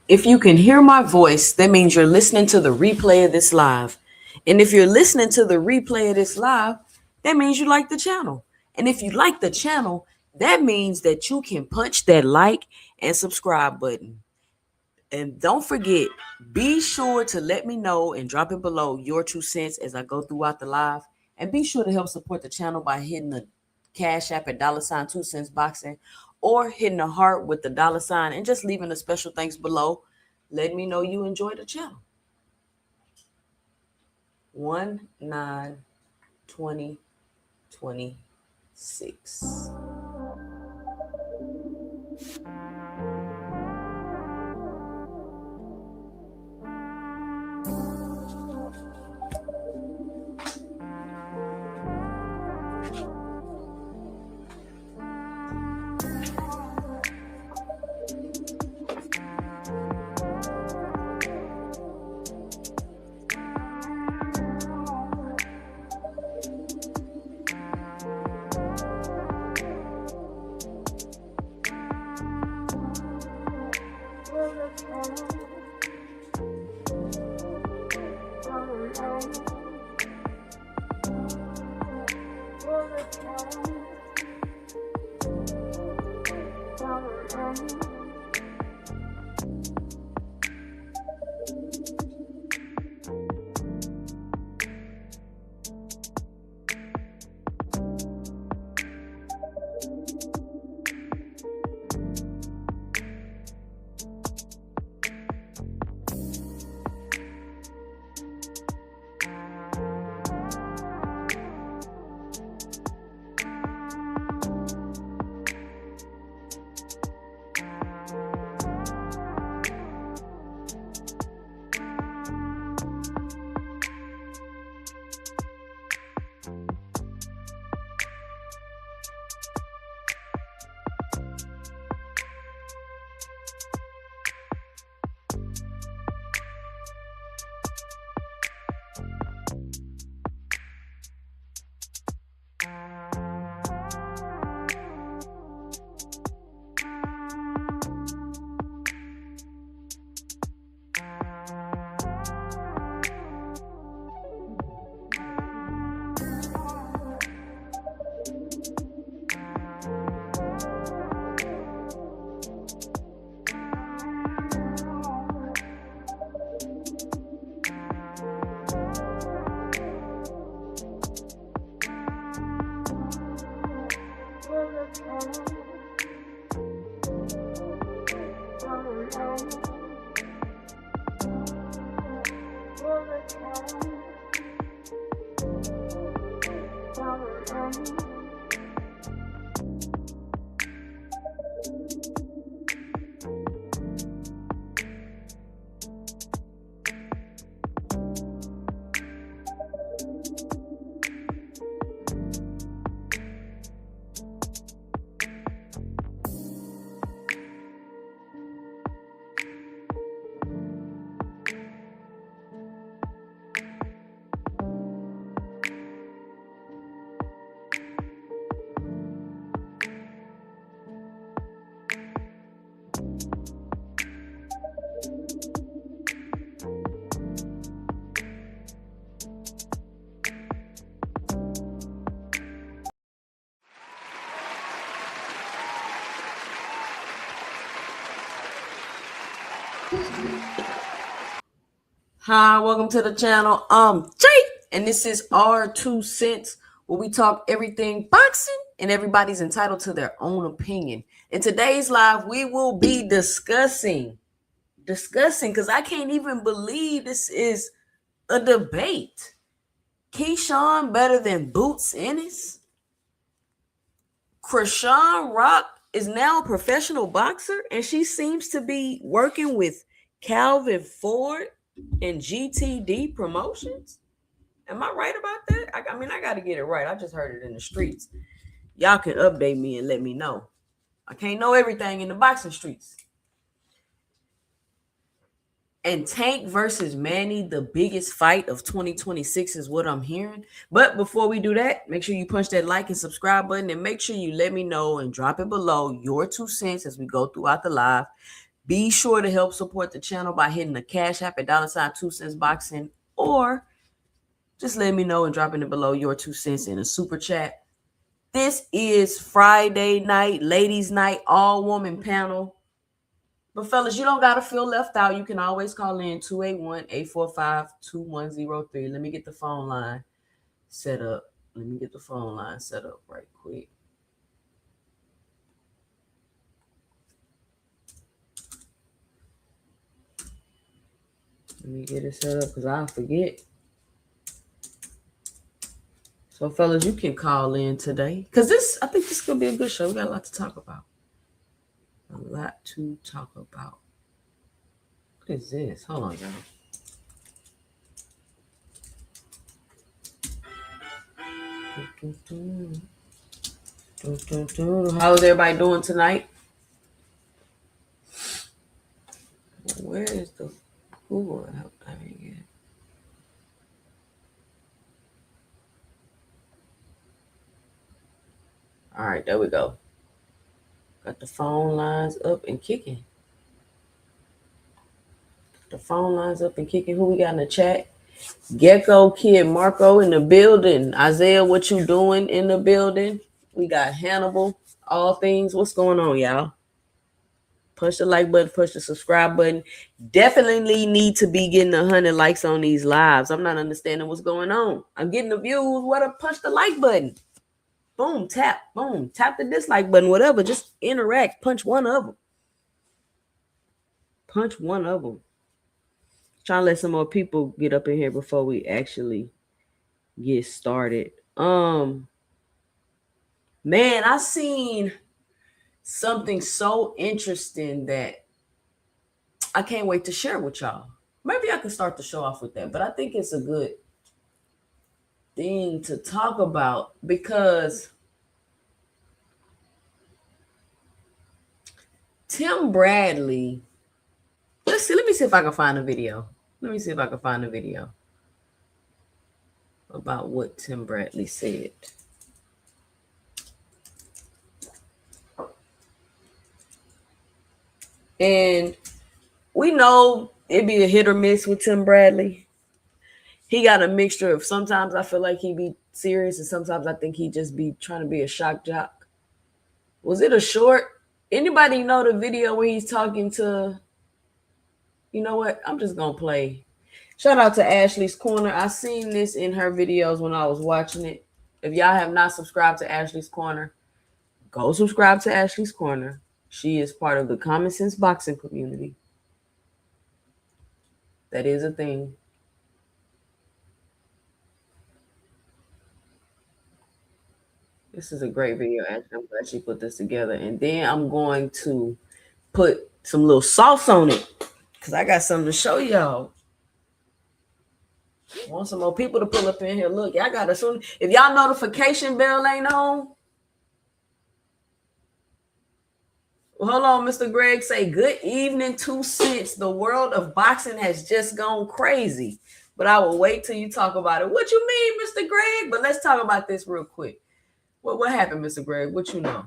If you can hear my voice, that means you're listening to the replay of this live. And if you're listening to the replay of this live, that means you like the channel. And if you like the channel, that means that you can punch that like and subscribe button. And don't forget, be sure to let me know and drop it below your 2 cents as I go throughout the live. And be sure to help support the channel by hitting the Cash App at $ 2 cents boxing, or hitting the heart with the $ and just leaving a special thanks below. Let me know you enjoy the channel. 1/9/2026. Hi, welcome to the channel. Jay, and this is our 2 cents, where we talk everything boxing, and everybody's entitled to their own opinion. In today's live, we will be discussing, because I can't even believe this is a debate. Keyshawn better than Boots Ennis? Chrisean Rock is now a professional boxer, and she seems to be working with Calvin Ford and GTD Promotions. Am I right about that? I mean, I got to get it right. I just heard it in the streets. Y'all can update me and let me know. I can't know everything in the boxing streets. And Tank versus Manny, the biggest fight of 2026 is what I'm hearing. But before we do that, make sure you punch that like and subscribe button, and make sure you let me know and drop it below your 2 cents as we go throughout the live. Be sure to help support the channel by hitting the Cash App at $2CentsBoxing, or just let me know and dropping it below your 2 cents in a super chat. This is Friday night, ladies' night, all-woman panel. But fellas, you don't got to feel left out. You can always call in 281-845-2103. Let me get the phone line set up. Let me get the phone line set up right quick. Let me get it set up because I'll forget. So, fellas, you can call in today because I think this is going to be a good show. We got a lot to talk about. A lot to talk about. What is this? Hold on, y'all. How is everybody doing tonight? Where is the Google app? All right, there we go. Got the phone lines up and kicking. The phone lines up and kicking. Who we got in the chat? Gecko Kid Marco in the building. Isaiah, what you doing in the building? We got Hannibal. All things. What's going on, y'all? Push the like button, push the subscribe button. Definitely need to be getting 100 likes on these lives. I'm not understanding what's going on. I'm getting the views. What a push the like button. Boom, tap, boom. Tap the dislike button, whatever. Just interact. Punch one of them. Punch one of them. Trying to let some more people get up in here before we actually get started. Man, I seen something so interesting that I can't wait to share with y'all. Maybe I can start the show off with that, but I think it's a good thing to talk about because Tim Bradley, let me see if I can find a video. Let me see if I can find a video about what Tim Bradley said. And we know it'd be a hit or miss with Tim Bradley. He got a mixture of sometimes I feel like he be serious and sometimes I think he just be trying to be a shock jock. Was it a short? Anybody know the video where he's talking to, you know what? I'm just going to play. Shout out to Ashley's Corner. I seen this in her videos when I was watching it. If y'all have not subscribed to Ashley's Corner, go subscribe to Ashley's Corner. She is part of the Common Sense Boxing community. That is a thing. This is a great video. Actually, I'm glad she put this together. And then I'm going to put some little sauce on it because I got something to show y'all. Want some more people to pull up in here. Look, y'all got as soon if y'all notification bell ain't on. Well, hold on, Mr. Greg. Say good evening, 2 cents. The world of boxing has just gone crazy. But I will wait till you talk about it. What you mean, Mr. Greg? But let's talk about this real quick. What happened, Mr. Greg? What you know?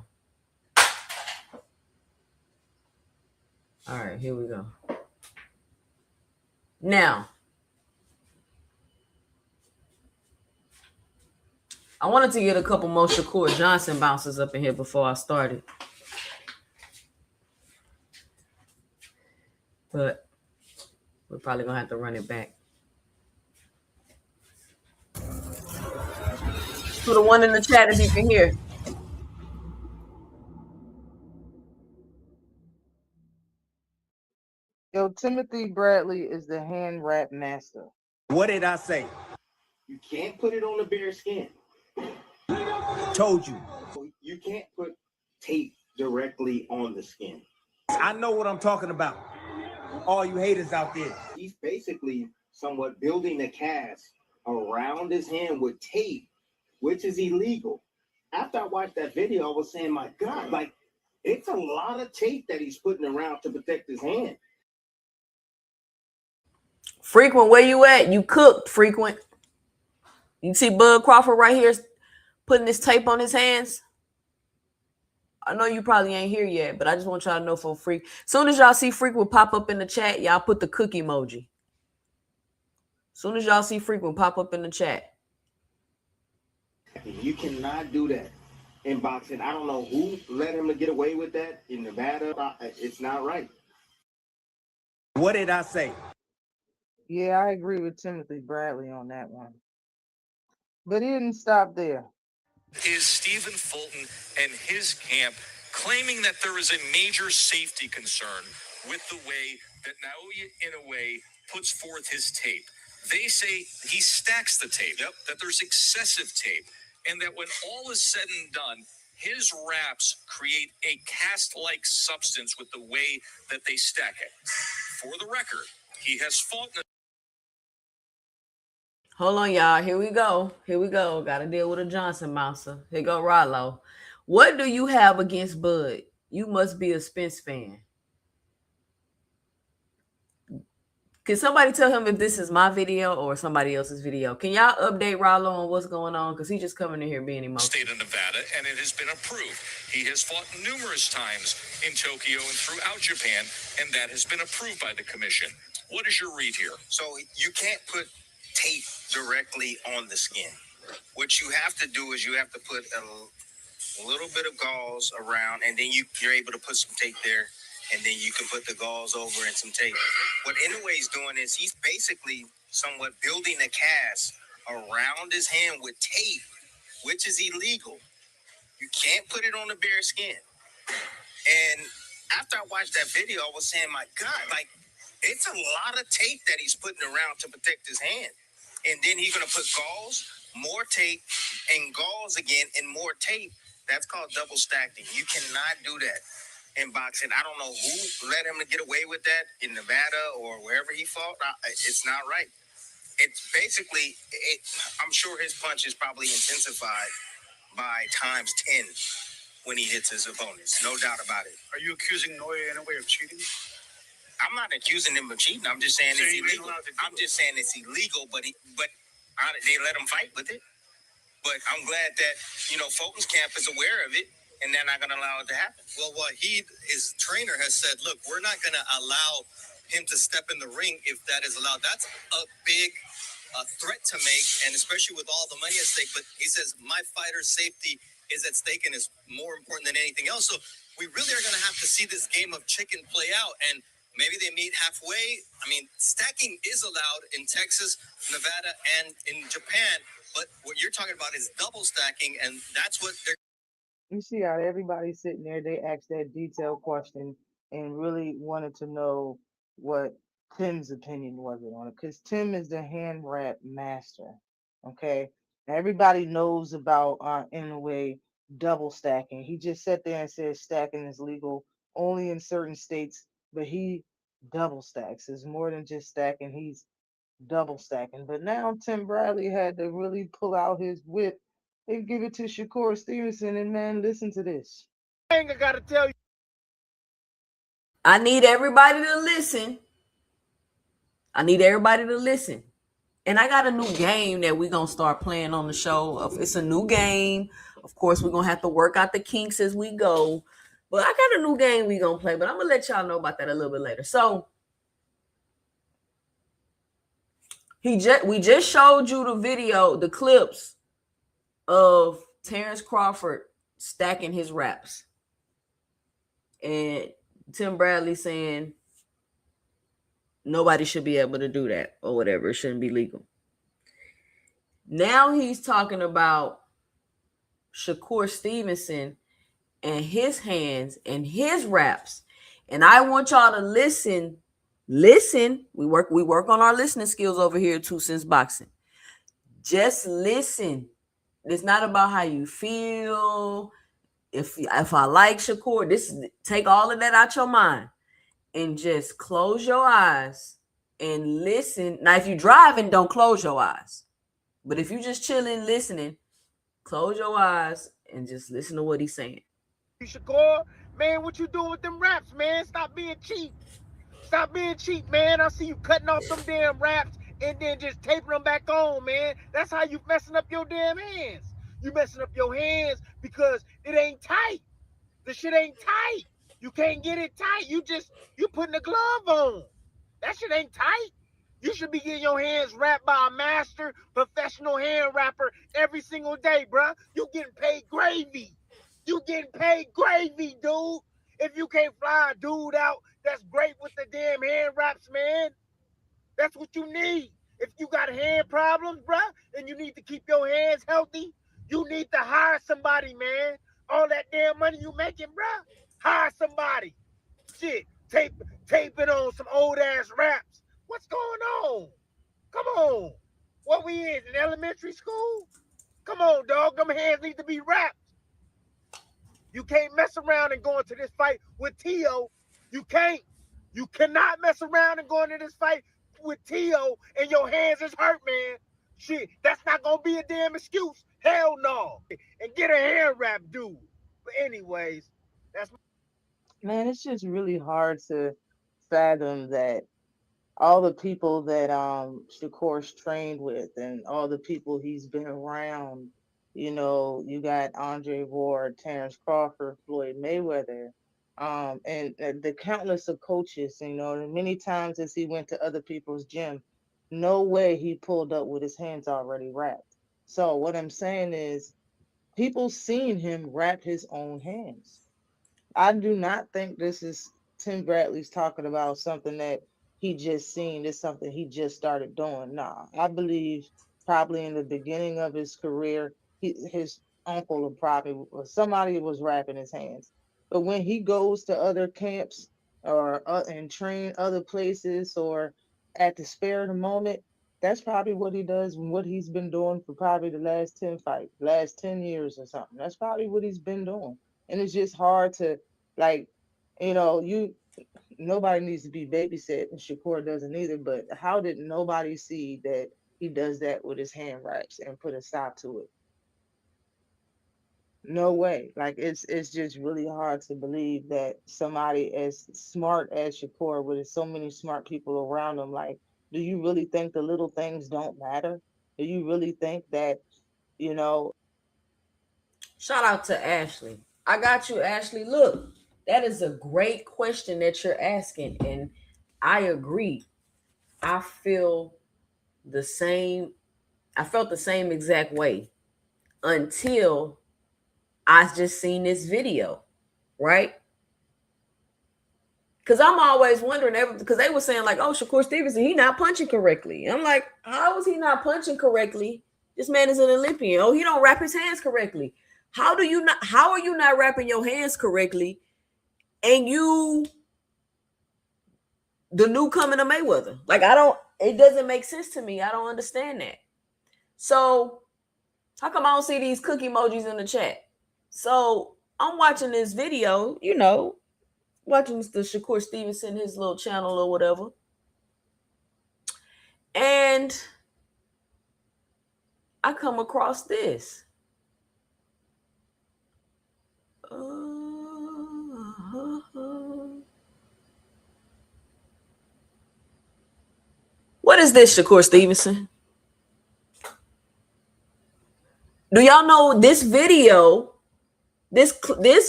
All right, here we go. Now, I wanted to get a couple more Shakur Johnson bounces up in here before I started. But we're probably going to have to run it back. Put a one in the chat if you can hear. Yo, Timothy Bradley is the hand wrap master. What did I say? You can't put it on the bare skin. Told you. You can't put tape directly on the skin. I know what I'm talking about. All you haters out there. He's basically somewhat building a cast around his hand with tape, which is illegal. After I watched that video, I was saying, my God, like, it's a lot of tape that he's putting around to protect his hand. Frequent, where you at? You cooked, Frequent. You see Bud Crawford right here putting this tape on his hands? I know you probably ain't here yet, but I just want y'all to know for Freak. Soon as y'all see Freak will pop up in the chat, y'all put the cookie emoji. Soon as y'all see Freak will pop up in the chat. You cannot do that in boxing. I don't know who let him to get away with that in Nevada. It's not right. What did I say? Yeah, I agree with Timothy Bradley on that one. But he didn't stop there. Is Stephen Fulton and his camp claiming that there is a major safety concern with the way that Naoya Inoue puts forth his tape? They say he stacks the tape, that there's excessive tape, and that when all is said and done, his wraps create a cast-like substance with the way that they stack it. For the record, he has fought in Hold on, y'all. Here we go. Got to deal with a Johnson Mouser. Here go Rollo. What do you have against Bud? You must be a Spence fan. Can somebody tell him if this is my video or somebody else's video? Can y'all update Rollo on what's going on? Because he's just coming in here being emotional. State of Nevada, and it has been approved. He has fought numerous times in Tokyo and throughout Japan, and that has been approved by the commission. What is your read here? So you can't put tape directly on the skin. What you have to do is you have to put a little bit of gauze around, and then you're able to put some tape there, and then you can put the gauze over and some tape. What Inoue's doing is he's basically somewhat building a cast around his hand with tape, which is illegal. You can't put it on the bare skin. And after I watched that video, I was saying, my God, like, it's a lot of tape that he's putting around to protect his hand. And then he's going to put gauze, more tape, and gauze again, and more tape. That's called double stacking. You cannot do that in boxing. I don't know who let him to get away with that in Nevada or wherever he fought. It's not right. It's basically, I'm sure his punch is probably intensified by times 10 when he hits his opponents. No doubt about it. Are you accusing Naoya Inoue of cheating? I'm not accusing him of cheating. I'm just saying it's illegal. I'm just saying it's illegal, but they let him fight with it. But I'm glad that, Fulton's camp is aware of it, and they're not going to allow it to happen. Well, his trainer has said, look, we're not going to allow him to step in the ring if that is allowed. That's a big threat to make, and especially with all the money at stake. But he says, my fighter's safety is at stake and is more important than anything else. So we really are going to have to see this game of chicken play out, and maybe they meet halfway. I mean, stacking is allowed in Texas, Nevada, and in Japan. But what you're talking about is double stacking, and that's what they're. You see how everybody's sitting there, they asked that detailed question and really wanted to know what Tim's opinion was on it. Because Tim is the hand wrap master. Okay. Everybody knows about Inoue double stacking. He just sat there and said stacking is legal only in certain states, but he double stacks. It's more than just stacking, he's double stacking. But now Tim Bradley had to really pull out his whip and give it to Shakur Stevenson. And man, listen to this. I gotta tell you. I need everybody to listen. And I got a new game that we're going to start playing on the show. It's a new game. Of course, we're going to have to work out the kinks as we go. But I got a new game we're going to play. But I'm going to let y'all know about that a little bit later. So, we just showed you the video, the clips of Terrence Crawford stacking his wraps. And Tim Bradley saying nobody should be able to do that or whatever. It shouldn't be legal. Now he's talking about Shakur Stevenson and his hands and his wraps. And I want y'all to listen. We work on our listening skills over here at Two Cents Boxing. Just listen. It's not about how you feel. If I like Shakur, take all of that out your mind and just close your eyes and listen. Now, if you're driving, don't close your eyes. But if you're just chilling, listening, close your eyes and just listen to what he's saying. Shakur, man, what you doing with them raps, man? Stop being cheap. Stop being cheap, man. I see you cutting off them damn raps and then just taping them back on, man. That's how you messing up your damn hands. You messing up your hands because it ain't tight. The shit ain't tight. You can't get it tight. You putting a glove on. That shit ain't tight. You should be getting your hands wrapped by a master professional hand wrapper every single day, bruh. You getting paid gravy. You getting paid gravy, dude. If you can't fly a dude out, that's great with the damn hand wraps, man. That's what you need. If you got hand problems, bruh, and you need to keep your hands healthy, you need to hire somebody, man. All that damn money you making, bruh, hire somebody. Shit, tape it on some old ass raps. What's going on? Come on. What we in elementary school? Come on, dog. Them hands need to be wrapped. You can't mess around and go into this fight with Tio. You can't. You cannot mess around and go into this fight with Tio and your hands is hurt, man. Shit, that's not gonna be a damn excuse. Hell no. And get a hand wrap, dude. But anyways, that's Man, it's just really hard to fathom that all the people that Shakur's trained with and all the people he's been around, you got Andre Ward, Terrence Crawford, Floyd Mayweather, and the countless of coaches, and many times as he went to other people's gym, no way he pulled up with his hands already wrapped. So what I'm saying is people seen him wrap his own hands. I do not think this is Tim Bradley's talking about something that he just seen. It's something he just started doing. Nah, I believe probably in the beginning of his career, his uncle or somebody was wrapping his hands. But when he goes to other camps or and train other places or at the spare of the moment, that's probably what he does and what he's been doing for probably the last 10 years or something. That's probably what he's been doing. And it's just hard to like, nobody needs to be babysit, and Shakur doesn't either. But how did nobody see that he does that with his hand wraps and put a stop to it? No way. Like it's just really hard to believe that somebody as smart as Shakur, with so many smart people around him, like, do you really think the little things don't matter? Do you really think that, you know, Shout out to Ashley. I got you, Ashley. Look, that is a great question that you're asking. And I agree. I feel the same. I felt the same exact way until I just seen this video, right? Because I'm always wondering, because they were saying like, oh, Shakur Stevenson, he not punching correctly. And I'm like, how is he not punching correctly? This man is an Olympian. Oh, he don't wrap his hands correctly. How are you not wrapping your hands correctly? And you, the new coming to Mayweather. Like, it doesn't make sense to me. I don't understand that. So how come I don't see these cookie emojis in the chat? So I'm watching this video, watching Mr. Shakur Stevenson, his little channel or whatever. And I come across this. What is this, Shakur Stevenson? Do y'all know this video? This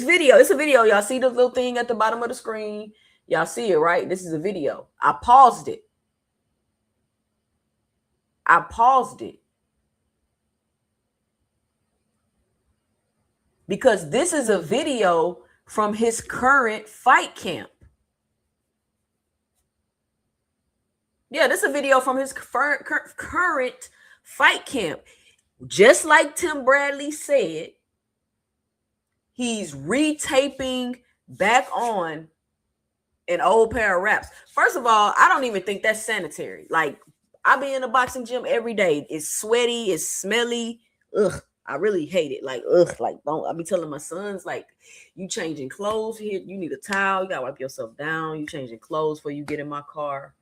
video, it's a video. Y'all see the little thing at the bottom of the screen? Y'all see it, right? This is a video. I paused it. Because this is a video from his current fight camp. Yeah, this is a video from his current fight camp. Just like Tim Bradley said, he's retaping back on an old pair of wraps. First of all, I don't even think that's sanitary. Like, I be in a boxing gym every day. It's sweaty, it's smelly. Ugh, I really hate it. Like, ugh, like, don't. I be telling my sons, like, you changing clothes here, you need a towel, you gotta wipe yourself down, you changing clothes before you get in my car.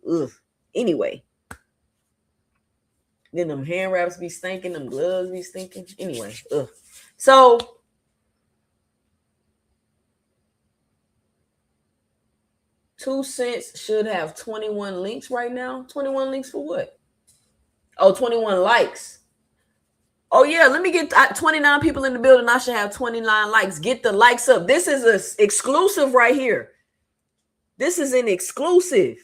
Ugh. Anyway. Then them hand wraps be stinking, them gloves be stinking. Anyway, ugh. So 2 Cents should have 21 links right now. 21 links for what? Oh, 21 likes. Oh yeah, let me get 29 people in the building. I should have 29 likes. Get the likes up. This is an exclusive right here. This is an exclusive.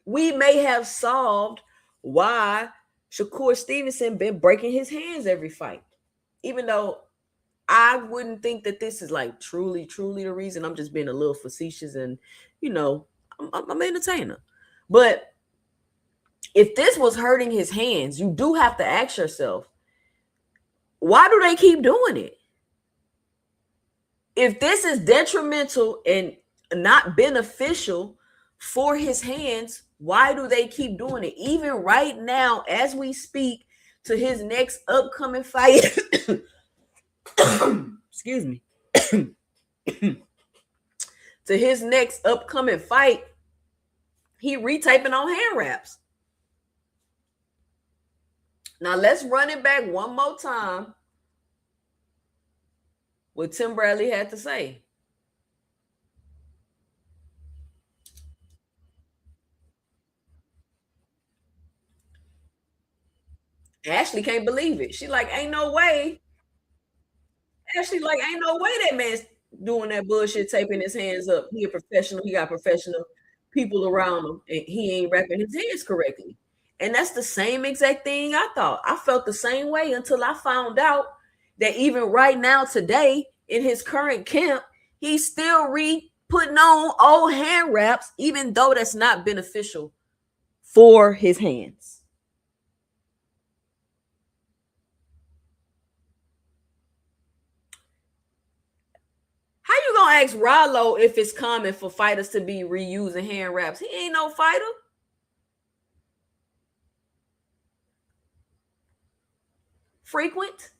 We may have solved why Shakur Stevenson been breaking his hands every fight. Even though I wouldn't think that this is like truly the reason. I'm just being a little facetious and, I'm an entertainer. But if this was hurting his hands, you do have to ask yourself, why do they keep doing it? If this is detrimental and not beneficial for his hands, why do they keep doing it? Even right now, as we speak, to his next upcoming fight, excuse me, to his next upcoming fight, he retaping on hand wraps. Now let's run it back one more time. What Tim Bradley had to say. Ashley can't believe it. She like, ain't no way. Ashley like, ain't no way that man's doing that bullshit, taping his hands up. He a professional. He got professional people around him, and he ain't wrapping his hands correctly. And that's the same exact thing I thought. I felt the same way until I found out that even right now, today, in his current camp, he's still putting on old hand wraps, even though that's not beneficial for his hands. How you gonna ask Rollo if it's common for fighters to be reusing hand wraps? He ain't no fighter. Frequent.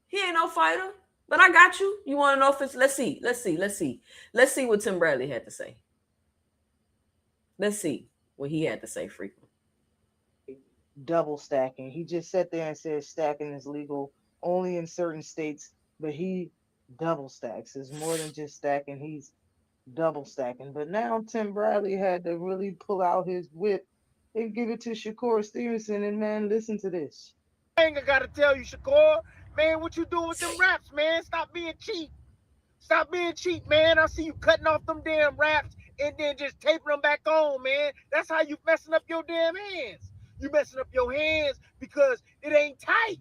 He ain't no fighter. But I got you. You want to know if it's let's see what Tim Bradley had to say. Let's see what he had to say frequent. Double stacking. He just sat there and said stacking is legal only in certain states, but he double stacks. It's more than just stacking. He's double stacking. But now Tim Bradley had to really pull out his whip and give it to Shakur Stevenson. And man, listen to this. I gotta tell you, Shakur, man, what you doing with them wraps, man? Stop being cheap. Stop being cheap, man. I see you cutting off them damn wraps and then just taping them back on, man. That's how you messing up your damn hands. You messing up your hands because it ain't tight.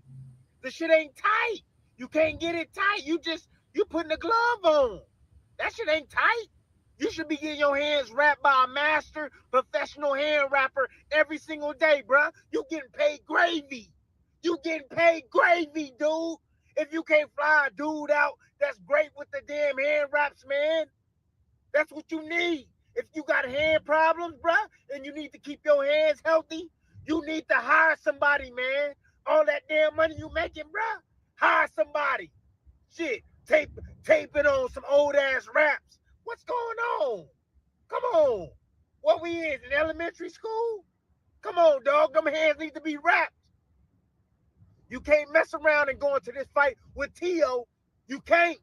The shit ain't tight. You can't get it tight. You putting a glove on. That shit ain't tight. You should be getting your hands wrapped by a master professional hand wrapper every single day, bruh. You getting paid gravy. You getting paid gravy, dude. If you can't fly a dude out, that's great with the damn hand wraps, man. That's what you need. If you got hand problems, bruh, and you need to keep your hands healthy, you need to hire somebody, man. All that damn money you making, bruh, hire somebody. Shit, tape it on some old ass wraps. What's going on? Come on. What we in elementary school? Come on, dog. Them hands need to be wrapped. You can't mess around and go into this fight with Tio. You can't.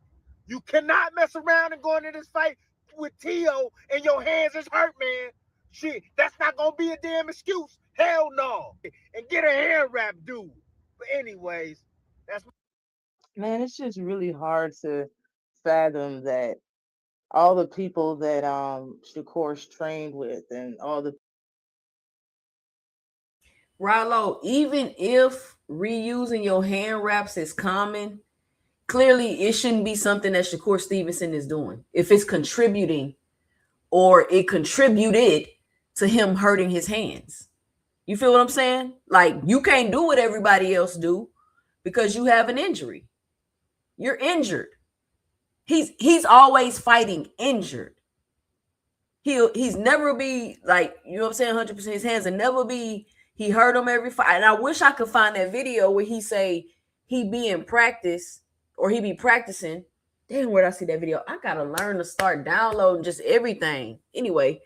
You cannot mess around and go into this fight with Tio and your hands is hurt, man. Shit, that's not going to be a damn excuse. Hell no. And get a hand wrap, dude. But anyways, that's... Man, it's just really hard to fathom that all the people that Shakur's trained with and all the... Rollo, even if reusing your hand wraps is common, clearly it shouldn't be something that Shakur Stevenson is doing. If it's contributing or it contributed to him hurting his hands. You feel what I'm saying? Like, you can't do what everybody else do because you have an injury. You're injured. He's always fighting injured. He's never be like, you know what I'm saying, 100% his hands, and never be he hurt him every fight. And I wish I could find that video where he say he be in practice or he be practicing. Damn, where'd I see that video? I gotta learn to start downloading just everything. Anyway,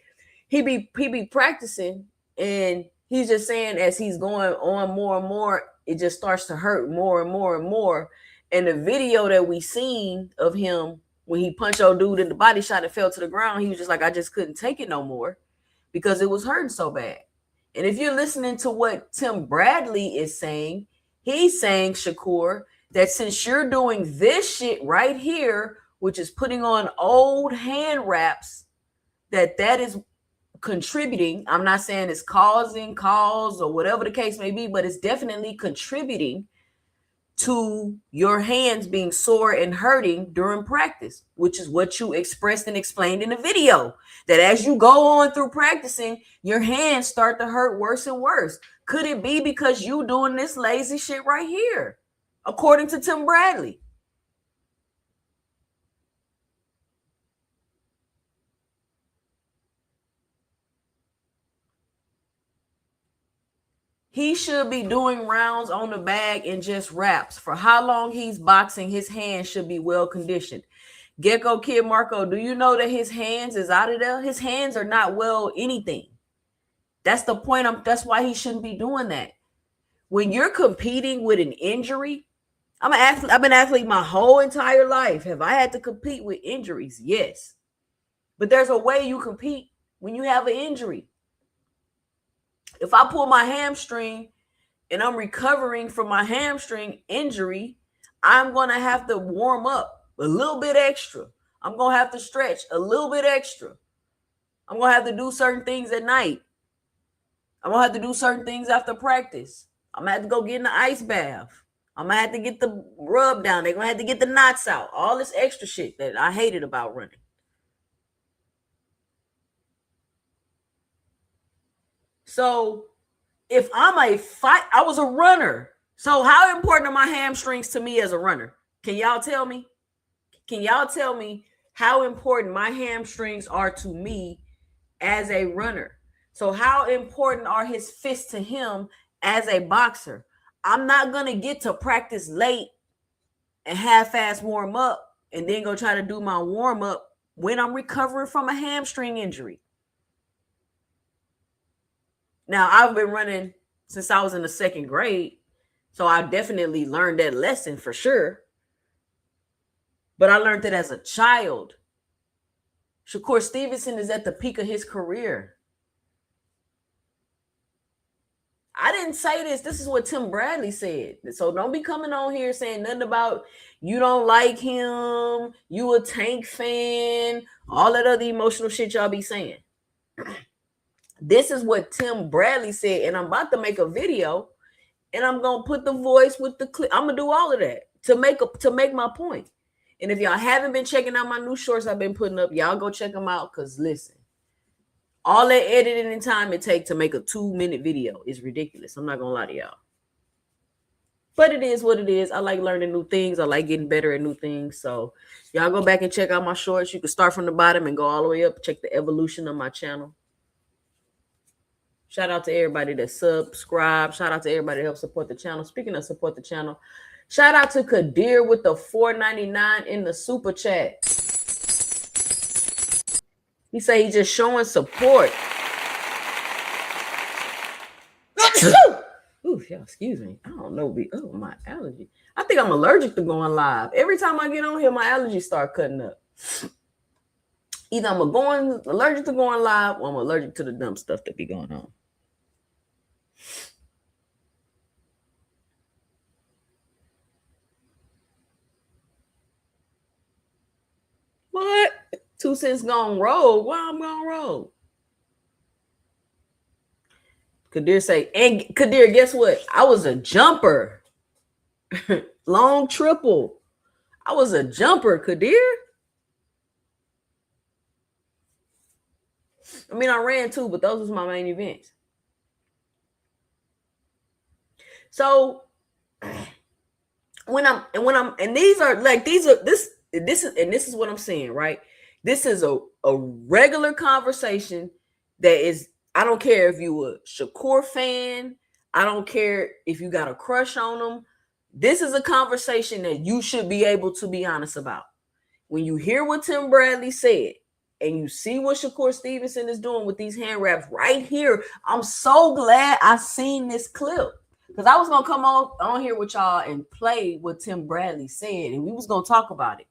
he be practicing, and he's just saying as he's going on more and more, it just starts to hurt more and more and more. And the video that we seen of him when he punched old dude in the body shot and fell to the ground, he was just like, I just couldn't take it no more because it was hurting so bad. And if you're listening to what Tim Bradley is saying, He's saying, Shakur, that since you're doing this shit right here, which is putting on old hand wraps, that is contributing. I'm not saying it's causing cause or whatever the case may be, but it's definitely contributing to your hands being sore and hurting during practice, which is what you expressed and explained in the video. That as you go on through practicing, your hands start to hurt worse and worse. Could it be because you doing this lazy shit right here? According to Tim Bradley. He should be doing rounds on the bag and just wraps. For how long he's boxing, his hands should be well conditioned. Gecko Kid Marco, do you know that his hands is out of there? His hands are not well anything. That's the point. That's why he shouldn't be doing that. When you're competing with an injury, I'm an athlete. I've been an athlete my whole entire life. Have I had to compete with injuries? Yes. But there's a way you compete when you have an injury. If I pull my hamstring and I'm recovering from my hamstring injury, I'm going to have to warm up a little bit extra. I'm going to have to stretch a little bit extra. I'm going to have to do certain things at night. I'm going to have to do certain things after practice. I'm going to have to go get in the ice bath. I'm going to have to get the rub down. They're going to have to get the knots out. All this extra shit that I hated about running. So if I'm I was a runner. So how important are my hamstrings to me as a runner? Can y'all tell me? Can y'all tell me how important my hamstrings are to me as a runner? So how important are his fists to him as a boxer? I'm not going to get to practice late and half-ass warm up and then go try to do my warm up when I'm recovering from a hamstring injury. Now, I've been running since I was in the second grade, so I definitely learned that lesson for sure. But I learned it as a child. Shakur Stevenson is at the peak of his career. I didn't say this. This is what Tim Bradley said. So don't be coming on here saying nothing about you don't like him, you a Tank fan, all that other emotional shit y'all be saying. This is what Tim Bradley said, and I'm about to make a video, and I'm gonna put the voice with the clip. I'm gonna do all of that to make my point. And if y'all haven't been checking out my new shorts I've been putting up, y'all go check them out. Cause listen, all that editing and time it takes to make a 2-minute video is ridiculous. I'm not gonna lie to y'all. But it is what it is. I like learning new things. I like getting better at new things. So y'all go back and check out my shorts. You can start from the bottom and go all the way up. Check the evolution of my channel. Shout out to everybody that subscribe. Shout out to everybody that helps support the channel. Speaking of support the channel, shout out to Kadir with the $4.99 in the super chat. He say he's just showing support. Ooh, yeah, excuse me. I don't know. Oh, my allergy. I think I'm allergic to going live. Every time I get on here, my allergies start cutting up. Either I'm allergic to going live or I'm allergic to the dumb stuff that be going on. What? 2 cents gone rogue. Why I'm gone rogue? Kadir say, and Kadir, guess what? I was a jumper. Long triple. I was a jumper, Kadir. I mean, I ran too, but those was my main events. So this is what I'm saying, right? This is a regular conversation that is, I don't care if you a Shakur fan, I don't care if you got a crush on him. This is a conversation that you should be able to be honest about. When you hear what Tim Bradley said, and you see what Shakur Stevenson is doing with these hand wraps right here, I'm so glad I seen this clip. Because I was going to come on here with y'all and play what Tim Bradley said, and we was going to talk about it.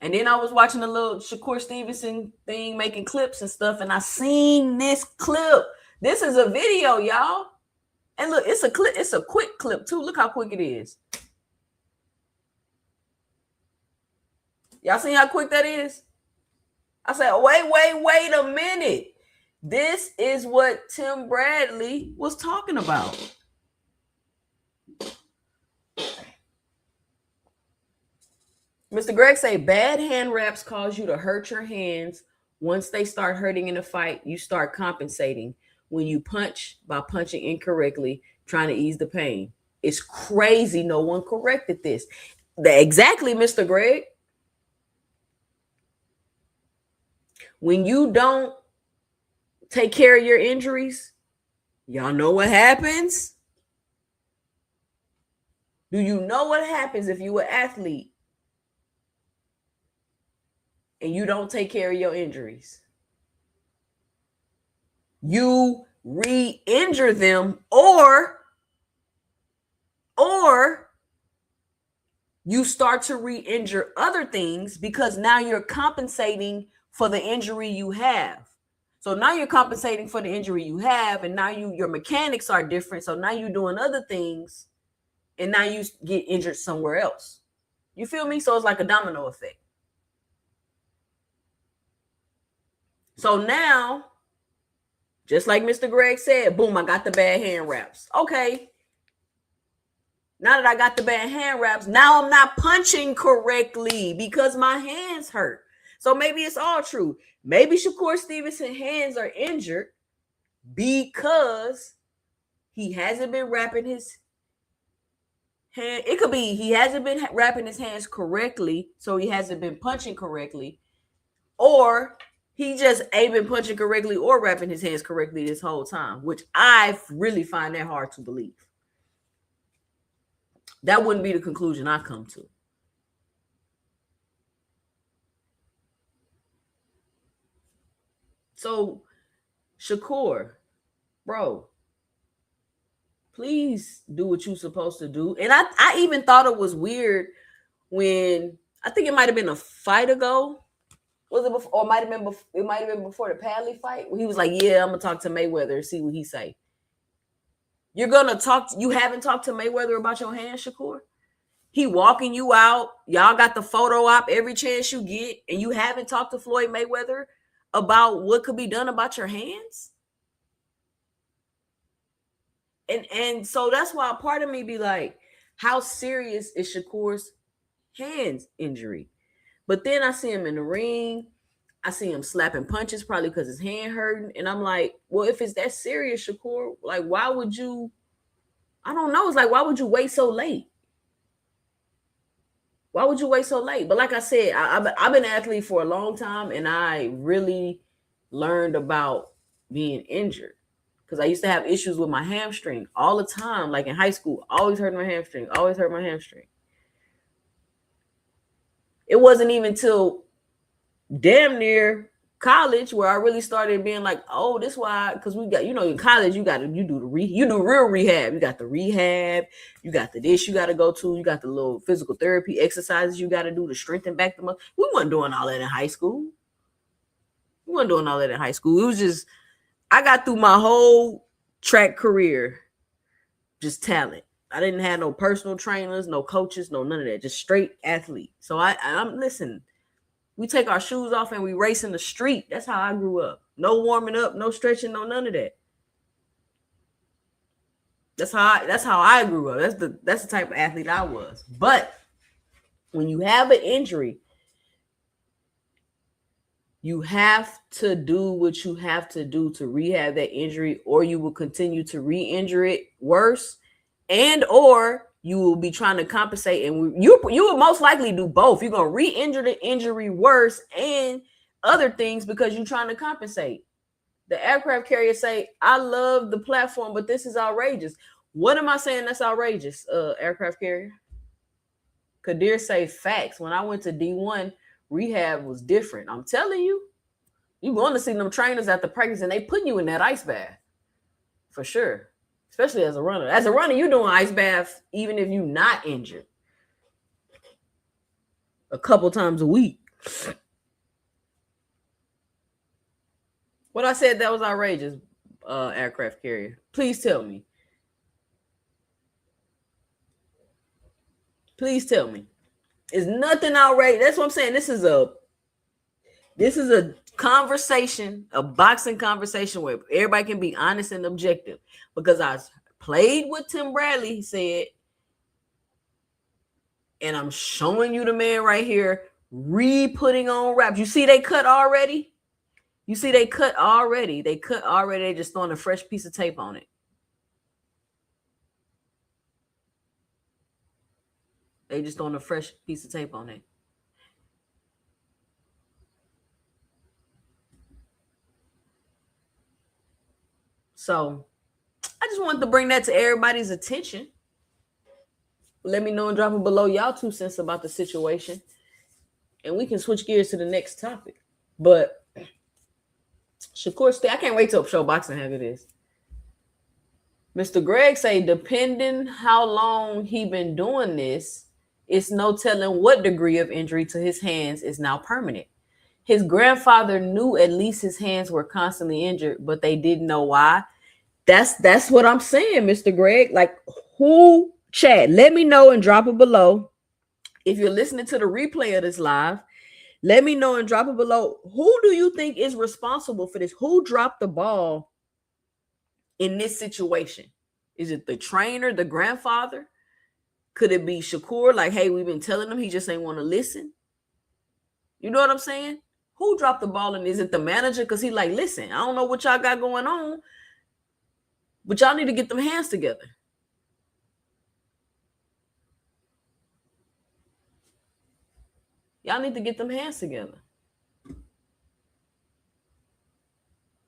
And then I was watching a little Shakur Stevenson thing, making clips and stuff, and I seen this clip. This is a video, y'all. And look, it's a clip. It's a quick clip too. Look how quick it is. Y'all see how quick that is? I said, wait a minute. This is what Tim Bradley was talking about. Mr. Greg say bad hand wraps cause you to hurt your hands. Once they start hurting in a fight, you start compensating. When you punch by punching incorrectly, trying to ease the pain. It's crazy. No one corrected this. Exactly, Mr. Greg. When you don't take care of your injuries, y'all know what happens? Do you know what happens if you're an athlete and you don't take care of your injuries? You re-injure them or you start to re-injure other things because now you're compensating for the injury you have. So now you're compensating for the injury you have, and now your mechanics are different. So now you're doing other things, and now you get injured somewhere else. You feel me? So it's like a domino effect. So now, just like Mr. Greg said, boom, I got the bad hand wraps. Okay. Now that I got the bad hand wraps, now I'm not punching correctly because my hands hurt. So maybe it's all true. Maybe Shakur Stevenson's hands are injured because he hasn't been wrapping his hand. It could be he hasn't been wrapping his hands correctly, so he hasn't been punching correctly. Or he just ain't been punching correctly or wrapping his hands correctly this whole time, which I really find that hard to believe. That wouldn't be the conclusion I come to. So, Shakur, bro, please do what you're supposed to do. And I even thought it was weird when, I think it might have been a fight ago. Was it before, or it might have been before the Padley fight, where he was like, yeah, I'm going to talk to Mayweather and see what he say. You're going to talk, you haven't talked to Mayweather about your hands, Shakur? He walking you out. Y'all got the photo op every chance you get, and you haven't talked to Floyd Mayweather about what could be done about your hands? And so that's why part of me be like, how serious is Shakur's hands injury? But then I see him in the ring. I see him slapping punches, probably because his hand hurting. And I'm like, well, if it's that serious, Shakur, like, why would you? I don't know. It's like, why would you wait so late? Why would you wait so late? But like I said, I've been an athlete for a long time, and I really learned about being injured because I used to have issues with my hamstring all the time. Like in high school, always hurt my hamstring, always hurt my hamstring. It wasn't even till damn near college where I really started being like, oh, this why, because we got, in college you do real rehab. You got the rehab, you got the this you got to go to, you got the little physical therapy exercises you got to do to strengthen back the muscle. We weren't doing all that in high school. It was just, I got through my whole track career just talent. I didn't have no personal trainers, no coaches, no none of that, just straight athlete. So I'm listen. We take our shoes off and we race in the street. That's how I grew up. No warming up, no stretching, no none of that. That's how I grew up. That's the type of athlete I was. But when you have an injury, you have to do what you have to do to rehab that injury, or you will continue to re-injure it worse, and or you will be trying to compensate, and you will most likely do both. You're going to re-injure the injury worse and other things because you're trying to compensate. The aircraft carrier say, I love the platform, but this is outrageous. What am I saying that's outrageous, aircraft carrier? Kadir say facts. When I went to D1, rehab was different. I'm telling you, you're going to see them trainers at the practice, and they putting you in that ice bath for sure. Especially as a runner. As a runner, you're doing ice baths even if you're not injured. A couple times a week. What I said that was outrageous. aircraft carrier? Please tell me. Please tell me. It's nothing outrageous. That's what I'm saying. This is a conversation, a boxing conversation where everybody can be honest and objective. Because I played what Tim Bradley said, and I'm showing you the man right here re-putting on wraps. You see they cut already? You see they cut already. They cut already. They just throwing a fresh piece of tape on it. They just throwing a fresh piece of tape on it. So I just wanted to bring that to everybody's attention. Let me know and drop it below y'all 2 cents about the situation. And we can switch gears to the next topic. But Shakur, I can't wait till Show Boxing have it is. Mr. Greg say, depending how long he been doing this, it's no telling what degree of injury to his hands is now permanent. His grandfather knew at least his hands were constantly injured, but they didn't know why. That's what I'm saying, Mr. Greg. Like, who, chat, let me know and drop it below. If you're listening to the replay of this live, let me know and drop it below. Who do you think is responsible for this? Who dropped the ball in this situation? Is it the trainer, the grandfather? Could it be Shakur? Like, hey, we've been telling him, he just ain't want to listen. You know what I'm saying? Who dropped the ball? And is it the manager? Because he like, listen, I don't know what y'all got going on, but y'all need to get them hands together. Y'all need to get them hands together.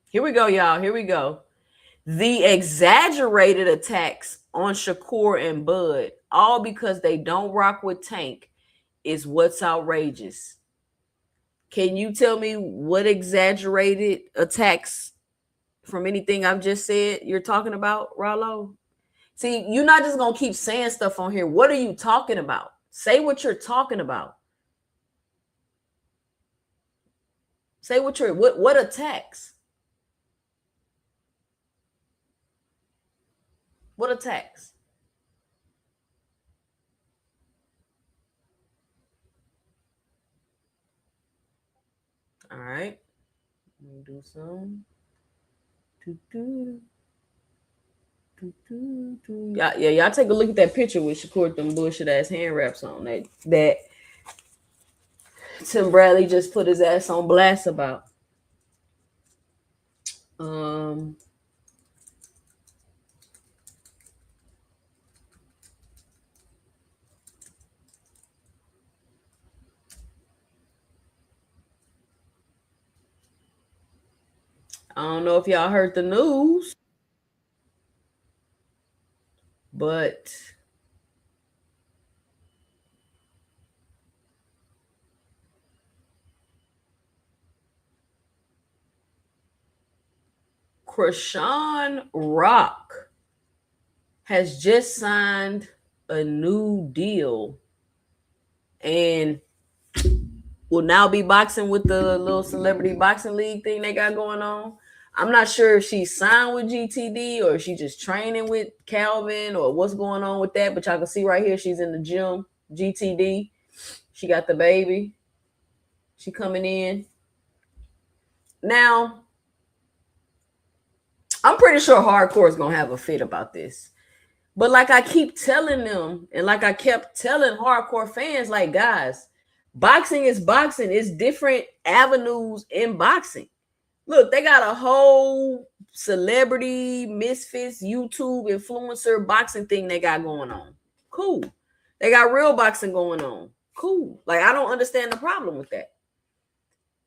Here we go, y'all. Here we go. The exaggerated attacks on Shakur and Bud, all because they don't rock with Tank, is what's outrageous. Can you tell me what exaggerated attacks from anything I've just said you're talking about, Rollo? See, you're not just going to keep saying stuff on here. What are you talking about? Say what you're talking about. Say what attacks? What attacks? All right. Let me do some. Y'all take a look at that picture with Shakur with them bullshit ass hand wraps on that Tim Bradley just put his ass on blast about. I don't know if y'all heard the news, but Chrisean Rock has just signed a new deal and will now be boxing with the little celebrity boxing league thing they got going on. I'm not sure if she's signed with GTD or if she's just training with Calvin or what's going on with that. But y'all can see right here, she's in the gym, GTD. She got the baby. She coming in. Now, I'm pretty sure Hardcore is going to have a fit about this. But like I keep telling them, and like I kept telling Hardcore fans, like, guys, boxing is boxing. It's different avenues in boxing. Look, they got a whole celebrity, misfits, YouTube influencer boxing thing they got going on. Cool. They got real boxing going on. Cool. Like, I don't understand the problem with that.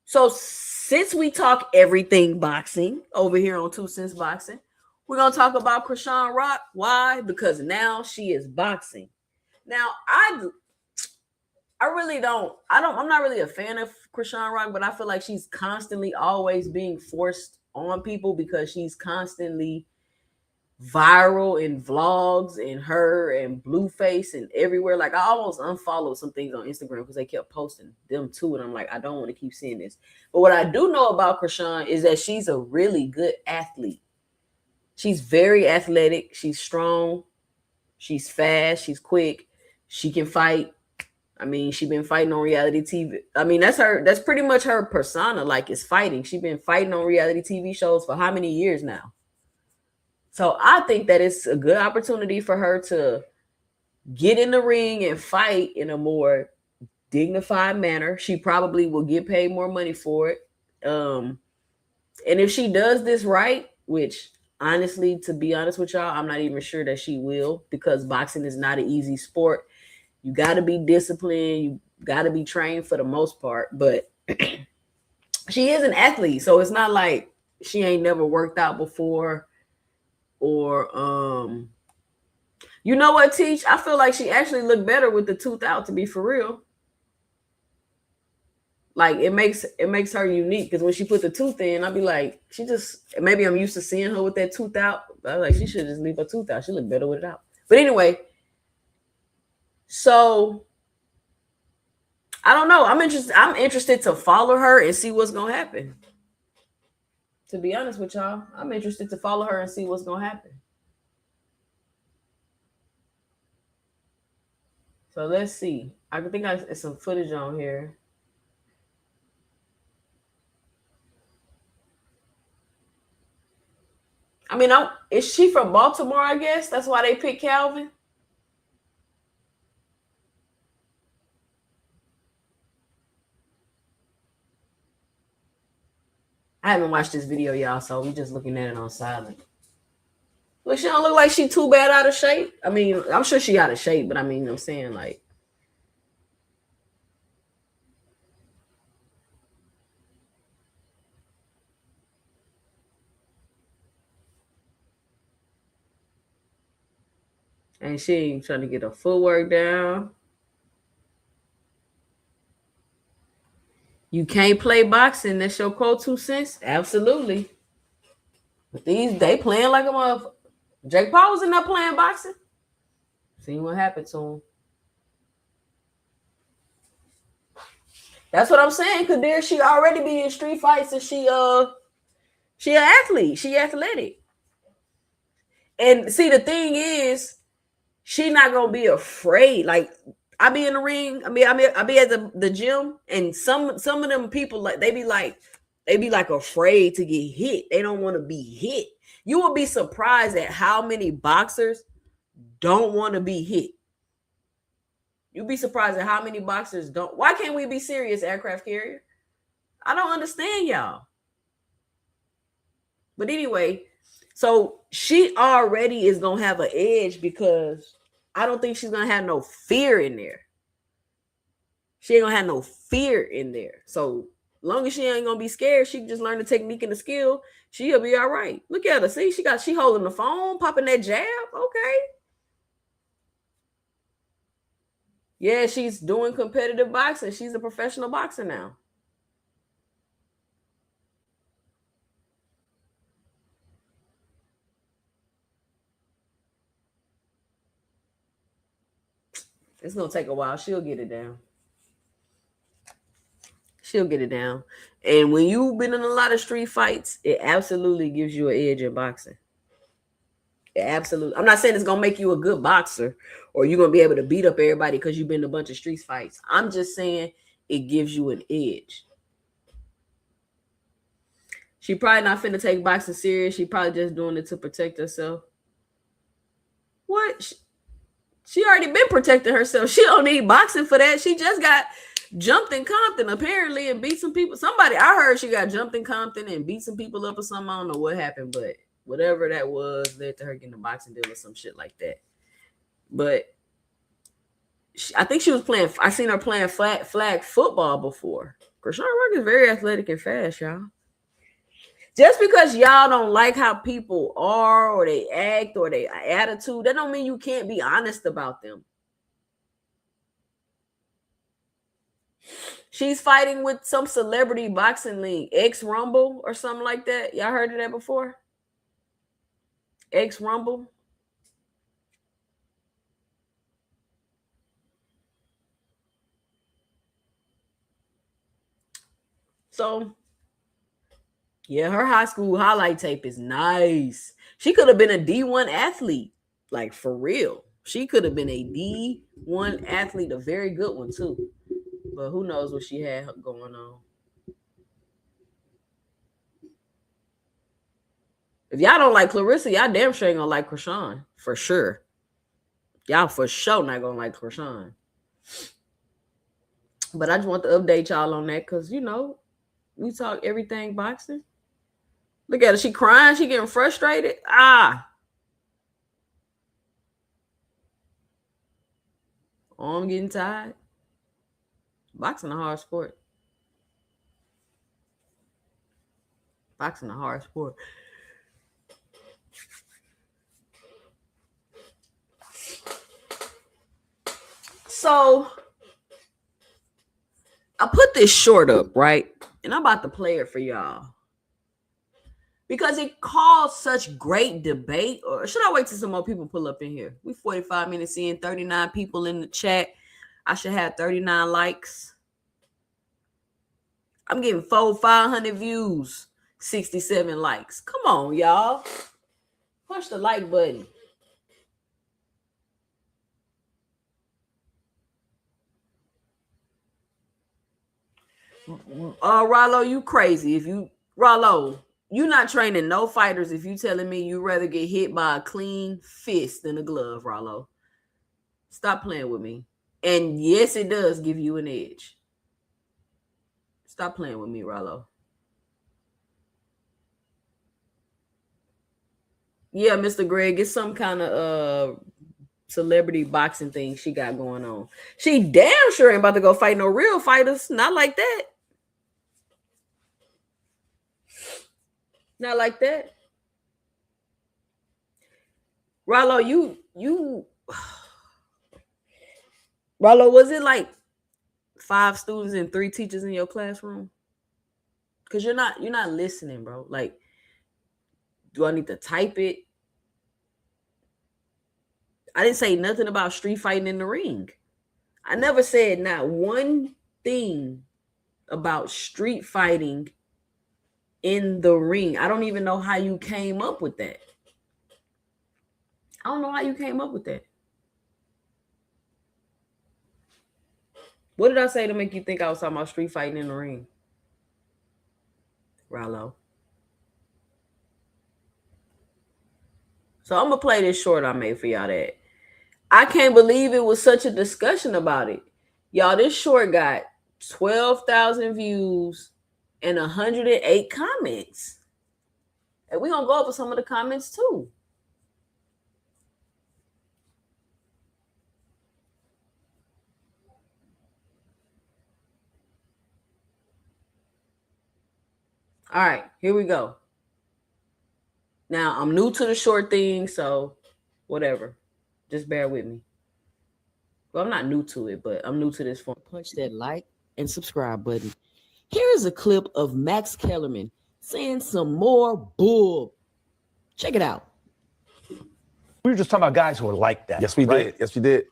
So since we talk everything boxing over here on 2 Cents Boxing, we're going to talk about Chrisean Rock. Why? Because now she is boxing. Now, I'm not really a fan of Chrisean Rock, but I feel like she's constantly always being forced on people because she's constantly viral in vlogs and her and Blueface and everywhere. Like, I almost unfollowed some things on Instagram because they kept posting them too. And I'm like, I don't want to keep seeing this. But what I do know about Chrisean is that she's a really good athlete. She's very athletic. She's strong. She's fast. She's quick. She can fight. I mean, she's been fighting on reality TV. I mean, that's her. That's pretty much her persona. Like, is fighting. She's been fighting on reality TV shows for how many years now? So I think that it's a good opportunity for her to get in the ring and fight in a more dignified manner. She probably will get paid more money for it. And if she does this right, which honestly, to be honest with y'all, I'm not even sure that she will, because boxing is not an easy sport. You got to be disciplined. You got to be trained for the most part. But she is an athlete, so it's not like she ain't never worked out before. Or you know what, Teach? I feel like she actually looked better with the tooth out, to be for real. Like, it makes her unique, because when she put the tooth in, I'll be like, she just, maybe I'm used to seeing her with that tooth out. But I was like, she should just leave her tooth out. She look better with it out. But anyway, so I don't know. I'm interested to follow her and see what's gonna happen. To be honest with y'all, I'm interested to follow her and see what's gonna happen. So let's see. I think it's some footage on here. I mean, is she from Baltimore? I guess that's why they picked Calvin. I haven't watched this video, y'all, so we just looking at it on silent. Look, she don't look like she too bad out of shape. I mean, I'm sure she out of shape, but I mean, I'm saying, like, and she ain't trying to get her footwork down. You can't play boxing. That's your quote 2 cents. Absolutely. But they playing like a motherfucker. Jake Paul was in there playing boxing. See what happened to him. That's what I'm saying. Kadir, she already be in street fights, and she an athlete. She athletic. And see, the thing is, she not gonna be afraid. Like, I be in the ring. I be at the gym, and some of them people, like, they be like afraid to get hit. They don't want to be hit. You will be surprised at how many boxers don't want to be hit. You'll be surprised at how many boxers don't. Why can't we be serious, aircraft carrier? I don't understand y'all. But anyway, so she already is gonna have an edge, because I don't think she's gonna have no fear in there. She ain't gonna have no fear in there. So long as she ain't gonna be scared, she can just learn the technique and the skill. She'll be all right. Look at her. See, she holding the phone, popping that jab. Okay. Yeah, she's doing competitive boxing. She's a professional boxer now. It's gonna take a while. She'll get it down. She'll get it down. And when you've been in a lot of street fights, it absolutely gives you an edge in boxing. It absolutely. I'm not saying it's gonna make you a good boxer, or you're gonna be able to beat up everybody because you've been in a bunch of street fights. I'm just saying it gives you an edge. She probably not finna take boxing serious. She probably just doing it to protect herself. What? She already been protecting herself. She don't need boxing for that. She just got jumped in Compton, apparently, and beat some people. I heard she got jumped in Compton and beat some people up or something. I don't know what happened, but whatever that was led to her getting a boxing deal or some shit like that. But I think she was playing. I seen her playing flag football before. Chrisean Rock is very athletic and fast, y'all. Just because y'all don't like how people are, or they act, or their attitude, that don't mean you can't be honest about them. She's fighting with some celebrity boxing league, X Rumble or something like that. Y'all heard of that before? X Rumble. So Yeah, her high school highlight tape is nice. She could have been a D1 athlete, like for real. She could have been a D1 athlete, a very good one too. But who knows what she had going on. If y'all don't like Clarissa, y'all damn sure ain't gonna like Chrisean. For sure. Y'all for sure not gonna like Chrisean. But I just want to update y'all on that because, you know, we talk everything boxing. Look at her. She crying. She getting frustrated. Arm getting tired. Boxing a hard sport. Boxing a hard sport. So I put this short up, right? And I'm about to play it for y'all. Because it caused such great debate. Or should I wait till some more people pull up in here? We 45 minutes in, 39 people in the chat. I should have 39 likes. I'm getting 500 views, 67 likes. Come on, y'all. Push the like button. Rollo, you crazy. Rollo, you not training no fighters if you telling me you rather get hit by a clean fist than a glove, Rollo. Stop playing with me. And yes, it does give you an edge. Stop playing with me, Rollo. Yeah, Mr. Greg, it's some kind of celebrity boxing thing she got going on. She damn sure ain't about to go fight no real fighters. Not like that. Not like that. Rollo, Rollo, was it like 5 students and 3 teachers in your classroom? Because you're not listening, bro. Like, do I need to type it? I didn't say nothing about street fighting in the ring. I never said not one thing about street fighting in the ring. I don't even know how you came up with that. I don't know how you came up with that. What did I say to make you think I was talking about street fighting in the ring? Rollo. So I'm going to play this short I made for y'all that. I can't believe it was such a discussion about it. Y'all, this short got 12,000 views and 108 comments. And we're going to go over some of the comments too. All right, here we go. Now, I'm new to the short thing, so whatever. Just bear with me. Well, I'm not new to it, but I'm new to this form. Punch that like and subscribe button. Here is a clip of Max Kellerman saying some more bull. Check it out. We were just talking about guys who are like that. Yes, we did. Yes, we did.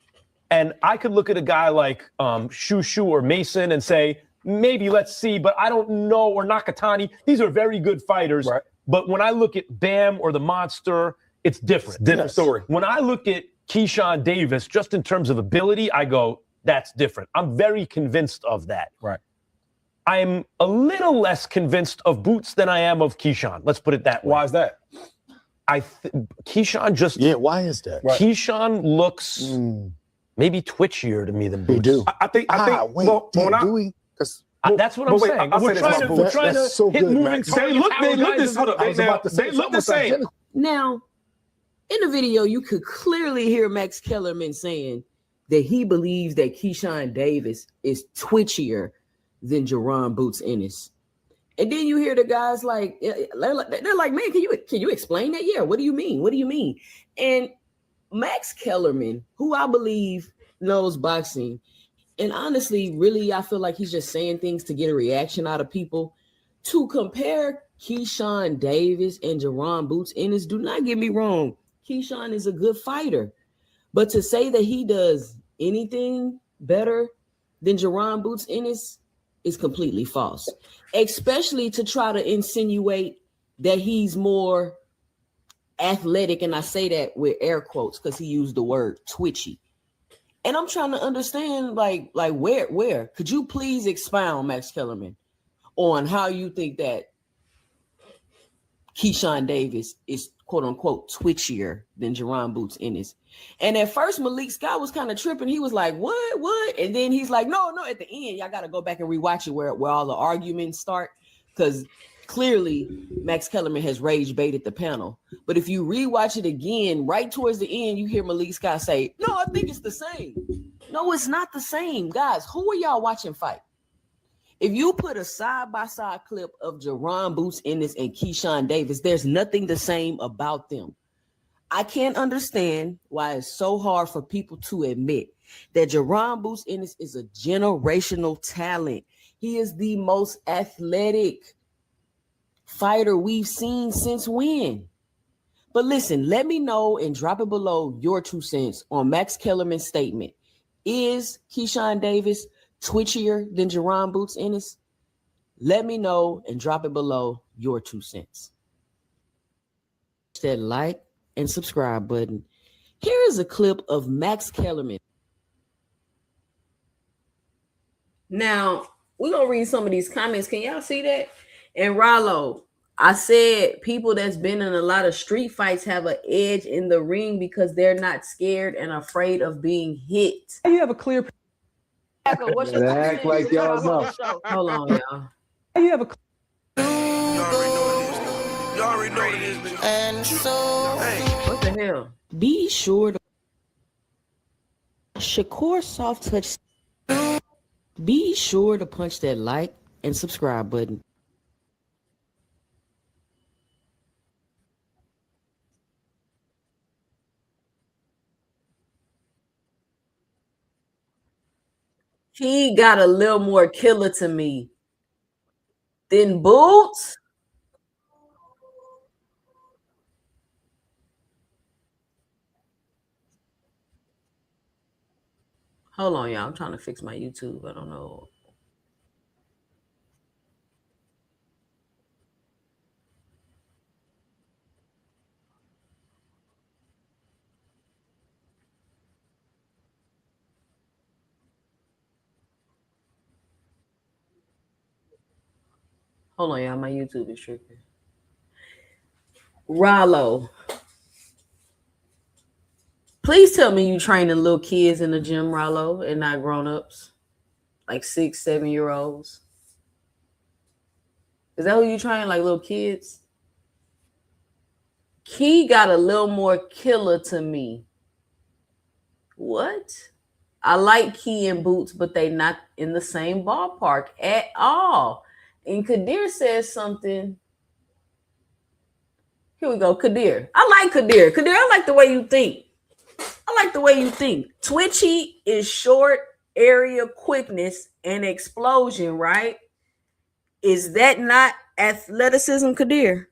And I could look at a guy like Shushu or Mason and say, maybe let's see, but I don't know, or Nakatani. These are very good fighters. Right. But when I look at Bam or the Monster, it's different. Different story. When I look at Keyshawn Davis, just in terms of ability, I go, that's different. I'm very convinced of that. Right. I'm a little less convinced of Boots than I am of Keyshawn. Let's put it that way. Why is that? Keyshawn just... Yeah, why is that? Right. Keyshawn looks maybe twitchier to me than Boots. He do. I think wait, well, when I, do we? Because that's what I'm saying. I'll say We're this trying about to That's so hit good, moving Max. they look targets. this. Hold up. I was about to say They look the something same. identical. Now, in the video, you could clearly hear Max Kellerman saying that he believes that Keyshawn Davis is twitchier than Jerron Boots Ennis. And then you hear the guys like, they're like, man, can you explain that? Yeah, what do you mean? What do you mean? And Max Kellerman, who I believe knows boxing, and honestly, really, I feel like he's just saying things to get a reaction out of people. To compare Keyshawn Davis and Jerron Boots Ennis, do not get me wrong. Keyshawn is a good fighter. But to say that he does anything better than Jerron Boots Ennis is completely false, especially to try to insinuate that he's more athletic. And I say that with air quotes because he used the word twitchy. And I'm trying to understand, like where? Could you please expound, Max Kellerman, on how you think that Keyshawn Davis is quote unquote twitchier than Jerron Boots Ennis? And at first, Malik Scott was kind of tripping. He was like, what? And then he's like, no, at the end, y'all got to go back and rewatch it where all the arguments start. Because clearly, Max Kellerman has rage baited the panel. But if you rewatch it again, right towards the end, you hear Malik Scott say, no, I think it's the same. No, it's not the same. Guys, who are y'all watching fight? If you put a side-by-side clip of Jerron Boots Ennis and Keyshawn Davis, there's nothing the same about them. I can't understand why it's so hard for people to admit that Jerron Boots Ennis is a generational talent. He is the most athletic fighter we've seen since when? But listen, let me know and drop it below your 2 cents on Max Kellerman's statement. Is Keyshawn Davis twitchier than Jerron Boots Ennis? Let me know and drop it below your 2 cents. That like and subscribe button. Here is a clip of Max Kellerman. Now, we're going to read some of these comments. Can y'all see that? And Rollo, I said people that's been in a lot of street fights have an edge in the ring because they're not scared and afraid of being hit. You have a clear. What's your Act like y'all know. Hold on, y'all. You have a. You already know what it is, nigga. And so, What the hell? Be sure to Shakur Soft Touch. Be sure to punch that like and subscribe button. He got a little more killer to me than Boots. Hold on, y'all. I'm trying to fix my YouTube. I don't know. Hold on, y'all. My YouTube is tripping. Rollo, please tell me you training little kids in the gym, Rollo, and not grown-ups, like 6, 7-year-olds. Is that who you train, like little kids? Key got a little more killer to me. What? I like Key and Boots, but they not in the same ballpark at all. And Kadir says something. Here we go, Kadir. I like Kadir. Kadir, I like the way you think. Twitchy is short area quickness and explosion, right? Is that not athleticism, Kadir?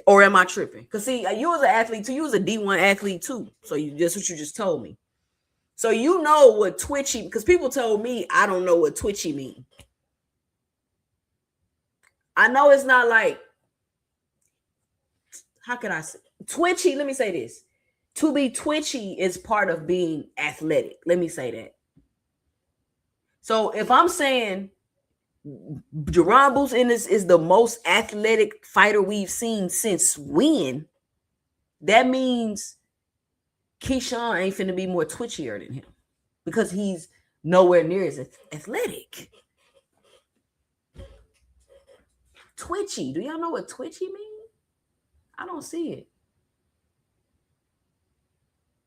Or am I tripping? Because see, you was an athlete too. You was a D1 athlete too. So that's what you just told me. So you know what twitchy, because people told me I don't know what twitchy mean. I know it's not like, how could I say twitchy? Let me say this. To be twitchy is part of being athletic. Let me say that. So if I'm saying Jerron Boots Ennis is the most athletic fighter we've seen since when, that means Keyshawn ain't finna be more twitchier than him because he's nowhere near as athletic. Twitchy. Do y'all know what twitchy means? I don't see it.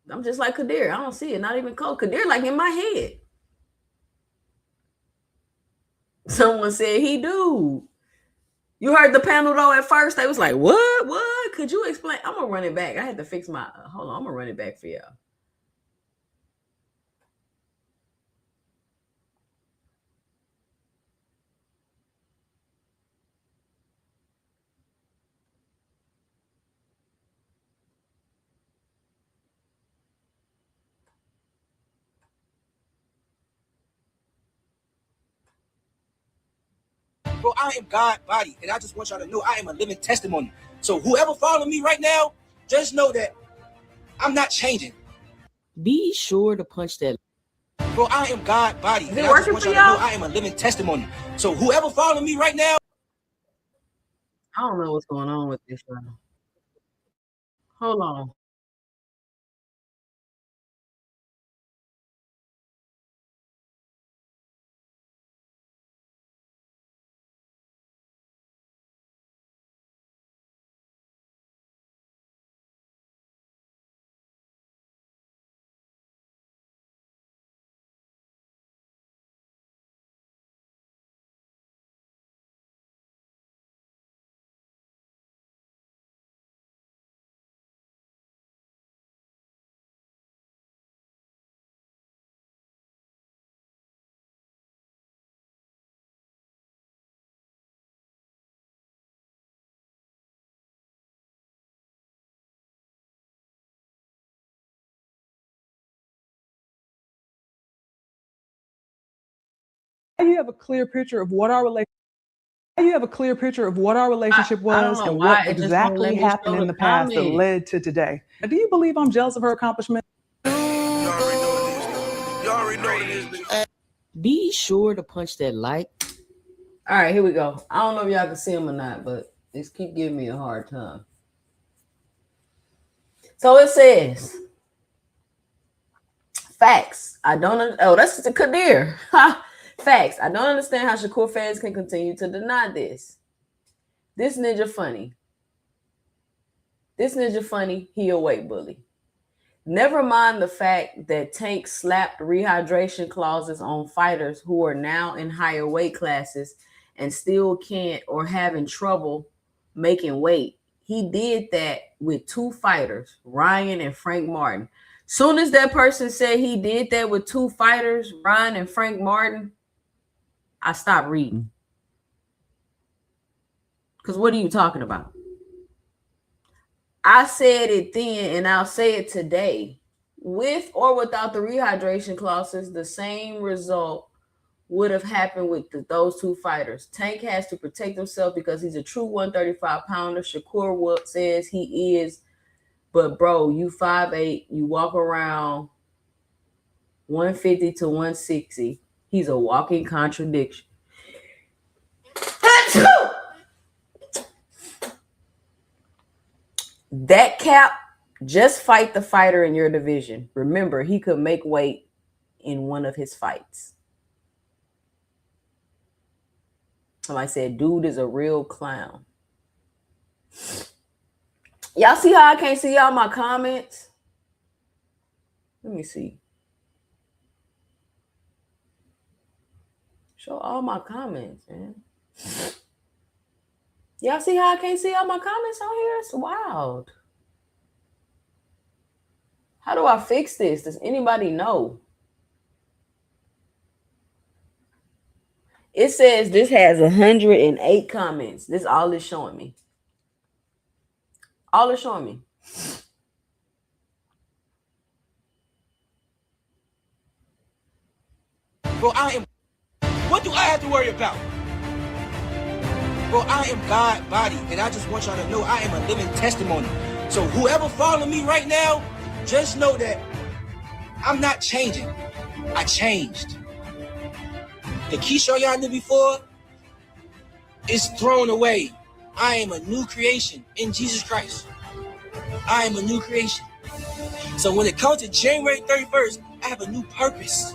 I'm just like Kadir. I don't see it. Not even close. Kadir like in my head. Someone said he do. You heard the panel though at first. They was like, what? What? Could you explain? I'm going to run it back. I had to fix my, hold on. I'm going to run it back for y'all. Bro, I am God body, and I just want y'all to know I am a living testimony. So whoever follow me right now, just know that I'm not changing. Be sure to punch that. Bro, I am God body, Is and it I just working want for y'all to know y'all? I am a living testimony. So whoever follow me right now, I don't know what's going on with this one. Hold on. You have a clear picture of what our relationship. You have a clear picture of what our relationship I don't was know and why what it just won't let exactly me happened show in the the past that comment. led to today. Do you believe I'm jealous of her accomplishment? you already know what it is. Be sure to punch that like. All right, here we go. I don't know if y'all can see them or not, but it's keep giving me a hard time. So it says, facts. I don't. Oh, that's the Kadir. Facts. I don't understand how Shakur fans can continue to deny this. This ninja funny. He a weight bully. Never mind the fact that Tank slapped rehydration clauses on fighters who are now in higher weight classes and still can't or having trouble making weight. He did that with two fighters, Ryan and Frank Martin. Soon as that person said he did that with two fighters, Ryan and Frank Martin, I stopped reading. Because what are you talking about? I said it then and I'll say it today. With or without the rehydration clauses, the same result would have happened with those two fighters. Tank has to protect himself because he's a true 135 pounder. Shakur says he is, but bro, you 5'8", you walk around 150 to 160. He's a walking contradiction. That cap, just fight the fighter in your division. Remember, he could make weight in one of his fights. Somebody said, dude is a real clown. Y'all see how I can't see all my comments? Let me see. Show all my comments, man. Y'all see how I can't see all my comments on here? It's wild. How do I fix this? Does anybody know? It says this has 108 comments. This all is showing me. All is showing me. Bro, what do I have to worry about? Bro, I am God body, and I just want y'all to know I am a living testimony. So whoever follow me right now, just know that I'm not changing. I changed. The Keyshawn y'all knew before is thrown away. I am a new creation in Jesus Christ. I am a new creation. So when it comes to January 31st, I have a new purpose.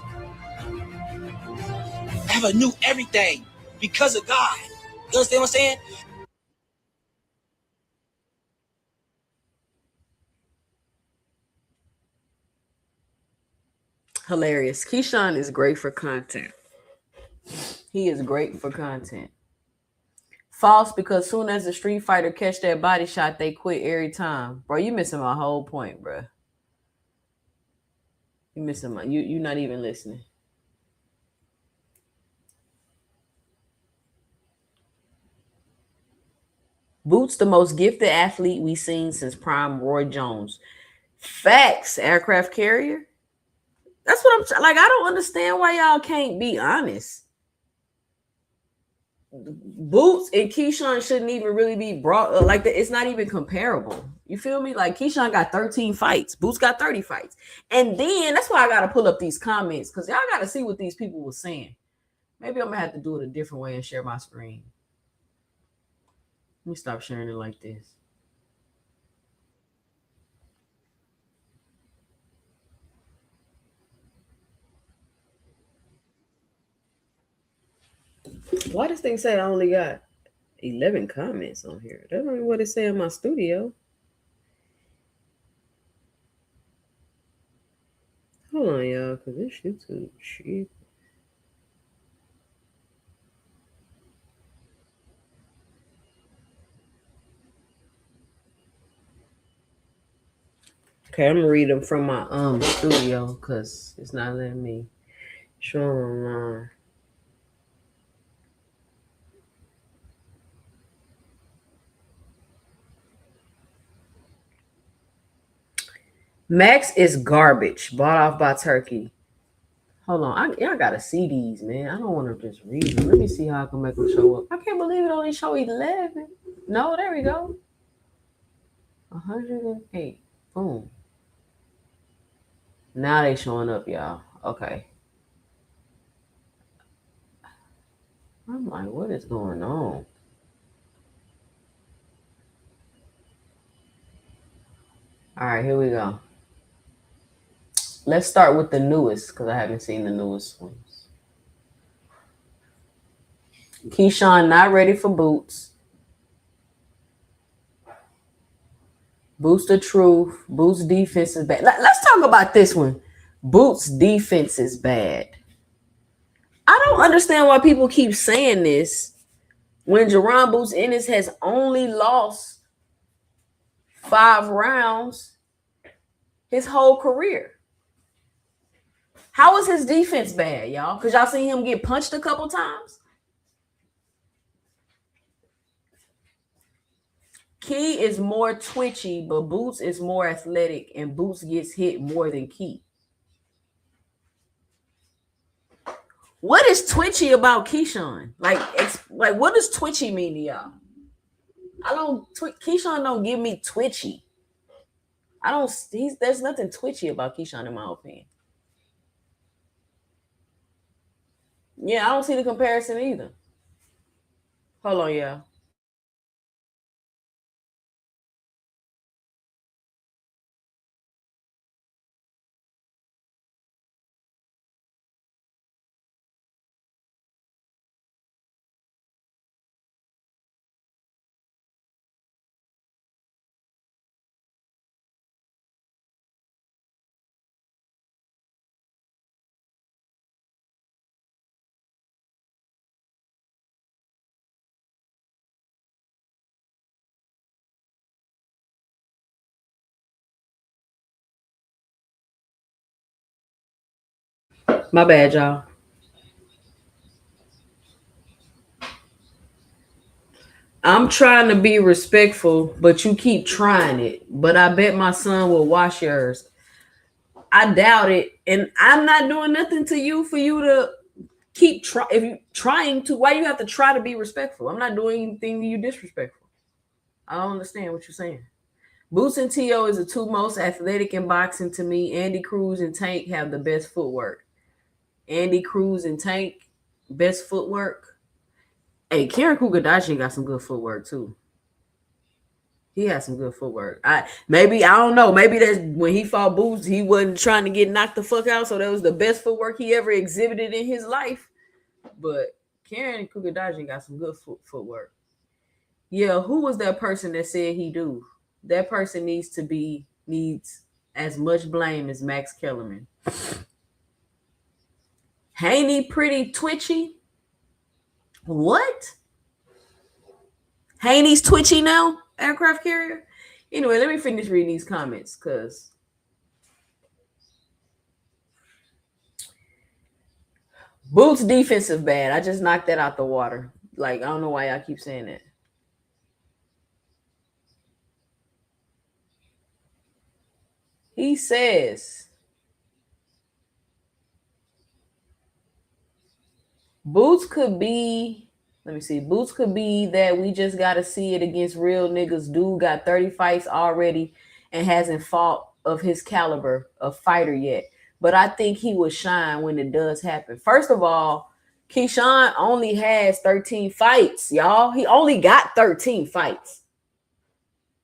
I have a new everything because of God. You understand what I'm saying? Hilarious. Keyshawn is great for content. He is great for content. False, because soon as the Street Fighter catch that body shot, they quit every time. Bro, you missing my whole point, bro. You missing you're not even listening. Boots, the most gifted athlete we've seen since prime Roy Jones. Facts, aircraft carrier. That's what I'm like. I don't understand why y'all can't be honest. Boots and Keyshawn shouldn't even really be brought like that. It's not even comparable. You feel me? Like Keyshawn got 13 fights. Boots got 30 fights. And then that's why I gotta pull up these comments because y'all gotta see what these people were saying. Maybe I'm gonna have to do it a different way and share my screen. Let me stop sharing it like this. Why does thing say I only got 11 comments on here? That's not what it say in my studio. Hold on, y'all, because this YouTube cheap. Okay, I'm gonna read them from my studio because it's not letting me show them online. Max is garbage. Bought off by Turkey. Hold on, y'all gotta see these, man. I don't want to just read them. Let me see how I can make them show up. I can't believe it only show 11. No, there we go. 108. Boom. Now they showing up, y'all. Okay. I'm like, what is going on? All right, here we go. Let's start with the newest because I haven't seen the newest ones. Keyshawn not ready for Boots. Boots the truth. Boots defense is bad. Let's talk about this one. Boots defense is bad. I don't understand why people keep saying this when Jerron Boots Ennis has only lost 5 rounds his whole career. How is his defense bad, y'all? Because y'all seen him get punched a couple times. Key is more twitchy, but Boots is more athletic, and Boots gets hit more than Key. What is twitchy about Keyshawn? Like what does twitchy mean to y'all? Keyshawn don't give me twitchy. There's nothing twitchy about Keyshawn in my opinion. Yeah, I don't see the comparison either. Hold on, y'all. My bad, y'all. I'm trying to be respectful, but you keep trying it. But I bet my son will wash yours. I doubt it. And I'm not doing nothing to you for you to keep if you trying to. Why you have to try to be respectful? I'm not doing anything to you disrespectful. I don't understand what you're saying. Boots and T.O. is the 2 most athletic in boxing to me. Andy Cruz and Tank have the best footwork. Andy Cruz and Tank, best footwork. Hey, Karen Kugadashi got some good footwork too. He has some good footwork. I don't know. Maybe that's when he fought Boots, he wasn't trying to get knocked the fuck out. So that was the best footwork he ever exhibited in his life. But Karen Kugadashi got some good footwork. Yeah, who was that person that said he do? That person needs as much blame as Max Kellerman. Haney pretty twitchy. What? Haney's twitchy now? Aircraft carrier? Anyway, let me finish reading these comments because Boots' defense is bad. I just knocked that out the water. Like, I don't know why y'all keep saying that. He says Boots could be Let me see. Boots could be that we just got to see it against real niggas. Dude got 30 fights already and hasn't fought of his caliber of fighter yet. But I think he will shine when it does happen. First of all, Keyshawn only has 13 fights, y'all. He only got 13 fights.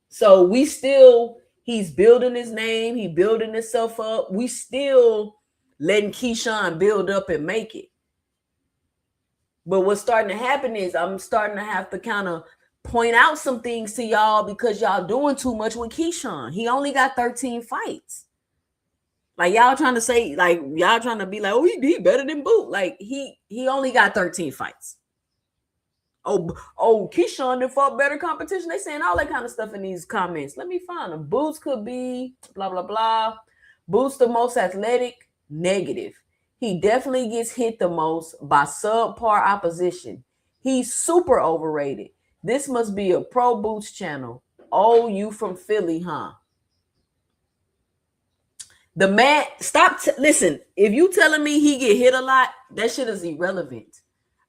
So he's building his name. He building himself up. We still letting Keyshawn build up and make it. But what's starting to happen is I'm starting to have to kind of point out some things to y'all because y'all doing too much with Keyshawn. He only got 13 fights. Like y'all trying to say, like y'all trying to be like, oh, he better than Boot. Like he only got 13 fights. Oh, Keyshawn done fought better competition. They saying all that kind of stuff in these comments. Let me find them. Boots could be blah, blah, blah. Boots the most athletic, negative. He definitely gets hit the most by subpar opposition. He's super overrated. This must be a pro Boots channel. Oh, you from Philly, huh? The man, listen, if you telling me he get hit a lot, that shit is irrelevant.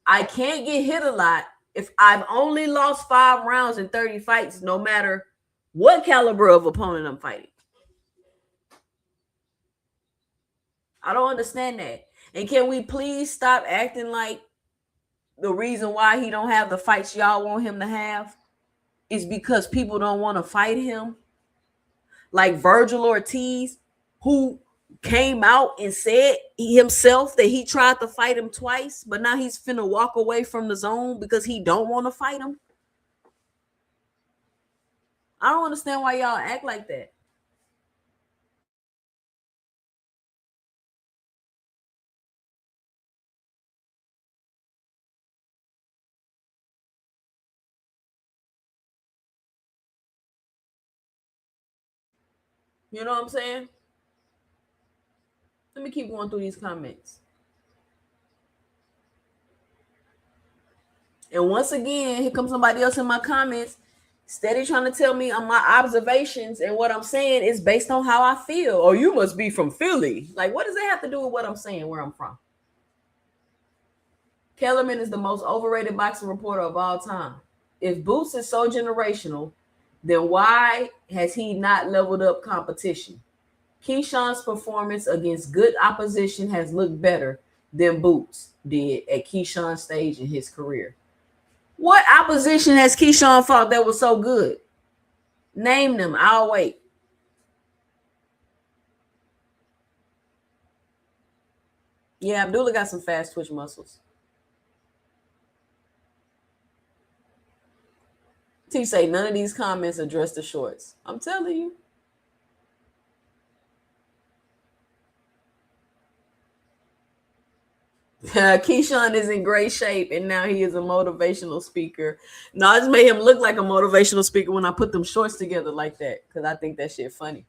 I can't get hit a lot if I've only lost 5 rounds in 30 fights, no matter what caliber of opponent I'm fighting. I don't understand that. And can we please stop acting like the reason why he don't have the fights y'all want him to have is because people don't want to fight him? Like Virgil Ortiz, who came out and said himself that he tried to fight him twice, but now he's finna walk away from the zone because he don't want to fight him. I don't understand why y'all act like that. You know what I'm saying? Let me keep going through these comments. And once again, here comes somebody else in my comments, steady trying to tell me on my observations, and what I'm saying is based on how I feel. Oh, you must be from Philly. Like, what does that have to do with what I'm saying, where I'm from? Kellerman is the most overrated boxing reporter of all time. If Boots is so generational, then why has he not leveled up competition? Keyshawn's performance against good opposition has looked better than Boots did at Keyshawn's stage in his career. What opposition has Keyshawn fought that was so good? Name them. I'll wait. Yeah, Abdullah got some fast twitch muscles. T say none of these comments address the shorts. I'm telling you. Keyshawn is in great shape, and now he is a motivational speaker. No, I just made him look like a motivational speaker when I put them shorts together like that, because I think that shit funny.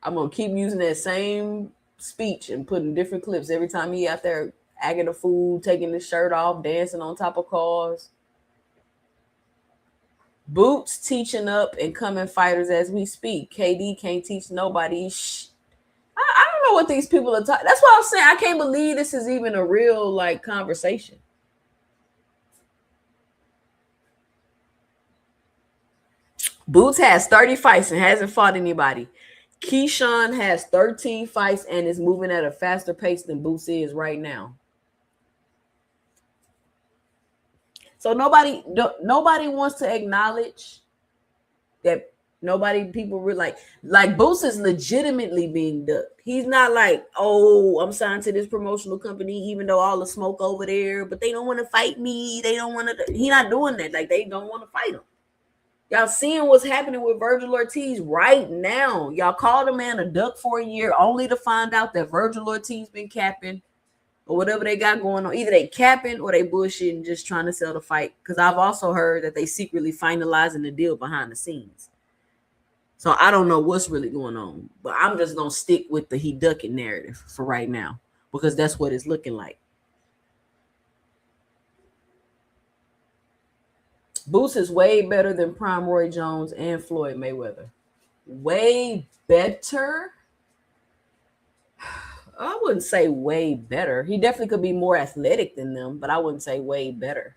I'm going to keep using that same speech and putting different clips every time he out there acting a fool, taking his shirt off, dancing on top of cars. Boots teaching up and coming fighters as we speak. KD can't teach nobody. I don't know what these people are talking. That's why I'm saying I can't believe this is even a real like conversation. Boots has 30 fights and hasn't fought anybody. Keyshawn has 13 fights and is moving at a faster pace than Boots is right now. So nobody wants to acknowledge that people really like Boots is legitimately being ducked. He's not like, oh, I'm signed to this promotional company, even though all the smoke over there, but they don't want to fight me. They don't want to. He's not doing that. Like, they don't want to fight him. Y'all seeing what's happening with Virgil Ortiz right now. Y'all called a man a duck for a year only to find out that Virgil Ortiz been capping or whatever they got going on. Either they capping or they bullshitting, just trying to sell the fight. Because I've also heard that they secretly finalizing the deal behind the scenes. So I don't know what's really going on. But I'm just going to stick with the he ducking narrative for right now. Because that's what it's looking like. Boots is way better than Prime Roy Jones and Floyd Mayweather. Way better? I wouldn't say way better. He definitely could be more athletic than them, but I wouldn't say way better.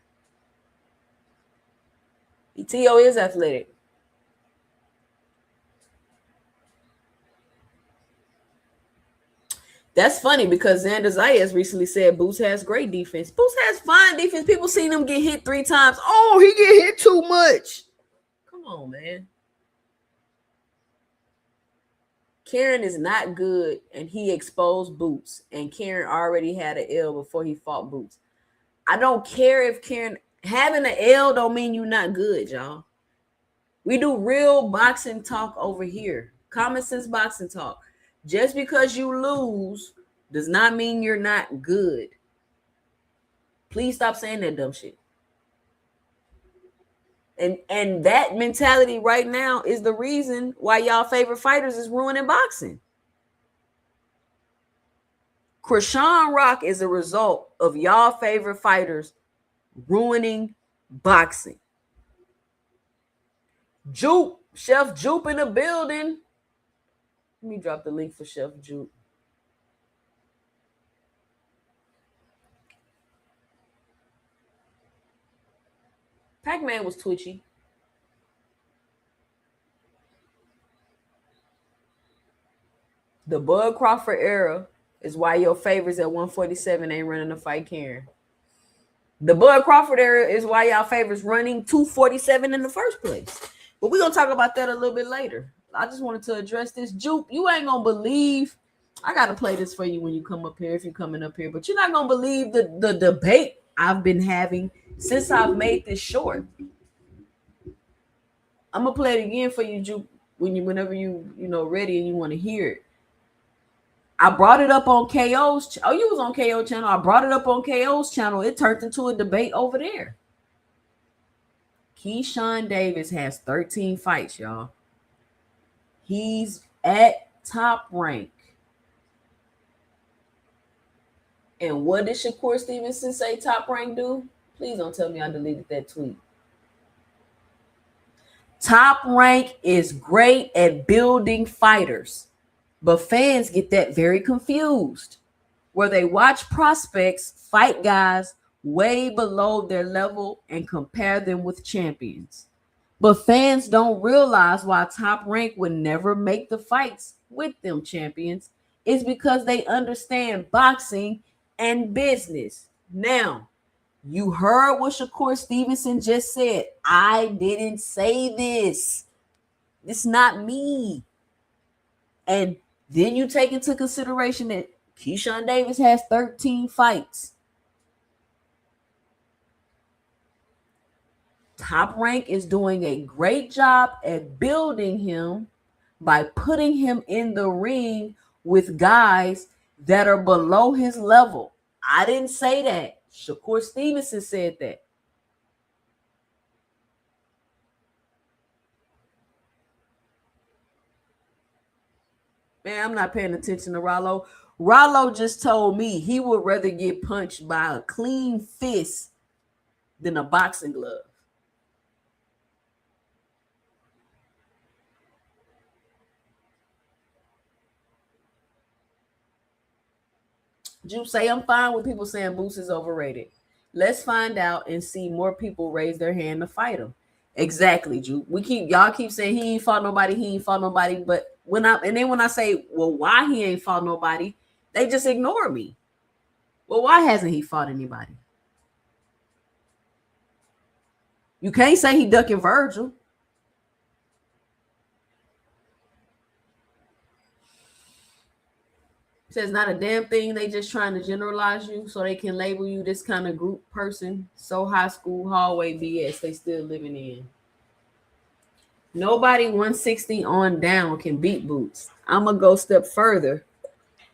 T.O. is athletic. That's funny because Xander Zayas recently said Boots has great defense. Boots has fine defense. People seen him get hit 3 times. Oh, he get hit too much. Come on, man. Karen is not good, and he exposed Boots. And Karen already had an L before he fought Boots. I don't care if Karen having an L don't mean you're not good, y'all. We do real boxing talk over here. Common sense boxing talk. Just because you lose does not mean you're not good. Please stop saying that dumb shit. And that mentality right now is the reason why y'all favorite fighters is ruining boxing. Chrisean Rock is a result of y'all favorite fighters ruining boxing. Jupe, Chef Jupe in the building. Let me drop the link for Chef Jupe. Pac-Man was twitchy. The Bud Crawford era is why your favorites at 147 ain't running a fight Karen. The Bud Crawford era is why y'all favorites running 247 in the first place. But we're going to talk about that a little bit later. I just wanted to address this. Jupe, you ain't going to believe. I got to play this for you when you come up here, if you're coming up here. But you're not going to believe the debate I've been having since I've made this short. I'm going to play it again for you, Jupe, whenever you ready and you want to hear it. I brought it up on KO's. Oh, you was on KO channel. I brought it up on KO's channel. It turned into a debate over there. Keyshawn Davis has 13 fights, y'all. He's at top rank. And what did Shakur Stevenson say top rank do? Please don't tell me I deleted that tweet. Top rank is great at building fighters. But fans get that very confused, where they watch prospects fight guys way below their level and compare them with champions. But fans don't realize why Top Rank would never make the fights with them champions is because they understand boxing and business. Now, you heard what Shakur Stevenson just said. I didn't say this. It's not me. And then you take into consideration that Keyshawn Davis has 13 fights. Top Rank is doing a great job at building him by putting him in the ring with guys that are below his level. I didn't say that. Shakur Stevenson said that. Man, I'm not paying attention to Rollo. Rollo just told me he would rather get punched by a clean fist than a boxing glove. Jupe say I'm fine with people saying Boots is overrated. Let's find out and see more people raise their hand to fight him. Exactly, Jupe. Y'all keep saying he ain't fought nobody, but when I say, well, why he ain't fought nobody, they just ignore me. Well, why hasn't he fought anybody? You can't say he ducking Virgil. Says not a damn thing. They just trying to generalize you so they can label you this kind of group person. So high school hallway BS they still living in. Nobody 160 on down can beat Boots. I'm going to go a step further.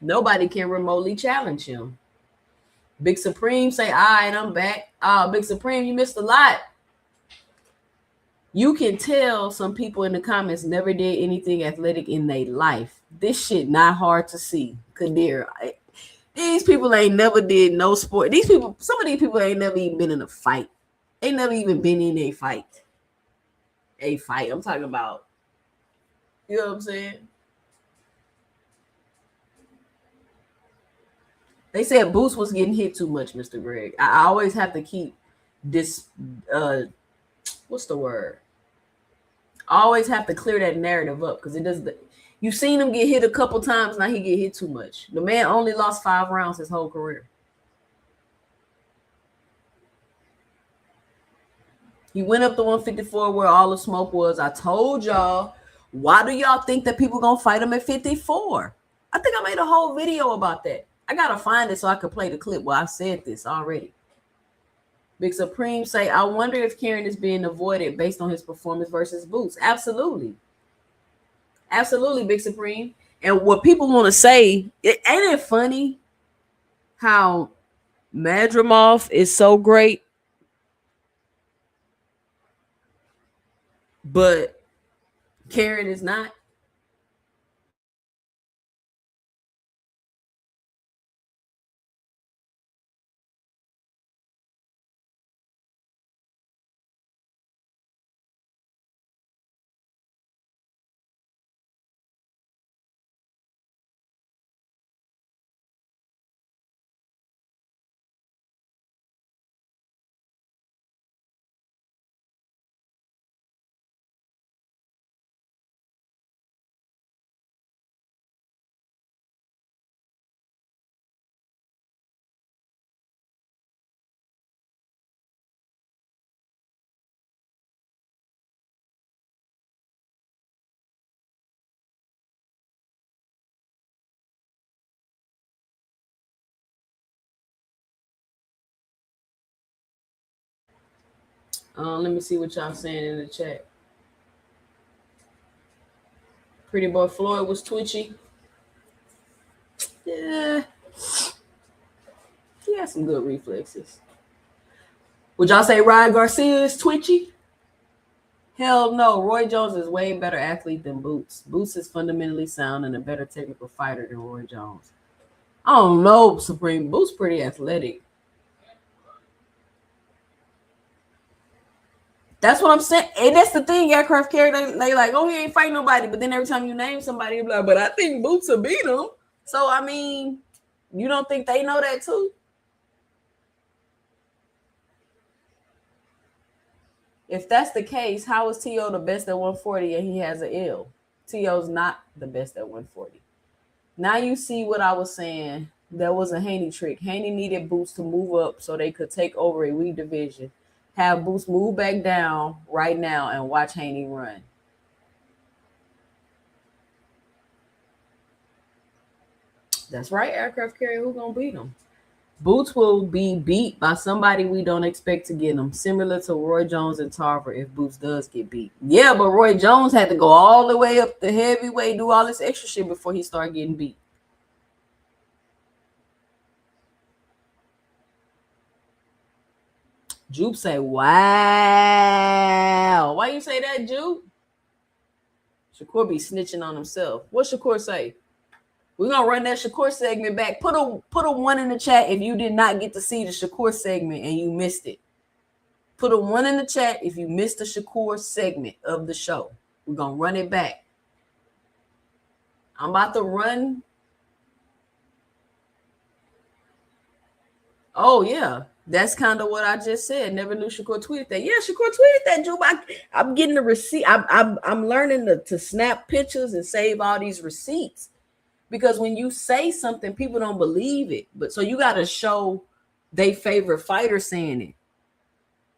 Nobody can remotely challenge him. Big Supreme say, all right, I'm back. Big Supreme, you missed a lot. You can tell some people in the comments never did anything athletic in their life. This shit not hard to see. Kadir, these people ain't never did no sport. Some of these people ain't never even been in a fight. They never even been in a fight. I'm talking about, you know what I'm saying? They said Boots was getting hit too much, Mr. Greg. I always have to keep this what's the word? I always have to clear that narrative up because it does. You've seen him get hit a couple times. Now he get hit too much. The man only lost 5 rounds his whole career. He went up to 154 where all the smoke was. I told y'all, why do y'all think that people gonna fight him at 54? I think I made a whole video about that. I gotta find it so I can play the clip where I said this already. Big Supreme say, I wonder if Kieran is being avoided based on his performance versus Boots. Absolutely. Absolutely, Big Supreme. And what people want to say, ain't it funny how Madrimov is so great, but Kieran is not? Let me see what y'all saying in the chat. Pretty Boy Floyd was twitchy. Yeah. He has some good reflexes. Would y'all say Ryan Garcia is twitchy? Hell no. Roy Jones is way better athlete than Boots. Boots is fundamentally sound and a better technical fighter than Roy Jones. I don't know, Supreme. Boots pretty athletic. That's what I'm saying. And that's the thing, aircraft carrier. They like, oh, he ain't fighting nobody. But then every time you name somebody, you're like, but I think Boots will beat him. So, I mean, you don't think they know that too? If that's the case, how is T.O. the best at 140 and he has an L? T.O.'s not the best at 140. Now you see what I was saying. That was a Haney trick. Haney needed Boots to move up so they could take over a weak division. Have Boots move back down right now and watch Haney run. That's right, aircraft carrier. Who's going to beat him? Boots will be beat by somebody we don't expect to get him, similar to Roy Jones and Tarver if Boots does get beat. Yeah, but Roy Jones had to go all the way up the heavyweight, do all this extra shit before he started getting beat. Jupe say, wow. Why you say that, Jupe? Shakur be snitching on himself. What Shakur say? We're going to run that Shakur segment back. Put a 1 in the chat if you did not get to see the Shakur segment and you missed it. Put a 1 in the chat if you missed the Shakur segment of the show. We're going to run it back. I'm about to run. Oh, yeah. That's kind of what I just said. Never knew Shakur tweeted that. Yeah, Shakur tweeted that, Joe. I'm getting the receipt. I'm learning to snap pictures and save all these receipts. Because when you say something, people don't believe it. But so you got to show their favorite fighter saying it.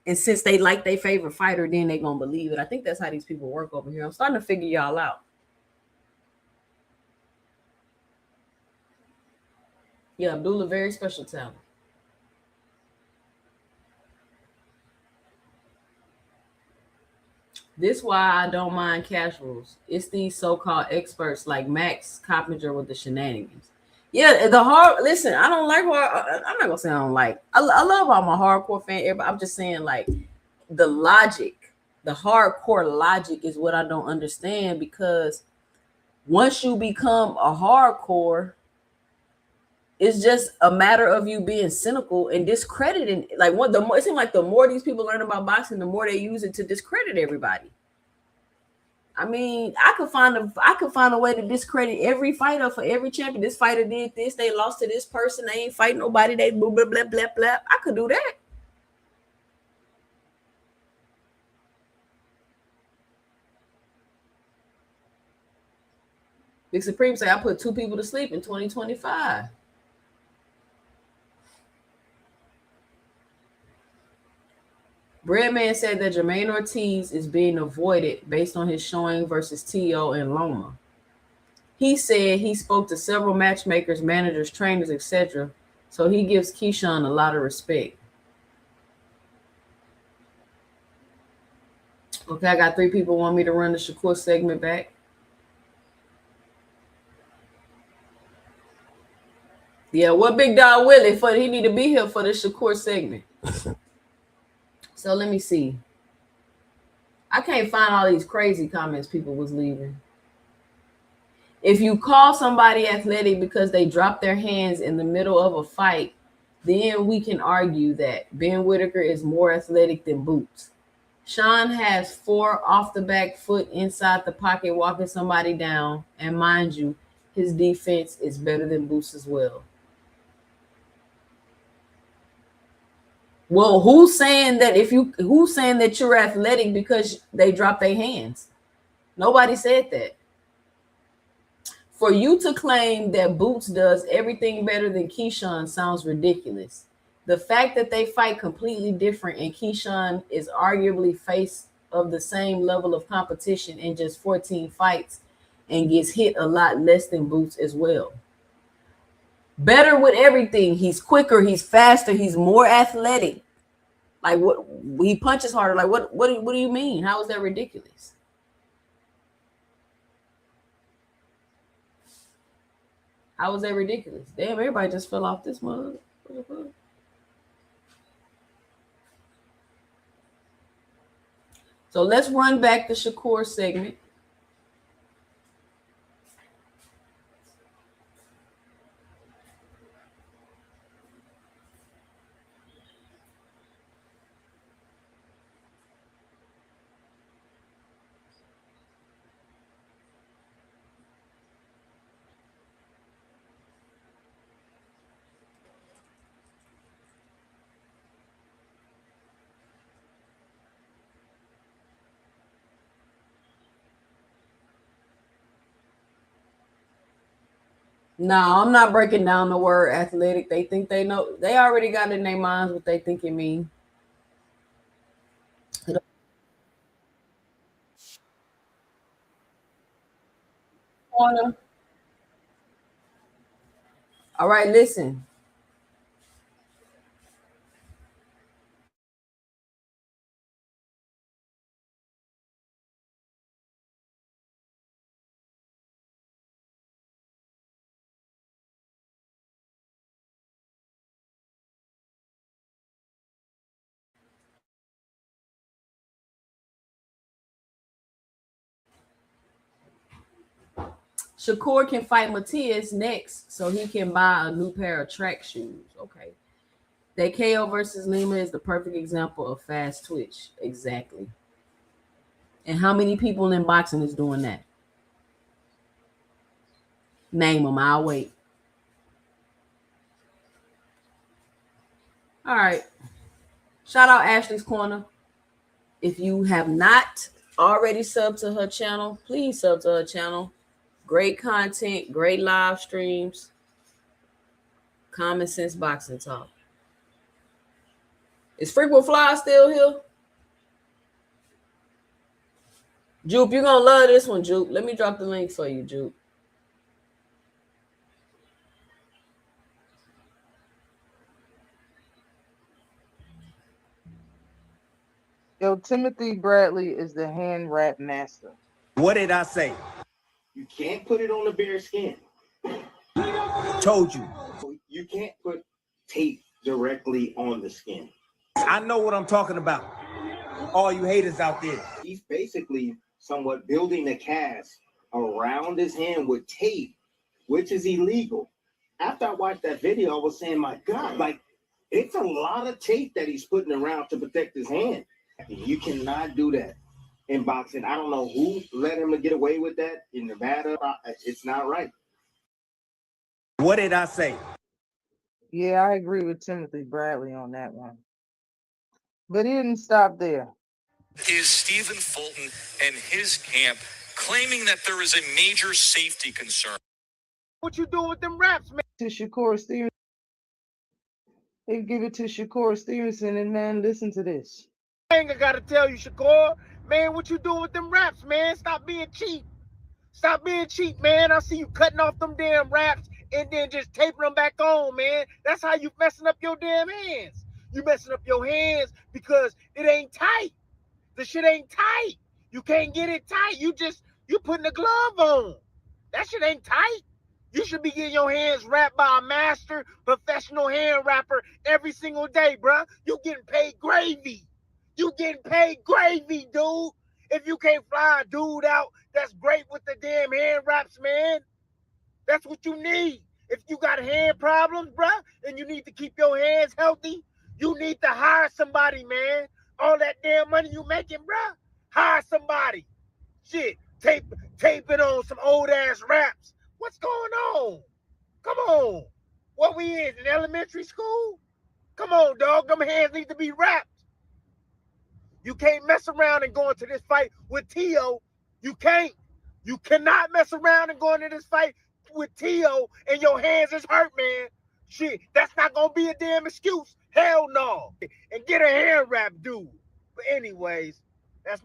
And since they like their favorite fighter, then they're going to believe it. I think that's how these people work over here. I'm starting to figure y'all out. Yeah, Abdullah, very special talent. This why I don't mind casuals. It's these so-called experts like Max Coppinger with the shenanigans. Yeah, the hard. Listen, I don't like hard. I'm not gonna say I don't like. I love all my hardcore fan. But I'm just saying, like, the logic, the hardcore logic is what I don't understand. Because once you become a hardcore, it's just a matter of you being cynical and discrediting. Like, it seems like the more these people learn about boxing, the more they use it to discredit everybody. I mean, I could find a way to discredit every fighter for every champion. This fighter did this, they lost to this person, they ain't fighting nobody, they blah blah blah blah blah. I could do that. Big Supreme say I put 2 people to sleep in 2025. Breadman said that Jermaine Ortiz is being avoided based on his showing versus T.O. and Loma. He said he spoke to several matchmakers, managers, trainers, etc. So he gives Keyshawn a lot of respect. Okay, I got 3 people want me to run the Shakur segment back. Yeah, what Big Dog Willie for? He need to be here for the Shakur segment. So let me see. I can't find all these crazy comments people was leaving. If you call somebody athletic because they drop their hands in the middle of a fight, then we can argue that Ben Whitaker is more athletic than Boots. Sean has 4 off the back foot inside the pocket walking somebody down, and mind you, his defense is better than Boots as well. Well, who's saying that you're athletic because they drop their hands? Nobody said that. For you to claim that Boots does everything better than Keyshawn sounds ridiculous. The fact that they fight completely different and Keyshawn is arguably face of the same level of competition in just 14 fights and gets hit a lot less than Boots as well. Better with everything. He's quicker, he's faster, he's more athletic. Like what? He punches harder. Like what do you mean? How is that ridiculous? How was that ridiculous? Damn, everybody just fell off this mug. So let's run back the Shakur segment. No, I'm not breaking down the word athletic. They think they know. They already got in their minds what they think it means. Corner. All right, listen. Shakur can fight Matias next, so he can buy a new pair of track shoes. Okay. That KO versus Lima is the perfect example of fast twitch. Exactly. And how many people in boxing is doing that? Name them. I'll wait. All right. Shout out Ashley's Corner. If you have not already subbed to her channel, please sub to her channel. Great content, great live streams, common sense boxing talk. Is Frequent Fly still here? Jupe, you're going to love this one, Jupe. Let me drop the link for you, Jupe. Yo, Timothy Bradley is the hand wrap master. What did I say? You can't put it on the bare skin. Told you. You can't put tape directly on the skin. I know what I'm talking about. All you haters out there. He's basically somewhat building a cast around his hand with tape, which is illegal. After I watched that video, I was saying, my God, like, it's a lot of tape that he's putting around to protect his hand. You cannot do that. in boxing. I don't know who let him to get away with that in Nevada. It's not right. What did I say? Yeah, I agree with Timothy Bradley on that one. But he didn't stop there. Is Stephen Fulton and his camp claiming that there is a major safety concern? What you doing with them raps, man? To Shakur Stevenson. They give it to Shakur Stevenson, and man, listen to this. I ain't gotta tell you, Shakur. Man, what you doing with them raps, man? Stop being cheap. Stop being cheap, man. I see you cutting off them damn raps and then just taping them back on, man. That's how you messing up your damn hands. You messing up your hands because it ain't tight. The shit ain't tight. You can't get it tight. You putting a glove on. That shit ain't tight. You should be getting your hands wrapped by a master professional hand wrapper every single day, bruh. You getting paid gravy. You getting paid gravy, dude. If you can't fly a dude out, that's great with the damn hand wraps, man. That's what you need. If you got hand problems, bruh, and you need to keep your hands healthy, you need to hire somebody, man. All that damn money you making, bruh, hire somebody. Shit, tape it on some old ass wraps. What's going on? Come on. What we in elementary school? Come on, dog. Them hands need to be wrapped. You can't mess around and go into this fight with Tio. You can't. You cannot mess around and go into this fight with Tio and your hands is hurt, man. Shit, that's not gonna be a damn excuse. Hell no. And get a hand wrap, dude. But anyways, that's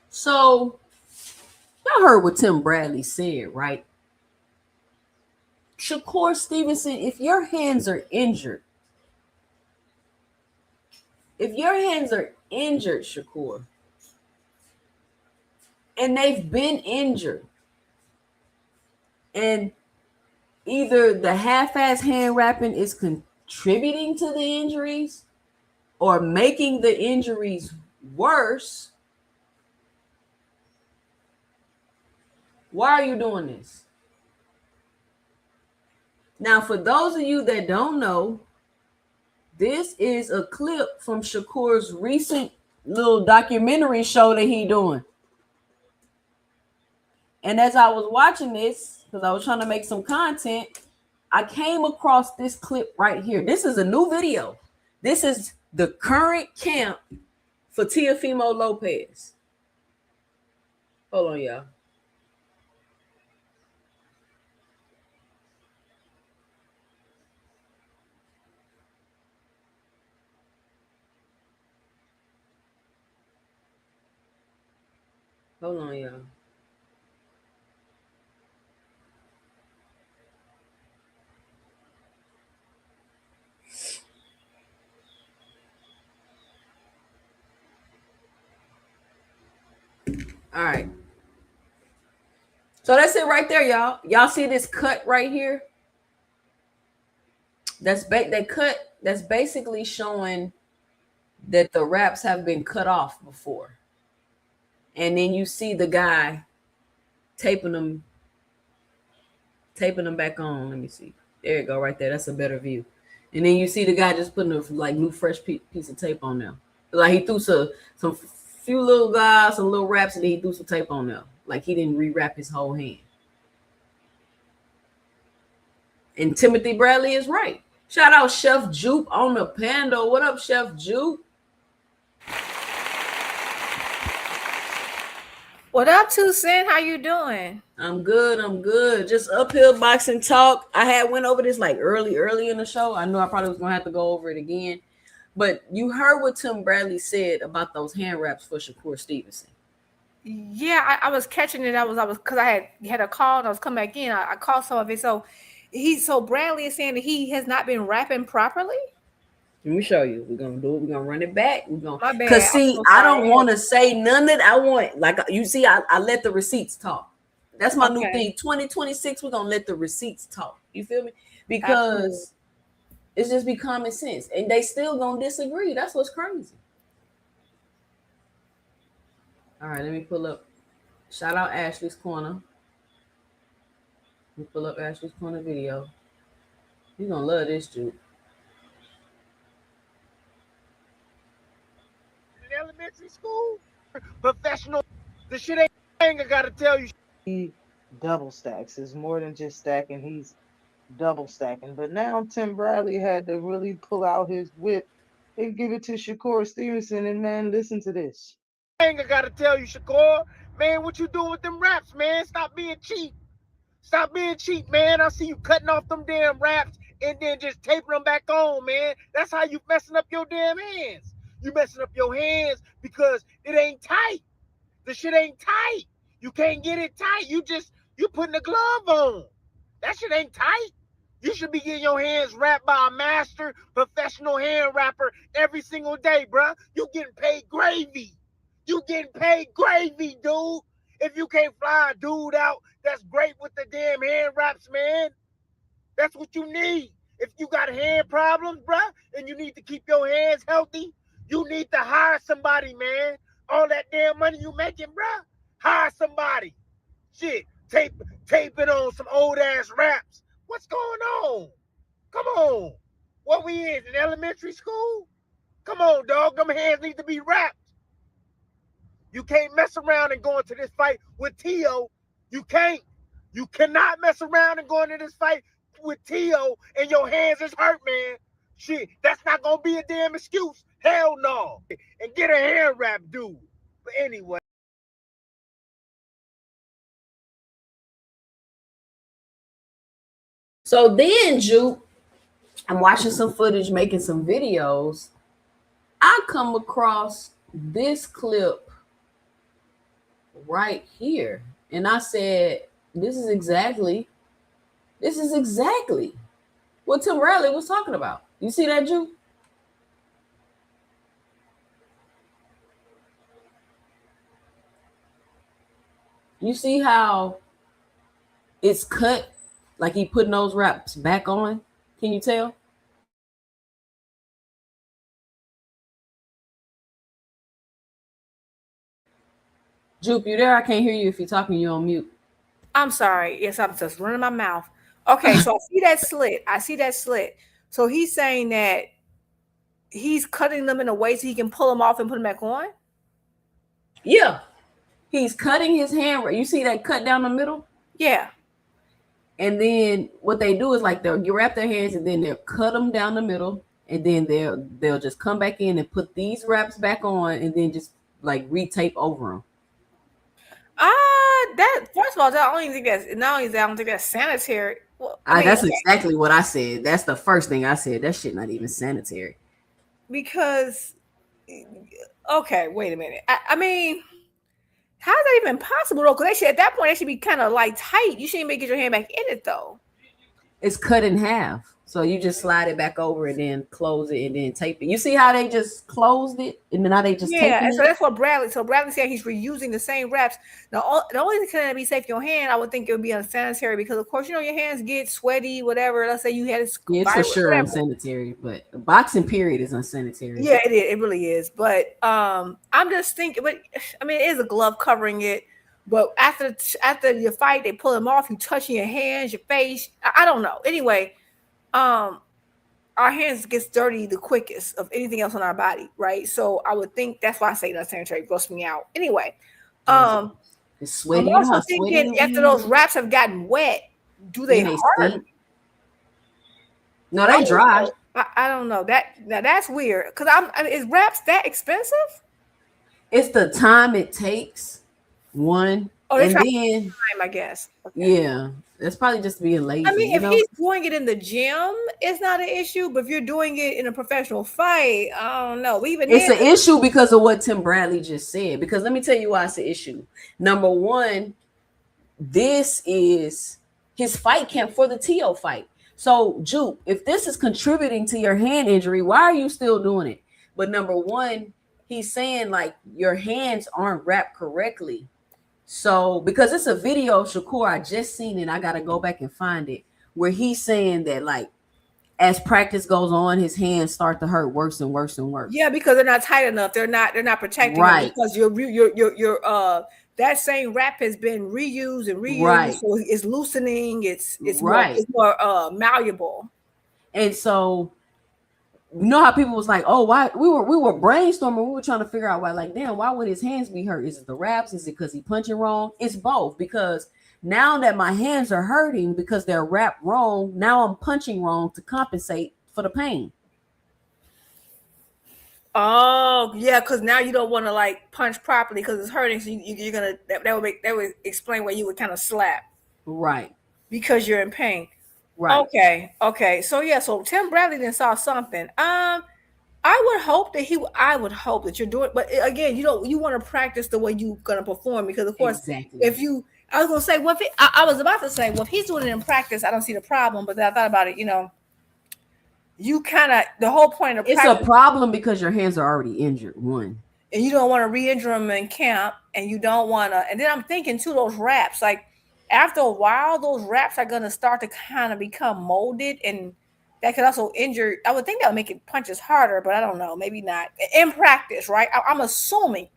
So y'all heard what Tim Bradley said, right? Shakur Stevenson, if your hands are injured, Shakur, and they've been injured, and either the half-ass hand wrapping is contributing to the injuries or making the injuries worse, why are you doing this? Now, for those of you that don't know, this is a clip from Shakur's recent little documentary show that he doing. And as I was watching this, because I was trying to make some content, I came across this clip right here. This is a new video. This is the current camp for Teofimo Lopez. Hold on, y'all. Hold on, y'all. All right. So that's it right there, y'all. Y'all see this cut right here? That's basically showing that the wraps have been cut off before. And then you see the guy taping them back on. Let me see. There you go, right there. That's a better view. And then you see the guy just putting a new fresh piece of tape on there. Like he threw some few little guys, some little wraps, and then he threw some tape on there. Like he didn't rewrap his whole hand. And Timothy Bradley is right. Shout out Chef Jupe on the Pando. What up, Chef Jupe? What up, Tucson? How you doing? I'm good. Just uphill boxing talk. I had went over this like early in the show. I know I probably was gonna have to go over it again. But you heard what Tim Bradley said about those hand wraps for Shakur Stevenson. Yeah, I was catching it. I was because I had a call and I was coming back in. I caught some of it. So Bradley is saying that he has not been rapping properly. Let me show you. We're gonna do it. We're gonna run it back. My bad. Because see, I don't want to say none that I want. Like you see, I let the receipts talk. That's my new thing. 2026, we're gonna let the receipts talk. You feel me? Because it's just be common sense, and they still gonna disagree. That's what's crazy. All right, let me pull up. Shout out Ashley's Corner. Let me pull up Ashley's Corner video. You gonna love this, dude. In elementary school, professional. The shit ain't. I gotta tell you. He double stacks. It's more than just stacking. He's double stacking. But now Tim Bradley had to really pull out his whip and give it to Shakur Stevenson. And man, listen to this. I gotta tell you, Shakur, man, what you doing with them raps, man? Stop being cheap. Stop being cheap, man. I see you cutting off them damn raps and then just taping them back on, man. That's how you messing up your damn hands. You messing up your hands because it ain't tight. The shit ain't tight. You can't get it tight. You putting a glove on. That shit ain't tight. You should be getting your hands wrapped by a master professional hand wrapper every single day, bruh. You getting paid gravy. You getting paid gravy, dude. If you can't fly a dude out, that's great with the damn hand wraps, man. That's what you need. If you got hand problems, bruh, and you need to keep your hands healthy, you need to hire somebody, man. All that damn money you making, bruh, hire somebody. Shit, tape it on some old ass raps. What's going on? Come on. What we in elementary school? Come on, dog. Them hands need to be wrapped. You can't mess around and go into this fight with Tio. You can't. You cannot mess around and go into this fight with Tio and your hands is hurt, man. Shit, that's not gonna be a damn excuse. Hell no. And get a hair wrap, dude. But anyway. So then, Juke, I'm watching some footage, making some videos. I come across this clip right here. And I said, this is exactly what Tim Bradley was talking about. You see that, Juke? You see how it's cut, like he putting those wraps back on? Can you tell? Jupe, you there? I can't hear you if you're talking. You're on mute. I'm sorry. Yes, I'm just running my mouth. Okay, so I see that slit. So he's saying that he's cutting them in a way so he can pull them off and put them back on? Yeah. He's cutting his hand. You see that cut down the middle? Yeah. And then what they do is like they'll wrap their hands and then they'll cut them down the middle. And then they'll just come back in and put these wraps back on and then just like retape over them. That first of all, I don't think that's sanitary. Well, that's exactly what I said. That's the first thing I said. That shit not even sanitary. Because, okay, wait a minute. I mean, how is that even possible though? Because at that point, they should be kind of like tight. You shouldn't even get your hand back in it though. It's cut in half. So you just slide it back over and then close it and then tape it. You see how they just closed it and then how they just tape it? And so that's what Bradley. So Bradley said he's reusing the same wraps. Now, the only thing that be safe for your hand, I would think it would be unsanitary because, of course, your hands get sweaty, whatever. Let's say you had a it's for sure unsanitary, but the boxing period is unsanitary. Yeah, it is. It really is. But I'm just thinking. But I mean, it is a glove covering it. But after your fight, they pull them off. You touching your hands, your face. I don't know. Anyway. Our hands gets dirty the quickest of anything else on our body, right? So I would think that's why I say unsanitary gross me out. Anyway, it's sweaty. I'm also thinking after those wraps have gotten wet, do they hurt? No, they dry. I don't know that's weird because is wraps that expensive? It's the time it takes. One. And then time, I guess. Okay. Yeah, that's probably just being lazy. I mean, if he's doing it in the gym, it's not an issue. But if you're doing it in a professional fight, I don't know. It's an issue because of what Tim Bradley just said. Because let me tell you why it's an issue. Number one, this is his fight camp for the Tio fight. So, Jupe, if this is contributing to your hand injury, why are you still doing it? But number one, he's saying like your hands aren't wrapped correctly. So, because it's a video, Shakur, I just seen it. I got to go back and find it where he's saying that like as practice goes on, his hands start to hurt worse and worse and worse. Yeah, because they're not tight enough. They're not protecting right. Because your that same wrap has been reused and reused. Right. So it's loosening. It's right. It's more malleable. And so, you know how people was like, oh, why we were brainstorming, we were trying to figure out why, like, damn, why would his hands be hurt? Is it the wraps? Is it because he punching wrong? It's both, because now that my hands are hurting because they're wrapped wrong, now I'm punching wrong to compensate for the pain. Oh yeah, because now you don't want to like punch properly because it's hurting. So you're gonna that would explain why you would kind of slap, right? Because you're in pain, right? Okay. So yeah, so Tim Bradley then saw something. I would hope that you're doing, but again, you want to practice the way you're gonna perform, because of course, if you, I was gonna say, well, I was about to say, well, if he's doing it in practice, I don't see the problem. But then I thought about it, you kind of, the whole point of it's a problem because your hands are already injured, one, and you don't want to re-injure them in camp, and you don't want to. And then I'm thinking too, those wraps, like after a while, those wraps are gonna start to kind of become molded, and that could also injure. I would think that would make it punches harder, but I don't know, maybe not in practice, right? I am assuming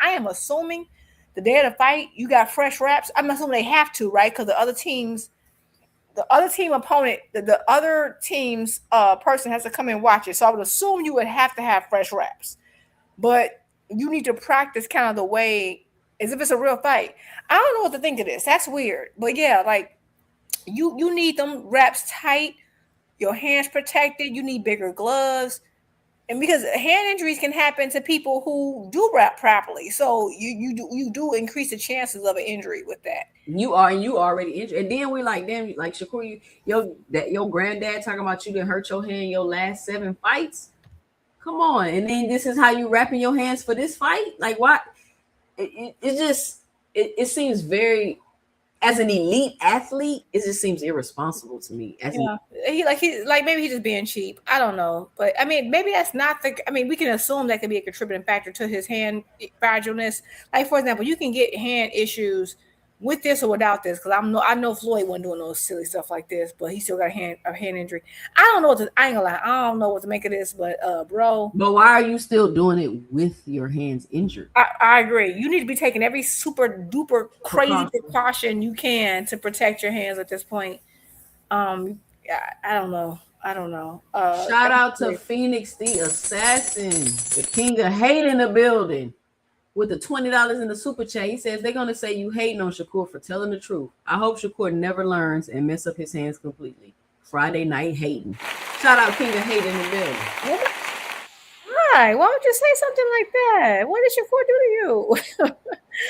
the day of the fight, you got fresh wraps. I'm assuming they have to, right? Because the other team's opponent, the other team's person has to come and watch it. So I would assume you would have to have fresh wraps, but you need to practice kind of the way as if it's a real fight. I don't know what to think of this. That's weird, but yeah, like you need them wraps tight, your hands protected. You need bigger gloves, and because hand injuries can happen to people who do wrap properly, so you do increase the chances of an injury with that. You already injured, and then we're like, damn, like Shakur, your granddad talking about you to hurt your hand your last 7 fights. Come on, and then this is how you wrapping your hands for this fight? Like, what? It seems very, as an elite athlete, it just seems irresponsible to me. He maybe he's just being cheap. I don't know, but I mean, maybe that's not the. I mean, we can assume that could be a contributing factor to his hand fragileness. Like, for example, you can get hand issues with this or without this, because I know Floyd wasn't doing those silly stuff like this, but he still got a hand injury. I don't know I ain't gonna lie, I don't know what to make of this, but bro. But why are you still doing it with your hands injured? I agree. You need to be taking every super duper crazy precaution you can to protect your hands at this point. I don't know. Shout out to Phoenix the Assassin, the king of hate in the building, with the $20 in the super chat. He says they're gonna say you hating on Shakur for telling the truth. I hope Shakur never learns and mess up his hands completely. Friday night hating. Shout out king of hate in the building. Hi, why don't you say something like that? What did Shakur do to you?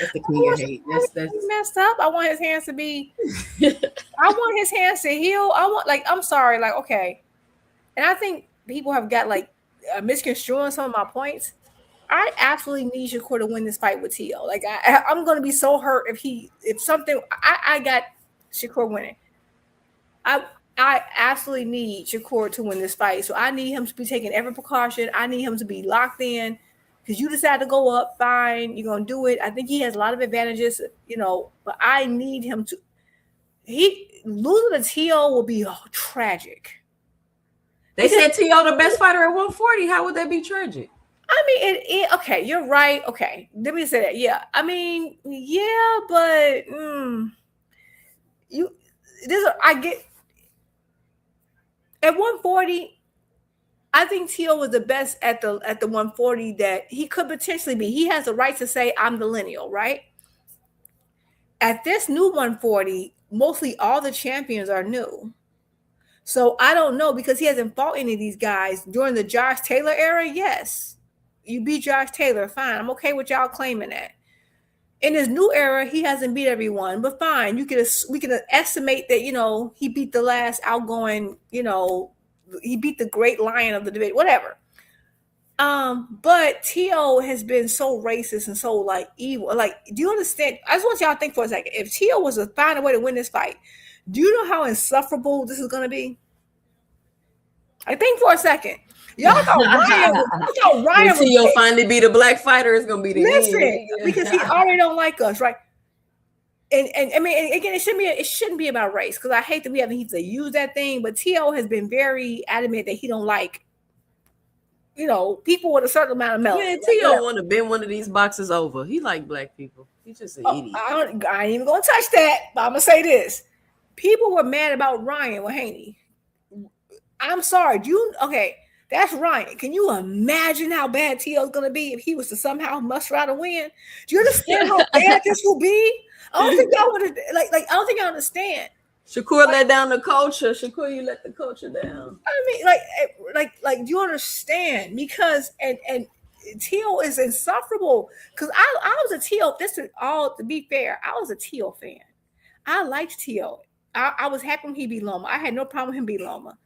That's the king of hate. That's messed up. I want his hands to be. I want his hands to heal. I'm sorry, like, okay. And I think people have got like misconstruing some of my points. I absolutely need Shakur to win this fight with T.O. Like, I'm going to be so hurt if something. I got Shakur winning. I absolutely need Shakur to win this fight. So I need him to be taking every precaution. I need him to be locked in, because you decide to go up, fine, you're going to do it. I think he has a lot of advantages, but I need him to. Losing to T.O. will be tragic. They said T.O. the best fighter at 140. How would that be tragic? I mean, okay, you're right. Okay, let me say that. Yeah, I mean, yeah, but I get at 140. I think T.O. was the best at the 140 that he could potentially be. He has the right to say, I'm the lineal, right? At this new 140, mostly all the champions are new. So I don't know, because he hasn't fought any of these guys during the Josh Taylor era. Yes, you beat Josh Taylor, fine. I'm okay with y'all claiming that. In his new era, he hasn't beat everyone, but fine. We can estimate that, he beat the last outgoing, he beat the great lion of the debate, whatever. But T.O. has been so racist and so like evil. Like, do you understand? I just want y'all to think for a second. If T.O. was to find a way to win this fight, do you know how insufferable this is going to be? I think for a second. Y'all thought Ryan T.O. finally beat a black fighter is going to be the end. Because he already don't like us, right? And I mean, again, it shouldn't be about race, because I hate that we haven't to use that thing. But T.O. has been very adamant that he don't like, people with a certain amount of melanin. Yeah, T.O. want to bend one of these boxes over. He like black people. He's just an idiot. I ain't even gonna touch that. But I'm gonna say this: people were mad about Ryan with Haney. I'm sorry. Okay? That's Ryan. Can you imagine how bad T.O. is going to be if he was to somehow muster out a win? Do you understand how bad this will be? I don't think y'all would like. I don't think I understand. Shakur let down the culture. Shakur, you let the culture down. I mean, do you understand? Because and T.O. is insufferable. Because I was a T.O. To be fair, I was a T.O. fan. I liked T.O. I was happy when he beat Loma. I had no problem with him beating Loma.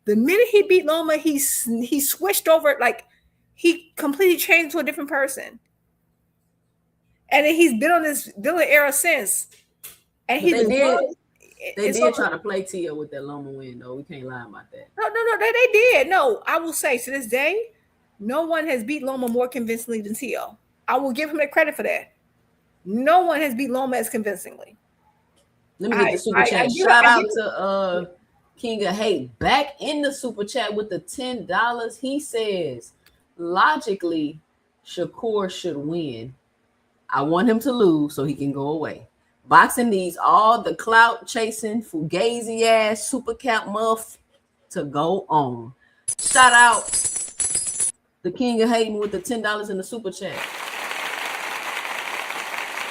The minute he beat Loma, he switched over, like he completely changed to a different person. And then he's been on this villain era since. And they did try to play T.O. with that Loma win, though. We can't lie about that. No, they did. No, I will say to this day, no one has beat Loma more convincingly than T.O. I will give him the credit for that. No one has beat Loma as convincingly. Let me get the super chat. Shout out to King of Hate back in the super chat with the $10. He says, logically, Shakur should win. I want him to lose so he can go away. Boxing needs all the clout chasing, fugazi ass, super cap muff to go on. Shout out the King of Hating with the $10 in the super chat.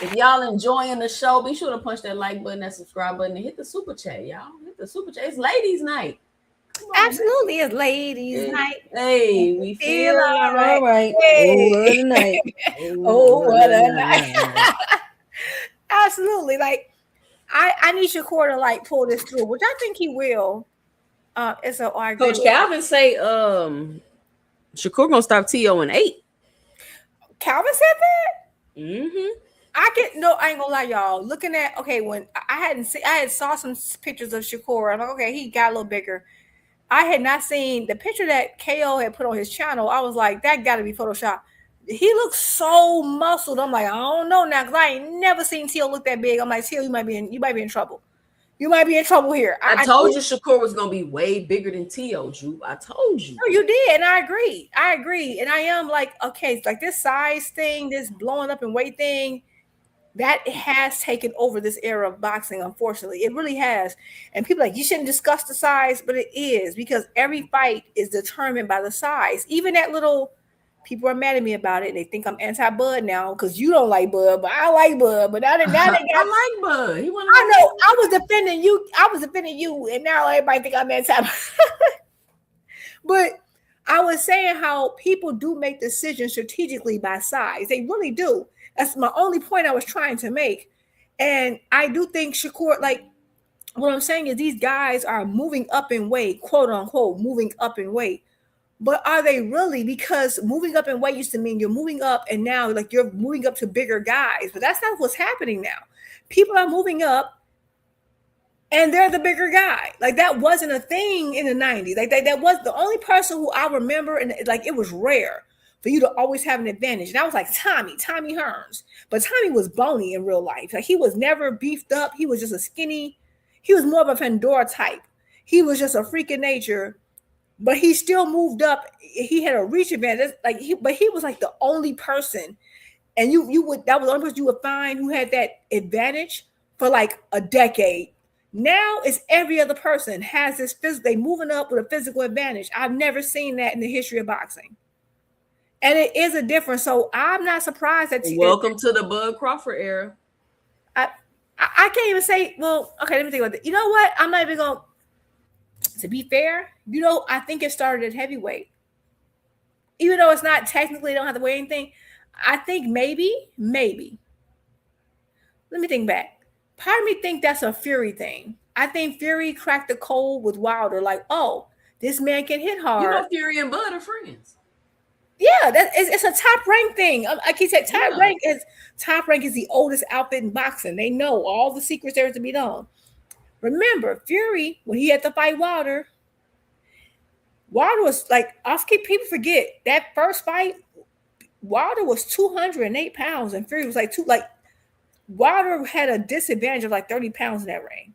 If y'all enjoying the show, be sure to punch that like button, that subscribe button, and hit the super chat, y'all. Hit the super chat. It's ladies' night. Absolutely, it's ladies' night. Hey, we feel all right. Hey. Oh, what a night. Oh, what a night. Absolutely. Like, I need Shakur to like pull this through, which I think he will. Coach Calvin say Shakur gonna stop T.O. in 8. Calvin said that? Mm-hmm. I ain't gonna lie, y'all. Looking at when I had saw some pictures of Shakur. I'm like, okay, he got a little bigger. I had not seen the picture that KO had put on his channel. I was like, that got to be Photoshop. He looks so muscled. I'm like, I don't know now, because I ain't never seen Teal look that big. I'm like, Teal, you might be in trouble. You might be in trouble here. I told you Shakur was gonna be way bigger than T.O. Drew. I told you. No, you did, and I agree. And I am like, okay, it's like this size thing, this blowing up in weight thing, that has taken over this era of boxing, unfortunately. It really has. And people are like, you shouldn't discuss the size, but it is, because every fight is determined by the size. Even that little, people are mad at me about it. They think I'm anti-Bud now because you don't like Bud, but I like Bud. But now they got I like Bud. I know. I was defending you, and now everybody think I'm anti-Bud. But I was saying how people do make decisions strategically by size. They really do. That's my only point I was trying to make. And I do think Shakur, like, what I'm saying is these guys are moving up in weight, quote unquote, moving up in weight. But are they really? Because moving up in weight used to mean you're moving up, and now like you're moving up to bigger guys. But that's not what's happening now. People are moving up and they're the bigger guy. Like that wasn't a thing in the 90s. Like that was the only person who I remember, and like it was rare for you to always have an advantage. And I was like Tommy Hearns. But Tommy was bony in real life. Like he was never beefed up. He was just a skinny. He was more of a Pandora type. He was just a freak of nature, but he still moved up. He had a reach advantage. But he was like the only person, and that was the only person you would find who had that advantage for like a decade. Now it's every other person has this they moving up with a physical advantage. I've never seen that in the history of boxing. And it is a difference. So I'm not surprised that welcome to the Bud Crawford era. I can't even say, well, okay, let me think about that. You know what? I'm not even going to be fair. I think it started at heavyweight. Even though it's not technically, don't have to weigh anything. I think maybe. Let me think back. Part of me think that's a Fury thing. I think Fury cracked the code with Wilder. Like, oh, this man can hit hard. Fury and Bud are friends. Yeah, it's a top rank thing. I keep saying top rank is the oldest outfit in boxing. They know all the secrets there to be known. Remember, Fury, when he had to fight Wilder was like, people forget that first fight, Wilder was 208 pounds and Fury was like Wilder had a disadvantage of like 30 pounds in that ring.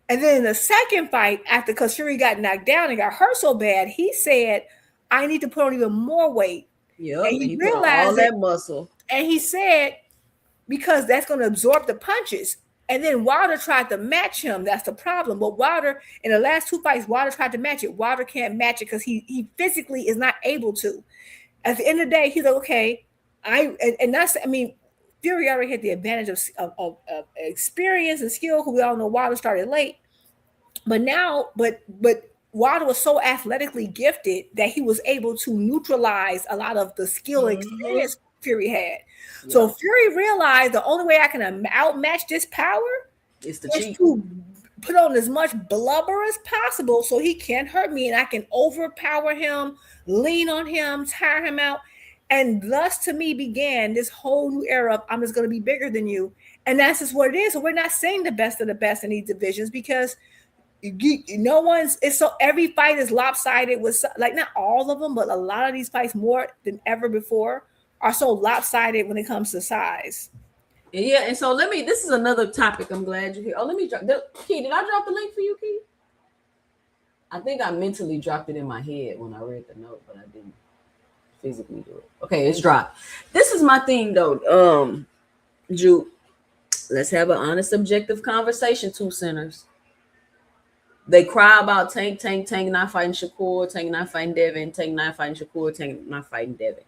And then in the second fight, because Fury got knocked down and got hurt so bad, he said, I need to put on even more weight. Yeah, and he realized all that muscle. And he said, because that's going to absorb the punches. And then Wilder tried to match him. That's the problem. But Wilder, in the last 2 fights, Wilder tried to match it. Wilder can't match it because he physically is not able to. At the end of the day, he's like, okay, Fury already had the advantage of experience and skill, because we all know Wilder started late. But Wilder was so athletically gifted that he was able to neutralize a lot of the skill and experience Fury had. Yeah. So Fury realized the only way I can outmatch this power is to put on as much blubber as possible so he can't hurt me, and I can overpower him, lean on him, tire him out. And thus, to me, began this whole new era of I'm just going to be bigger than you. And that's just what it is. So we're not saying the best of the best in these divisions, because every fight is lopsided with, like, not all of them, but a lot of these fights more than ever before are so lopsided when it comes to size. Yeah, and so this is another topic. I'm glad you're here. Oh, let me drop. Key, did I drop the link for you, Key? I think I mentally dropped it in my head when I read the note, but I didn't physically do it. Okay, it's dropped. This is my thing, though. Ju, let's have an honest, objective conversation, two centers. They cry about Tank not fighting Shakur, Tank not fighting Devin, Tank not fighting Shakur, Tank not fighting Devin.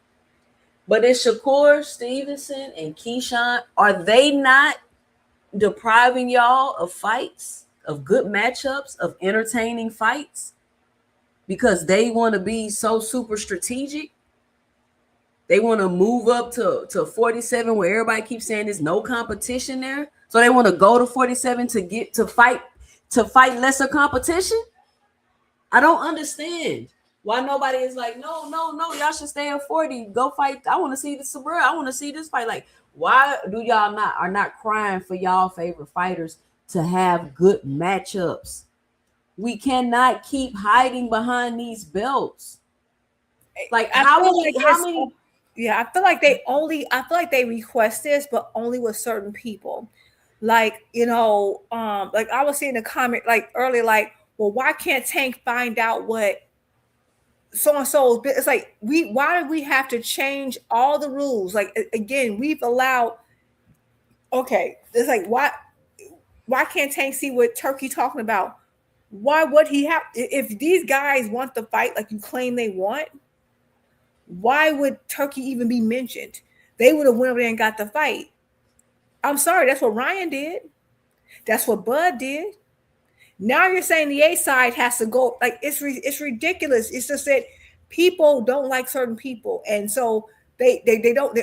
But is Shakur Stevenson and Keyshawn, are they not depriving y'all of fights, of good matchups, of entertaining fights? Because they want to be so super strategic. They want to move up to 47, where everybody keeps saying there's no competition there. So they want to go to 47 to get to fight lesser competition. I don't understand why nobody is like, no, y'all should stay at 40. Go fight. I want to see this Sabrina. I want to see this fight. Like, why do y'all are not crying for y'all favorite fighters to have good matchups? We cannot keep hiding behind these belts. Like, how many? Yeah, I feel like they request this, but only with certain people. Like, like I was seeing a comment like earlier, like, well, why can't Tank find out what so-and-so? It's like, why do we have to change all the rules? Like, again, we've allowed, okay, it's like, why can't Tank see what Turkey talking about? Why would he have, if these guys want the fight like you claim they want, why would Turkey even be mentioned? They would have went over there and got the fight. I'm sorry, that's what Ryan did. That's what Bud did. Now you're saying the A side has to go. Like, it's ridiculous. It's just that people don't like certain people, and so they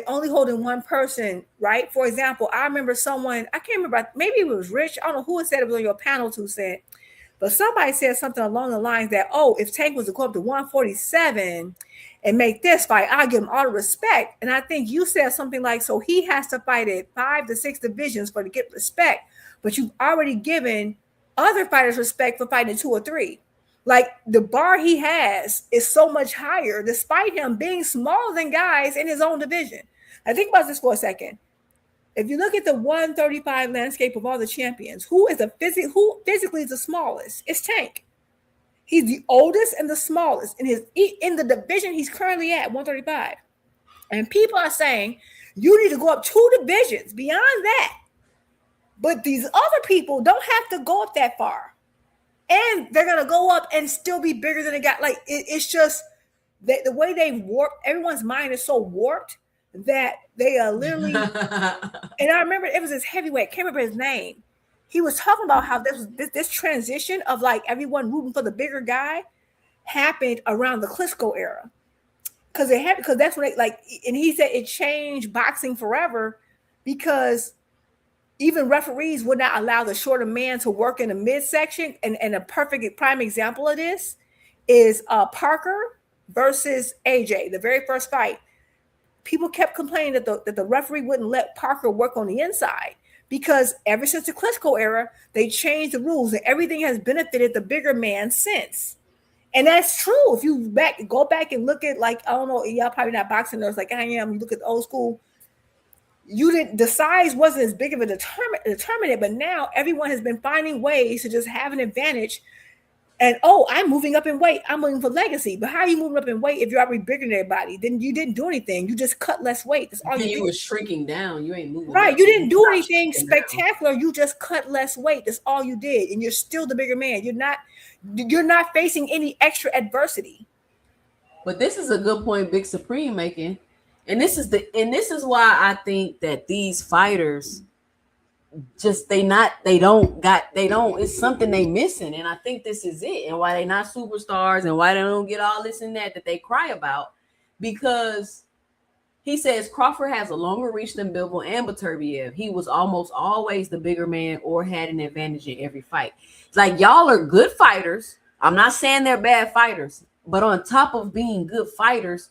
only holding one person, right? For example, I remember someone, I can't remember, maybe it was Rich. I don't know who said it was on your panel who said, but somebody said something along the lines that, oh, if Tank was to go up to 147 and make this fight, I'll give him all the respect. And I think you said something like, so he has to fight at 5 to 6 divisions to get respect, but you've already given other fighters respect for fighting 2 or 3. Like, the bar he has is so much higher, despite him being smaller than guys in his own division. Now think about this for a second. If you look at the 135 landscape of all the champions, who physically is the smallest? It's Tank. He's the oldest and the smallest in the division he's currently at, 135. And people are saying you need to go up 2 divisions beyond that. But these other people don't have to go up that far. And they're going to go up and still be bigger than a guy. Like, it's just the way they warped, everyone's mind is so warped that they are literally, and I remember it was this heavyweight, can't remember his name. He was talking about how this transition of like everyone rooting for the bigger guy happened around the Klitschko era. Because that's when and he said it changed boxing forever, because even referees would not allow the shorter man to work in the midsection. And a perfect prime example of this is Parker versus AJ, the very first fight. People kept complaining that the referee wouldn't let Parker work on the inside, because ever since the Klitschko era, they changed the rules and everything has benefited the bigger man since. And that's true. If you go back and look at, like, I don't know, y'all probably not boxing nerds like I am. You look at the old school. The size wasn't as big of a determinant, but now everyone has been finding ways to just have an advantage. And I'm moving up in weight. I'm moving for legacy. But how are you moving up in weight if you're already bigger than everybody? Then you didn't do anything. You just cut less weight. That's all you did. You were shrinking down. You ain't moving. Right. You didn't do anything spectacular. You just cut less weight. That's all you did. And you're still the bigger man. You're not facing any extra adversity. But this is a good point Big Supreme making. And this is why I think that these fighters just it's something they missing. And I think this is it. And why they not superstars and why they don't get all this and that they cry about. Because he says Crawford has a longer reach than Bivol and Beterbiev. He was almost always the bigger man or had an advantage in every fight. It's like, y'all are good fighters. I'm not saying they're bad fighters, but on top of being good fighters,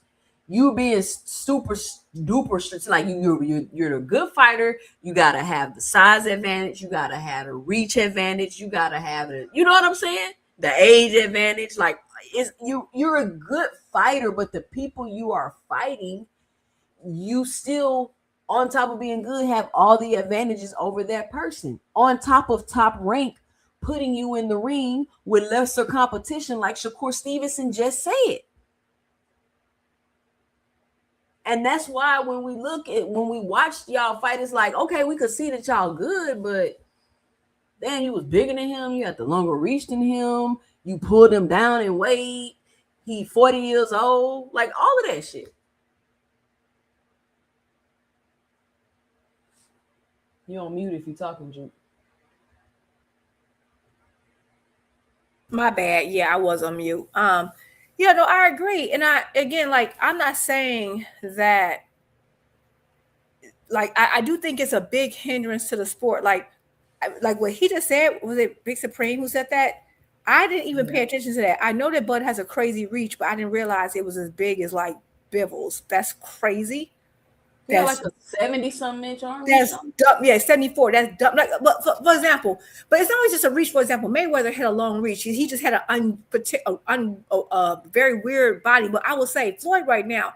you being super duper, like you're a good fighter. You gotta have the size advantage. You gotta have a reach advantage. You gotta have it. You know what I'm saying? The age advantage. Like you're a good fighter, but the people you are fighting, you still, on top of being good, have all the advantages over that person. On top of top rank, putting you in the ring with lesser competition, like Shakur Stevenson just said. And that's why when we watched y'all fight, it's like, okay, we could see that y'all good, but then you was bigger than him. You had the longer reach than him. You pulled him down in weight. He 40 years old. Like all of that shit. You on mute if you're talking, Juke. My bad. Yeah, I was on mute. Yeah, no, I agree. And I'm not saying that, like, I do think it's a big hindrance to the sport. Like what he just said, was it Big Supreme who said that? I didn't even pay attention to that. I know that Bud has a crazy reach, but I didn't realize it was as big as like Bivol's. That's crazy. That's like a 70-something inch arm. That's dumb. Yeah, 74. That's dumb. Like, but for example, but it's not always just a reach. For example, Mayweather had a long reach. He just had a very weird body. But I will say, Floyd right now,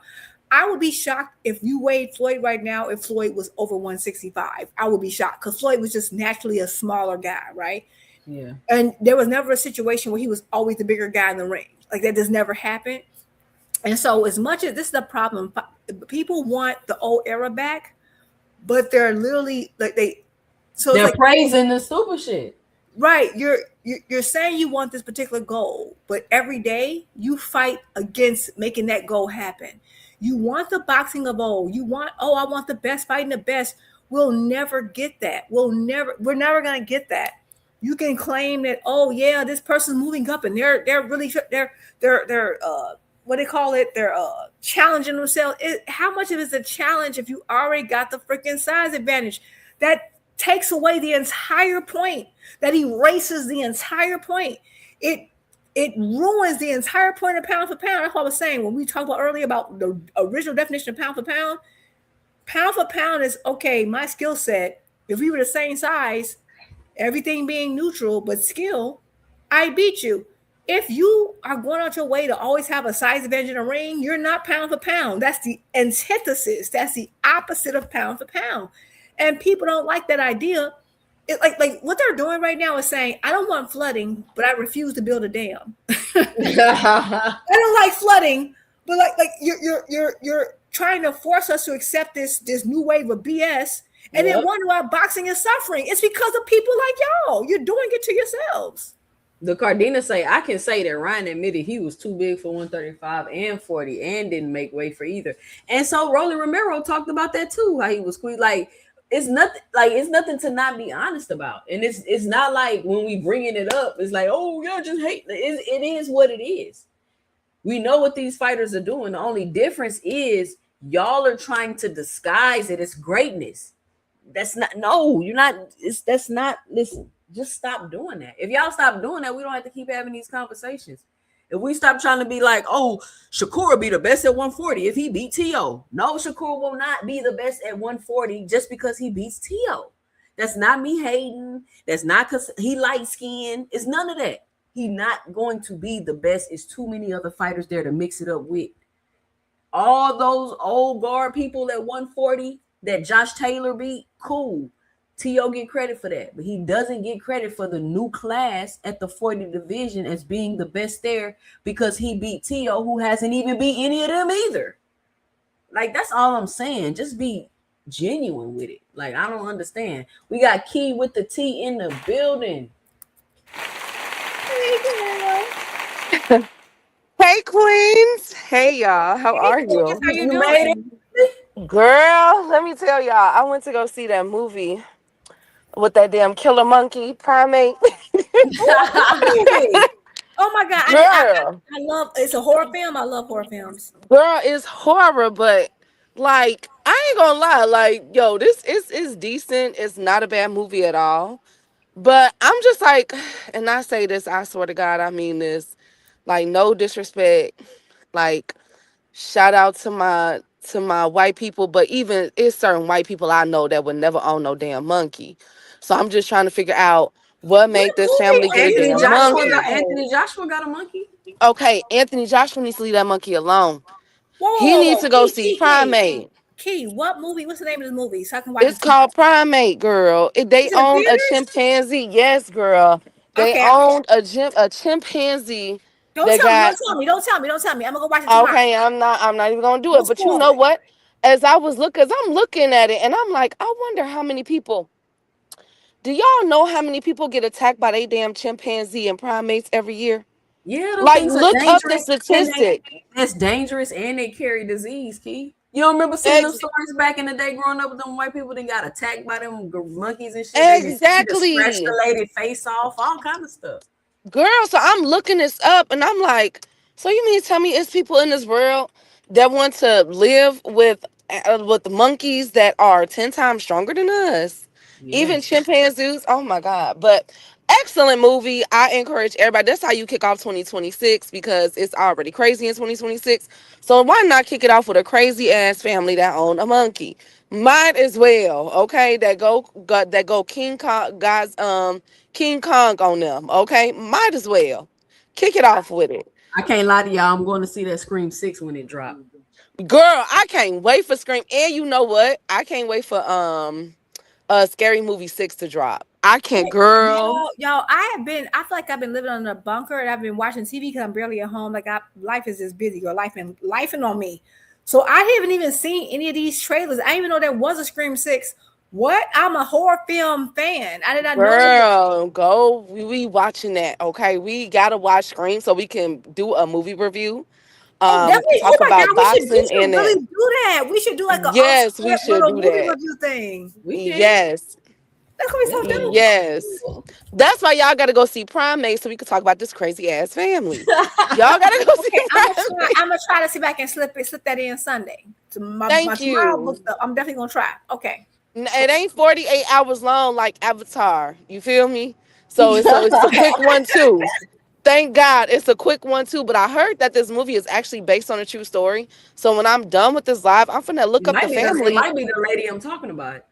I would be shocked if you weighed Floyd right now. If Floyd was over 165, I would be shocked because Floyd was just naturally a smaller guy, right? Yeah. And there was never a situation where he was always the bigger guy in the ring. Like that just never happened. And so, as much as this is the problem, people want the old era back, but they're literally like they're praising the stupid shit. Right. You're saying you want this particular goal, but every day you fight against making that goal happen. You want the boxing of old. You want, I want the best fighting the best. We'll never get that. We're never gonna get that. You can claim that, this person's moving up and they're really what they call it, they're challenging themselves. How much of it is a challenge if you already got the freaking size advantage? That takes away the entire point. That erases the entire point. It ruins the entire point of pound for pound. That's what I was saying when we talked about earlier about the original definition of pound for pound. Pound for pound is, okay, my skill set, if we were the same size, everything being neutral, but skill, I beat you. If you are going out your way to always have a size advantage in a ring, you're not pound for pound. That's the antithesis. That's the opposite of pound for pound. And people don't like that idea. Like what they're doing right now is saying, I don't want flooding, but I refuse to build a dam. I don't like flooding, but like you're trying to force us to accept this new wave of BS and then wonder why boxing is suffering. It's because of people like y'all. You're doing it to yourselves. The Cardina say, I can say that Ryan admitted he was too big for 135 and 40 and didn't make way for either. And so Rolly Romero talked about that too, how he was squeezed. Like it's nothing to not be honest about. And it's not like when we bringing it up, it's like, oh yeah, just hate. It is what it is. We know what these fighters are doing. The only difference is y'all are trying to disguise it as greatness. Listen, just stop doing that. If y'all stop doing that, we don't have to keep having these conversations. If we stop trying to be like, Shakur will be the best at 140 if he beat T.O. No, Shakur will not be the best at 140 just because he beats T.O. That's not me hating. That's not because he light skinned. It's none of that. He's not going to be the best. It's too many other fighters there to mix it up with. All those old guard people at 140 that Josh Taylor beat, cool. T.O. get credit for that, but he doesn't get credit for the new class at the 40 division as being the best there because he beat T.O., who hasn't even beat any of them either. Like, that's all I'm saying. Just be genuine with it. Like, I don't understand. We got Key with the T in the building. Hey, Queens. Hey, y'all. How are you? How you You made doing? Girl, let me tell y'all, I went to go see that movie with that damn killer monkey primate. Oh my God. Girl, I love, it's a horror film. I love horror films. girl, it's horror, but like, I ain't gonna lie, like, yo, this is decent. It's not a bad movie at all. But I'm just like, and I say this, I swear to God, I mean this, like, no disrespect. Like, shout out to my white people, but even it's certain white people I know that would never own no damn monkey. So I'm just trying to figure out what What made this movie family get a are you damn talking monkey. about? Anthony Joshua got a monkey. Okay, Anthony Joshua needs to leave that monkey alone. He needs Whoa. to go see Primate. Key, what movie? What's the name of the movie? So I can watch It's it tomorrow. called Primate, girl. They Is it in own a theaters? chimpanzee. Yes, girl. They Okay. owned a chimpanzee Don't that tell me. got. Don't tell me. Don't tell me. Don't tell me. I'm gonna go watch it tomorrow. Okay, I'm not even gonna do Don't it. But you spoil know it. what? As I'm looking at it, and I'm like, I wonder how many people. Do y'all know how many people get attacked by they damn chimpanzee and primates every year? Yeah, them Like, things are look up the dangerous, and statistic. that's dangerous, and they carry disease. Key, you don't remember seeing them stories back in the day, growing up with them white people that got attacked by them monkeys and shit. They just scratched Exactly. the lady face off, all kind of stuff. Girl, so I'm looking this up and I'm like, so you mean to tell me it's people in this world that want to live with the monkeys that are 10 times stronger than us? Even Yes. chimpanzees. Oh my God. But excellent movie. I encourage everybody. That's how you kick off 2026 because it's already crazy in 2026. So why not kick it off with a crazy ass family that own a monkey? Might as well, okay? That go King Kong guys, King Kong on them, okay? Might as well. Kick it off with it. I can't lie to y'all. I'm going to see that Scream 6 when it drops. Girl, I can't wait for Scream. And you know what? I can't wait for Scary Movie 6 to drop. I can't, girl. Y'all, I feel like I've been living in a bunker and I've been watching TV because I'm barely at home. Like, life is just busy, girl. Life and on me. So I haven't even seen any of these trailers. I didn't even know there was a Scream 6. What? I'm a horror film fan. I did not know that. Girl, we watching that, okay? We gotta watch Scream so we can do a movie review. Definitely. Oh Talk my God, about we should boxing and really that. do that. We should do like a Yes, we should little do movie that. review thing. We can. Yes. That's gonna be so dope. Yes. That's why y'all gotta go see Primate so we can talk about this crazy ass family. Y'all gotta go see Primate. I'm gonna try to see if I can slip that in Sunday. So my Thank tomorrow you. booked up. I'm definitely gonna try. Okay. It ain't 48 hours long like Avatar. You feel me? So it's a quick one too. Thank God it's a quick one too. But I heard that this movie is actually based on a true story. So when I'm done with this live, I'm finna look up the It family. might be the lady I'm talking about.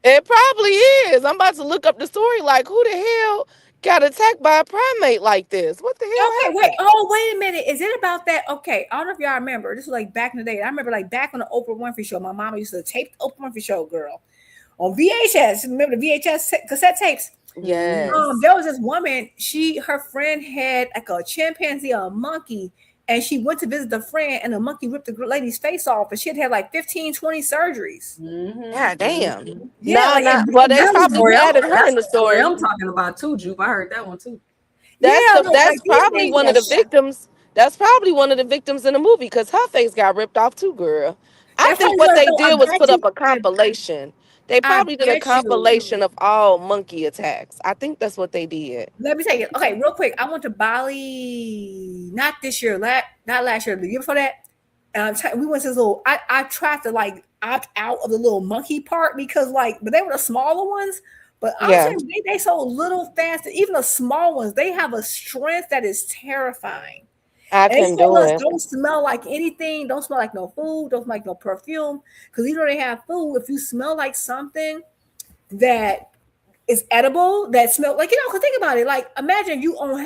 It probably is. I'm about to look up the story. Like, who the hell got attacked by a primate like this? What the hell Okay, wait a minute. Is it about that? Okay, I don't know if y'all remember. This was like back in the day. I remember like back on the Oprah Winfrey show. My mama used to tape the Oprah Winfrey show, girl, on VHS. Remember the VHS cassette tapes? Yes. There was this woman. Her friend had like a chimpanzee or a monkey, and she went to visit the friend, and the monkey ripped the lady's face off, and she had like 15, 20 surgeries. God damn. Yeah, Well, that's probably added her in the story. I'm talking about too, Jupe. I heard that one too. That's probably one of the victims. That's probably one of the victims in the movie because her face got ripped off too, girl. I think what they did was put up a compilation. They probably did a compilation of all monkey attacks. I think that's what they did. Let me tell you. Okay, real quick. I went to Bali, not this year, not last year, the year before that. We went to this little. I tried to like opt out of the little monkey part because but they were the smaller ones. But I'm saying they so little fast. Even the small ones, they have a strength that is terrifying. I can do it. Don't smell like anything. Don't smell like no food. Don't smell like no perfume. Because even though they have food, if you smell like something that is edible, that smell like because think about it. Like imagine you own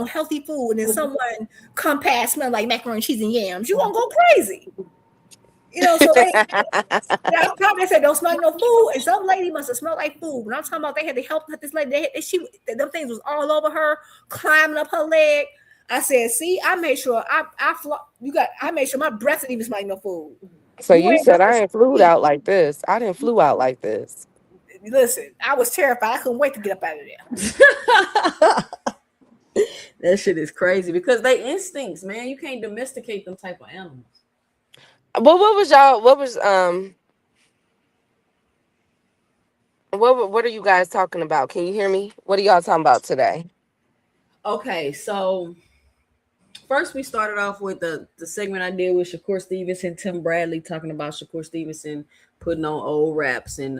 healthy food, and then someone come past smell like macaroni and cheese and yams. You won't go crazy. You know, so that's probably said don't smell like no food, and some lady must have smelled like food. When I'm talking about they had to help this lady, them things was all over her, climbing up her leg. I said, see, I made sure I made sure my breath didn't even smell like no food. So You you ain't said I gonna ain't flew see. out like this. I didn't flew out like this. Listen, I was terrified. I couldn't wait to get up out of there. That shit is crazy because they instincts, man. You can't domesticate them type of animals. Well, what was y'all? What are you guys talking about? Can you hear me? What are y'all talking about today? Okay, so first we started off with the segment I did with Shakur Stevenson, Tim Bradley talking about Shakur Stevenson putting on old raps and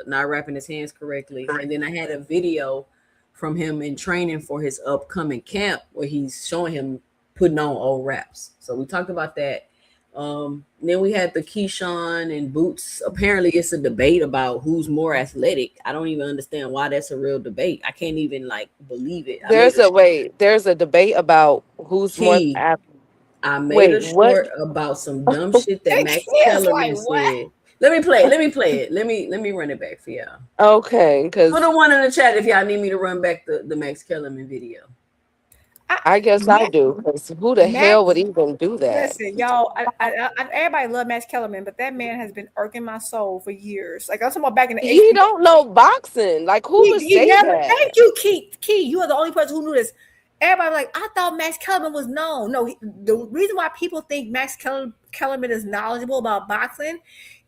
not wrapping his hands correctly. And then I had a video from him in training for his upcoming camp where he's showing him putting on old raps. So we talked about that. Then we had the Keyshawn and Boots. Apparently, it's a debate about who's more athletic. I don't even understand why that's a real debate. I can't even like believe it. There's a debate about who's more. Key. I made Wait, a what? short about some dumb shit that And Max Kia's like, Kellerman what? said. Let me play it. Let me play it. Let me run it back for y'all. Okay, Put because a one in the chat if y'all need me to run back the Max Kellerman video. I guess I do. Because who the Max, hell would even do that? listen, y'all. Everybody love Max Kellerman, but that man has been irking my soul for years. Like I'm talking about back in the He HBO. don't know boxing. Like who would He say never. that? Thank you, Key. You are the only person who knew this. Everybody was like, I thought Max Kellerman was known. No, the reason why people think Kellerman is knowledgeable about boxing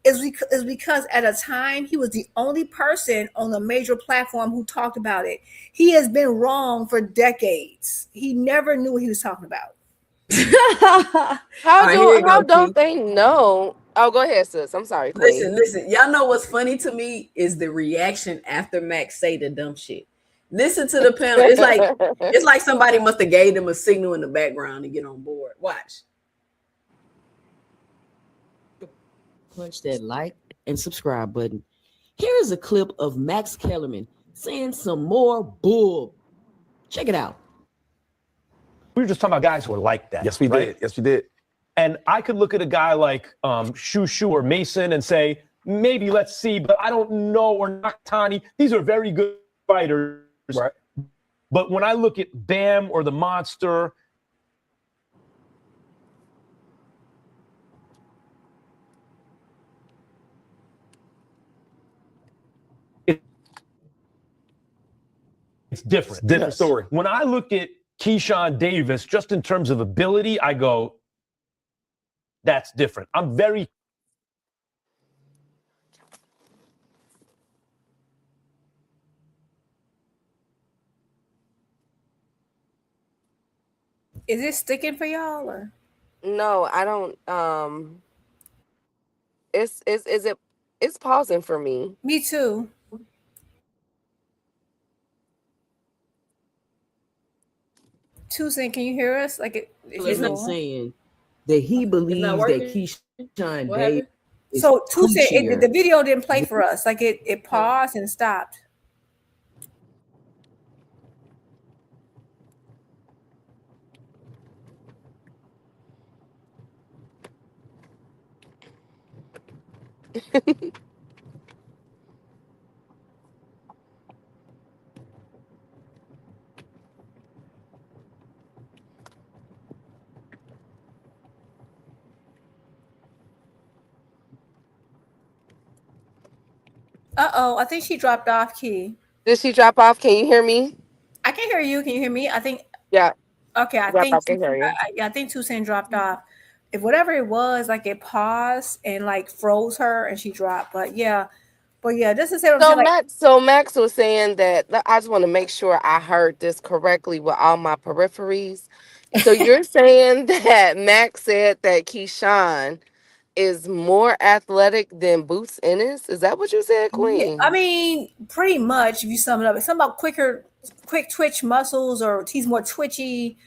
is because at a time he was the only person on a major platform who talked about it. He has been wrong for decades. He never knew what he was talking about. All right, here you How go, Key. don't they know? Oh, go ahead, sis. I'm sorry, Queen. Listen. Y'all know what's funny to me is the reaction after Max say the dumb shit. Listen to the panel. It's like somebody must have gave them a signal in the background to get on board. Watch. Punch that like and subscribe button. Here is a clip of Max Kellerman saying some more bull. Check it out. We were just talking about guys who are like that. Yes, we right? did. Yes, we did. And I could look at a guy like Shushu or Mason and say, maybe let's see, but I don't know, or Nakatani. These are very good fighters. Right. But when I look at Bam or the Monster, it's different. Different story. When I look at Keyshawn Davis, just in terms of ability, I go, that's different. I'm very Is it sticking for y'all or? No, I don't. It's pausing for me. Me too. Tucson, can you hear us? Like He's not saying that he believes that Keyshawn Davis is so Tucson, coochier. the video didn't play for us. Like it paused and stopped. I think she dropped off. Key. Did she drop off? Can you hear me? I can hear you. Can you hear me? I think. Yeah. Okay, I Drop think off, can hear you. I think Tucson dropped off. If whatever it was, like it paused and like froze her and she dropped. But yeah, this is what I'm saying. Like, So Max was saying that. I just want to make sure I heard this correctly with all my peripheries. So you're saying that Max said that Keyshawn is more athletic than Boots Ennis? Is that what you said, yeah, Queen? I mean, pretty much if you sum it up, it's something about quick twitch muscles, or he's more twitchy.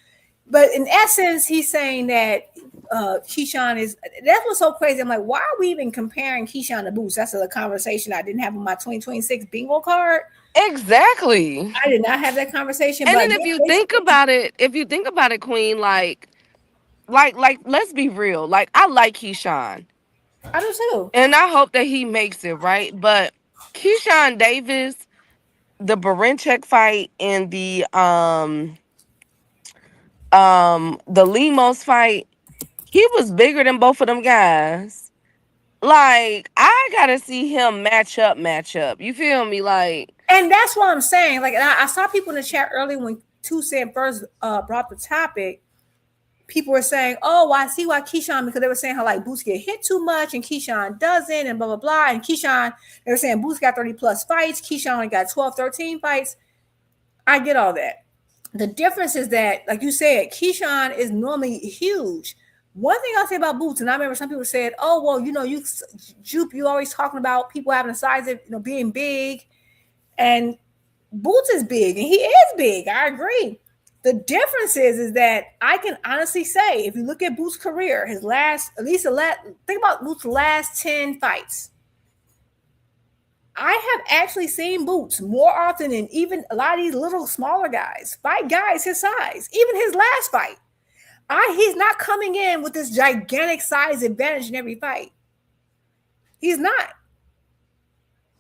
But in essence, he's saying that Keyshawn is. That's what's so crazy. I'm like, why are we even comparing Keyshawn to Boots? That's a conversation I didn't have on my 2026 bingo card. Exactly. I did not have that conversation. And But then if you think about it, Queen, like let's be real. Like I like Keyshawn. I do too. And I hope that he makes it, right? But Keyshawn Davis, the Barinchek fight and the Limos fight, he was bigger than both of them guys. Like, I gotta see him match up. You feel me? Like, And that's what I'm saying. Like, and I saw people in the chat earlier when Tucson first brought the topic. People were saying, "Oh, well, I see why Keyshawn," because they were saying how like Boots get hit too much and Keyshawn doesn't, and blah blah blah. And Keyshawn, they were saying Boots got 30 plus fights. Keyshawn only got 12, 13 fights. I get all that. The difference is that, like you said, Keyshawn is normally huge. One thing I'll say about Boots, and I remember some people said, "Oh, well, you know, Jupe, you always talking about people having a size of, you know, being big," and Boots is big, and he is big. I agree. The difference is that I can honestly say, if you look at Boots' career, his last, at least think about Boots' last 10 fights. I have actually seen Boots more often than even a lot of these little smaller guys fight guys his size. Even his last fight, he's not coming in with this gigantic size advantage in every fight. He's not.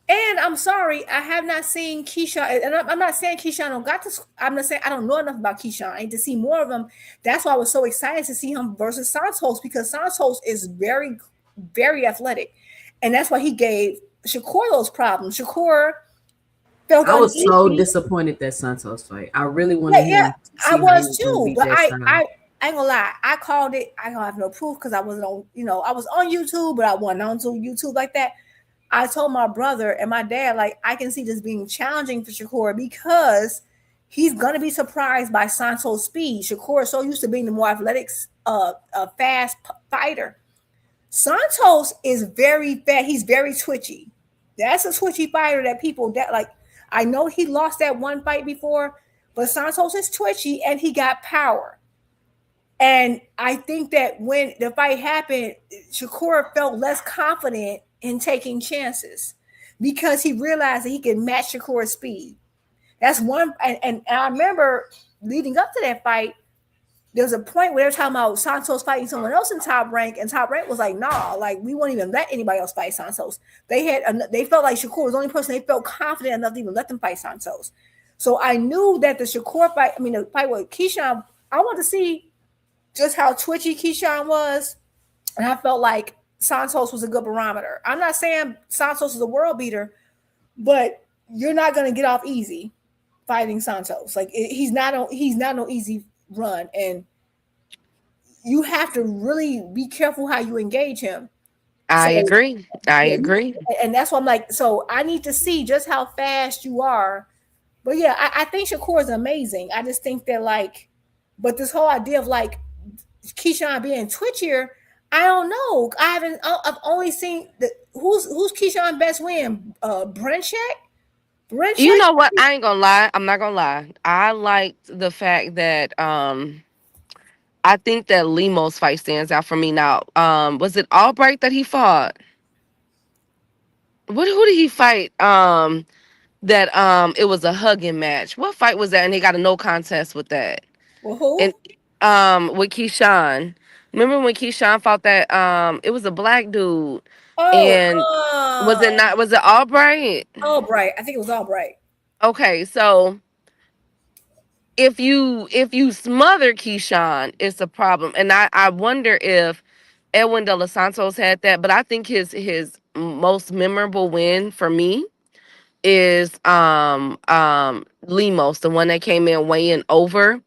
And I'm sorry, I have not seen Keyshawn, and I'm not saying Keyshawn don't got this. I'm not saying I don't know enough about Keyshawn. I need to see more of him. That's why I was so excited to see him versus Santos, because Santos is very, very athletic, and that's why he gave Shakur those problems. Shakur felt I was so uneasy. disappointed that Santos fight. I really wanted Yeah, him to see I how was he gonna too. beat But that I style. ain't gonna lie. I called it. I don't have no proof because I wasn't on. You know, I was on YouTube, but I wasn't on YouTube like that. I told my brother and my dad, like, I can see this being challenging for Shakur because he's gonna be surprised by Santos' speed. Shakur is so used to being the more athletic, fast fighter. Santos is very fast. He's very twitchy. That's a twitchy fighter that people that like. I know he lost that one fight before, but Santos is twitchy and he got power. And I think that when the fight happened, Shakur felt less confident in taking chances because he realized that he could match Shakur's speed. That's one. And I remember leading up to that fight, there was a point where they were talking about Santos fighting someone else in Top Rank, and Top Rank was like, "Nah, like we won't even let anybody else fight Santos." They felt like Shakur was the only person they felt confident enough to even let them fight Santos. So I knew that the Shakur fight, I mean the fight with Keyshawn, I wanted to see just how twitchy Keyshawn was, and I felt like Santos was a good barometer. I'm not saying Santos is a world beater, but you're not going to get off easy fighting Santos. Like he's not no easy run, and you have to really be careful how you engage him. I So agree. I yeah, agree. and that's why I'm like, so I need to see just how fast you are. But yeah, I think Shakur is amazing. I just think that like, but this whole idea of like Keyshawn being twitchier, I don't know. I've only seen who's Keyshawn best win. Brenchek. You Brenchek. know what? I ain't gonna lie. I'm not gonna lie. I liked the fact that I think that Limo's fight stands out for me now. Was it Albright that he fought? Who did he fight? That it was a hugging match. What fight was that? And he got a no contest with that. Well, who? And with Keyshawn. Remember when Keyshawn fought that it was a black dude. And was it Albright? Albright. I think it was Albright. Okay, so if you smother Keyshawn, it's a problem. And I wonder if Edwin De Los Santos had that, but I think his most memorable win for me is Limos, the one that came in weighing over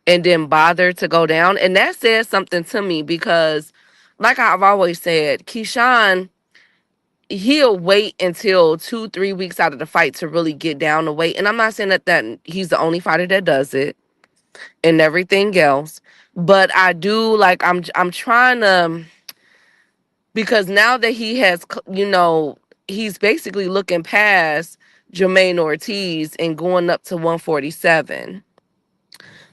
and didn't bother to go down. And that says something to me because like I've always said, Keyshawn, he'll wait until 2-3 weeks out of the fight to really get down the weight. And I'm not saying that he's the only fighter that does it and everything else. But I do like I'm trying to, because now that he has, he's basically looking past Jermaine Ortiz and going up to 147.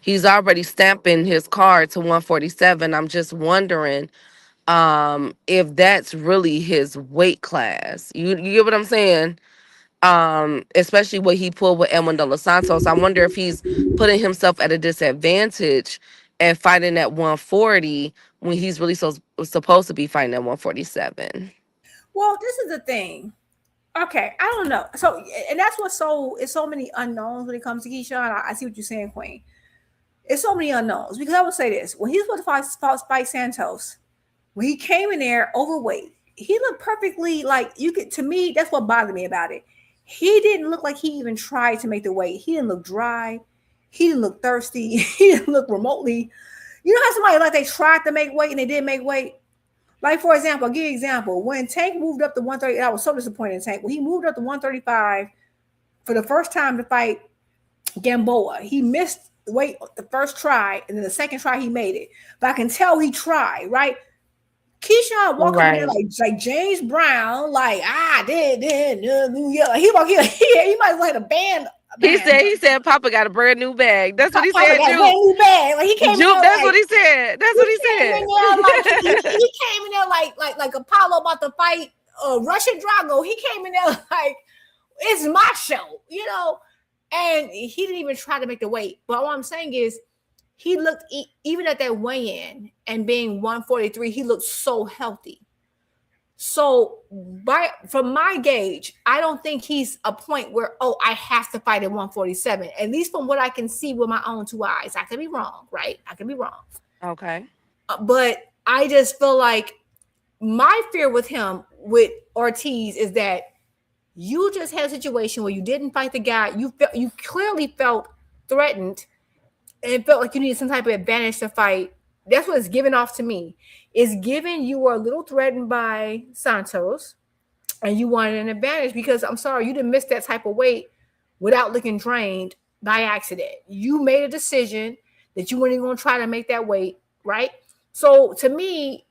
He's already stamping his card to 147. I'm just wondering if that's really his weight class. You get what I'm saying? Especially what he pulled with Edwin De Los Santos. I wonder if he's putting himself at a disadvantage and fighting at 140 when he's really supposed to be fighting at 147. Well, this is the thing. Okay, I don't know. So, and that's what's it's so many unknowns when it comes to Keyshawn. I see what you're saying, Queen. It's so many unknowns because I would say this: when he was supposed to fight Santos, when he came in there overweight, he looked perfectly like you could. To me, that's what bothered me about it. He didn't look like he even tried to make the weight. He didn't look dry. He didn't look thirsty. He didn't look remotely. You know how somebody like they tried to make weight and they didn't make weight. Like, for example, I'll give you an example. When Tank moved up to 130, I was so disappointed in Tank. When he moved up to 135 for the first time to fight Gamboa, he missed the weight the first try, and then the second try he made it. But I can tell he tried, right? Keyshawn walking in there like James Brown, like yeah. He might have had a band. He said Papa got a brand new bag. That's what he Papa said. got a brand new bag. Like he came in there. That's what he said. That's what he said. He came in there like Apollo about to fight Russian Drago. He came in there like it's my show, you know. And he didn't even try to make the weight. But what I'm saying is, he looked even at that weigh-in and being 143, he looked so healthy. So from my gauge, I don't think he's a point where, I have to fight at 147. At least from what I can see with my own two eyes. I could be wrong, right? I could be wrong. Okay. But I just feel like my fear with him, with Ortiz, is that you just had a situation where you didn't fight the guy. You clearly felt threatened and felt like you needed some type of advantage to fight. That's what it's giving off to me. It's giving you were a little threatened by Santos and you wanted an advantage because I'm sorry, you didn't miss that type of weight without looking drained by accident. You made a decision that you weren't even going to try to make that weight, right? So to me,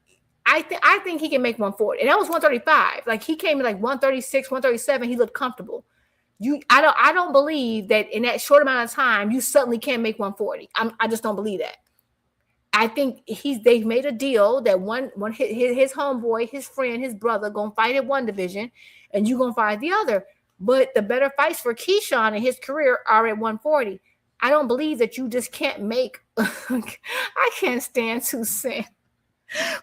I think he can make 140. And that was 135. Like he came in like 136, 137. He looked comfortable. I don't believe that in that short amount of time you suddenly can't make 140. I just don't believe that. I think they've made a deal that one his homeboy, his friend, his brother gonna fight at one division, and you gonna fight the other. But the better fights for Keyshawn in his career are at 140. I don't believe that you just can't make. I can't stand 2 cents.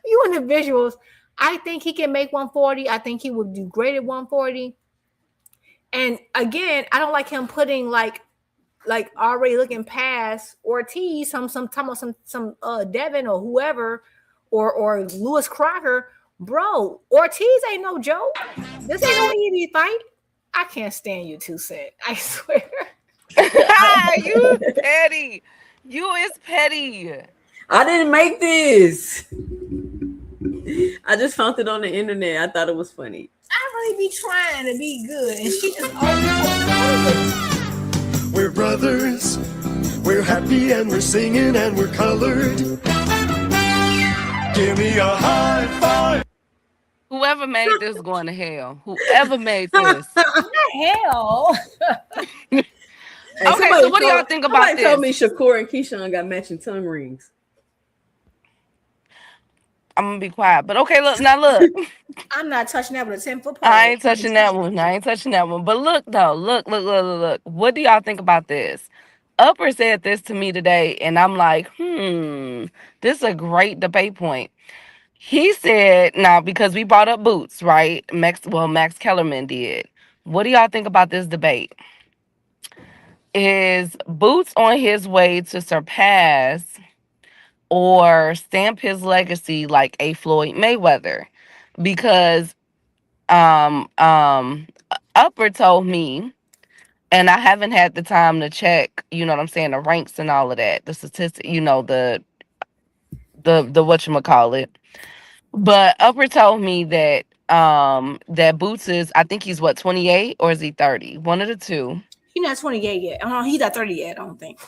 You individuals, I think he can make 140. I think he would do great at 140. And again, I don't like him putting like already looking past Ortiz, some Devin or whoever, or Lewis Crocker. Bro, Ortiz ain't no joke. This ain't no easy fight. I can't stand you, 2 cents. I swear. You petty. You is petty. I didn't make this. I just found it on the internet. I thought it was funny. I really be trying to be good, and she just always. We're brothers. We're happy and we're singing and we're colored. Give me a high five. Whoever made this going to hell. Whoever made this. Hell. Okay, so what do y'all think about this? Told me Shakur and Keyshawn got matching tongue rings. I'm gonna be quiet, but okay, look. I'm not touching that with a 10-foot pole. I ain't touching that one. But look though, look. What do y'all think about this? Upper said this to me today, and I'm like, this is a great debate point. He said, now because we brought up Boots, right? Max Kellerman did. What do y'all think about this debate? Is Boots on his way to surpass or stamp his legacy like a Floyd Mayweather? Because Upper told me, and I haven't had the time to check, you know what I'm saying, the ranks and all of that, the statistic, you know, the whatchamacallit. But Upper told me that that Boots is, I think he's 28 or is he 30? One of the two. He's not 28 yet. He's not 30 yet, I don't think.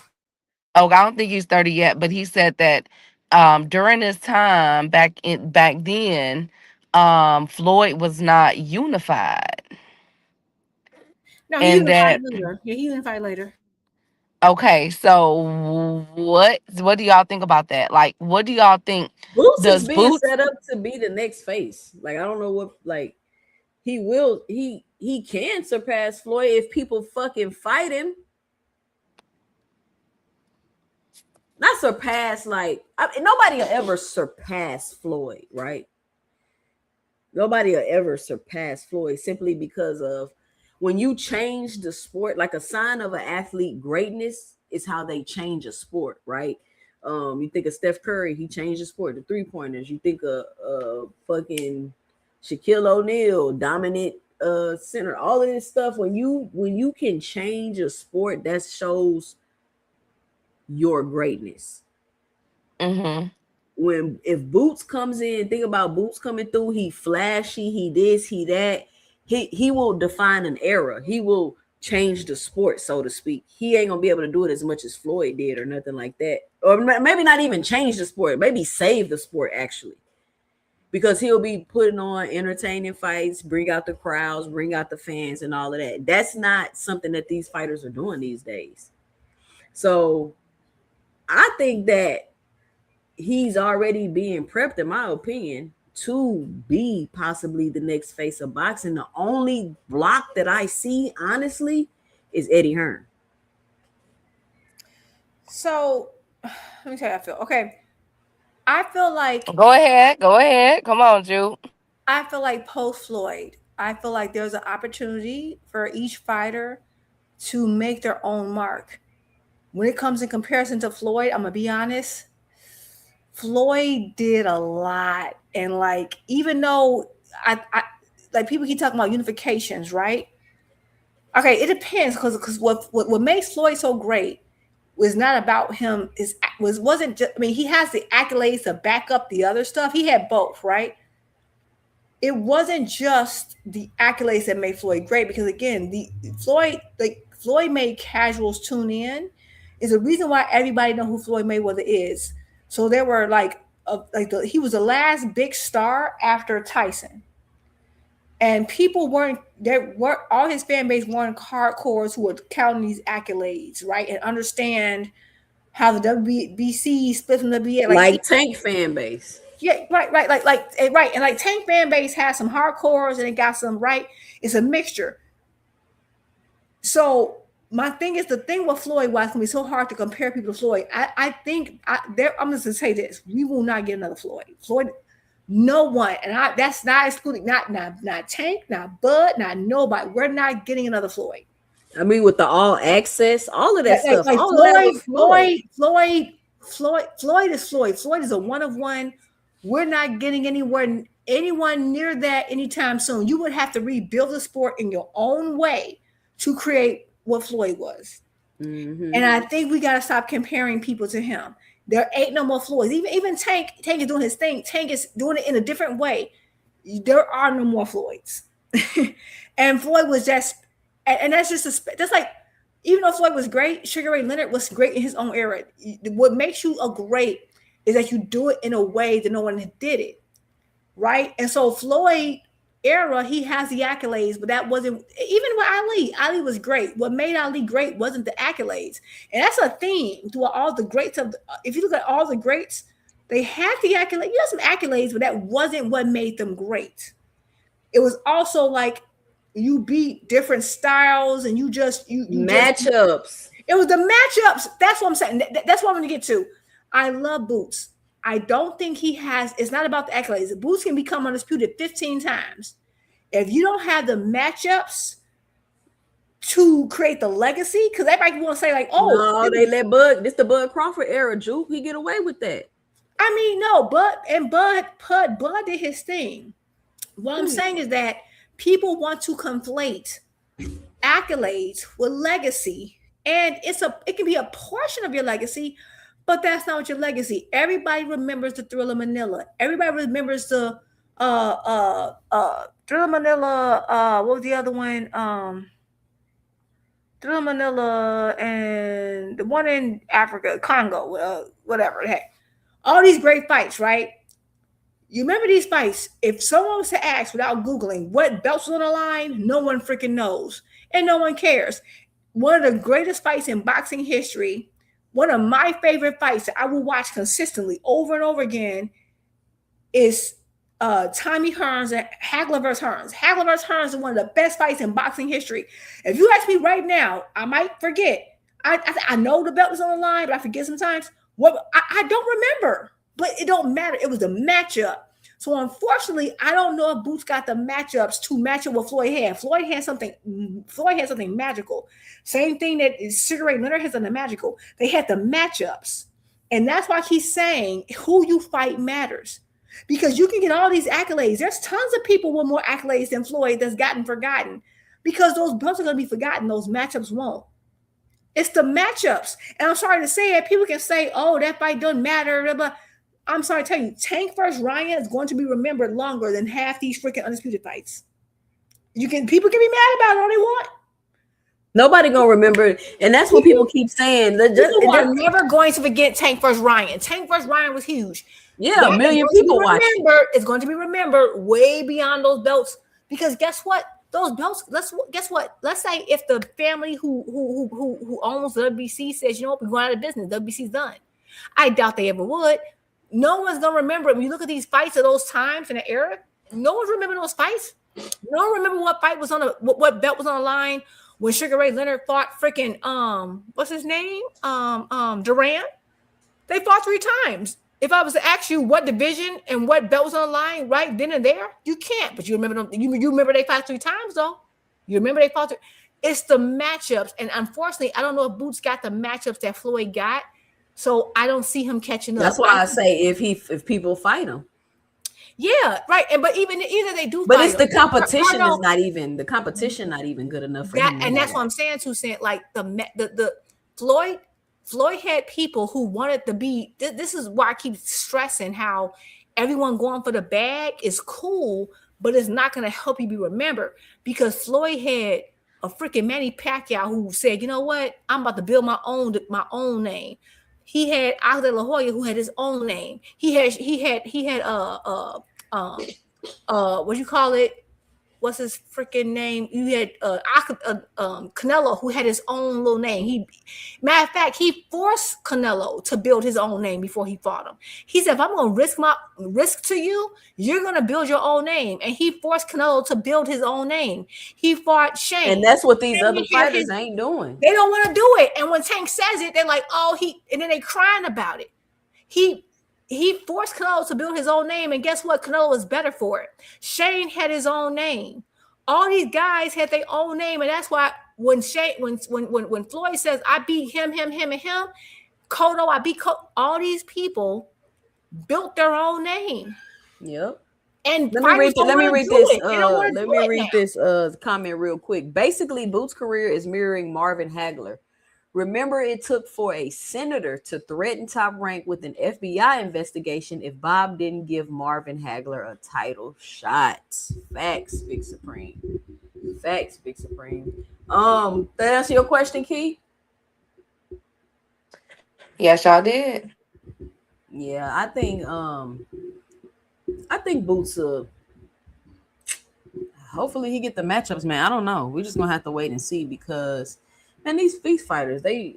Oh, I don't think he's 30 yet, but he said that during his time back then, Floyd was not unified. No, he unified later. Yeah, he unified later. Okay, so what do y'all think about that? Like, what do y'all think? Boots is being set up to be the next face. Like, I don't know what, like, he can surpass Floyd if people fucking fight him. Not surpass nobody will ever surpass Floyd, right? Nobody will ever surpass Floyd simply because of when you change the sport, like a sign of an athlete greatness is how they change a sport, right? You think of Steph Curry, he changed the sport, the 3-pointers. You think of fucking Shaquille O'Neal, dominant center, all of this stuff. When you can change a sport, that shows your greatness. If Boots comes in, think about Boots coming through, he flashy, he this, he that. He will define an era. He will change the sport, so to speak. He ain't gonna be able to do it as much as Floyd did or nothing like that. Or maybe not even change the sport, maybe save the sport actually. Because he'll be putting on entertaining fights, bring out the crowds, bring out the fans and all of that. That's not something that these fighters are doing these days. So I think that he's already being prepped, in my opinion, to be possibly the next face of boxing. The only block that I see, honestly, is Eddie Hearn. So let me tell you how I feel. Okay. I feel like Go ahead. Come on, Jude. I feel like post Floyd, I feel like there's an opportunity for each fighter to make their own mark. When it comes in comparison to Floyd, I'm gonna be honest, Floyd did a lot. And like, even though I like people keep talking about unifications, right? Okay, it depends because what makes Floyd so great was not about him. Wasn't just, I mean, he has the accolades to back up the other stuff. He had both, right? It wasn't just the accolades that made Floyd great, because again, Floyd made casuals tune in. Is the reason why everybody know who Floyd Mayweather is. So there were he was the last big star after Tyson, and people weren't all his fan base weren't hardcores who were counting these accolades, right, and understand how the WBC split from the WBA, like Tank fan base. Yeah, right, and like Tank fan base has some hardcores and it got some, right. It's a mixture. So my thing is, the thing with Floyd, why it's gonna be so hard to compare people to Floyd. I'm just gonna say this: we will not get another Floyd. No one, and that's not excluding not Tank, not Bud, not nobody. We're not getting another Floyd. I mean, with the all access, all of that stuff. Like all Floyd, of that was Floyd is Floyd. Floyd is a one of one. We're not getting anyone near that anytime soon. You would have to rebuild the sport in your own way to create what Floyd was. Mm-hmm. And I think we got to stop comparing people to him. There ain't no more Floyds. Even Tank is doing his thing. Tank is doing it in a different way. There are no more Floyds. And Floyd was just, and that's just like, even though Floyd was great, Sugar Ray Leonard was great in his own era. What makes you a great is that you do it in a way that no one did it, right? And so Floyd era, he has the accolades, but that wasn't, even with Ali was great. What made Ali great wasn't the accolades. And that's a theme through all the greats if you look at all the greats, they had the accolades. You have some accolades, but that wasn't what made them great. It was also like you beat different styles and you matchups. It was the matchups. That's what I'm saying. That's what I'm going to get to. I love Boots. I don't think it's not about the accolades. Boots can become undisputed 15 times. If you don't have the matchups to create the legacy, because everybody want to say like, oh. No, they let Bud, this the Bud Crawford era, Juke. He get away with that. I mean, no, Bud did his thing. What I'm saying is that people want to conflate accolades with legacy. And it can be a portion of your legacy, but that's not what your legacy. Everybody remembers the Thriller Manila. Everybody remembers the Thriller Manila. What was the other one? Thriller Manila and the one in Africa, Congo, whatever. Heck, all these great fights, right? You remember these fights? If someone was to ask without Googling what belts was on the line, no one freaking knows, and no one cares. One of the greatest fights in boxing history. One of my favorite fights that I will watch consistently over and over again is Tommy Hearns and Hagler versus Hearns. Hagler versus Hearns is one of the best fights in boxing history. If you ask me right now, I might forget. I know the belt was on the line, but I forget sometimes. What I don't remember, but it don't matter. It was a matchup. So unfortunately, I don't know if Boots got the matchups to match up what Floyd had. Floyd had something magical. Same thing that Sugar Ray Leonard has done the magical. They had the matchups. And that's why he's saying who you fight matters. Because you can get all these accolades. There's tons of people with more accolades than Floyd that's gotten forgotten. Because those belts are going to be forgotten. Those matchups won't. It's the matchups. And I'm sorry to say it. People can say, oh, that fight doesn't matter. Blah, blah. I'm sorry to tell you, Tank versus Ryan is going to be remembered longer than half these freaking undisputed fights. People can be mad about it all they want. Nobody gonna remember it, and that's what people keep saying. People are never going to forget Tank versus Ryan. Tank versus Ryan was huge. Yeah, a million people watched. It's going to be remembered way beyond those belts because guess what? Those belts. Guess what? Let's say if the family who owns the WBC says, you know what, we're going out of business. WBC's done. I doubt they ever would. No one's gonna remember it. When you look at these fights of those times in the era, no one's remembering those fights. No one remember what fight was on what belt was on the line when Sugar Ray Leonard fought freaking what's his name? Durant. They fought 3 times. If I was to ask you what division and what belt was on the line right then and there, you can't. But you remember them. You remember they fought 3 times though. You remember they fought. It's the matchups, and unfortunately, I don't know if Boots got the matchups that Floyd got. So I don't see him catching up. That's why I say if people fight him. Yeah, right. And but even either they do, but it's the competition is not even not even good enough for him. And that's what I'm saying too. Saying like the Floyd had people who wanted to be. This is why I keep stressing how everyone going for the bag is cool, but it's not going to help you be remembered because Floyd had a freaking Manny Pacquiao who said, you know what, I'm about to build my own name. He had Oscar De La Hoya who had his own name. He had what you call it? What's his freaking name? You had Canelo who had his own little name. Matter of fact, he forced Canelo to build his own name before he fought him. He said, if I'm gonna risk to you, you're gonna build your own name. And he forced Canelo to build his own name. He fought Shane. And that's what these other fighters ain't doing. They don't want to do it. And when Tank says it, they're like, oh, and then they crying about it. He forced Canelo to build his own name, and guess what? Canelo was better for it. Shane had his own name. All these guys had their own name, and that's why when Floyd says, "I beat him, and him," Cotto, I beat Cotto. All these people built their own name. Yep. And let me read this comment real quick. Basically, Boots' career is mirroring Marvin Hagler. Remember, it took for a senator to threaten Top Rank with an FBI investigation if Bob didn't give Marvin Hagler a title shot. Facts, Big Supreme. Facts, Big Supreme. Did that answer your question, Key? Yes, y'all did. Yeah, I think Boots hopefully he get the matchups, man. I don't know. We're just gonna have to wait and see because man, these fighters, I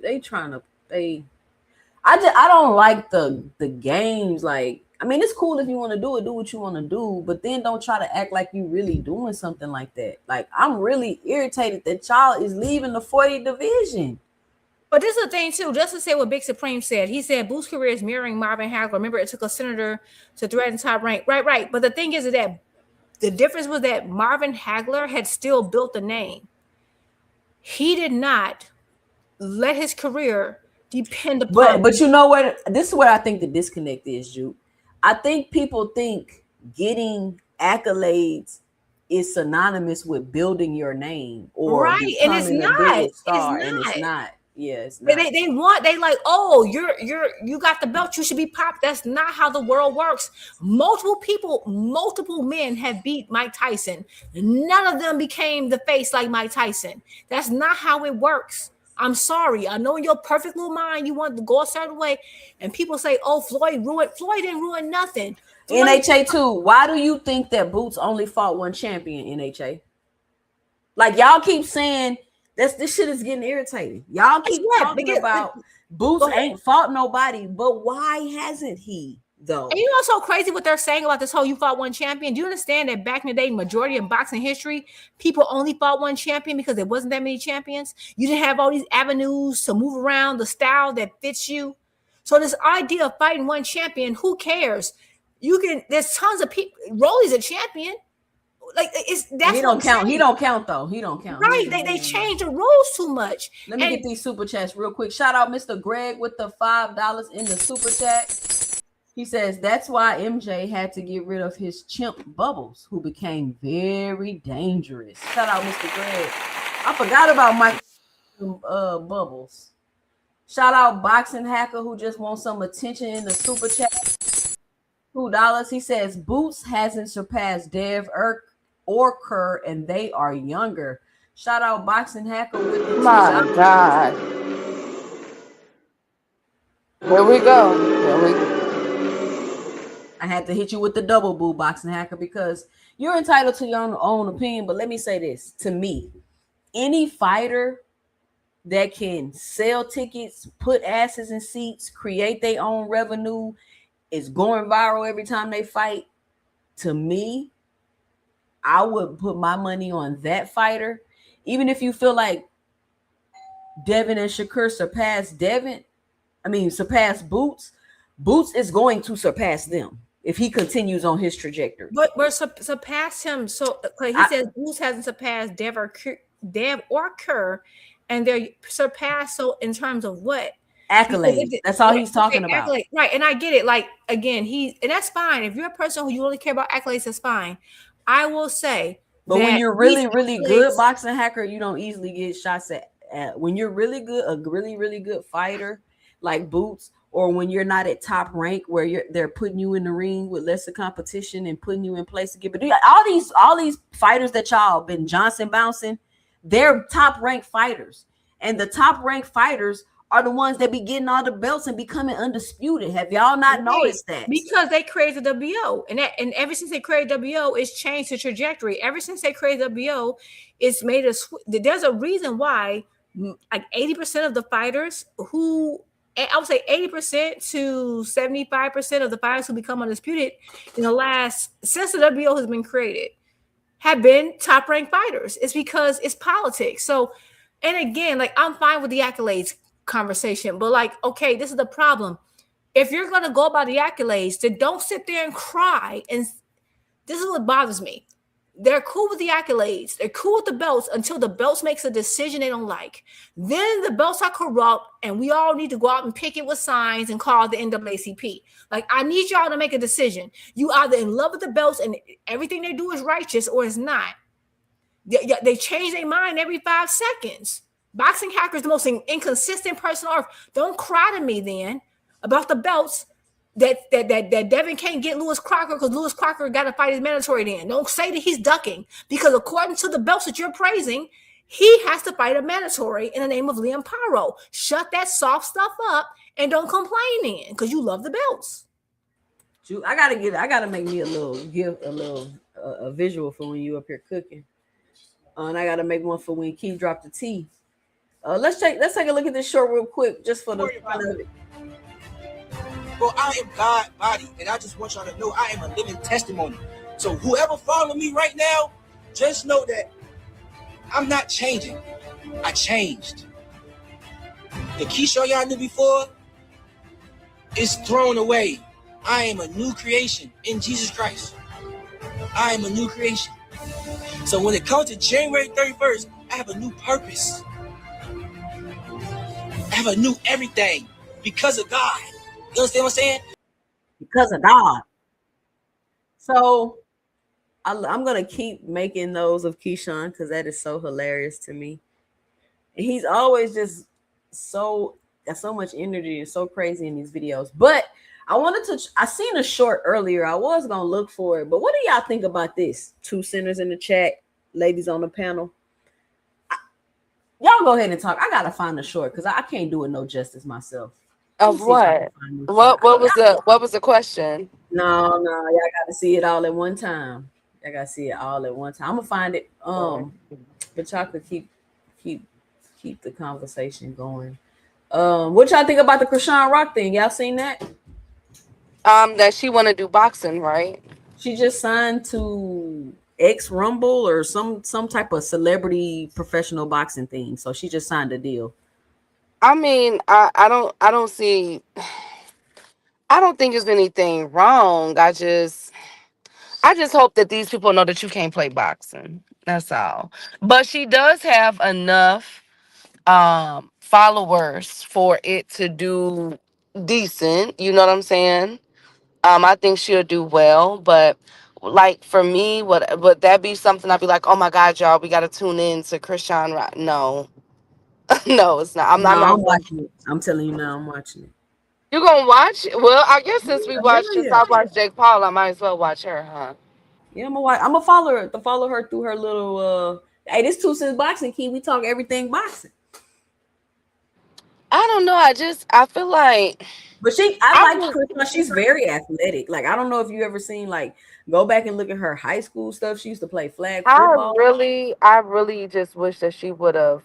don't like the games. Like, I mean, it's cool if you want to do it, do what you want to do, but then don't try to act like you really doing something like that. Like, I'm really irritated that y'all is leaving the 40 division. But this is the thing too, just to say what Big Supreme said. He said Boots' career is mirroring Marvin Hagler. Remember, it took a senator to threaten Top Rank. Right. But the thing is that the difference was that Marvin Hagler had still built the name. He did not let his career depend upon. But you know what? This is what I think the disconnect is, Juke. I think people think getting accolades is synonymous with building your name or right, and it's not. And it's not. Yeah, it's not. They like, oh, you got the belt, you should be popped. That's not how the world works. Multiple men have beat Mike Tyson. None of them became the face like Mike Tyson. That's not how it works. I'm sorry. I know in your perfect little mind you want to go a certain way, and people say, oh, Floyd didn't ruin nothing. NHA too. Why do you think that Boots only fought one champion, NHA? Like, y'all keep saying this shit is getting irritating. Y'all keep talking about Boots ain't fought nobody, but why hasn't he though? And you know what's so crazy what they're saying about this whole you fought one champion? Do you understand that back in the day, majority of boxing history, people only fought one champion because there wasn't that many champions? You didn't have all these avenues to move around the style that fits you. So this idea of fighting one champion, who cares? There's tons of people. Rolly's a champion. Like that's he don't count. He don't count though. He don't count. Right. They changed the rules too much. Let me get these super chats real quick. Shout out Mr. Greg with the $5 in the super chat. He says that's why MJ had to get rid of his chimp Bubbles, who became very dangerous. Shout out Mr. Greg. I forgot about my Bubbles. Shout out Boxing Hacker, who just wants some attention in the super chat. $2. He says Boots hasn't surpassed Dev or Kerr, and they are younger. Shout out Boxing Hacker with the My God. Here we go. I had to hit you with the double boo, Boxing Hacker, because you're entitled to your own opinion. But let me say this. To me, any fighter that can sell tickets, put asses in seats, create their own revenue, is going viral every time they fight, to me, I would put my money on that fighter. Even if you feel like Devin and Shakur surpass Boots, Boots is going to surpass them if he continues on his trajectory. But we're surpass him. So he says Boots hasn't surpassed Dev or Kerr, and they're surpassed. So in terms of what? Accolades. That's all he's talking about. Accolades. Right. And I get it. Like, again, and that's fine. If you're a person who you really care about accolades, that's fine. I will say, but when you're really, really good, Boxing Hacker, you don't easily get shots at. When you're really good, a really, really good fighter like Boots, or when you're not at top rank, where they're putting you in the ring with lesser competition and putting you in place to get. But all these fighters that y'all been Johnson bouncing, they're top ranked fighters, and the top ranked fighters are the ones that be getting all the belts and becoming undisputed. Have y'all not noticed that? Because they created the WO, and ever since they created WO, it's changed the trajectory. Ever since they created WO, it's made us. There's a reason why, like 80% of the fighters who, I would say 80% to 75% of the fighters who become undisputed in since the WO has been created, have been top ranked fighters. It's because it's politics. So, and again, like I'm fine with the accolades conversation, but like, okay, this is the problem. If you're going to go by the accolades, then don't sit there and cry. And this is what bothers me. They're cool with the accolades. They're cool with the belts until the belts makes a decision they don't like. Then the belts are corrupt, and we all need to go out and pick it with signs and call the NAACP. Like, I need y'all to make a decision. You either in love with the belts and everything they do is righteous, or it's not. They change their mind every 5 seconds. Boxing Hacker is the most inconsistent person on earth. Don't cry to me then about the belts that Devin can't get Lewis Crocker because Lewis Crocker got to fight his mandatory then. Don't say that he's ducking, because according to the belts that you're praising, he has to fight a mandatory in the name of Liam Pyro. Shut that soft stuff up and don't complain then, because you love the belts. I gotta make me a visual for when you up here cooking. And I gotta make one for when Key dropped the tea. Let's take a look at this short real quick, just for the fun of it. Bro, I am God body, and I just want y'all to know I am a living testimony. So whoever follow me right now, just know that I'm not changing. I changed. The Keyshawn y'all knew before is thrown away. I am a new creation in Jesus Christ. I am a new creation. So when it comes to January 31st, I have a new purpose. I have a new everything because of God. You understand what I'm saying? Because of God. So I'm going to keep making those of Keyshawn because that is so hilarious to me. And he's always just got so much energy and so crazy in these videos. But I seen a short earlier. I was going to look for it. But what do y'all think about this? 2 centers in the chat, ladies on the panel. Y'all go ahead and talk. I got to find the short because I can't do it no justice myself. Of what? What was the question? No, y'all got to see it all at one time. I'm gonna find it. But y'all could keep the conversation going. What y'all think about the Chrisean Rock thing? Y'all seen that? That she want to do boxing, right? She just signed to X Rumble or some type of celebrity professional boxing thing. So she just signed a deal. I mean, I don't see. I don't think there's anything wrong. I just hope that these people know that you can't play boxing. That's all. But she does have enough followers for it to do decent. You know what I'm saying? I think she'll do well, but like for me, would that be something I'd be like, oh my God, y'all, we gotta tune in to Chrisean? No. No, it's not. I'm No, not I'm going. watching it. I'm telling you now, I'm watching it. You gonna watch? Well, I guess since we watched, Hell since yeah. I watched Jake Paul, I might as well watch her, huh? Yeah, I'm gonna follow her to follow her through her little hey, this 2 Cents Boxing Key. We talk everything boxing. I don't know. I feel like But I I like really, Chrisean. She's very athletic. Like I don't know if you ever seen like go back and look at her high school stuff. She used to play flag football. I really just wish that she would have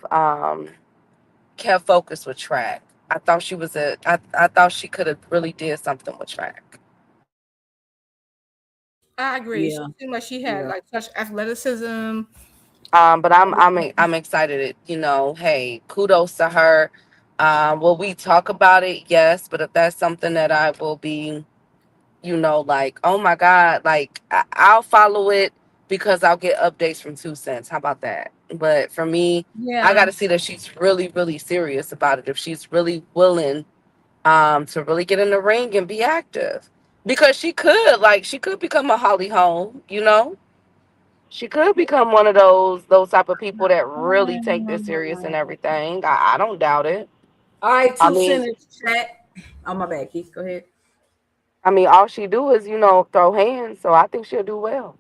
kept focus with track. I thought she was I thought she could have really did something with track. I agree. She Yeah, seemed like she had yeah. like such athleticism. But I'm excited. You know, hey, kudos to her. Will we talk about it? Yes, but if that's something that I will be, you know, like, oh my God, like I'll follow it because I'll get updates from 2 Cents. How about that? But for me, I got Yeah. to see that she's really, really serious about it. If she's really willing, to really get in the ring and be active, because she could become a Holly Holm, you know. She could become one of those type of people that really take this serious and everything. I don't doubt it. All right, I 2 mean, Cents chat. Oh my bad, Keith. Go ahead. all she do is, you know, throw hands. So I think she'll do well.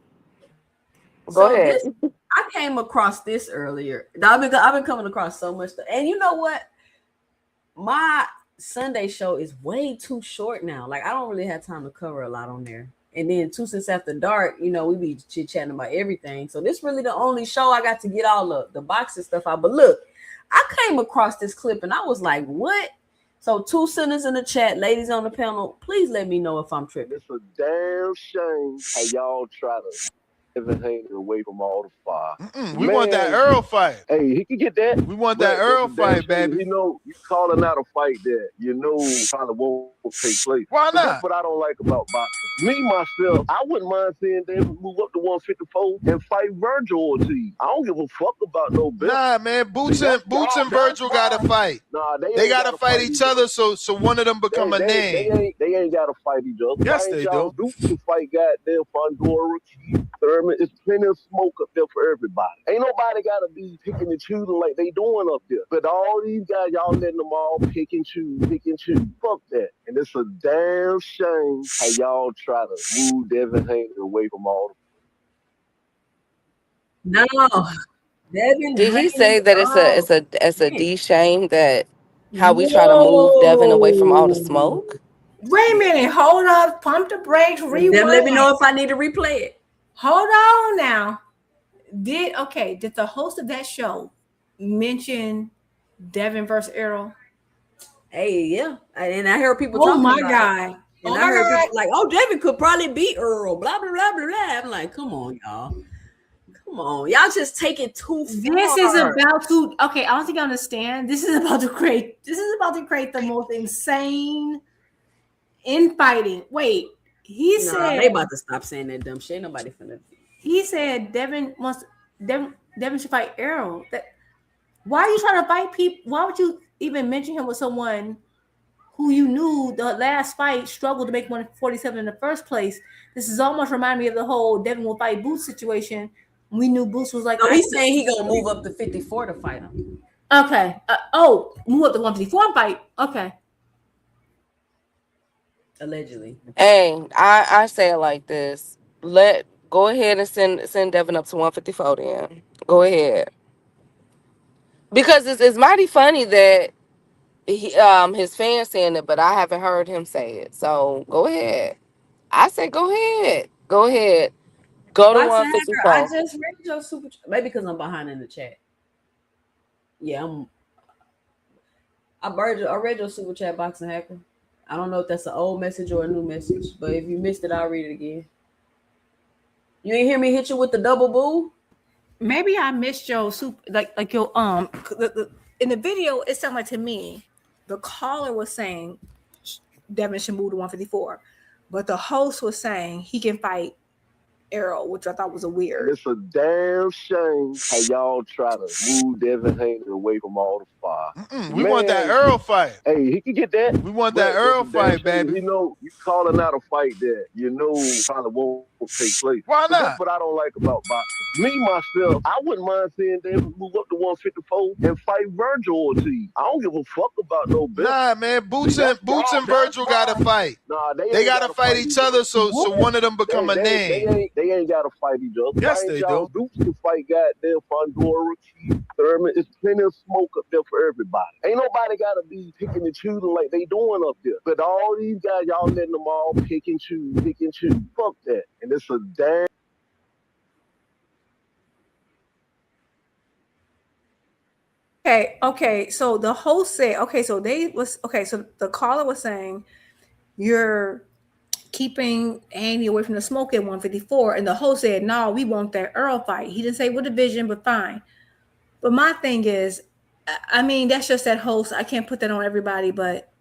Go So ahead. this I came across this earlier. Now, I've been coming across so much stuff. And you know what? My Sunday show is way too short now. Like I don't really have time to cover a lot on there. And then 2 Cents After Dark, you know, we be chit chatting about everything. So this really the only show I got to get all the boxing stuff out. But look, I came across this clip and I was like, what? So 2 Centers in the chat, ladies on the panel, please let me know if I'm tripping. It's a damn shame how y'all try to Evan Haney away from all the fire. We want that Earl fight. Hey, he can get that. We want that Earl fight, baby. You know, you calling out a fight that you know probably won't take place. Why But that's not? what I don't like about boxing. Me, myself, I wouldn't mind seeing them move up to 154 and fight Virgil Ortiz. I don't give a fuck about no belt. Nah, man. Boots and Virgil gotta fight. Nah, They gotta fight each other so one of them become a name. They ain't gotta fight each other. Yes, Why ain't they y'all do. Duke to fight goddamn Fondora, Keith, Thurman? It's plenty of smoke up there for everybody. Ain't nobody gotta be picking and choosing like they doing up there. But all these guys, y'all letting them all pick and choose. Fuck that. And it's a damn shame how y'all try to move Devin Haney away from all No. Devin Did he say Haney. that it's a D shame that how we try to move Devin away from all the smoke? Wait a minute. Hold up. Pump the brakes. Then Rewind. let me know if I need to replay it. Hold on now. Did the host of that show mention Devin versus Errol? Hey, yeah. And I heard people Oh talking my about God. it. And I heard people like, oh, Devin could probably beat Earl, blah, blah, blah, blah, blah. I'm like, come on, y'all. Come on. Y'all just take it too far. This is about to I don't think you understand. This is about to create the most insane infighting. Wait, he said they about to stop saying that dumb shit. Ain't nobody finna. He said Devin should fight Errol. Why are you trying to fight people? Why would you even mention him with someone who you knew the last fight struggled to make 147 in the first place? This is almost remind me of the whole Devin will fight Boots situation. We knew Boots was like, no, he's saying he gonna move up to 54 to fight him. Okay. Move up to 154 and fight. Okay. Allegedly. Hey, I say it like this. Go ahead and send Devin up to 154 then. Go ahead. Because it's mighty funny that his fans saying it, but I haven't heard him say it. So go ahead. I say go ahead. Go ahead. Go to Boxing Hacker, 154. I just read your super maybe because I'm behind in the chat. Yeah, I read your super chat, Boxing Hacker. I don't know if that's an old message or a new message, but if you missed it, I'll read it again. You ain't hear me hit you with the double boo? Maybe I missed your super like your in the video. It sounded like to me the caller was saying Devin should move to 154. But the host was saying he can fight Errol, which I thought was a weird. It's a damn shame how y'all try to move Devin Haney away from all the fire. We want that Earl fight. Hey, he can get that. We want that Earl fight, baby. You know, you calling out a fight that you know probably won't take place. Why not? That's what I don't like about boxing. Me, myself, I wouldn't mind seeing Devin move up to 154 and fight Virgil Ortiz. I don't give a fuck about no belt. Nah, man. Boots and Virgil got to fight. Nah, they got to fight each other so one of them become a name. They ain't got to fight each other. Yes, they do. Boots can fight goddamn Fondora, Keith Thurman. It's plenty of smoke up there for everybody. Ain't nobody got to be picking and choosing like they doing up there. But all these guys, y'all letting them all pick and choose. Fuck that. And it's a damn. Okay. So the host said, so the caller was saying, you're keeping Andy away from the smoke at 154, and the host said, no, we want that Earl fight. He didn't say what division, but fine. But my thing is, I mean, that's just that host. I can't put that on everybody, but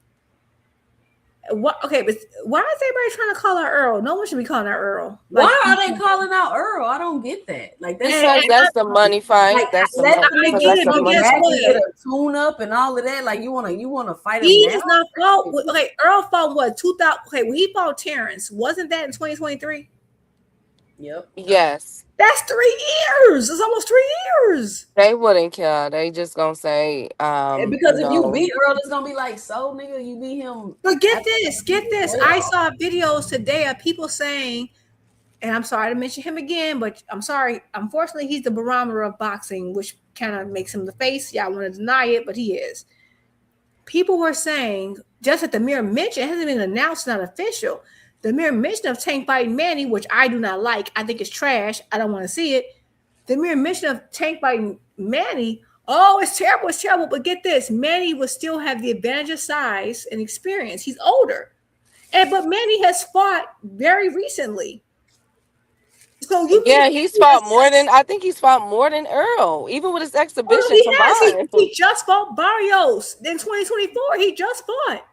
what? Okay, but why is everybody trying to call her Earl? No one should be calling her Earl. Why are they calling out Earl? I don't get that. Like that's the money fight. Like, that's the money. money. Get a tune up and all of that. Like you wanna fight him. He is not fought. Okay, Earl fought what 2000? Okay, when he fought Terrence, wasn't that in 2023? Yep. Yes. That's 3 years. It's almost 3 years. They wouldn't care. They just gonna say, because if you beat Earl, it's gonna be like, so nigga, you beat him. But get this. I saw videos today of people saying, and I'm sorry to mention him again, but I'm sorry. Unfortunately, he's the barometer of boxing, which kind of makes him the face. Y'all want to deny it, but he is. People were saying, just at the mere mention, it hasn't been announced, not official. The mere mention of Tank fighting Manny, which I do not like, I think it's trash. I don't want to see it. The mere mention of Tank fighting Manny, oh, it's terrible. But get this, Manny will still have the advantage of size and experience. He's older. But Manny has fought very recently. So he's fought more than Earl, even with his exhibition. He just fought Barrios in 2024. He just fought.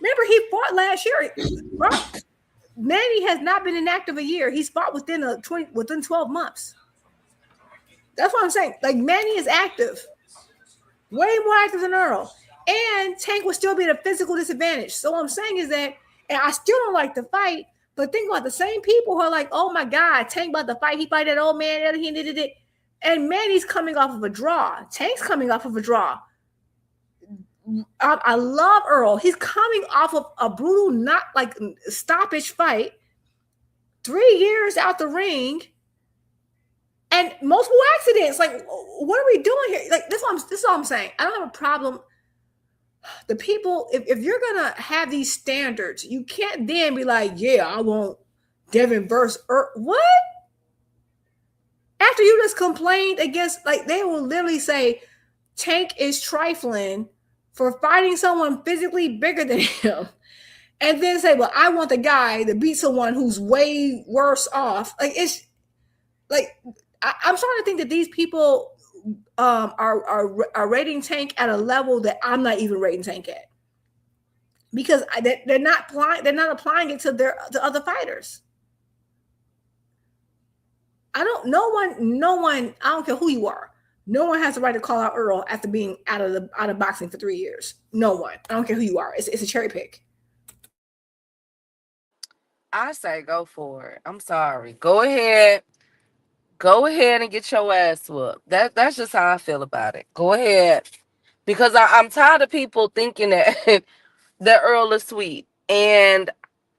Remember, he fought last year. Manny has not been inactive a year. He's fought within 12 months. That's what I'm saying. Like, Manny is active. Way more active than Earl. And Tank will still be at a physical disadvantage. So what I'm saying is that, and I still don't like the fight, but think about the same people who are like, oh my God, Tank about to fight. He fight that old man. He did it. And Manny's coming off of a draw. Tank's coming off of a draw. I love Earl. He's coming off of a brutal, not like stoppage fight. 3 years out the ring, and multiple accidents. Like, what are we doing here? Like, this is all I'm saying. I don't have a problem. The people, if you're gonna have these standards, you can't then be like, yeah, I want Devin versus Earl. What? After you just complained against, like, they will literally say Tank is trifling for fighting someone physically bigger than him, and then say, well, I want the guy to beat someone who's way worse off. Like, it's like, I'm starting to think that these people are rating Tank at a level that I'm not even rating Tank at, because they're not applying it to other fighters. No one, I don't care who you are. No one has the right to call out Earl after being out of boxing for 3 years. No one. I don't care who you are. It's a cherry pick. I say go for it. I'm sorry. Go ahead and get your ass whooped. That's just how I feel about it. Go ahead. Because I'm tired of people thinking that that Earl is sweet. And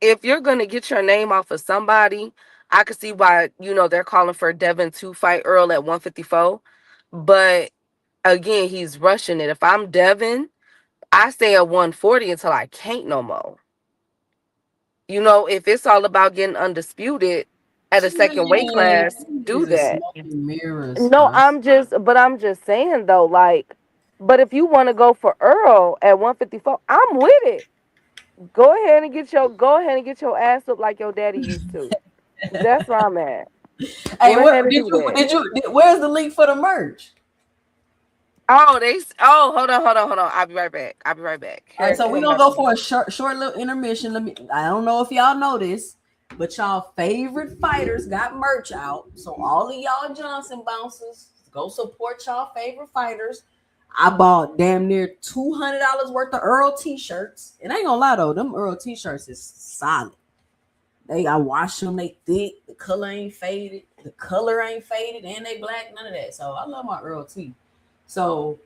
if you're gonna get your name off of somebody, I could see why, they're calling for Devin to fight Earl at 154. But again, he's rushing it. If I'm Devin, I stay at 140 until I can't no more. If it's all about getting undisputed at a second weight class, do that. No, I'm just saying though, like, but if you want to go for Earl at 154, I'm with it. Go ahead and get your ass up like your daddy used to. That's where I'm at. Hey, where's the link for the merch? Hold on. I'll be right back. All right, so Here we're we gonna go. go for a short little intermission. I don't know if y'all know this, but y'all favorite fighters got merch out. So all of y'all Johnson bouncers, go support y'all favorite fighters. I bought damn near $200 worth of Earl t-shirts. And I ain't gonna lie though, them Earl t-shirts is solid. I wash them, they thick, the color ain't faded, and they black, none of that. So I love my Earl T. So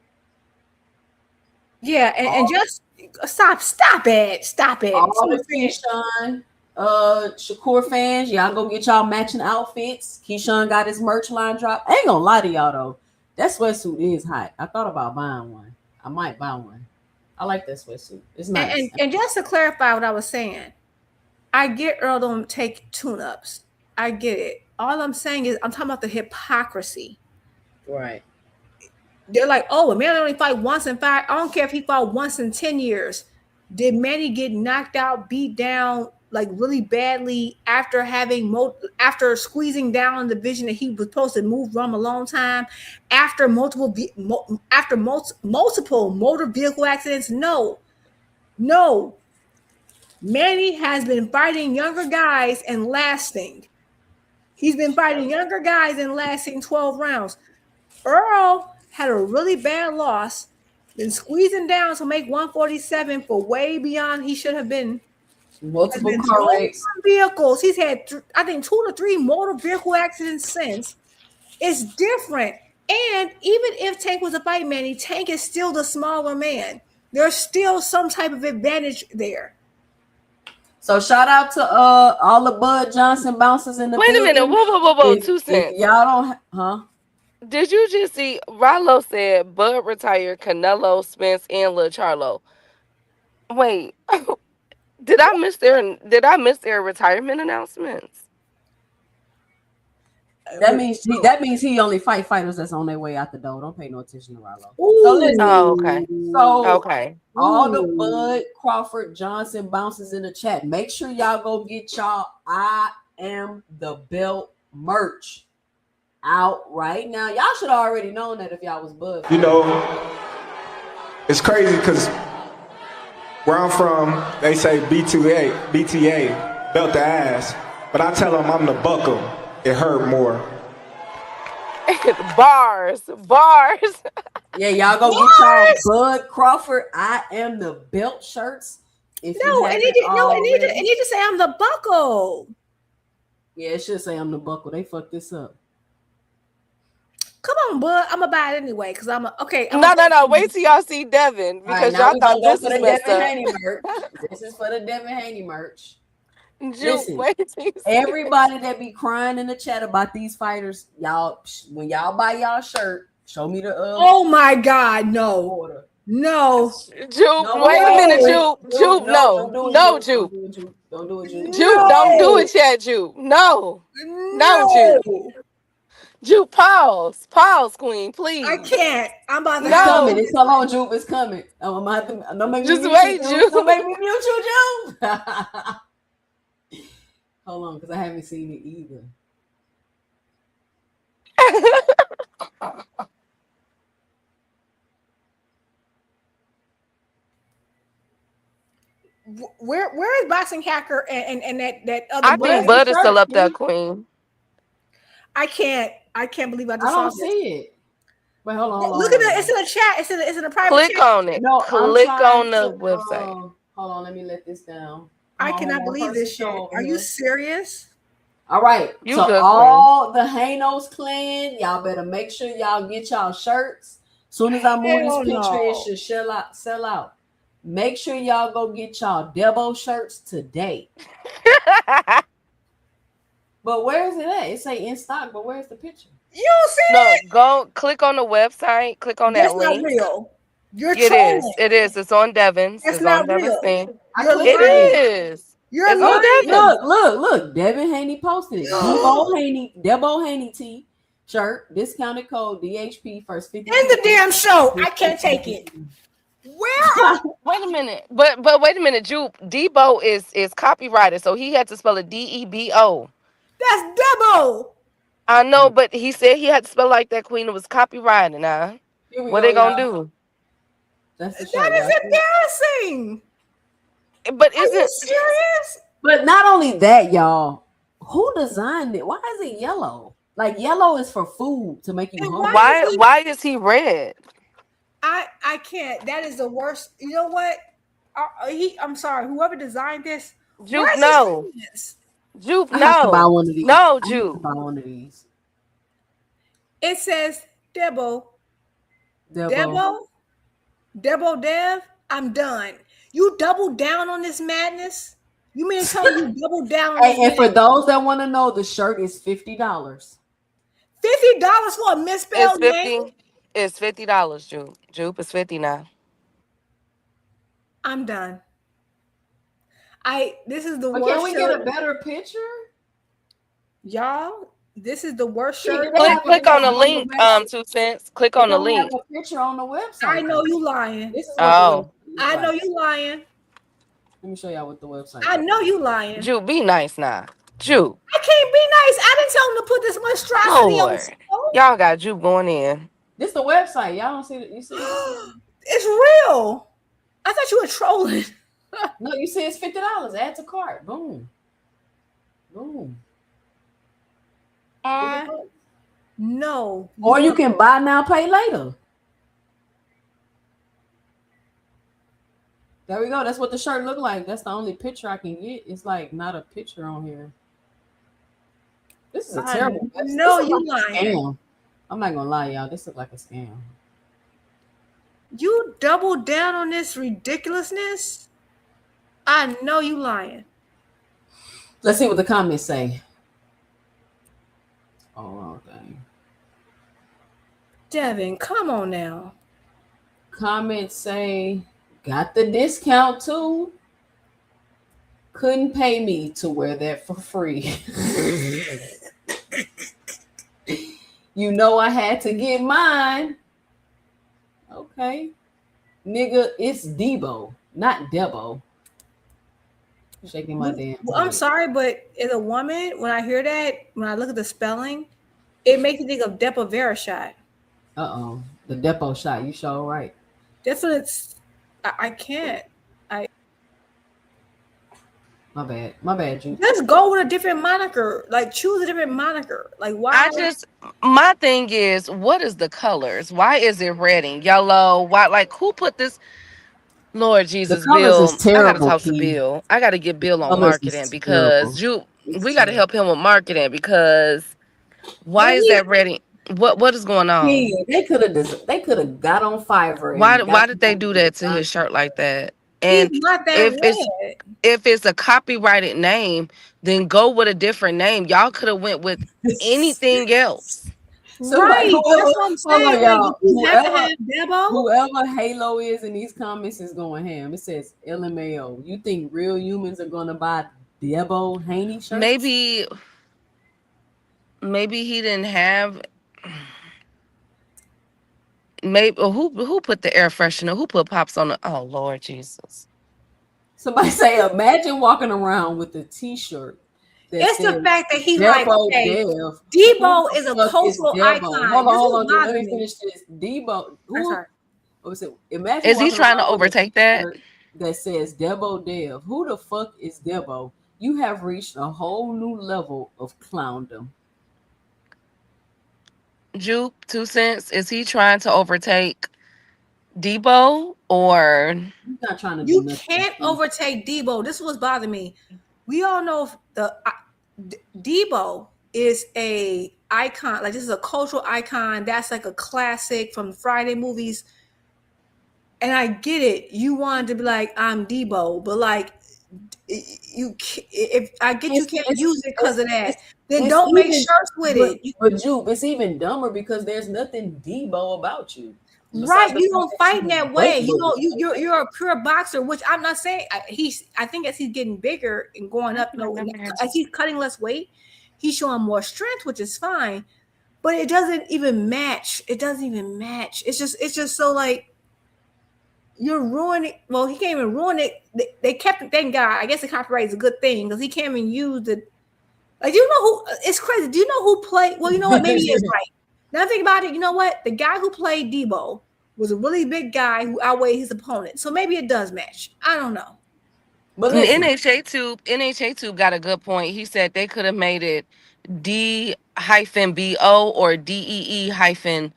Yeah, and just stop it. all the Keyshawn Shakur fans, y'all go get y'all matching outfits. Keyshawn got his merch line drop. I ain't gonna lie to y'all though, that sweatsuit is hot. I thought about buying one. I might buy one. I like that sweatsuit. It's nice. And just to clarify what I was saying, I get Earl don't take tune-ups. I get it. All I'm saying is I'm talking about the hypocrisy. Right. They're like, oh, Manny only fight once in 5. I don't care if he fought once in 10 years. Did Manny get knocked out, beat down like really badly after after squeezing down the division that he was supposed to move from a long time, after multiple motor vehicle accidents? No. Manny has been fighting younger guys and lasting. He's been fighting younger guys and lasting 12 rounds. Earl had a really bad loss, been squeezing down to make 147 for way beyond he should have been. Multiple car wrecks. Vehicles. He's had, I think, 2 to 3 motor vehicle accidents since. It's different. And even if Tank was a fight Manny, Tank is still the smaller man. There's still some type of advantage there. So shout out to all the Bud Johnson bouncers in the Wait a minute. Whoa. 2 cents. If y'all don't, Did you just see Rallo said Bud retired Canelo, Spence, and Lil Charlo? Wait. Did I miss their retirement announcements? That means he only fight fighters that's on their way out the door. Don't pay no attention to Rallo. So listen. Oh, okay. So all the Bud Crawford Johnson bounces in the chat. Make sure y'all go get y'all I Am the Belt merch out right now. Y'all should have already known that if y'all was Bud. You know, it's crazy because where I'm from, they say BTA, belt the ass. But I tell them I'm the buckle. It hurt more. Bars. Yeah, y'all go get y'all Bud Crawford I Am the Belt shirts. It need to say I'm the buckle. Yeah, it should say I'm the buckle. They fucked this up. Come on, Bud. I'm gonna buy it anyway because okay. No. Wait till y'all see Devin because y'all thought this was messed up. This is for the Devin Haney merch. Listen, everybody that be crying in the chat about these fighters, y'all, when y'all buy y'all shirt, show me the. Oh my God, no, order. No, Jupe, wait a minute, Jupe, no, Jupe, don't do it, Jupe. Jupe, don't do it yet, Jupe. No, Jupe. Jupe, pause, queen, please. I can't. I'm about to. It's coming. It's come on, Jupe. It's coming. I'm gonna have to. Don't make me just mute wait, you, Jupe. Don't make me mute you, Jupe. Hold on, because I haven't seen it either. Where is Boxing Hacker and that other? I think Bud is still up there, queen. I can't believe I just don't see it. Wait, hold on. Look at it. It's in the chat. It's in a private chat. Click on it. No, click on the website. Hold on, let me let this down. I cannot believe this shit. Are you serious? All right. You good, all the Hanos clan, y'all better make sure y'all get y'all shirts. Soon as I move this picture, it should sell out. Make sure y'all go get y'all Debo shirts today. But where is it at? It say in stock, but where's the picture? You see it? Go click on the website. Click on that link. That's not real. You're trolling. It is. It's on Devon's. It's not on Devon's thing. It is. It's on Devon. Look. Devin Haney posted it. Debo Haney t-shirt. Discounted code DHP first 50. In the damn show. I can't take it. Where? Wait a minute. But wait a minute, Jupe. Debo is copyrighted, so he had to spell it DEBO. That's Debo. I know, but he said he had to spell like that, queen. It was copyrighted, nah. Here we What go, they gonna y'all. do? That's the That shirt, is y'all. embarrassing. But Are you isn't serious? But not only that, y'all. Who designed it? Why is it yellow? Like yellow is for food to make you And hungry. why is he red? I can't. That is the worst. You know what? I'm sorry. Whoever designed this, Jupe, where's no. his fans? Jupe, I have to buy no. one of these. No, I have to Jupe. buy one of these. It says Debo, Debo. Dev. I'm done. You double down on this madness. You mean to tell me you double down on this Hey, and for madness? those that want to know, the shirt is $50. $50 for a misspelled name? It's $50, Jupe. Jupe is 50 now. I'm done. This is the But can worst we shirt. get a better picture? Y'all, this is the worst They shirt. have Click a on the picture on link, the website. 2 cents. Click They on the don't have link. a picture on the website. I know though. you lying. This is what the Oh. website I looks know like. you lying. Let me show y'all what the website. I looks know like. you lying. Jupe, be nice now. Jupe. I can't be nice. I didn't tell him to put this monstrosity on the Lord. show. Y'all got Jupe going in. This the website. Y'all don't see it. You see it? It's real. I thought you were trolling. No, you see it's $50. Add to cart. Boom. Boom. No. Or you can buy now, pay later. There we go. That's what the shirt look like. That's the only picture I can get. It's like not a picture on here. This is a terrible. No, this you look like a lying. scam. I'm not gonna lie, y'all. This looks like a scam. You double down on this ridiculousness. I know you lying. Let's see what the comments say. Oh, wrong thing. Devin, come on now. Comments say, got the discount too. Couldn't pay me to wear that for free. You know I had to get mine. Okay. Nigga, it's Debo, not Debo. Shaking my damn Well, I'm head. sorry, but as a woman, when I hear that, when I look at the spelling, it makes me think of Depo Verashot. Uh-oh. The Depo shot. You sure right. That's what it's. I can't. My bad. My bad, you. Let's go with a different moniker. Like choose a different moniker. Like why? My thing is, what is the colors? Why is it red and yellow? Why, like, who put this? Lord Jesus, The colors Bill. is I gotta terrible, talk to Key. Bill. I gotta get Bill on Colors marketing is because terrible. we gotta help him with marketing because why is that red? What is going on? Yeah, they could have got on Fiverr. Why did they do that to his shirt like that? And He's not that if it's a copyrighted name, then go with a different name. Y'all could have went with anything else. So right. like, That's what I'm saying. Like, you have to have Debo. Whoever Halo is in these comments is going ham. It says LMAO. You think real humans are gonna buy Debo Haney shirts? Maybe he didn't have. Maybe who put the air freshener? Who put pops on the? Oh Lord Jesus! Somebody say, imagine walking around with a T-shirt. It's the fact that he Debo like, okay, Dev. Debo is a cultural icon. Hold on. Let me finish this. Debo. Imagine is he trying to overtake that? That says Debo Dev. Who the fuck is Debo? You have reached a whole new level of clowndom. Juke, 2 cents. Is he trying to overtake Debo or? He's not trying to. You can't overtake Debo. This was bothering me. We all know Debo is a icon. Like this is a cultural icon. That's like a classic from Friday movies. And I get it. You wanted to be like, I'm Debo, but like you can't use it because of that. Then don't make shirts with it. But Jupe, it's even dumber because there's nothing Debo about you. Right, you don't fight in that way. You know, you're a pure boxer, which I'm not saying. I think as he's getting bigger and going up, you know, as he's cutting less weight, he's showing more strength, which is fine. But it doesn't even match. It doesn't even match. It's just so like you're ruining. Well, he can't even ruin it. They kept it. Thank God. I guess the copyright is a good thing because he can't even use the. Like, do you know who? It's crazy. Do you know who played? Well, you know what? Maybe he is right. Now think about it. You know what? The guy who played Debo was a really big guy who outweighed his opponent. So maybe it does match. I don't know. But listen, NHA Tube got a good point. He said they could have made it D-BO or DEE-BO.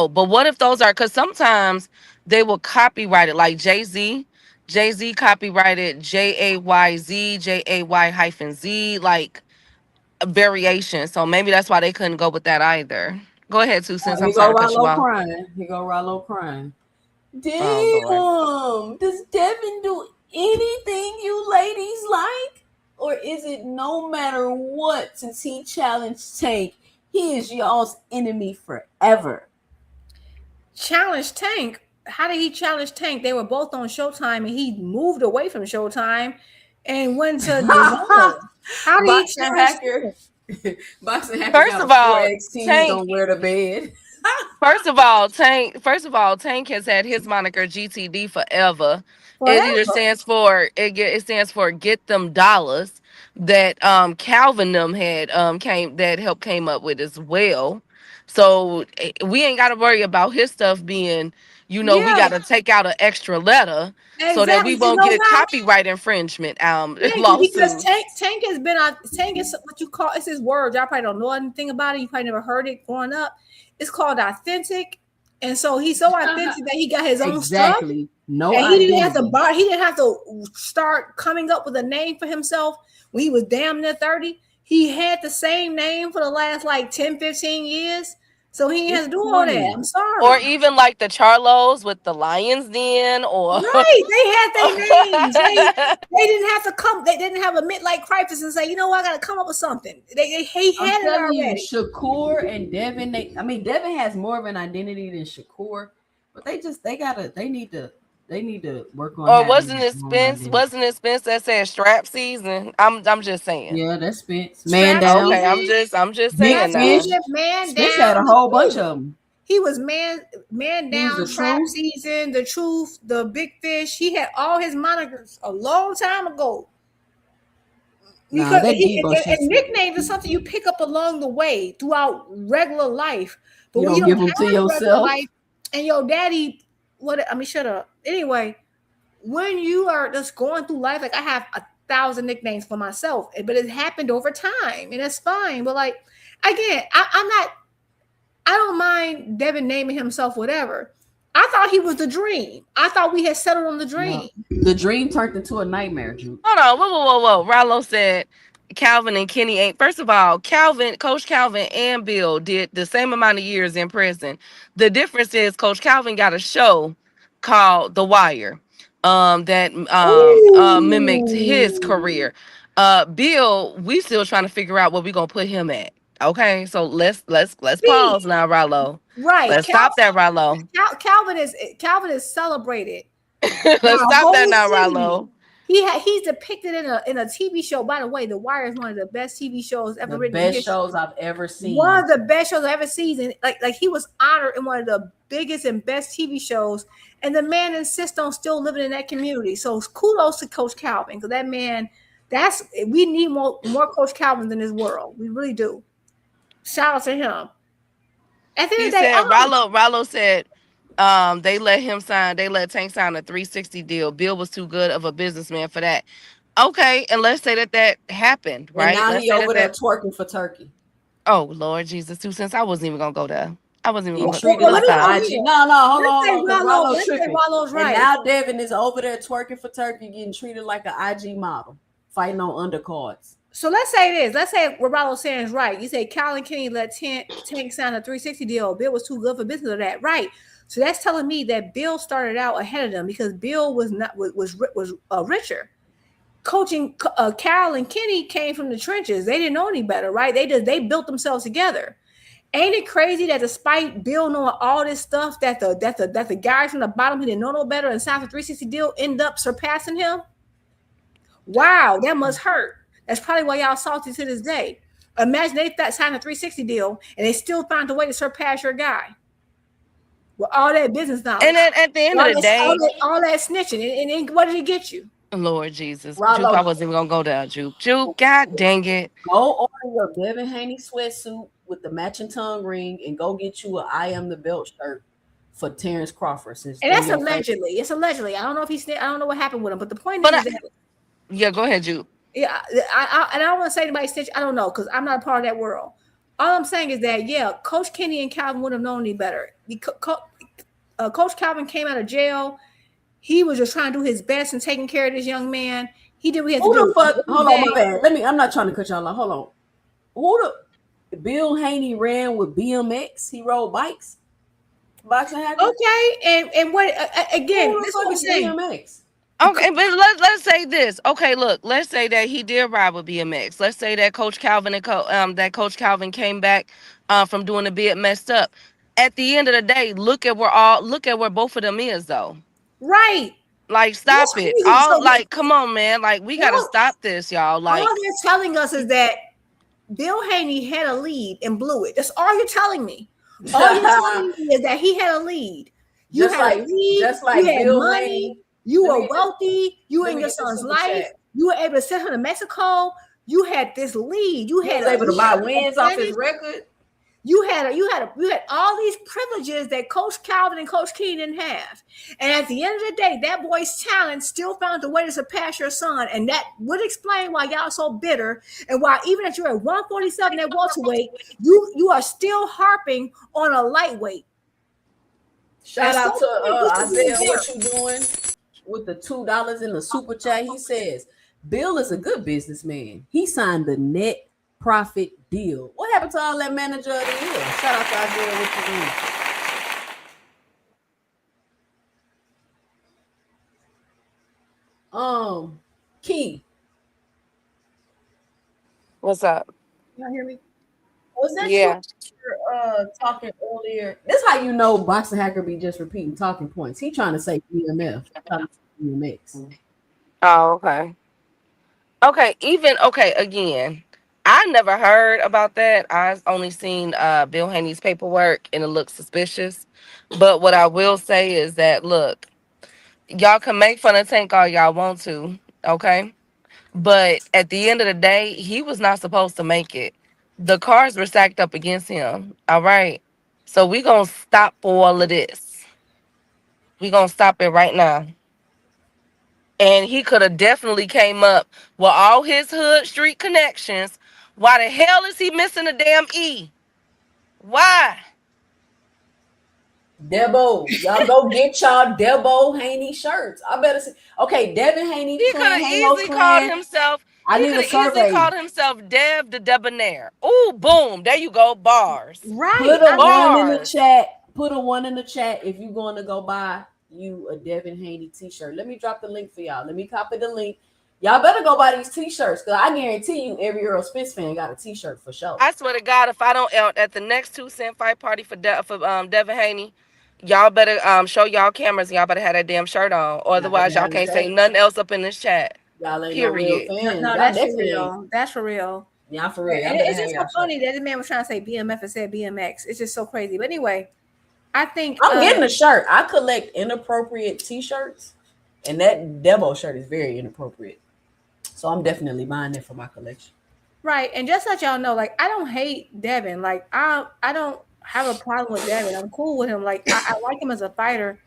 But what if those are, because sometimes they will copyright it, like Jay-Z. Jay-Z copyrighted JAYZ, JAY-Z, like a variation. So maybe that's why they couldn't go with that either. Go ahead, 2 cents. I'm here go sorry to cut you Rollo off. crying. Here go Rollo crying. Oh, Lord. Damn. Does Devin do anything you ladies like? Or is it no matter what, since he challenged Tank, he is y'all's enemy forever? Challenge Tank? How did he challenge Tank? They were both on Showtime and he moved away from Showtime and went to DAZN. How did he Boxing challenge hacker. Boxing hacker First got of all, 4XTs Tank. on where to bed. First of all, Tank has had his moniker GTD forever. It either stands for it stands for Get Them Dollars, that Calvin them had helped came up with as well. So we ain't got to worry about his stuff being, we Yeah. got to take out an extra letter so that we Exactly. won't You know get a why? copyright infringement Yeah, because lawsuit. Tank has been on. Tank is what you call, it's his word. Y'all probably don't know anything about it. You probably never heard it growing up. It's called authentic, and so he's so authentic that he got his own Exactly. stuff. No And he didn't have identity. to buy. He didn't have to start coming up with a name for himself when he was damn near 30. He had the same name for the last like 10, 15 years. So he didn't have to do all that. I'm sorry. Or even like the Charlos with the Lions Den, or Right, they had their names. They didn't have to come. They didn't have a midlife crisis and say, you know what, I got to come up with something. He I'm had it telling you, already. Shakur and Devin. Devin has more of an identity than Shakur, but they need to work on. or having wasn't it their own Spence? identity. Wasn't it Spence that said strap season? I'm just saying. Yeah, that's Spence. Man Strap down. Okay, season, I'm just Big saying strap now. Fish. season, man Spence down. had a whole bunch of them. He was man He was down, the trap truth. season, the truth, the big fish. He had all his monikers a long time ago. Nah, Because that Debo shit. and nicknames are something you pick up along the way throughout regular life. But You when you don't give don't them to have a regular yourself. life and your daddy, shut up. Anyway, when you are just going through life, like I have 1,000 nicknames for myself, but it happened over time, and that's fine. But like again, I don't mind Devin naming himself whatever. I thought he was the dream. I thought we had settled on the dream. No. The dream turned into a nightmare, Drew. Hold on, whoa. Rollo said Calvin and Kenny ain't. First of all, Coach Calvin and Bill did the same amount of years in prison. The difference is Coach Calvin got a show called The Wire, that mimicked his career. Bill, we still trying to figure out where we gonna put him at. Okay, so let's pause now, Rollo. Right. Let's stop that, Rollo. Calvin is celebrated. Let's stop that now, Rollo. He's depicted in a TV show. By the way, The Wire is one of the best TV shows ever written. The best shows I've ever seen. One of the best shows I've ever seen. Like he was honored in one of the biggest and best TV shows, and the man insists on still living in that community. So kudos to Coach Calvin, because that man, we need more Coach Calvins in this world. We really do. Shout out to him. At the end of the day, Rollo said they let Tank sign a 360 deal. Bill was too good of a businessman for that. Okay, and let's say that happened, right? And now let's he over there twerking for Turkey. Oh Lord Jesus, 2 cents. I wasn't even gonna go there. I wasn't even gonna treated like an IG. No, hold on. Let's say Rollo's right. And now Devin is over there twerking for Turkey, getting treated like an IG model, fighting on undercards. So let's say this. Let's say what Rollo's saying is right. You say Calvin Kenny let Tank sign a 360 deal. Bill was too good for business of that, right? So that's telling me that Bill started out ahead of them because Bill was richer. Coaching Cal and Kenny came from the trenches. They didn't know any better, right? They built themselves together. Ain't it crazy that despite Bill knowing all this stuff, that the guys from the bottom who didn't know no better and signed a 360 deal end up surpassing him? Wow, that must hurt. That's probably why y'all salty to this day. Imagine they signed a 360 deal and they still found a way to surpass your guy with all that business knowledge. And then at the end of the day, all that snitching, and what did it get you? Lord Jesus, Juke, I wasn't even gonna go there. Juke, God dang it! Go order your Devin Haney sweatsuit with the matching tongue ring and go get you a I am the belt shirt for Terrence Crawford. Since And they're that's your favorite. allegedly. It's allegedly. I don't know if he's. I don't know what happened with him. But the point But is that. Yeah, go ahead, Jude. Yeah, and I don't want to say anybody snitch. I don't know because I'm not a part of that world. All I'm saying is that Coach Kenny and Calvin would have known any better. Coach Calvin came out of jail. He was just trying to do his best and taking care of this young man. He did what he had to do. Who the fuck? Hold on, my bad. I'm not trying to cut y'all off. Hold on. Who the Bill Haney ran with BMX? He rode bikes. Boxing hacker. Okay, and what again? This is what we're saying. BMX. Okay, but let's say this. Okay, look, let's say that he did ride with BMX. Let's say that Coach Calvin and Coach Calvin came back from doing a bit messed up. At the end of the day, look at where both of them is though. Right. Like, stop it. Like, come on, man. Like, we gotta stop this, y'all. Like, all they're telling us is that Bill Haney had a lead and blew it. That's all you're telling me. All you're telling me is that he had a lead. You had a lead. Just like you had Bill money. Haney. You were wealthy. You and your son's life. You were able to send him to Mexico. You had this lead. You had able to buy wins off his record. You had all these privileges that Coach Calvin and Coach Kenny didn't have. And at the end of the day, that boy's talent still found a way to surpass your son. And that would explain why y'all so bitter. And why even if you're at 147 at welterweight, you are still harping on a lightweight. Shout out to Isaiah, what you doing with the $2 in the super chat. He says, Bill is a good businessman. He signed the net profit deal. What happened to all that manager of the year? Shout out to Isaiah, what you doing? Key. What's up? Y'all hear me? Was that you talking earlier? This is how you know Boxing Hacker be just repeating talking points. He trying to say BMF. BMX. Oh, okay. Again, I never heard about that. I've only seen Bill Haney's paperwork and it looks suspicious. But what I will say is that, look, y'all can make fun of Tank all y'all want to, okay? But at the end of the day, he was not supposed to make it. The cards were stacked up against him, all right? So we going to stop all of this. We going to stop it right now. And he could have definitely came up with all his hood street connections. Why the hell is he missing a damn E? Why? Debo, y'all go get y'all Debo Haney shirts. I better say, okay, Devin Haney. He could have easily called himself. He could have easily called himself Dev the Debonair. Ooh, boom! There you go, bars. Right. Put a one in the chat. Put a one in the chat if you're going to go buy you a Devin Haney t-shirt. Let me drop the link for y'all. Let me copy the link. Y'all better go buy these t-shirts because I guarantee you every Earl Spence fan got a t-shirt for sure. I swear to God, if I don't at the next 2 cent fight party for Devin Haney, y'all better show y'all cameras and y'all better have that damn shirt on. Or otherwise y'all can't say nothing else up in this chat. Y'all ain't period. No real fans. No, that's for real. That's for real. Yeah, for real. And it's just so funny that this man was trying to say BMF and said BMX. It's just so crazy. But anyway, I think I'm getting a shirt. I collect inappropriate t-shirts, and that Debo shirt is very inappropriate. So I'm definitely buying it for my collection. Right. And just let y'all know, like, I don't hate Devin. Like, I don't have a problem with Devin. I'm cool with him. Like, I like him as a fighter.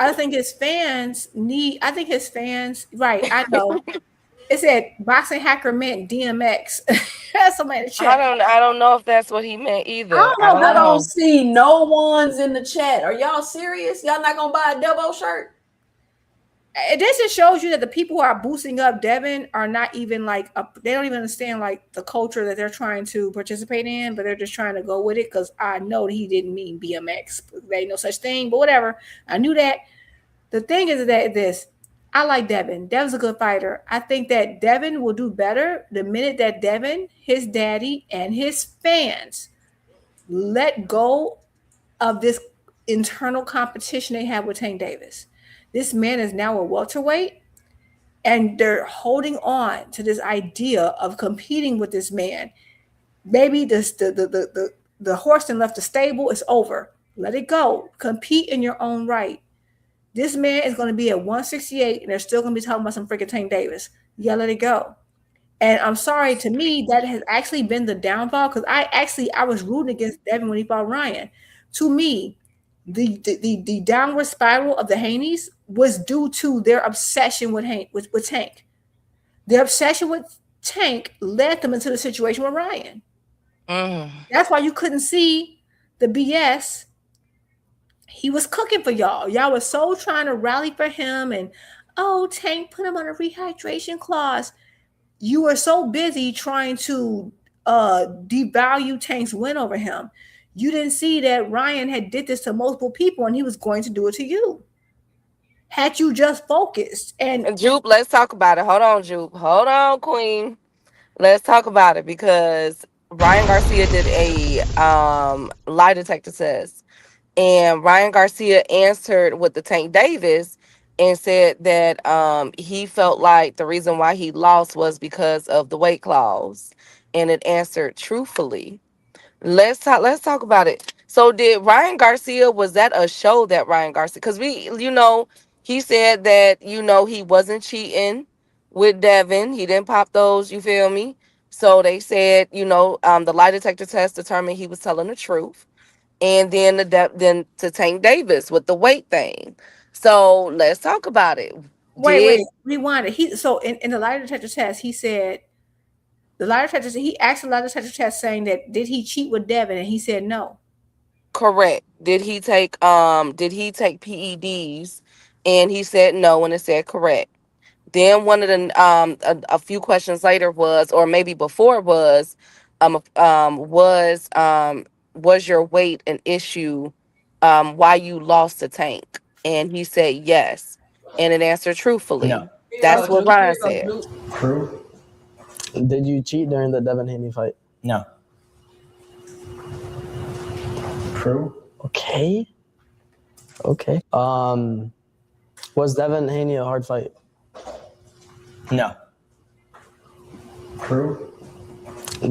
I think his fans right, I know. It said Boxing Hacker meant DMX. Somebody in the chat. I don't know if that's what he meant either. I don't see no ones in the chat. Are y'all serious? Y'all not gonna buy a Debo shirt? This just shows you that the people who are boosting up Devin are not even like they don't even understand like the culture that they're trying to participate in, but they're just trying to go with it because I know that he didn't mean BMX. There ain't no such thing, but whatever. I knew that. The thing is that I like Devin. Devin's a good fighter. I think that Devin will do better the minute that Devin, his daddy, and his fans let go of this internal competition they have with Tank Davis. This man is now a welterweight, and they're holding on to this idea of competing with this man. Maybe the horse that left the stable is over. Let it go. Compete in your own right. This man is going to be at 168, and they're still going to be talking about some freaking Tank Davis. Yeah, let it go. And I'm sorry, to me, that has actually been the downfall because I was rooting against Devin when he fought Ryan. To me, the downward spiral of the Haneys was due to their obsession with Tank. Their obsession with Tank led them into the situation with Ryan. That's why you couldn't see the BS. He was cooking for y'all. Y'all was so trying to rally for him and Tank put him on a rehydration clause. You were so busy trying to devalue Tank's win over him. You didn't see that Ryan had did this to multiple people and he was going to do it to you. Had you just focused and Jupe, let's talk about it. Hold on, Jupe. Hold on, Queen. Let's talk about it because Ryan Garcia did a lie detector test. And Ryan Garcia answered with the Tank Davis and said that he felt like the reason why he lost was because of the weight clause. And it answered truthfully. Let's talk about it. So did Ryan Garcia, was that a show that Ryan Garcia, because he said that, he wasn't cheating with Devin. He didn't pop those, you feel me? So they said, the lie detector test determined he was telling the truth. And then then to Tank Davis with the weight thing. So let's talk about it. Wait, rewind it. So in the lie detector test, he said he asked the lie detector test saying that did he cheat with Devin, and he said no. Correct. Did he take PEDs? And he said no, and it said correct. Then one of the a few questions later was, or maybe before was your weight an issue why you lost the Tank? And he said yes. And it answered truthfully. No. That's what Ryan said. True. Did you cheat during the Devin Haney fight? No. True. Okay. Was Devin Haney a hard fight? No. True.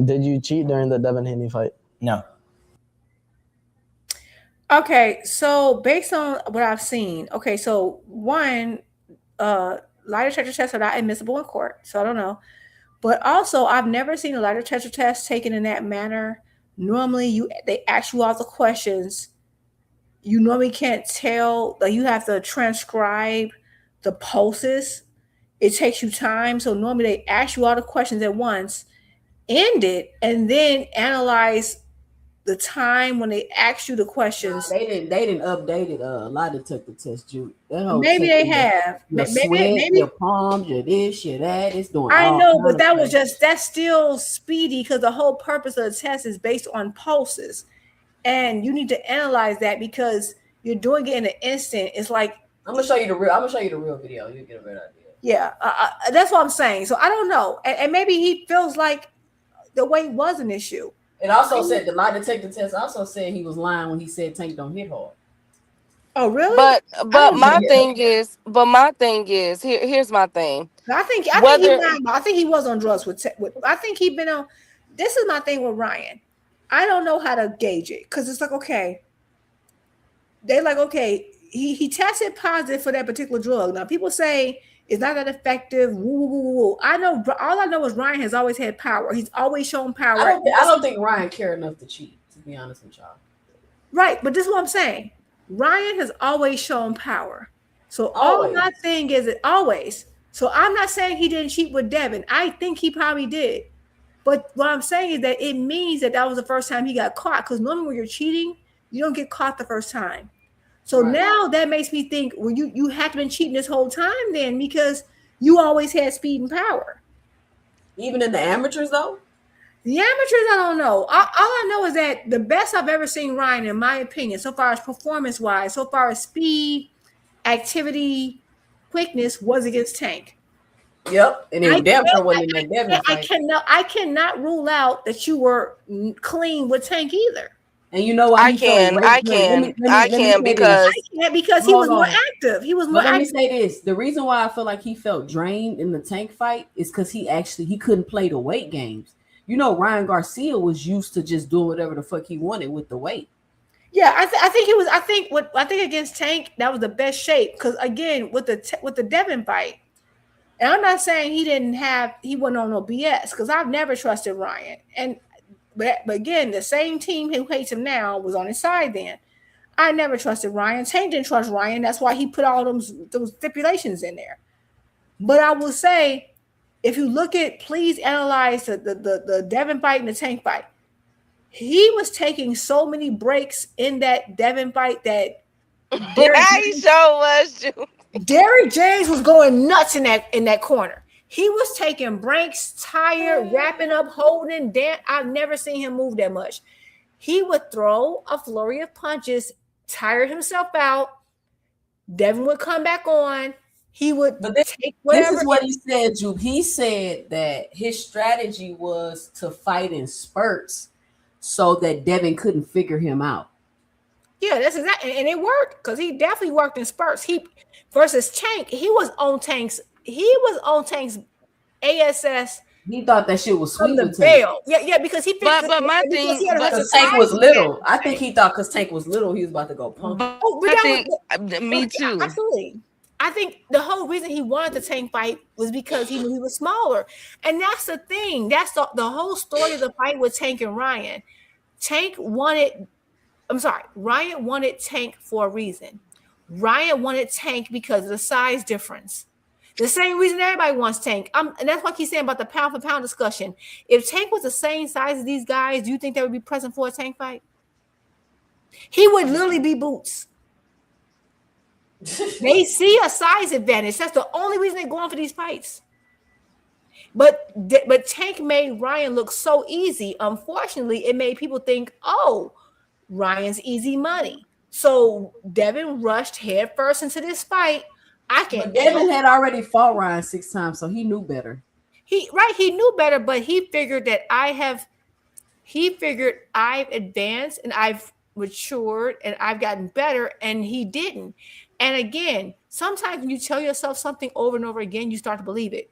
Did you cheat during the Devin Haney fight? No. Okay, so based on what I've seen, so one, lie detector tests are not admissible in court, so I don't know. But also, I've never seen a lie detector test taken in that manner. Normally, they ask you all the questions. You normally can't tell, like you have to transcribe the pulses. It takes you time, so normally they ask you all the questions at once, end it, and then analyze the time when they ask you the questions. They didn't update it. Lie detector test, Jude. Maybe they have. Your sweat, your palms, your this, your that. It's doing. I know, but that's still speedy because the whole purpose of the test is based on pulses, and you need to analyze that because you're doing it in an instant. It's like I'm gonna show you the real video. You'll get a better idea. Yeah, that's what I'm saying. So I don't know, and maybe he feels like the weight was an issue. It also said the lie detector test also said he was lying when he said Tank don't hit hard. Oh, really? But my thing is, here's my thing. I think he was on drugs with I think he'd been on. This is my thing with Ryan. I don't know how to gauge it because it's like, okay, they're like, okay, he tested positive for that particular drug. Now people say it's not that effective. Woo, woo, woo, woo. I know. All I know is Ryan has always had power. He's always shown power. I don't think Ryan cared enough to cheat, to be honest with y'all. Right, but this is what I'm saying. Ryan has always shown power. So all my thing is it always. So I'm not saying he didn't cheat with Devin. I think he probably did. But what I'm saying is that it means that was the first time he got caught. Because normally when you're cheating, you don't get caught the first time. So now that makes me think, well, you have to been cheating this whole time then because you always had speed and power. Even in the amateurs, though? The amateurs, I don't know. All I know is that the best I've ever seen Ryan, in my opinion, so far as performance-wise, so far as speed, activity, quickness, was against Tank. Yep, and it damn sure wasn't in that Devin fight. I cannot rule out that you were clean with Tank either. And you know why? I can because he was more active. He was more active. Let me say this: the reason why I feel like he felt drained in the Tank fight is because he couldn't play the weight games. You know, Ryan Garcia was used to just doing whatever the fuck he wanted with the weight. Yeah, I think he was. I think against Tank that was the best shape because again with the Devin fight, And I'm not saying he wasn't on no BS, because I've never trusted Ryan. But again, the same team who hates him now was on his side then. I never trusted Ryan. Tank didn't trust Ryan. That's why he put all those stipulations in there. But I will say, if you look at, please analyze the Devin fight and the Tank fight. He was taking so many breaks in that Devin fight that He sure was. Derrick James was going nuts in that corner. He was taking breaks, tired, wrapping up, holding. I've never seen him move that much. He would throw a flurry of punches, tire himself out. Devin would come back on. He would take whatever. This is what he said, Jude. He said that his strategy was to fight in spurts so that Devin couldn't figure him out. Yeah, that's exactly, and it worked, because he definitely worked in spurts. He versus Tank, he was on Tank's ASS. He thought that shit was sweet with Tank. Yeah, because he figured. But my thing, because Tank was little. I think he thought because Tank was little, he was about to go punk. Me too. Absolutely. I think the whole reason he wanted the Tank fight was because he knew he was smaller, and that's the thing. That's the whole story of the fight with Tank and Ryan. Ryan wanted Tank for a reason. Ryan wanted Tank because of the size difference. The same reason everybody wants Tank. And that's what he's saying about the pound for pound discussion. If Tank was the same size as these guys, do you think they would be present for a Tank fight? He would literally be Boots. They see a size advantage. That's the only reason they're going for these fights. But Tank made Ryan look so easy. Unfortunately, it made people think, oh, Ryan's easy money. So Devin rushed headfirst into this fight. Devin had already fought Ryan 6 times, so he knew better. He knew better, but he figured that I've advanced and I've matured and I've gotten better, and he didn't. And again, sometimes when you tell yourself something over and over again, you start to believe it.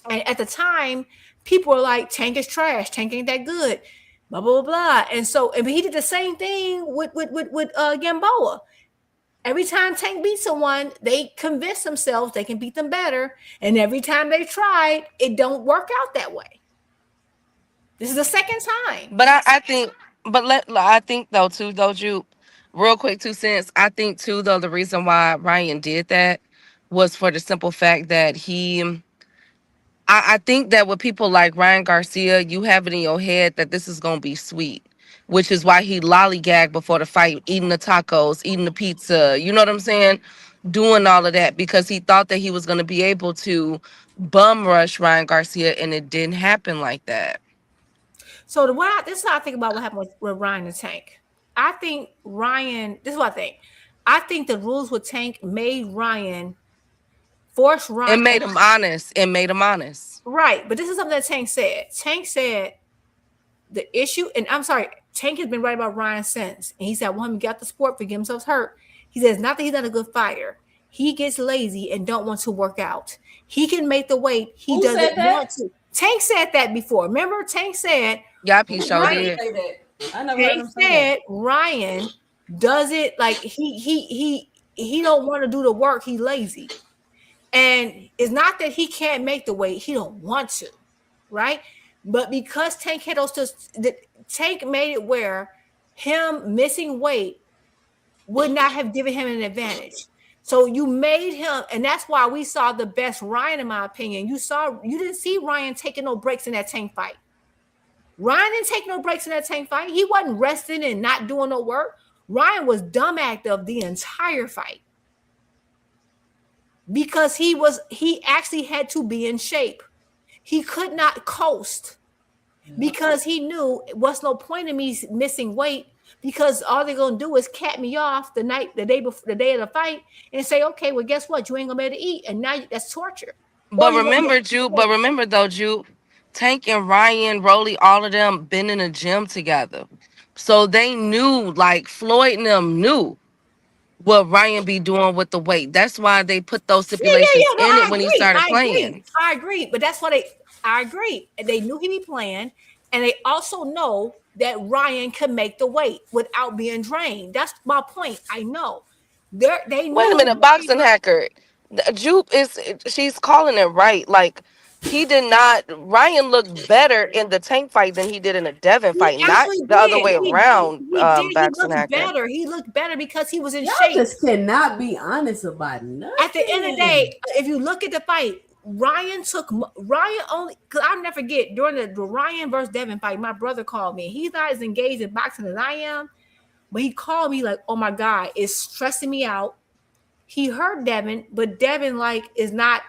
And at the time, people were like, Tank is trash, Tank ain't that good, blah, blah, blah. And he did the same thing with Gamboa. Every time Tank beat someone, they convince themselves they can beat them better. And every time they tried, it don't work out that way. This is the second time. But I think though, Jude, real quick, 2 cents. I think too, though, the reason why Ryan did that was for the simple fact that I think that with people like Ryan Garcia, you have it in your head that this is going to be sweet, which is why he lollygagged before the fight, eating the tacos, eating the pizza, you know what I'm saying? Doing all of that because he thought that he was going to be able to bum rush Ryan Garcia, and it didn't happen like that. So this is how I think about what happened with Ryan and Tank. I think this is what I think. I think the rules with Tank made Ryan force Ryan. It made him honest. Right. But this is something that Tank said. Tank said the issue, and I'm sorry, Tank has been right about Ryan since. And he said, well, he got the sport, get himself hurt. He says, not that he's not a good fighter. He gets lazy and don't want to work out. He can make the weight. He doesn't want to. Tank said that before. Remember, Tank said. Yep, he showed it. I never heard him say said Ryan does it like he don't want to do the work. He's lazy. And it's not that he can't make the weight. He don't want to. Right? But because Tank had Tank made it where him missing weight would not have given him an advantage. So you made him, and that's why we saw the best Ryan, in my opinion. You didn't see Ryan taking no breaks in that Tank fight. Ryan didn't take no breaks in that Tank fight. He wasn't resting and not doing no work. Ryan was dumb active the entire fight because he actually had to be in shape. He could not coast because he knew what's no point in me missing weight, because all they're gonna do is cap me off the day of the fight and say, okay, well, guess what? You ain't gonna be able to eat, and now that's torture. But remember, Jude, Tank and Ryan, Rolly, all of them been in the gym together, so they knew. Like Floyd and them knew what Ryan be doing with the weight. That's why they put those stipulations in it when he started playing. I agree, but that's what I agree. They knew he'd be playing, and they also know that Ryan can make the weight without being drained. That's my point. I know. They Wait a minute, boxing hacker. Jupe is she's calling it right. Like he did not. Ryan looked better in the Tank fight than he did in a Devin He fight, not actually the other did. way around. He did. He Baxter looked Hacker. better. He looked better because he was in Y'all shape. just cannot be honest about nothing. At the end of the day, if you look at the fight, Ryan only, because I'll never forget during the Ryan versus Devin fight, my brother called me. He's not as engaged in boxing as I am, but he called me like, oh my God, it's stressing me out. He heard Devin, but Devin like is not,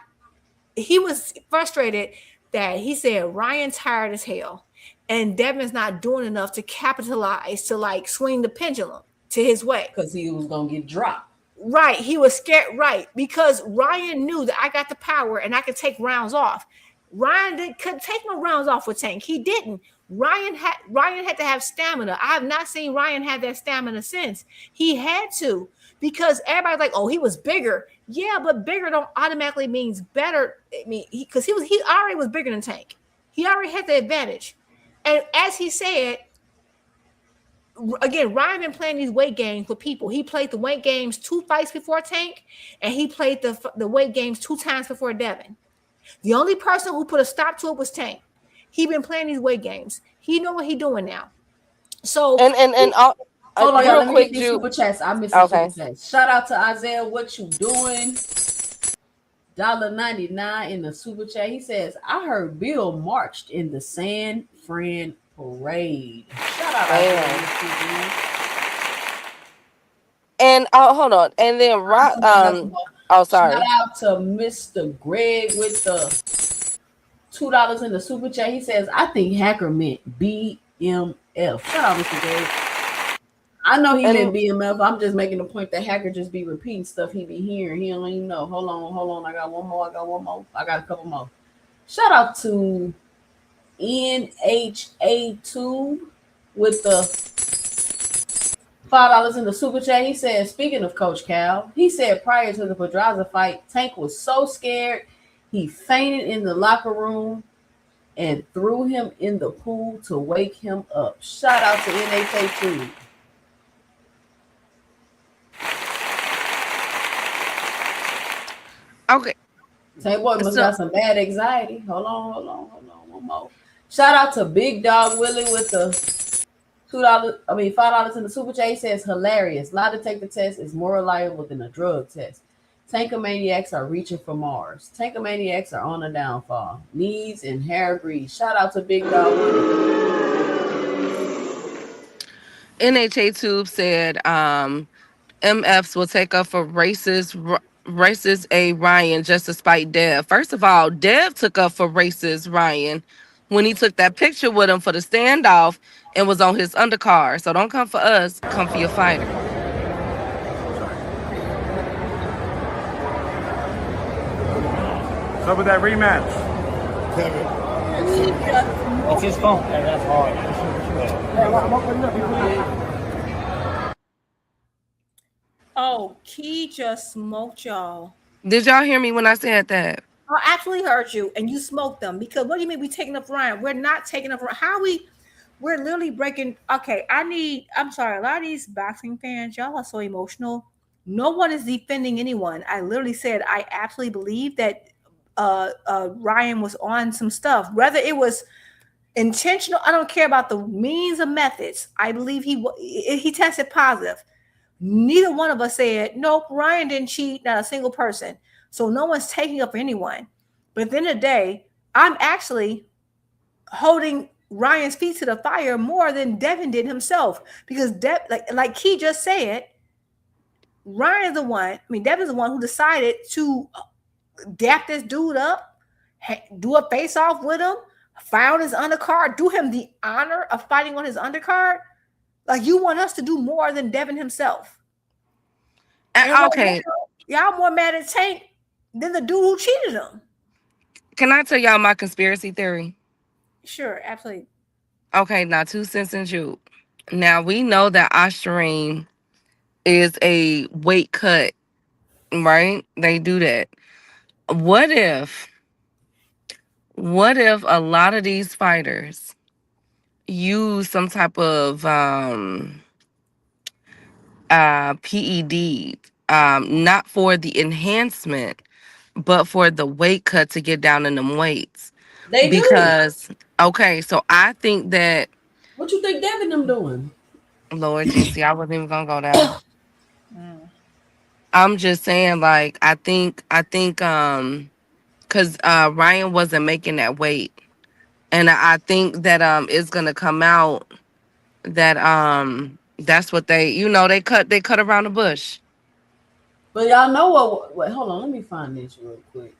he was frustrated that he said Ryan tired as hell. And Devin's not doing enough to capitalize to like swing the pendulum to his way. Because he was gonna get dropped. Right. He was scared. Right. Because Ryan knew that I got the power and I could take rounds off. Ryan couldn't take no rounds off with Tank. He didn't. Ryan had to have stamina. I have not seen Ryan have that stamina since. He had to, because everybody's like, oh, he was bigger. Yeah, but bigger don't automatically means better. I mean, because he already was bigger than Tank. He already had the advantage. And as he said, again, Ryan been playing these weight games with people. He played the weight games 2 fights before Tank, and he played the weight games 2 times before Devin. The only person who put a stop to it was Tank. He been playing these weight games. He know what he doing now. So and hold on, y'all. real Let me quick, get these Jupe. super chats. I missed the Okay. super chats. Shout out to Isaiah. What you doing? $1.99 in the super chat. He says, I heard Bill marched in the San Fran parade. Shout out Isaiah. And hold on, and then oh sorry. Shout out to Mr. Greg with the $2 in the super chat. He says, I think Hacker meant BMF. Shout out, Mr. Greg. I know he meant BMF. I'm just making the point that Hacker just be repeating stuff he be hearing. He don't even know. Hold on. I got one more. I got a couple more. Shout out to NHA2 with the $5 in the super chat. He said, speaking of Coach Cal, he said prior to the Pedraza fight, Tank was so scared he fainted in the locker room and threw him in the pool to wake him up. Shout out to NHA2. Okay. Tank boy must got some bad anxiety. Hold on. One more. Shout out to Big Dog Willie with the $5 in the super chat. He says, hilarious. Lie detector test is more reliable than a drug test. Tankomaniacs are reaching for Mars. Tankomaniacs are on a downfall. Knees and hair grease. Shout out to Big Dog Willie. NHA Tube said MFs will take up for racist A Ryan just to spite Dev. First of all, Dev took up for racist Ryan when he took that picture with him for the standoff and was on his undercard. So don't come for us, come for your fighter. What's up with that rematch? It's his phone. That's hard. Oh, Key just smoked y'all. Did y'all hear me when I said that? I actually heard you, and you smoked them. Because what do you mean we taking up Ryan? We're not taking up Ryan. We're literally breaking. Okay, I'm sorry. A lot of these boxing fans, y'all are so emotional. No one is defending anyone. I literally said I absolutely believe that Ryan was on some stuff. Whether it was intentional, I don't care about the means or methods. I believe he tested positive. Neither one of us said, nope, Ryan didn't cheat, not a single person. So no one's taking up for anyone. But at the end of the day, I'm actually holding Ryan's feet to the fire more than Devin did himself. Because like Key just said, Devin's the one who decided to dap this dude up, do a face-off with him, found his undercard, do him the honor of fighting on his undercard. Like, you want us to do more than Devin himself. Okay. Y'all more mad at Tank than the dude who cheated him. Can I tell y'all my conspiracy theory? Sure, absolutely. Okay, now 2 cents in Jupe. Now we know that Osharim is a weight cut, right? They do that. What if a lot of these fighters use some type of PED, not for the enhancement, but for the weight cut to get down in them weights. They do. Because okay, so I think that What you think Devin them doing? Lord GC, I wasn't even gonna go there. I'm just saying, like, I think because Ryan wasn't making that weight. And I think that it's gonna come out that that's what they cut around the bush. But y'all know what? Wait, hold on. Let me find this real quick.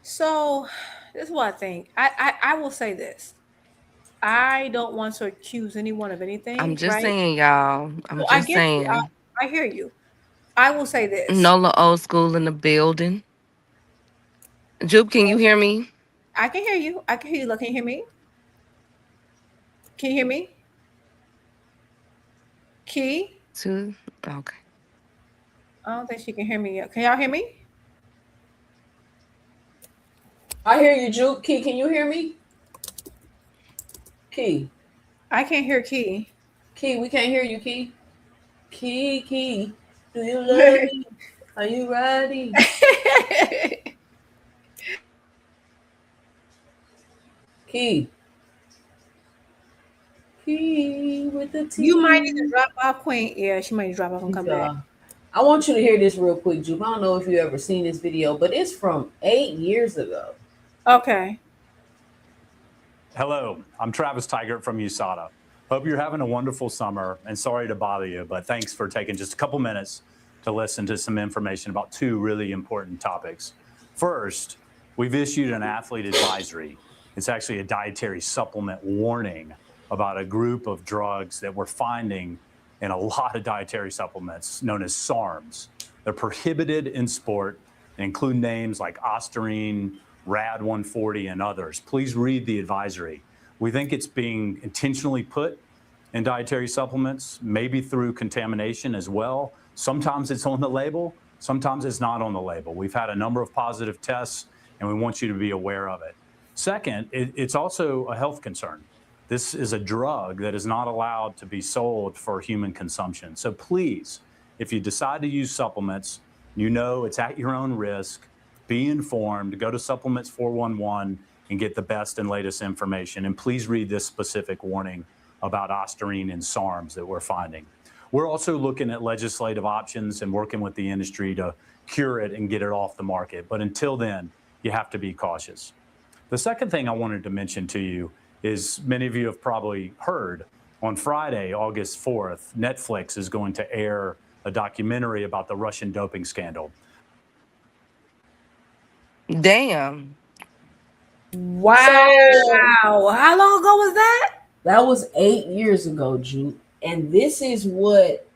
So this is what I think. I will say this. I don't want to accuse anyone of anything. I'm just right? saying, y'all. I'm So I just get you. saying. I hear you. I will say this. Nola old school in the building. Jupe, can you hear me? I can hear you. I can hear you. Look, can you hear me? Can you hear me? Key? Okay. I don't think she can hear me yet. Can y'all hear me? I hear you, Juke. Key, can you hear me? Key. I can't hear Key. Key, we can't hear you, Key. Key. Do you love me? Are you ready? Key with the T. You might need to drop off, Queen. Yeah, she might need to drop off and come back. I want you to hear this real quick, Jupe. I don't know if you ever seen this video, but it's from 8 years ago. Okay. Hello, I'm Travis Tigert from USADA. Hope you're having a wonderful summer, and sorry to bother you, but thanks for taking just a couple minutes to listen to some information about two really important topics. First, we've issued an athlete advisory. It's actually a dietary supplement warning about a group of drugs that we're finding in a lot of dietary supplements known as SARMs. They're prohibited in sport and include names like Ostarine, Rad 140, and others. Please read the advisory. We think it's being intentionally put in dietary supplements, maybe through contamination as well. Sometimes it's on the label, sometimes it's not on the label. We've had a number of positive tests, and we want you to be aware of it. Second, it's also a health concern. This is a drug that is not allowed to be sold for human consumption. So please, if you decide to use supplements, you know it's at your own risk. Be informed. Go to Supplements 411 and get the best and latest information. And please read this specific warning about Ostarine and SARMs that we're finding. We're also looking at legislative options and working with the industry to cure it and get it off the market. But until then, you have to be cautious. The second thing I wanted to mention to you is many of you have probably heard on Friday, August 4th, Netflix is going to air a documentary about the Russian doping scandal. Damn. Wow. How long ago was that? That was 8 years ago, Juke. And this is what,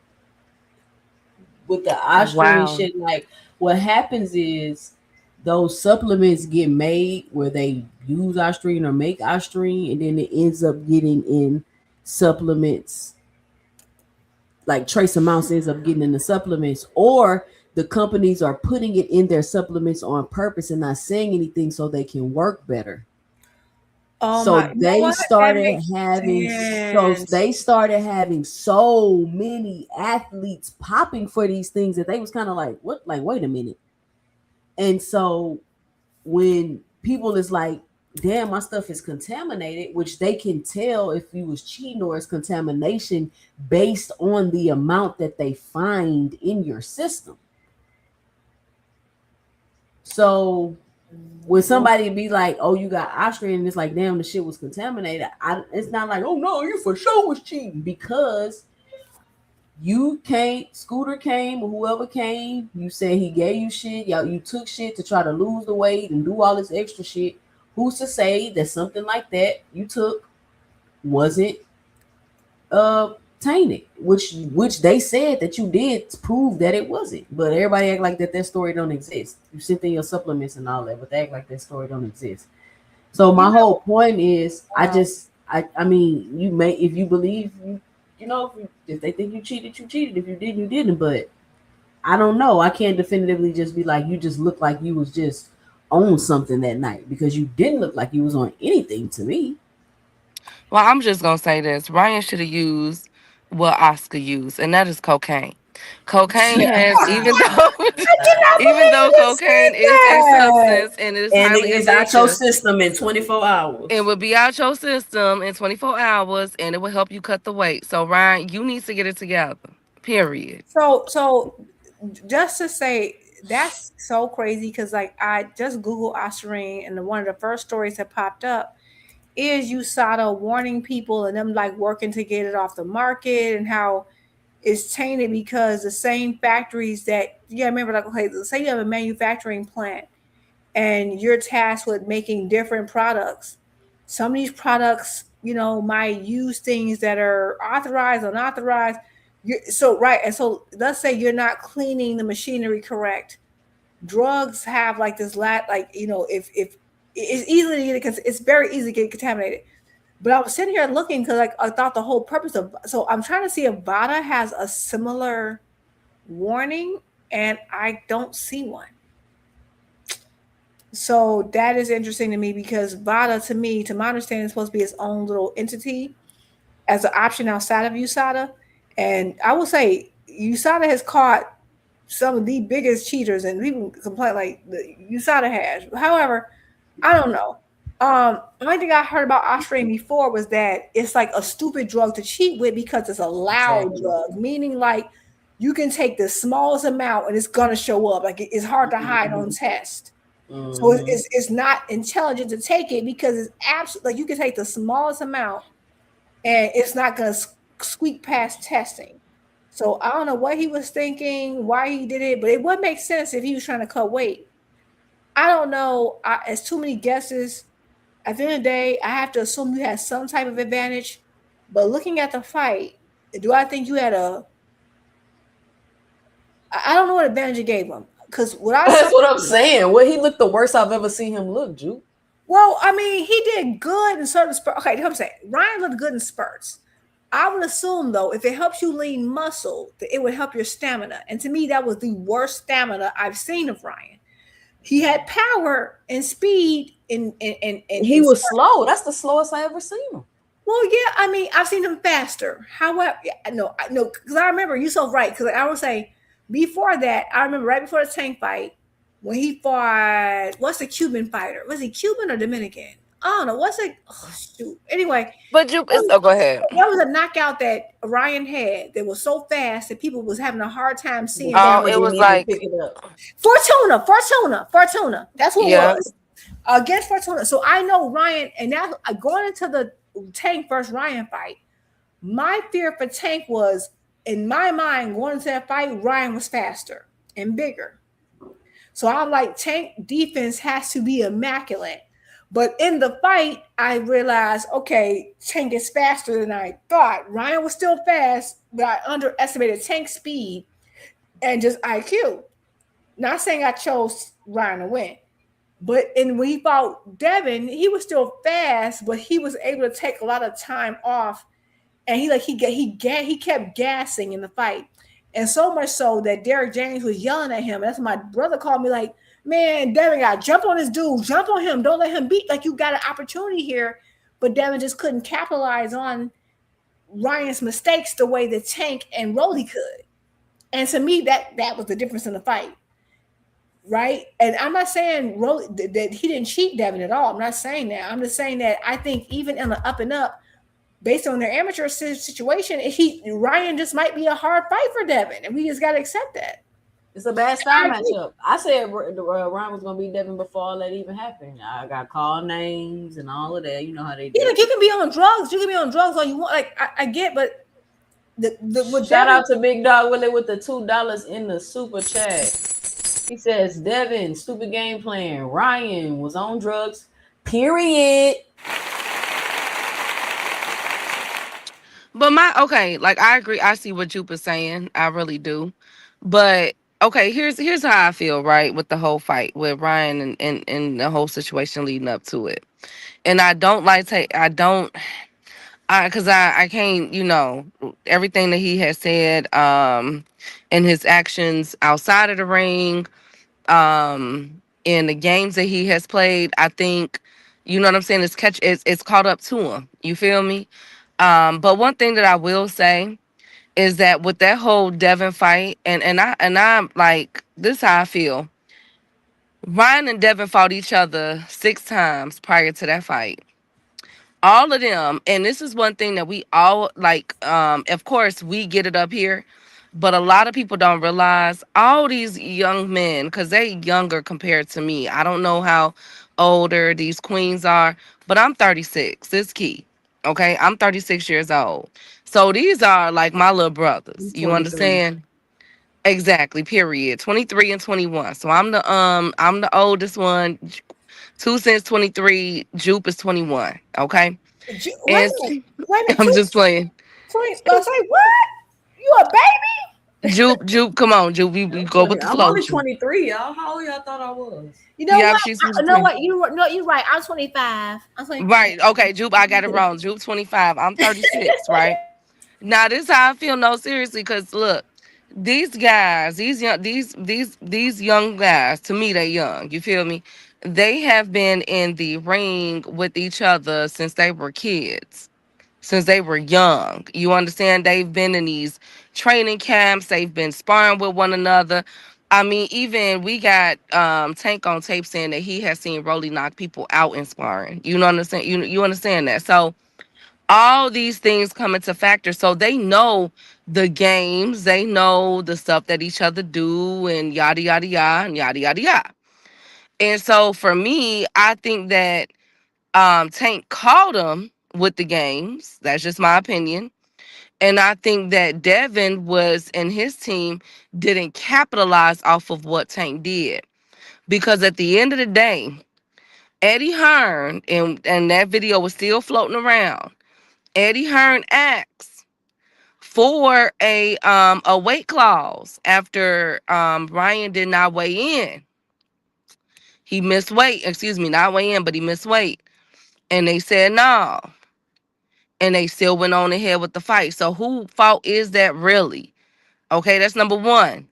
with the Austrian shit, like, what happens is those supplements get made where they use Austrine or make Austrine, and then it ends up getting in supplements. Like trace amounts ends up getting in the supplements, or the companies are putting it in their supplements on purpose and not saying anything so they can work better. So they started having so many athletes popping for these things that they was kind of like, what? Like, wait a minute. And so when people is like, damn, my stuff is contaminated, which they can tell if you was cheating or it's contamination based on the amount that they find in your system. So when somebody be like, oh, you got Austrian, and it's like, damn, the shit was contaminated. It's not like, oh no, you for sure was cheating, because Scooter came or whoever came, you said he gave you shit, y'all, you took shit to try to lose the weight and do all this extra shit. Who's to say that something like that you took wasn't tainted, which they said that you did prove that it wasn't, but everybody act like that story don't exist. You sent in your supplements and all that, but they act like that story don't exist. So my whole point is, I mean, you may, if you believe, if they think you cheated, you cheated. If you didn't, you didn't. But I don't know. I can't definitively just be like, you just look like you was just on something that night, because you didn't look like you was on anything to me. Well, I'm just gonna say this: Ryan should have used what Oscar used, and that is cocaine. Cocaine has, even though cannot even believe though you just cocaine said is a that. substance and it is And it highly is out your addictive, system in 24 hours. it will be out your system in 24 hours and it will help you cut the weight. So Ryan, you need to get it together. Period. So just to say that's so crazy because like I just Googled Ostarine and one of the first stories that popped up is USADA warning people and them like working to get it off the market and how it's tainted because the same factories that remember like okay, say you have a manufacturing plant and you're tasked with making different products. Some of these products, might use things that are authorized, unauthorized. Right, and so let's say you're not cleaning the machinery correct. Drugs have like this if it's easily to get it, it's very easy to get contaminated. But I was sitting here looking because like I thought the whole purpose of I'm trying to see if VADA has a similar warning, and I don't see one. So that is interesting to me because VADA, to me, to my understanding, is supposed to be its own little entity as an option outside of USADA. And I will say USADA has caught some of the biggest cheaters, and people complain like the USADA has. However, I don't know. The only thing I heard about Austrian before was that it's like a stupid drug to cheat with because it's a loud drug, meaning like you can take the smallest amount and it's gonna show up. Like it's hard to hide on test. So it's not intelligent to take it because it's absolutely like you can take the smallest amount and it's not going to squeak past testing. So I don't know what he was thinking, why he did it, but it would make sense if he was trying to cut weight. I don't know. It's too many guesses. At the end of the day, I have to assume you had some type of advantage. But looking at the fight, do I think you had I don't know what advantage you gave him. Because that's what I'm saying. Well, he looked the worst I've ever seen him look, Juke. Well, I mean, he did good in certain spurts. Okay, I'm saying Ryan looked good in spurts. I would assume though, if it helps you lean muscle, that it would help your stamina. And to me, that was the worst stamina I've seen of Ryan. He had power and speed, and he was slow. That's the slowest I ever seen him. Well, yeah, I mean, I've seen him faster. However, no, because I remember you're so right. Because I would say before that, I remember right before the Tank fight when he fought. What's the Cuban fighter? Was he Cuban or Dominican? I don't know. What's it? Oh, shoot. Anyway, but go ahead. That was a knockout that Ryan had that was so fast that people was having a hard time seeing. Oh, it was like Fortuna. That's what it was. Against Fortuna. So I know Ryan, and now going into the Tank versus Ryan fight, my fear for Tank was, in my mind, going into that fight, Ryan was faster and bigger. So I'm like, Tank defense has to be immaculate. But in the fight, I realized, okay, Tank is faster than I thought. Ryan was still fast, but I underestimated Tank's speed and just IQ. Not saying I chose Ryan to win. But when he fought Devin, he was still fast, but he was able to take a lot of time off, and he kept gassing in the fight, and so much so that Derek James was yelling at him. That's my brother called me like, "Man, Devin got jump on this dude, jump on him, don't let him beat. Like you got an opportunity here," but Devin just couldn't capitalize on Ryan's mistakes the way that Tank and Rolly could, and to me that was the difference in the fight. Right. And I'm not saying that he didn't cheat Devin at all. I'm not saying that. I'm just saying that I think even in the up and up, based on their amateur situation, Ryan just might be a hard fight for Devin. And we just got to accept that. It's a bad style matchup. I said Ryan was going to beat Devin before all that even happened. I got called names and all of that. You know how they do. Yeah, you can be on drugs. You can be on drugs all you want. Like, I get, but shout out to Big Dog Willie with the $2 in the super chat. He says, Devin, stupid game plan. Ryan was on drugs, period. But I agree. I see what Jupe is saying. I really do. But okay, here's how I feel, right, with the whole fight with Ryan and the whole situation leading up to it. And I don't because I can't, everything that he has said, and his actions outside of the ring, in the games that he has played, I think, you know what I'm saying, it's caught up to him. You feel me? But one thing that I will say is that with that whole Devin fight, and I'm like, this is how I feel. Ryan and Devin fought each other 6 times prior to that fight. All of them, and this is one thing that we all like, of course we get it up here, but a lot of people don't realize all these young men, because they younger compared to me. I don't know how older these queens are, but I'm 36. It's key. Okay, I'm 36 years old. So these are like my little brothers. I'm You 23. understand? Exactly, period. 23 and 21. So I'm the oldest one. 2 since 23, Jupe is 21. Okay. Wait And a minute. Wait a minute. I'm just playing. Say what? You a baby? Jupe, come on, Jupe. We go with the I'm flow, only Jupe. 23, y'all. How old y'all thought I was? You know Yeah, what? she's You know 23. what? You're right. I'm 25. I'm 25. Right. Okay, Jupe, I got it wrong. Jupe 25. I'm 36, right? Now this how I feel, no, seriously, because look, these guys, these young guys, to me, they young. You feel me? They have been in the ring with each other since they were kids, since they were young. You understand? They've been in these training camps. They've been sparring with one another. I mean, even we got Tank on tape saying that he has seen Rolly knock people out in sparring. You know, understand? You understand that? So all these things come into factor. So they know the games, they know the stuff that each other do, and yada yada yada and yada yada yada. And so for me, I think that Tank called him with the games. That's just my opinion. And I think that Devin was and his team didn't capitalize off of what Tank did. Because at the end of the day, Eddie Hearn, and that video was still floating around. Eddie Hearn asked for a weight clause after Ryan did not weigh in. He missed weight, excuse me, not weigh in, but he missed weight. And they said no. And they still went on ahead with the fight. So who fault is that really? Okay, that's number one.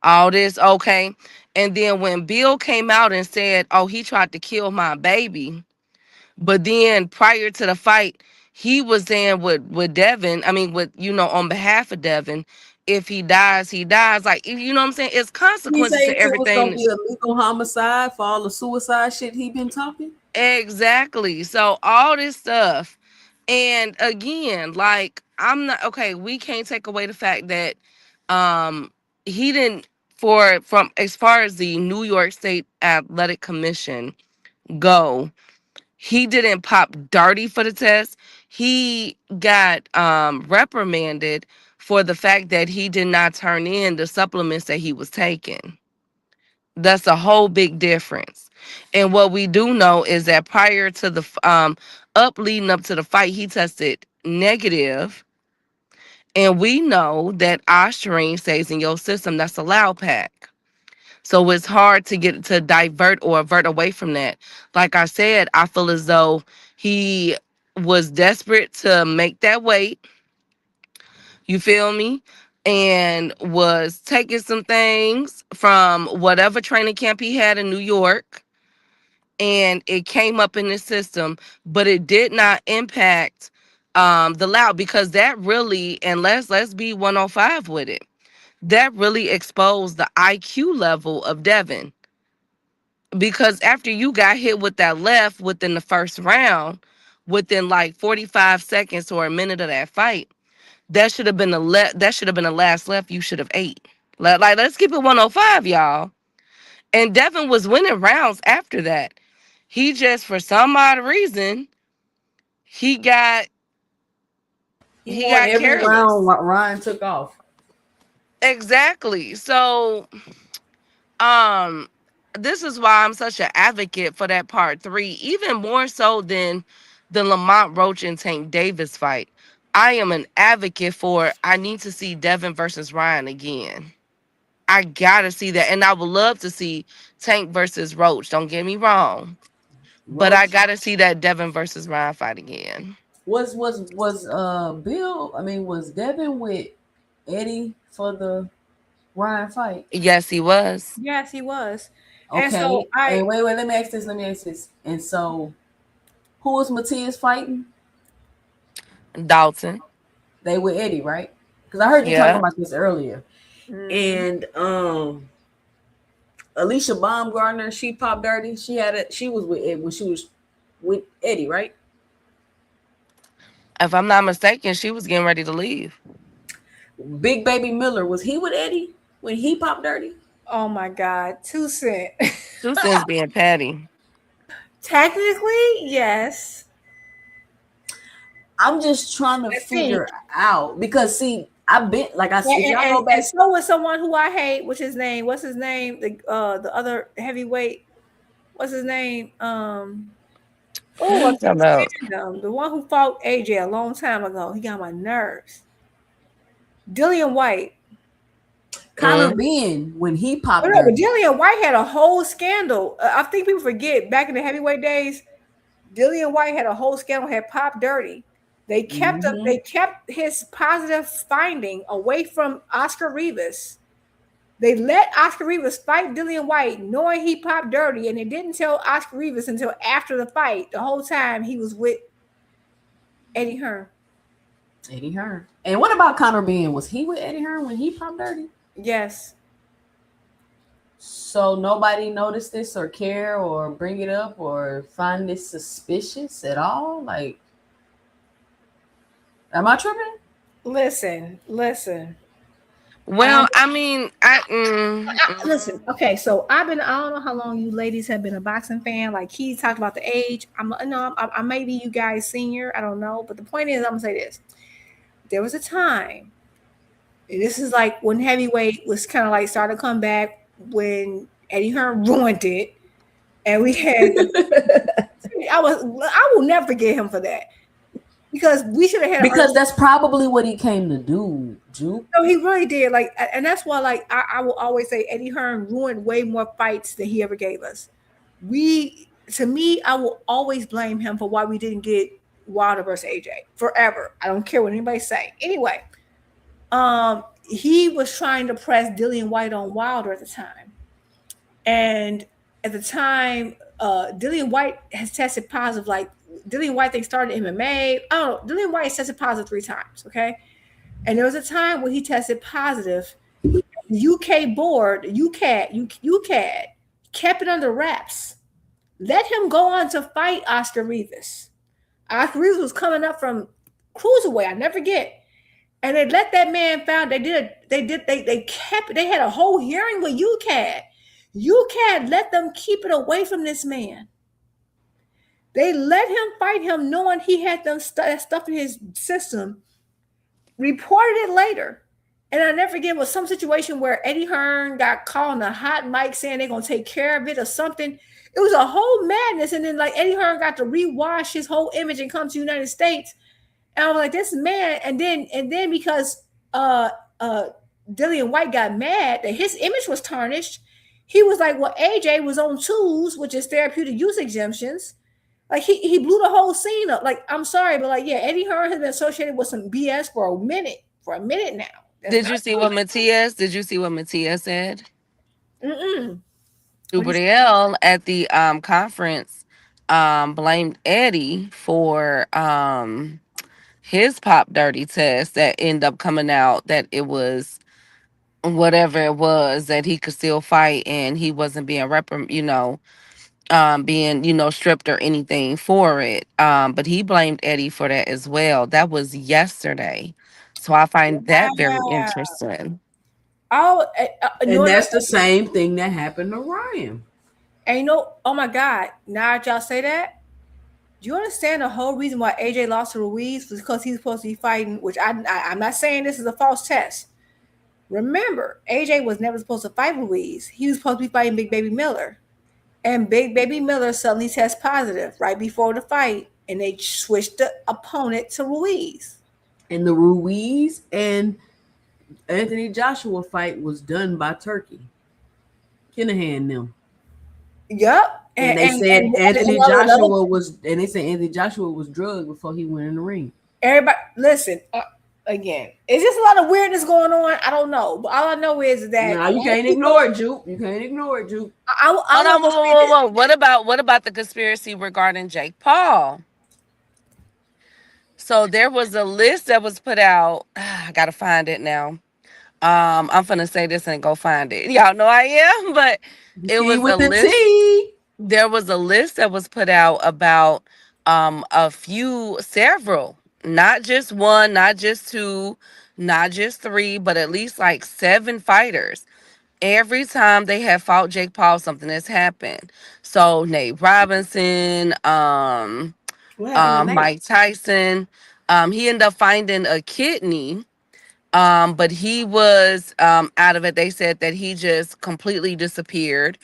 All this, okay. And then when Bill came out and said, oh, he tried to kill my baby, but then prior to the fight, he was saying with Devin, I mean, with, on behalf of Devin, if he dies, he dies. Like, you know what I'm saying? It's He consequences say to it was gonna everything. be a legal homicide for all the suicide shit he been talking. Exactly. So all this stuff. And again, like, I'm not okay, we can't take away the fact that he didn't, from as far as the New York State Athletic Commission go, he didn't pop dirty for the test. He got reprimanded for the fact that he did not turn in the supplements that he was taking. That's a whole big difference. And what we do know is that prior to the leading up to the fight, he tested negative. And we know that Ostarine stays in your system. That's a loud pack. So it's hard to get to divert or avert away from that. Like I said, I feel as though he was desperate to make that weight. You feel me? And was taking some things from whatever training camp he had in New York. And it came up in his system, but it did not impact the loud, because that really, and let's be 105 with it. That really exposed the IQ level of Devin. Because after you got hit with that left within the first round, within like 45 seconds or a minute of that fight, that should have been the last left you should have ate. Like, let's keep it 105, y'all. And Devin was winning rounds after that. He just, for some odd reason, he got Won every careless. round what Ryan took off. Exactly. So this is why I'm such an advocate for that part 3, even more so than the Lamont Roach and Tank Davis fight. I am an advocate for, I need to see Devin versus Ryan again. I gotta see that. And I would love to see Tank versus Roach. Don't get me wrong. But I gotta see that Devin versus Ryan fight again. Was Bill? I mean, was Devin with Eddie for the Ryan fight? Yes, he was. Yes, he was. And Okay. so And wait. Let me ask this. And so, who was Matias fighting? Dalton. They with Eddie, right? because I heard you talking Yeah. about this earlier. And Alicia Baumgartner, she popped dirty. She had it. She was with Ed when she was with Eddie, right? If I'm not mistaken, she was getting ready to leave. Big Baby Miller, was he with Eddie when he popped dirty? Oh my God, 2 Cent. 2 Cent's being petty. Technically, yes. I'm just trying to figure out because see, I've been like I said, if y'all go back. And so was someone who I hate. What's his name? The other heavyweight. What's his name? The one who fought AJ a long time ago. He got my nerves. Dillian White. Conor Ben when he popped. But Dillian White had a whole scandal. I think people forget back in the heavyweight days. Dillian White had a whole scandal. Had popped dirty. They kept They kept his positive finding away from Oscar Rivas. They let Oscar Rivas fight Dillian White, knowing he popped dirty, and they didn't tell Oscar Rivas until after the fight. The whole time he was with Eddie Hearn. Eddie Hearn. And what about Conor Ben? Was he with Eddie Hearn when he popped dirty? Yes. So nobody noticed this or care or bring it up or find this suspicious at all? Like, am I tripping? Listen. Well, I mean, listen. Okay, so I don't know how long you ladies have been a boxing fan. Like he talked about the age. I maybe you guys senior. I don't know, but the point is, I'm gonna say this. There was a time. This is like when heavyweight was kind of like started to come back when Eddie Hearn ruined it, and we had. I will never forget him for that. Because we should have had. Because that's probably what he came to do, Juke. No, he really did. Like, and that's why, like, I will always say Eddie Hearn ruined way more fights than he ever gave us. To me, I will always blame him for why we didn't get Wilder versus AJ forever. I don't care what anybody say. Anyway, he was trying to press Dillian White on Wilder at the time, and at the time, Dillian White has tested positive. Like Dillian White, they started MMA. I don't know. Dillian White has tested positive 3 times. Okay, and there was a time when he tested positive. The UK board, UCAD, kept it under wraps. Let him go on to fight Oscar Rivas. Oscar Rivas was coming up from cruiserweight. I never forget. And they let that man found. They had a whole hearing with UCAD. UCAD let them keep it away from this man. They let him fight him knowing he had them stuff in his system. Reported it later. And I never forget, it was some situation where Eddie Hearn got called on a hot mic saying they're going to take care of it or something. It was a whole madness. And then like Eddie Hearn got to rewash his whole image and come to the United States. And I was like, this man. And then because Dillian White got mad that his image was tarnished, he was like, well, AJ was on TOOs, which is therapeutic use exemptions. Like he blew the whole scene up. Like, I'm sorry, but like, yeah, Eddie Hearn has been associated with some BS for a minute now. Did you see what Matias said? Gabriel at the conference blamed Eddie for his pop dirty test that ended up coming out that it was whatever it was, that he could still fight and he wasn't being being stripped or anything for it. But he blamed Eddie for that as well. That was yesterday. So I find that very interesting. And that's the same thing that happened to Ryan. And oh my God, now that y'all say that, do you understand the whole reason why AJ lost to Ruiz was because he's supposed to be fighting, which I'm not saying this is a false test. Remember, AJ was never supposed to fight Ruiz. He was supposed to be fighting Big Baby Miller. And Big Baby Miller suddenly tests positive right before the fight, and they switched the opponent to Ruiz. And the Ruiz and Anthony Joshua fight was done by Turkey. Kinahan them. Yep. And they said Anthony Joshua was drugged before he went in the ring. Everybody, listen. Again, it's just a lot of weirdness going on. I don't know, but all I know is that you can't ignore it, Juke. You can't ignore it, Juke. What about the conspiracy regarding Jake Paul? So there was a list that was put out. I gotta find it now. I'm gonna say this and go find it. Y'all know I am, but it Tea was with a the list. tea. There was a list that was put out about several, not just one, not just two, not just three, but at least like 7 fighters. Every time they have fought Jake Paul, something has happened. So Nate Robinson, What happened to Nate? Mike Tyson, he ended up finding a kidney, but he was out of it. They said that he just completely disappeared.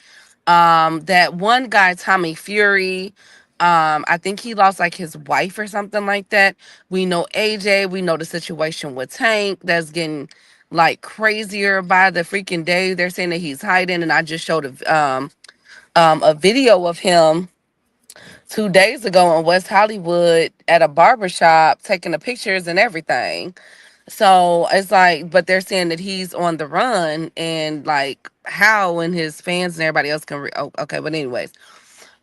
That one guy, Tommy Fury, I think he lost like his wife or something like that. We know AJ, we know the situation with Tank that's getting like crazier by the freaking day. They're saying that he's hiding, and I just showed a video of him 2 days ago in West Hollywood at a barbershop taking the pictures and everything. So it's like, but they're saying that he's on the run, and like how and his fans and everybody else can. Oh, okay, but anyways,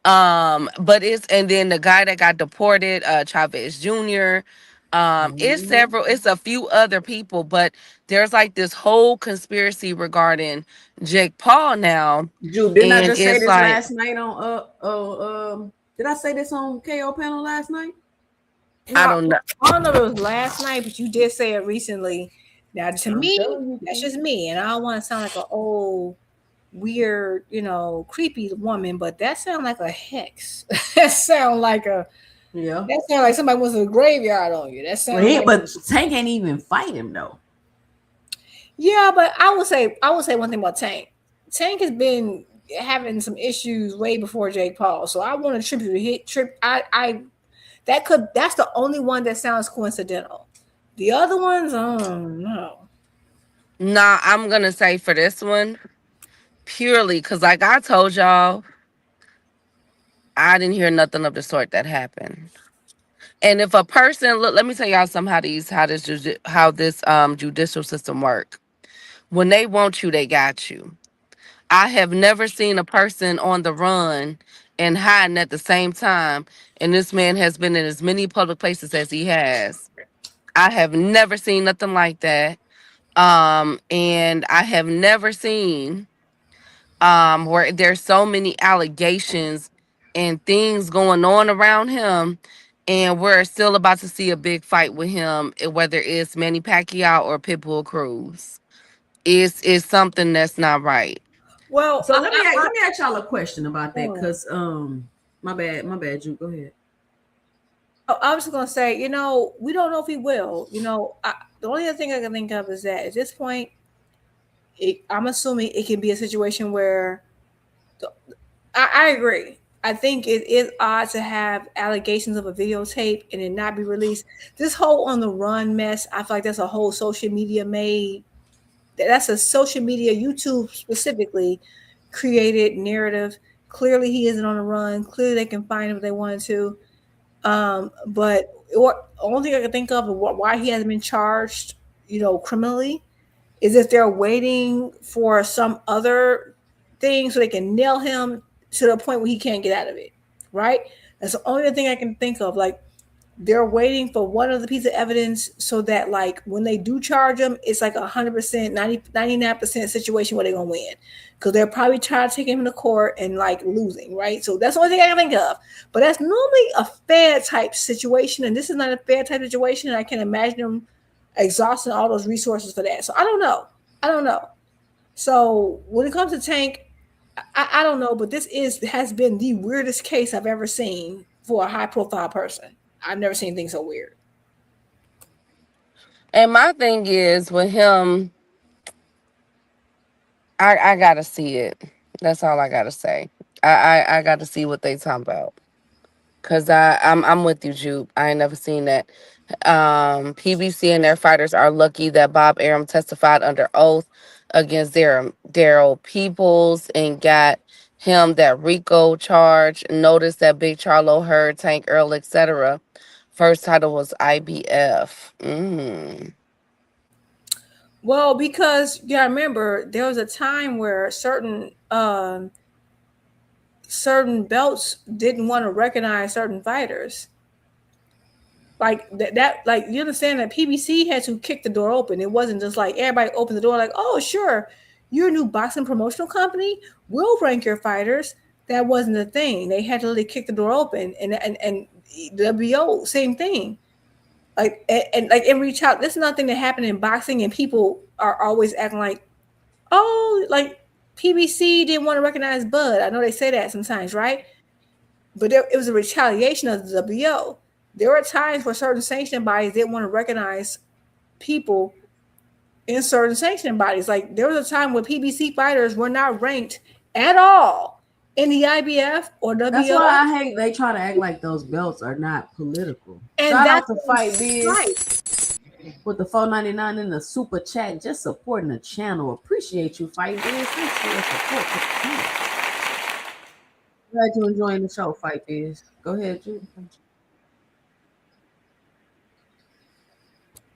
but it's, and then the guy that got deported, Chavez Jr. It's several, it's a few other people, but there's like this whole conspiracy regarding Jake Paul now, Jude, didn't I and just say it's this like, last night on did I say this on KO panel last night? I No, don't know. I don't know if it was last night, but you did say it recently. Now, to I'm me, telling you, that's Jude. just me, and I don't want to sound like an old, weird, creepy woman, but that sounds like a hex. That sounds like Yeah. that sounds like somebody wants a graveyard on you. That Well, sounds like, but Tank ain't even fight him though. yeah, but I would say one thing about Tank. Tank has been having some issues way before Jake Paul, so I want to attribute a hit trip. That's the only one that sounds coincidental. The other ones, I don't know. Nah, I'm gonna say for this one, purely because, like I told y'all, I didn't hear nothing of the sort that happened. And if a person look, let me tell y'all some how this judicial system work. When they want you, they got you. I have never seen a person on the run and hiding at the same time. And this man has been in as many public places as he has. I have never seen nothing like that. And I have never seen where there's so many allegations and things going on around him, and we're still about to see a big fight with him, whether it's Manny Pacquiao or Pitbull Cruz. It's something that's not right. Well, So let me ask y'all a question about that, Oh. because my bad, Jude. Go ahead. I was just gonna say, we don't know if he will. The only other thing I can think of is that at this point, I'm assuming it can be a situation where I agree. I think it is odd to have allegations of a videotape and it not be released. This whole on the run mess, I feel like that's a whole social media made. That's a social media, YouTube specifically, created narrative. Clearly, he isn't on the run. Clearly, they can find him if they wanted to. But only thing I can think of why he hasn't been charged, criminally, is if they're waiting for some other thing so they can nail him to the point where he can't get out of it. Right? That's the only thing I can think of. Like, they're waiting for one other piece of evidence so that, like, when they do charge him, it's like 100%, 99% situation where they're going to win. Because they're probably trying to take him to court and, like, losing, right? So that's the only thing I can think of. But that's normally a fair type situation, and this is not a fair type situation, and I can imagine them exhausting all those resources for that. So I don't know. So when it comes to Tank, I don't know, but this has been the weirdest case I've ever seen for a high-profile person. I've never seen anything so weird. And my thing is with him, I gotta see it. That's all I gotta say. I gotta see what they talking about. Cause I'm with you, Jupe. I ain't never seen that. PBC and their fighters are lucky that Bob Arum testified under oath against Daryl Peoples and got him that RICO charge. Notice that Big Charlo Hurd, Tank Earl, etc. First title was IBF. Well, because you gotta remember, there was a time where certain belts didn't want to recognize certain fighters. Like that, like you understand that PBC had to kick the door open. It wasn't just like everybody opened the door like, oh sure, you're a new boxing promotional company, we'll rank your fighters. That wasn't the thing. They had to really kick the door open, and WO same thing. Like and like in reach out. This is nothing that happened in boxing, and people are always acting like, oh, like PBC didn't want to recognize Bud. I know they say that sometimes, right? But it was a retaliation of the WO. There were times where certain sanctioning bodies didn't want to recognize people in certain sanctioning bodies. Like there was a time when PBC fighters were not ranked at all in the IBF or WO. That's why I hate they try to act like those belts are not political. And Shout out that's to Fight Biz right. with the $4.99 in the super chat, just supporting the channel. Appreciate you, Fight Biz. Thanks for your support to the channel. Glad you're enjoying the show, Fight Biz. Go ahead, Judy.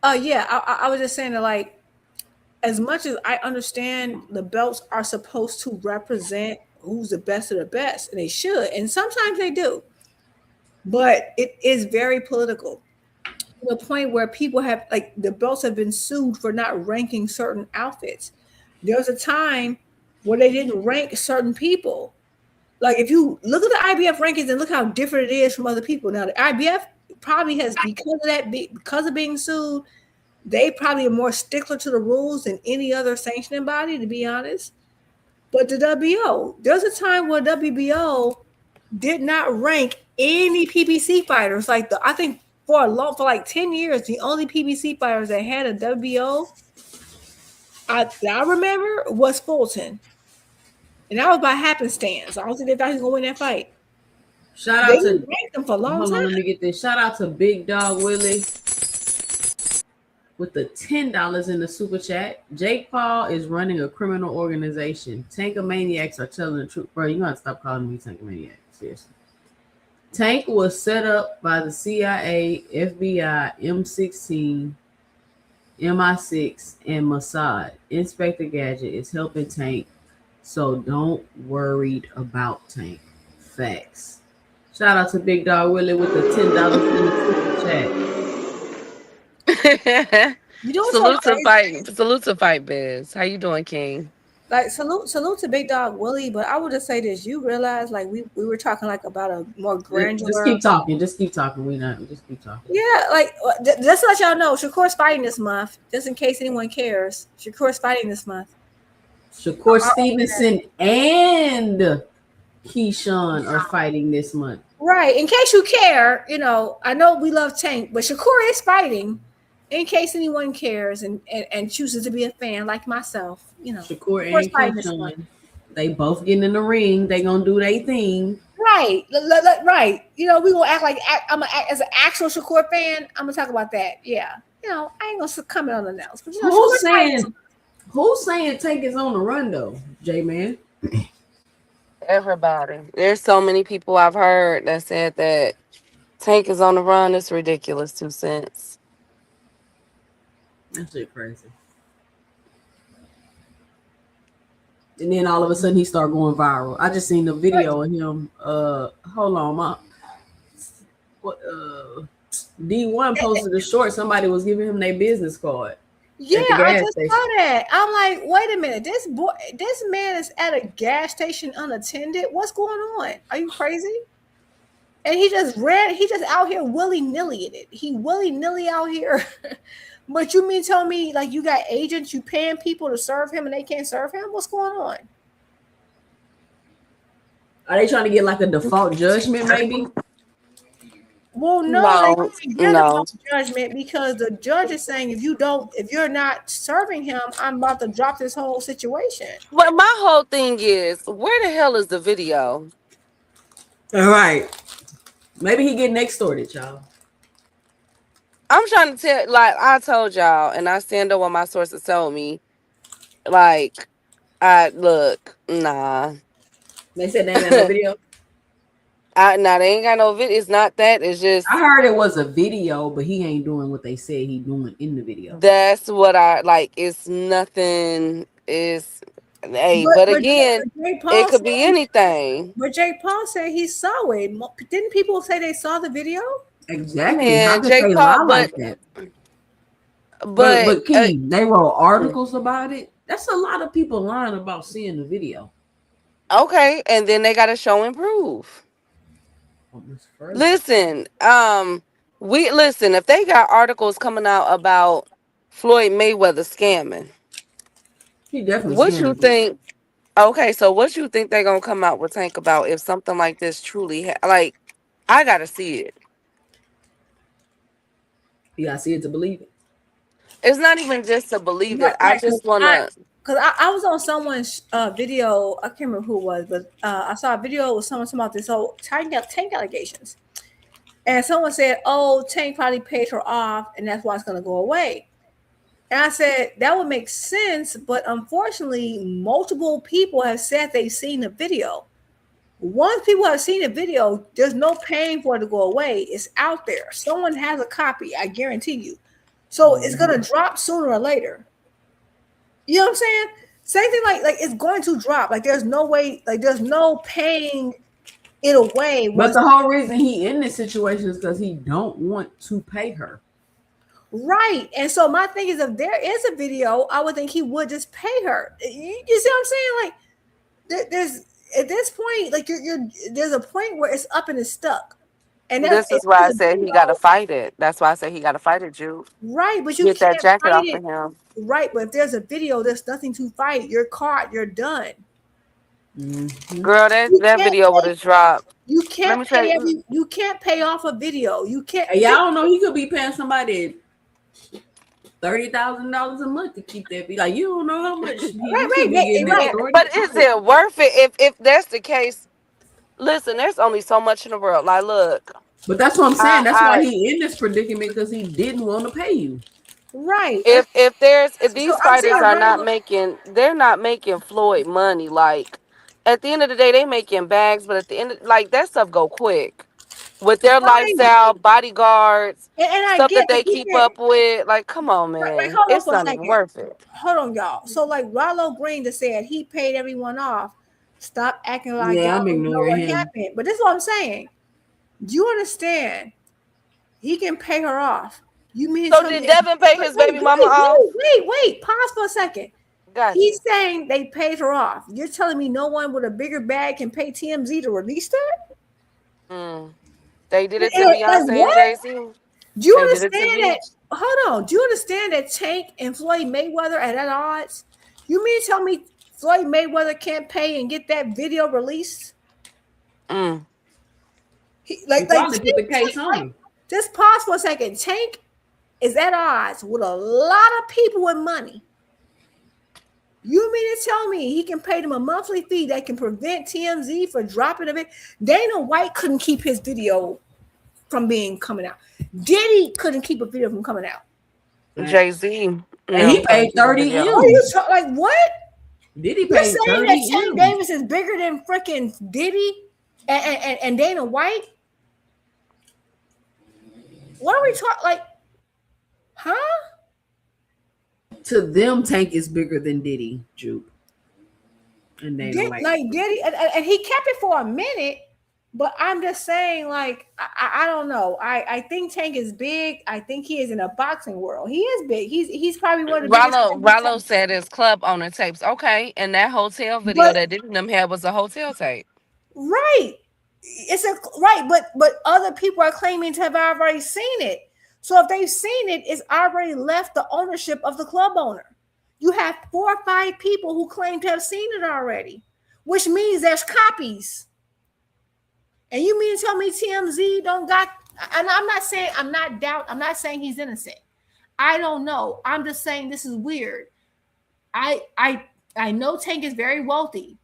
Yeah, I was just saying that, like, as much as I understand the belts are supposed to represent who's the best of the best, and they should, and sometimes they do, but it is very political to the point where people have, like, the belts have been sued for not ranking certain outfits. There was a time where they didn't rank certain people. Like, if you look at the IBF rankings and look how different it is from other people. Now, the IBF probably has, because of that, because of being sued, they probably are more stickler to the rules than any other sanctioning body, to be honest. But the WBO, there's a time where WBO did not rank any PBC fighters. Like I think for like 10 years, the only PBC fighters that had a WBO I remember was Fulton. And that was by happenstance. I don't think they thought he was going to win that fight. Shout out to ranked him for a long hold time. on, let me get this. Shout out to Big Dog Willie with the $10 in the super chat. Jake Paul is running a criminal organization. Tankomaniacs are telling the truth. Bro, you're going to stop calling me Tankomaniac. Seriously. Tank was set up by the CIA, FBI, M16, MI6, and Mossad. Inspector Gadget is helping Tank, so don't worried about Tank. Facts. Shout out to Big Dog Willie with the $10 in the super chat. Salute to Fight Biz. How you doing, King? Like salute to Big Dog Willie, but I would just say this: you realize, like we were talking like about a more granular. Just keep talking. Just keep talking. Just keep talking. Yeah, like just to let y'all know, Shakur's fighting this month. Just in case anyone cares, Shakur's fighting this month. Shakur Stevenson and Keyshawn are fighting this month. Right. In case you care, you know, I know we love Tank, but Shakur is fighting. In case anyone cares and chooses to be a fan like myself, you know. Shakur and Keyshawn, they both getting in the ring. They gonna do their thing. Right. Right. You know, we gonna act like as an actual Shakur fan. I'm gonna talk about that. Yeah. You know, I ain't gonna comment on the else. But you know, who's saying Tank is on the run though, J-Man? Everybody. There's so many people I've heard that said that Tank is on the run. It's ridiculous. 2 cents. That shit crazy. And then all of a sudden he started going viral. I just seen the video of him. Hold on, D1 posted a short. Somebody was giving him their business card. Yeah, I just saw that. I'm like, wait a minute. This man is at a gas station unattended. What's going on? Are you crazy? And he just out here willy-nilly in it. He willy-nilly out here. But you mean tell me like you got agents, you paying people to serve him and they can't serve him? What's going on? Are they trying to get like a default judgment maybe? Well, no. Default judgment because the judge is saying if you're not serving him, I'm about to drop this whole situation. Well, my whole thing is, where the hell is the video? All right. Maybe he getting extorted, y'all. I'm trying to tell, like I told y'all, and I stand on what my sources told me. Like, nah. They said they ain't got no video. They ain't got no video. It's not that. It's just I heard it was a video, but he ain't doing what they said he doing in the video. That's what I like. It's nothing. But again, it could be anything. But Jake Paul said he saw it. Didn't people say they saw the video? Exactly. How Man, could J. they lie Paul, like that? but But Key, they wrote articles about it. That's a lot of people lying about seeing the video. okay, and then they got to show and prove. Listen, if they got articles coming out about Floyd Mayweather scamming, He definitely what you scamming. think? Okay, so what you think they're gonna come out with Tank about if something like this truly like? I gotta see it. You gotta see it to believe it. It's not even just to believe it. Right, I right. just wanna. Because I was on someone's video. I can't remember who it was, but I saw a video with someone talking about this whole tank allegations. And someone said, oh, Tank probably paid her off, and that's why it's going to go away. And I said, that would make sense, but unfortunately, multiple people have said they've seen the video. Once people have seen the video, there's no paying for it to go away. It's out there. Someone has a copy, I guarantee you. So it's going to drop sooner or later. You know what I'm saying? Same thing like it's going to drop. Like there's no way, like there's no paying it away. But the whole reason he in this situation is because he don't want to pay her. Right. And so my thing is, if there is a video, I would think he would just pay her. You see what I'm saying? Like there's at this point, like you're there's a point where it's up and it's stuck. And This is why I said he got to fight it. That's why I said he got to fight it, Jude. Right, but you get can't that jacket fight off it. of him. Right, but if there's a video, there's nothing to fight. You're caught. You're done. Girl, that video would have dropped. You can't me tell pay you- you can't pay off a video. You can't. Hey, y'all don't know he could be paying somebody $30,000 a month to keep that. Be like, you don't know how much. He could be getting that story. But is it worth it? If that's the case, listen, there's only so much in the world. Like, look. But that's what I'm saying. That's why he in this predicament, because he didn't want to pay you. Right. If these fighters are not making, they're not making Floyd money. Like, at the end of the day, they making bags, but at the end, like, that stuff go quick. With their lifestyle, bodyguards, And I stuff get that they keep up with. Like, come on, man. Right, hold on It's for a not even second. worth it. Hold on, y'all. So like Rollo Green just said he paid everyone off. Stop acting like Yeah, y'all I'm don't know ignoring what him. happened. But this is what I'm saying. Do you understand? He can pay her off. You mean So did Devin pay his baby mama off? Wait. Pause for a second. Gotcha. He's saying they paid her off. You're telling me no one with a bigger bag can pay TMZ to release that? They did it to Like, Beyonce and what? Jay-Z. Do you They did it to understand me. that? Hold on. Do you understand that Tank and Floyd Mayweather are at odds? You mean to tell me Floyd Mayweather can't pay and get that video released? He probably put the case on him. Just pause for a second. Tank is at odds with a lot of people with money. You mean to tell me he can pay them a monthly fee that can prevent TMZ from dropping a bit? Dana White couldn't keep his video from coming out. Diddy couldn't keep a video from coming out. Jay-Z. And he paid 30 M. What are you like what? Diddy You're paid saying 30 that Tank M. Davis is bigger than freaking Diddy and Dana White? What are we talking like? Huh? To them, Tank is bigger than Diddy, Juke. And they Like Diddy, and he kept it for a minute, but I'm just saying, like, I don't know. I think Tank is big. I think he is in a boxing world. He is big. He's probably one of the biggest. Rollo said his club owner tapes. Okay, and that hotel video that Diddy and them had was a hotel tape. Right. It's right, but other people are claiming to have already seen it. So if they've seen it, it's already left the ownership of the club owner. You have 4 or 5 people who claim to have seen it already, which means there's copies. And you mean to tell me TMZ don't got? And I'm not saying he's innocent. I don't know. I'm just saying this is weird. I know Tank is very wealthy,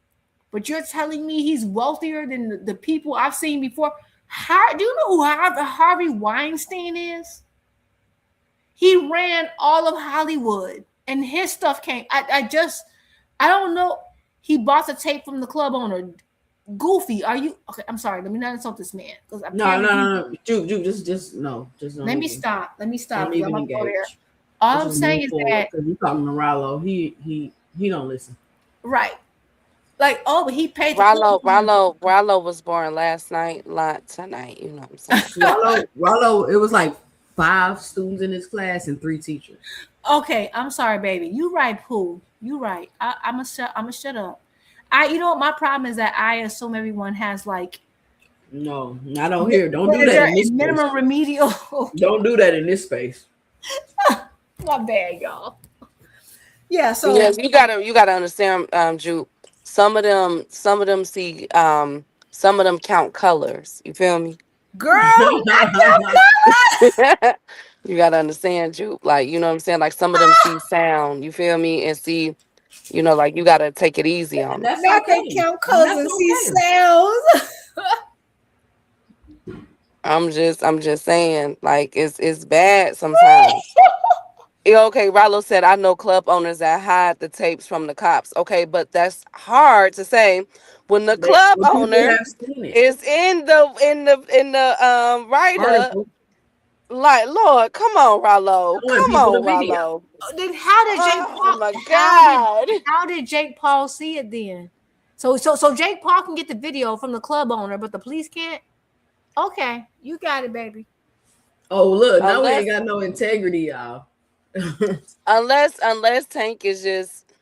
but you're telling me he's wealthier than the people I've seen before. Do you know who Harvey Weinstein is? He ran all of Hollywood, and his stuff came. I don't know. He bought the tape from the club owner. Goofy, are you okay? I'm sorry. Let me not insult this man. No. Juke, just no. Let me stop. Don't I'm even gonna go there. engage. All Let's I'm just saying move is forward, that because you talking to Rollo, he don't listen. right. Like, oh, but he paid the Rollo was born last night, not tonight. You know what I'm saying? Rollo, it was like 5 students in his class and 3 teachers. Okay, I'm sorry, baby. You right, Pooh. You right. I'm gonna shut up. You know what my problem is that I assume everyone has like No, I don't hear. Don't do that in this minimum space. remedial. Don't do that in this space. My bad, y'all. Yeah, so Yes, you gotta understand, Juke. Some of them see some of them count colors. You feel me? girl, I You gotta understand, Juke. Like, you know what I'm saying? Like some of them see sound, you feel me, and see, like you gotta take it easy on them. That's not okay. they count colors and see sounds. I'm just saying, like it's bad sometimes. Yeah, okay, Rollo said, I know club owners that hide the tapes from the cops. Okay, but that's hard to say when the club People owner have seen it. is in the write up. Article. Like, Lord, come on, Rollo. Showing Come people the on, video. Rollo. Then how did Jake Oh Paul? my God. How did Jake Paul see it then? So Jake Paul can get the video from the club owner, but the police can't. Okay, you got it, baby. Oh, look, now we Unless- ain't got no integrity, y'all. Unless Tank is just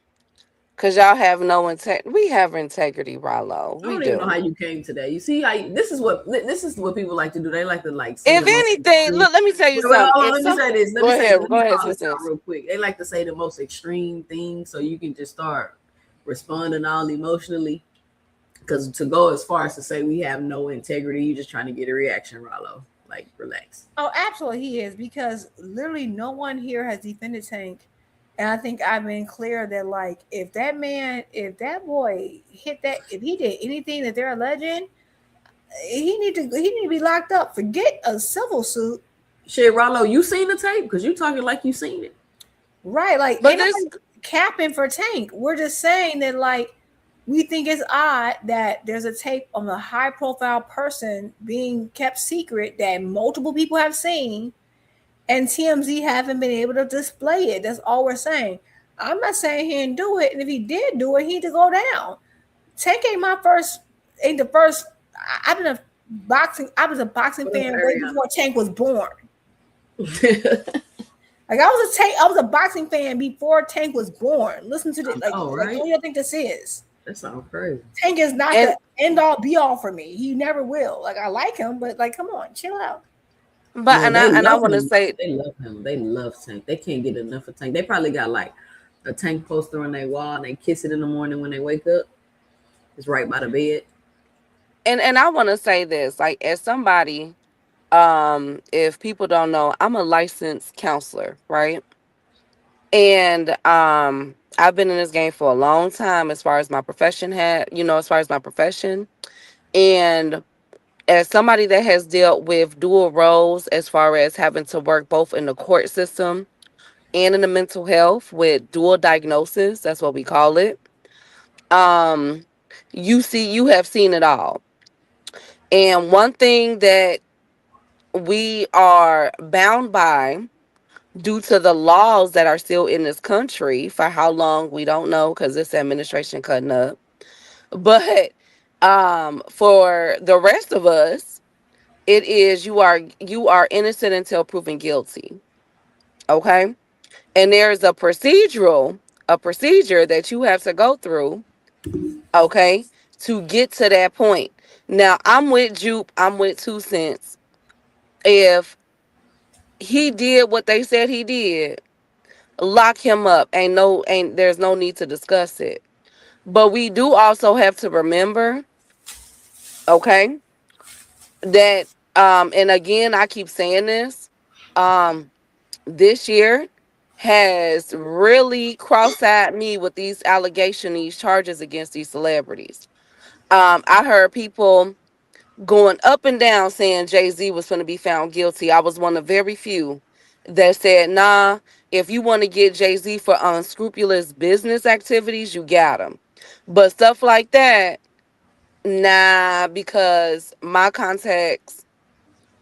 because y'all have no integrity. We have integrity, Rollo. I We don't do. even know how you came today. You see how this is what people like to do. They like to If anything, look, let me tell you something. Let me say this. Let me Go ahead, call this out real quick. They like to say the most extreme things so you can just start responding all emotionally. Because to go as far as to say we have no integrity, you're just trying to get a reaction, Rollo. Like, relax. Oh, absolutely, he is, because literally no one here has defended Tank, and I think I've been clear that, like, if that boy hit that, if he did anything that they're alleging, he need to be locked up. Forget a civil suit. Shit, Rollo, you seen the tape? Because you talking like you seen it. Right, like, but ain't nobody capping for Tank. We're just saying that, like, we think it's odd that there's a tape on a high profile person being kept secret that multiple people have seen, and TMZ haven't been able to display it. That's all we're saying. I'm not saying he didn't do it, and if he did do it, he need to go down. Tank ain't the first. I was a boxing fan way before Tank was born. Like, I was a boxing fan before Tank was born. Listen to this. Like, what do you think this is? That sounds crazy. Tank is not the end all be all for me. He never will. Like, I like him, but like, come on, chill out. But I want to say they love him. They love Tank. They can't get enough of Tank. They probably got like a Tank poster on their wall and they kiss it in the morning when they wake up. It's right by the bed. And I want to say this, like, as somebody, if people don't know, I'm a licensed counselor, right? And I've been in this game for a long time as far as my profession and as somebody that has dealt with dual roles as far as having to work both in the court system and in the mental health with dual diagnosis, that's what we call it. You have seen it all. And one thing that we are bound by due to the laws that are still in this country, for how long we don't know, because this administration cutting up, but for the rest of us, it is you are innocent until proven guilty. Okay, and there's a procedure that you have to go through, okay, to get to that point. Now, I'm with Jupe, I'm with 2 Cents. If he did what they said he did, lock him up. There's no need to discuss it. But we do also have to remember, okay, that and again, I keep saying this, this year has really cross-eyed me with these charges against these celebrities. I heard people going up and down saying Jay-Z was going to be found guilty. I was one of very few that said, nah, if you want to get Jay-Z for unscrupulous business activities, you got him. But stuff like that, nah, because my contacts,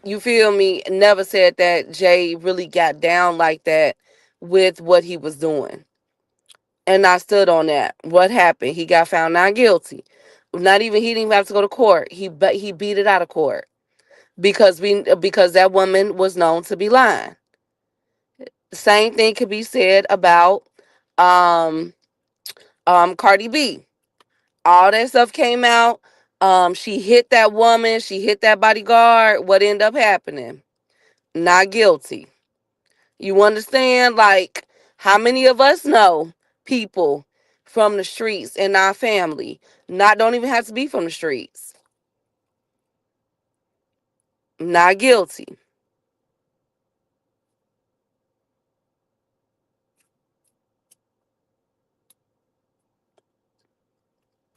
you feel me, never said that Jay really got down like that with what he was doing. And I stood on that. What happened? He got found not guilty. He didn't even have to go to court. He beat it out of court because that woman was known to be lying. Same thing could be said about um Cardi B. All that stuff came out. She hit that woman, she hit that bodyguard. What ended up happening? Not guilty. You understand? Like, how many of us know people from the streets in our family? Don't even have to be from the streets. Not guilty.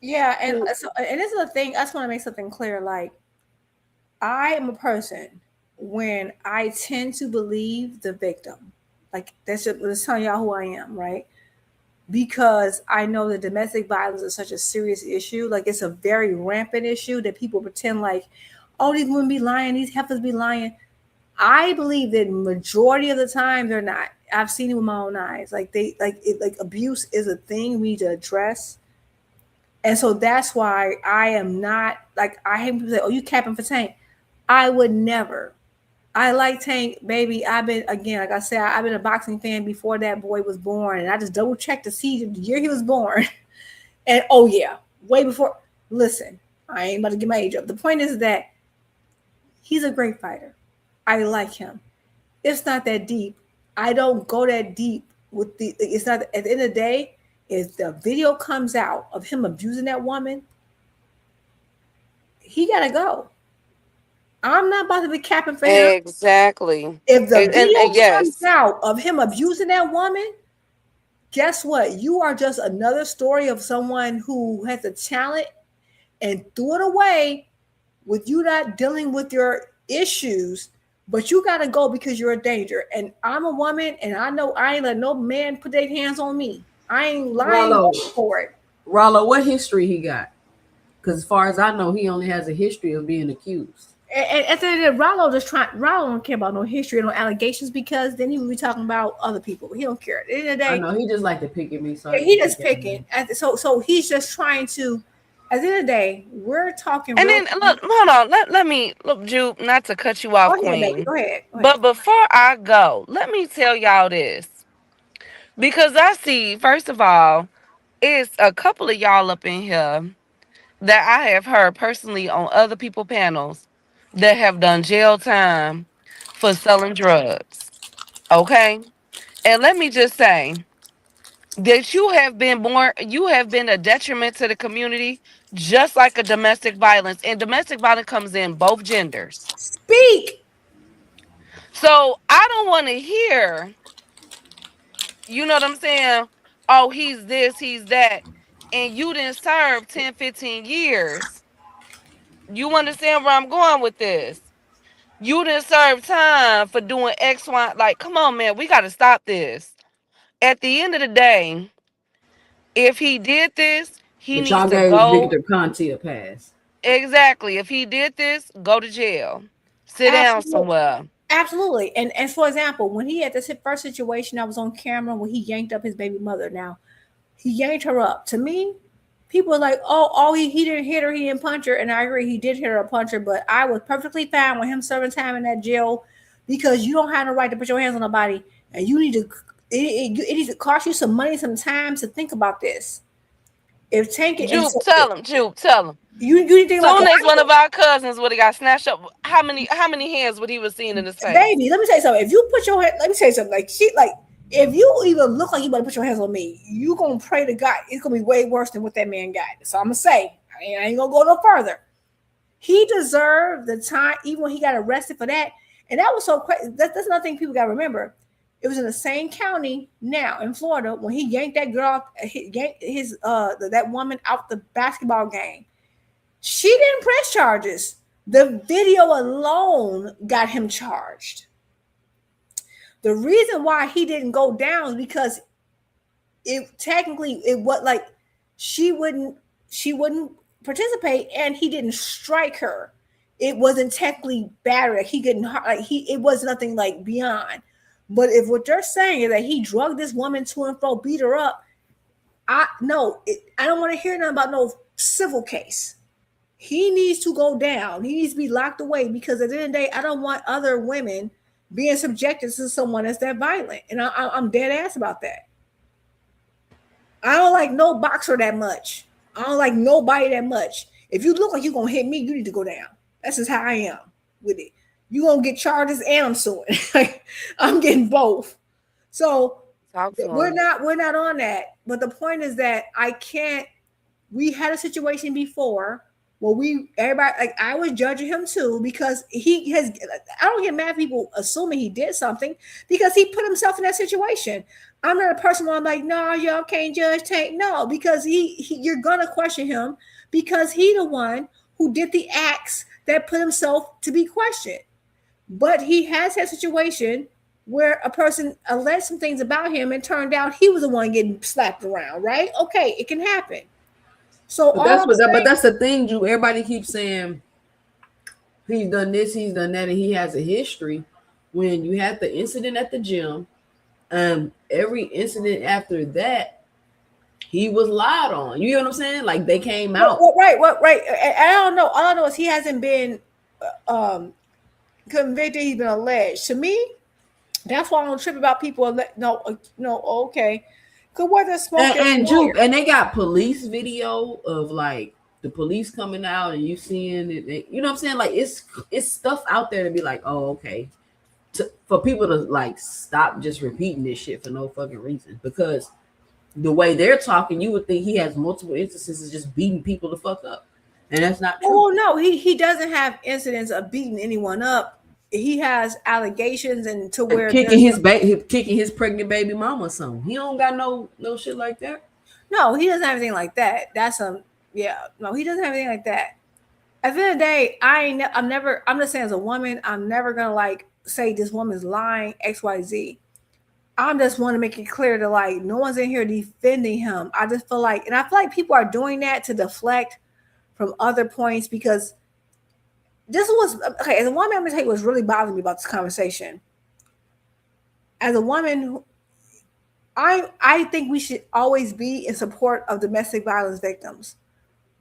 Yeah, and this is the thing. I just want to make something clear. Like, I am a person when I tend to believe the victim. Like, that's just telling y'all who I am, right? Because I know that domestic violence is such a serious issue. Like, it's a very rampant issue that people pretend like, oh, these women be lying, these heifers be lying. I believe that majority of the time they're not. I've seen it with my own eyes. Like, abuse is a thing we need to address. And so that's why I am not, like, I hate people say, oh, you capping for Tank. I would never. I like Tank, baby. I've been a boxing fan before that boy was born. And I just double checked to see the year he was born. And oh yeah, way before. Listen, I ain't about to get my age up. The point is that he's a great fighter. I like him. It's not that deep. I don't go that deep with it's not, at the end of the day, if the video comes out of him abusing that woman, he gotta go. I'm not about to be capping for him. Exactly. If the video yes. comes out of him abusing that woman, guess what? You are just another story of someone who has a talent and threw it away with you not dealing with your issues, but you gotta go because you're a danger. And I'm a woman, and I know I ain't let no man put their hands on me. I ain't lying for it. Rollo, what history he got? Because as far as I know, he only has a history of being accused. And at the end of the day, Rollo don't care about no history or no allegations, because then he would be talking about other people. He don't care. At the end of the day, I know he just like to pick at me. So he just picking. So he's just trying to. At the end of the day, we're talking. And then look, hold on. Let me look, Jupe. Not to cut you off, go ahead, Queen. baby. Go ahead. But before I go, let me tell y'all this, because I see, first of all, it's a couple of y'all up in here that I have heard personally on other people panels that have done jail time for selling drugs. Okay? And let me just say that you have been a detriment to the community, just like a domestic violence. And domestic violence comes in both genders. Speak. So I don't want to hear, you know what I'm saying? Oh, he's this, he's that. And you didn't serve 10, 15 years. You understand where I'm going with this? You didn't serve time for doing X, Y. Like, come on, man. We got to stop this. At the end of the day, if he did this, he needs to go. Victor Conti a pass. Exactly. If he did this, go to jail. Sit down somewhere. Absolutely. And for example, when he had this first situation, I was on camera when he yanked up his baby mother. Now, he yanked her up. To me, people are like, oh, he didn't hit her, he didn't punch her. And I agree, he did hit her, a punch her, but I was perfectly fine with him serving time in that jail, because you don't have the right to put your hands on nobody, and you need to. It needs to cost you some money, some time to think about this. If Tank, Jupe, tell him. You need to think about soon as one of our cousins would have got snatched up, how many hands would he have seen in his face? Baby, let me tell you something. If you put your hand, let me tell you something. If you even look like you about to put your hands on me, you gonna pray to God. It's gonna be way worse than what that man got. So I'm gonna say, I ain't gonna go no further. He deserved the time, even when he got arrested for that. And that was so crazy. That's another thing people gotta remember. It was in the same county now in Florida when he yanked that girl, yanked that woman out the basketball game. She didn't press charges. The video alone got him charged. The reason why he didn't go down is because it was like she wouldn't participate, and he didn't strike her. It wasn't technically battery. It was nothing like beyond. But if what they're saying is that he drugged this woman to and fro, beat her up, I don't want to hear nothing about no civil case. He needs to go down. He needs to be locked away because at the end of the day, I don't want other women being subjected to someone that's that violent. And I'm dead ass about that. I don't like no boxer that much. I don't like nobody that much. If you look like you're gonna hit me, you need to go down. That's just how I am with it. You're gonna get charges and I'm suing. I'm getting both. So we're not on that. But the point is that we had a situation before where everybody, like I was judging him too, because I don't get mad at people assuming he did something because he put himself in that situation. I'm not a person where I'm like, no, y'all can't judge Tank. No, because you're gonna question him because he the one who did the acts that put himself to be questioned. But he has had a situation where a person alleged some things about him and turned out he was the one getting slapped around, right? Okay, it can happen. So but that's the thing, Drew. Everybody keeps saying he's done this, he's done that, and he has a history. When you had the incident at the gym, every incident after that, he was lied on. You know what I'm saying? Like they came out. Right. I don't know. All I know is he hasn't been convicted. He's been alleged. To me, that's why I don't trip about people. Okay. Good weather, smoke and they got police video of like the police coming out and you seeing it. You know what I'm saying? Like it's stuff out there to be like, oh, okay. For people to like stop just repeating this shit for no fucking reason, because the way they're talking, you would think he has multiple instances of just beating people the fuck up, and that's not true. Oh no, he doesn't have incidents of beating anyone up. He has allegations and to where kicking his pregnant baby mama or something. He don't got no shit like that. No, he doesn't have anything like that. No, he doesn't have anything like that. At the end of the day, I'm just saying as a woman, I'm never gonna like say this woman's lying XYZ. I'm just want to make it clear that like no one's in here defending him. I just feel like people are doing that to deflect from other points because this was okay. As a woman, I'm gonna tell you what's really bothering me about this conversation. As a woman, I think we should always be in support of domestic violence victims.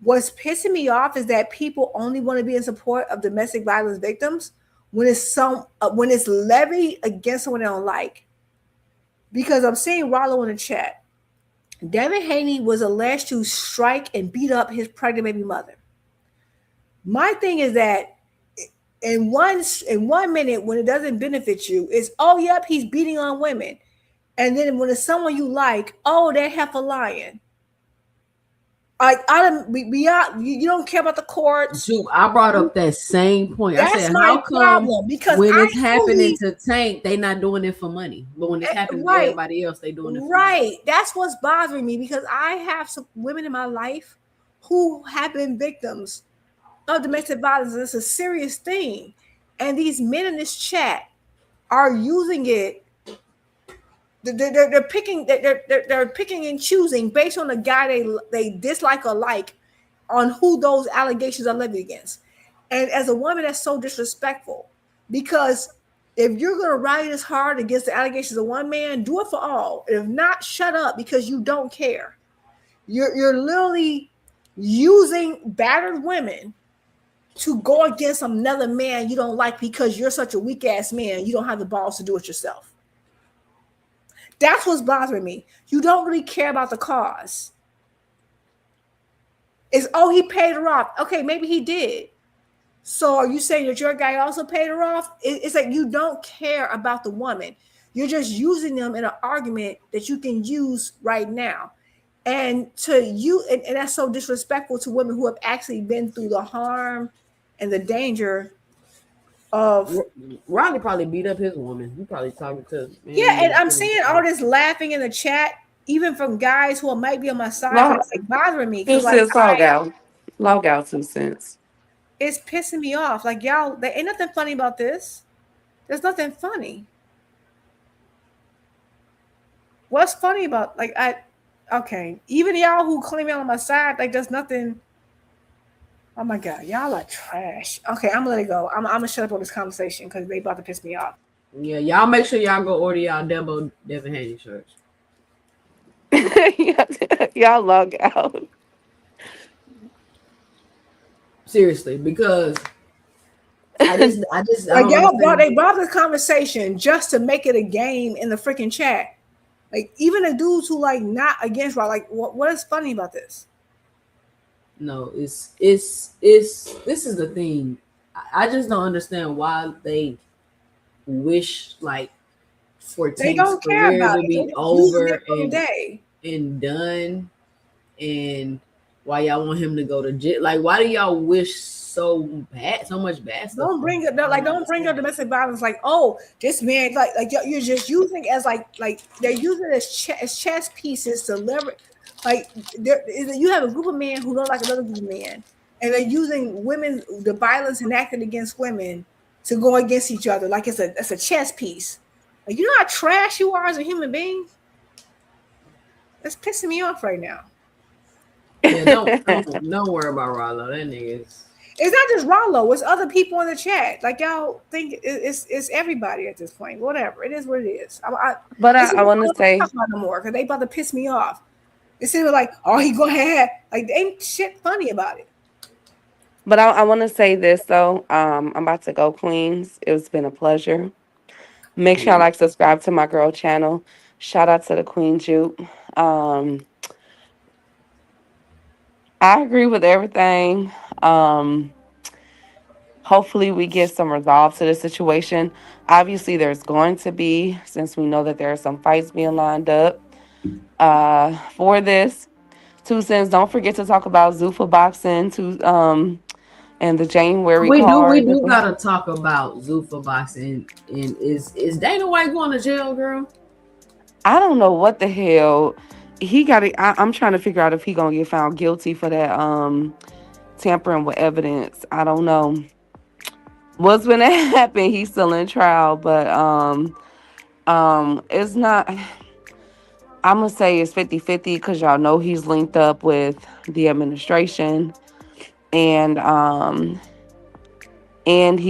What's pissing me off is that people only want to be in support of domestic violence victims when it's levied against someone they don't like. Because I'm seeing Rollo in the chat. Devin Haney was alleged to strike and beat up his pregnant baby mother. My thing is that in 1 minute, when it doesn't benefit you, it's yep, he's beating on women. And then when it's someone you like, that heifer lying. You don't care about the courts. Dude, I brought up that same point. That's I said, my how come problem, because when it's happening to Tank, they not doing it for money, but when it's happening to everybody else, they doing it for money. That's what's bothering me, because I have some women in my life who have been victims of domestic violence. It's a serious thing, and these men in this chat are using it. They're picking and choosing based on the guy they dislike or like on who those allegations are levied against. And as a woman, that's so disrespectful, because if you're going to rally this hard against the allegations of one man, do it for all. If not, shut up, because you don't care. You're literally using battered women to go against another man you don't like because you're such a weak ass man. You don't have the balls to do it yourself. That's what's bothering me. You don't really care about the cause. It's, he paid her off. Okay, maybe he did. So are you saying that your guy also paid her off? It's like you don't care about the woman. You're just using them in an argument that you can use right now. And and that's so disrespectful to women who have actually been through the harm and the danger of. Ronnie probably beat up his woman. He probably talking to. And I'm seeing all this laughing in the chat, even from guys who might be on my side, it's like bothering me. 2 cents log out 2 cents. It's pissing me off. Like, y'all, there ain't nothing funny about this. There's nothing funny. What's funny about okay, even y'all who claim y'all on my side, like there's nothing. Oh my God, y'all are trash. Okay, I'm gonna let it go. I'm gonna shut up on this conversation because they about to piss me off. Yeah, y'all make sure y'all go order y'all Devin Haney shirts. Y'all log out. Seriously, because I Like don't y'all brought understand. they brought the conversation just to make it a game in the freaking chat. Like even the dudes who like not against Raw, like what is funny about this? No, it's this is the thing. I just don't understand why they wish like for They Tank's don't care career about to it. be They're just using over it for the day. and done, and why y'all want him to go to jail. Like, why do y'all wish so much bad stuff Don't for bring him? it. I Like, don't don't bring up understand. domestic violence. Like, oh, this man, like you're just using it as like they're using it as chess pieces to leverage. Like, you have a group of men who don't like another group of men, and they're using women, the violence enacted against women, to go against each other. Like it's a chess piece. Like, you know how trash you are as a human being. That's pissing me off right now. Yeah, don't worry about Rollo. That nigga is. It's not just Rollo, it's other people in the chat. Like y'all think it's everybody at this point. Whatever. It is what it is. But This is I what want I to don't want to say, talk about no more because they about to piss me off. It seems like, oh, he gonna have like there ain't shit funny about it. but I want to say this though. I'm about to go, Queens. It's been a pleasure. Make sure I Yeah. like subscribe to my girl channel. Shout out to the Queen Juke. Um, I agree with everything. Um, Hopefully we get some resolve to the situation. Obviously, there's going to be, since we know that there are some fights being lined up for this. 2 cents. Don't forget to talk about Zuffa boxing and the January We card. do gotta talk about Zuffa boxing. And is Dana White going to jail, girl? I don't know what the hell he got. I'm trying to figure out if he gonna get found guilty for that tampering with evidence. I don't know what's gonna happen. He's still in trial, but it's not. I'm gonna say it's 50-50 because y'all know he's linked up with the administration, and and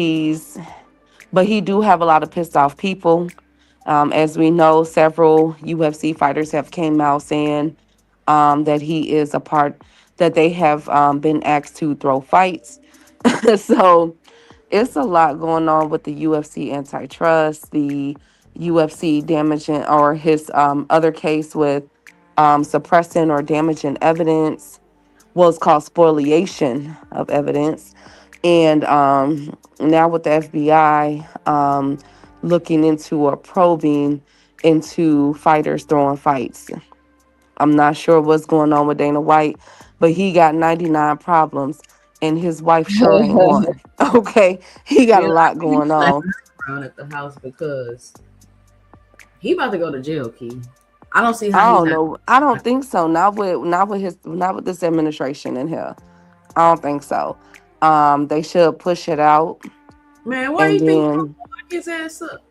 but he do have a lot of pissed off people. As we know, several UFC fighters have came out saying that he is a part that they have been asked to throw fights. So it's a lot going on with the UFC antitrust, the UFC damaging, or his other case with suppressing or damaging evidence. Well, it's called spoliation of evidence. And now with the FBI looking into or probing into fighters throwing fights. I'm not sure what's going on with Dana White, but he got 99 problems and his wife sure ain't one. Okay. He got a Man, I lot think going you slapping on. around at the house because he about to go to jail, Key. I don't see how I he's don't not. know. I don't think so. Not with this administration in here. I don't think so. They should push it out Man, why and you think Trump then gonna lock his ass up?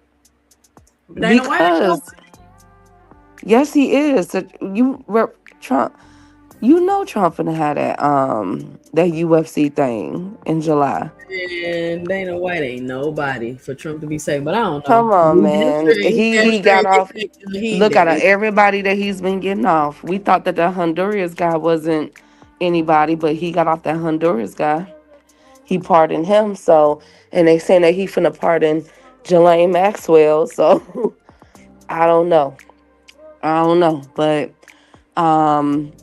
Dana White ain't gonna. because yes he is. Trump, you know Trump finna have that UFC thing in July. And Dana White ain't nobody for Trump to be safe, but I don't know. Come on, man. He damn He sure got ain't off. getting that he ain't Look at that. everybody that he's been getting off. We thought that the Honduras guy wasn't anybody, but he got off that Honduras guy. He pardoned him. So, and they saying that he finna pardon Jelaine Maxwell. So, I don't know. I don't know, but um,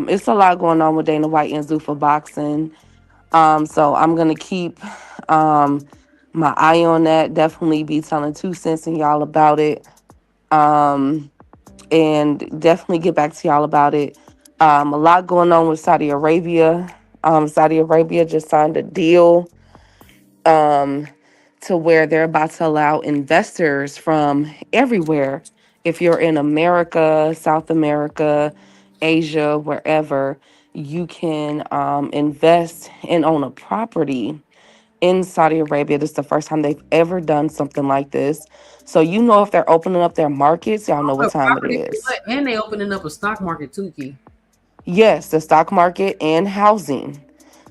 it's a lot going on with Dana White and Zuffa boxing. So I'm gonna keep um my eye on that. Definitely be telling 2 cents and y'all about it. Um, and definitely get back to y'all about it. A lot going on with Saudi Arabia. Saudi Arabia just signed a deal um, to where they're about to allow investors from everywhere. If you're in America, South America, Asia, wherever, you can invest and own a property in Saudi Arabia. This is the first time they've ever done something like this. So you know if they're opening up their markets, y'all know what Oh, time it property for is. what? And they opening up a stock market too, Key. Yes, the stock market and housing.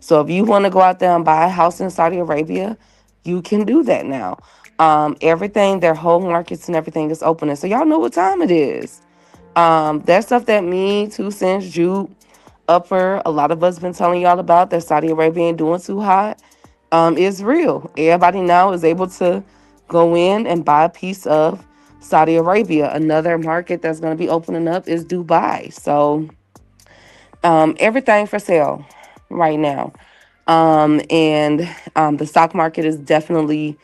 So if you want to go out there and buy a house in Saudi Arabia, you can do that now. Everything, their whole markets and everything is opening. So y'all know what time it is. That stuff that me, 2 Cents, Juke, Upper, a lot of us been telling y'all about that Saudi Arabia ain't doing too hot, is real. Everybody now is able to go in and buy a piece of Saudi Arabia. Another market that's going to be opening up is Dubai. So everything for sale right now. And the stock market is definitely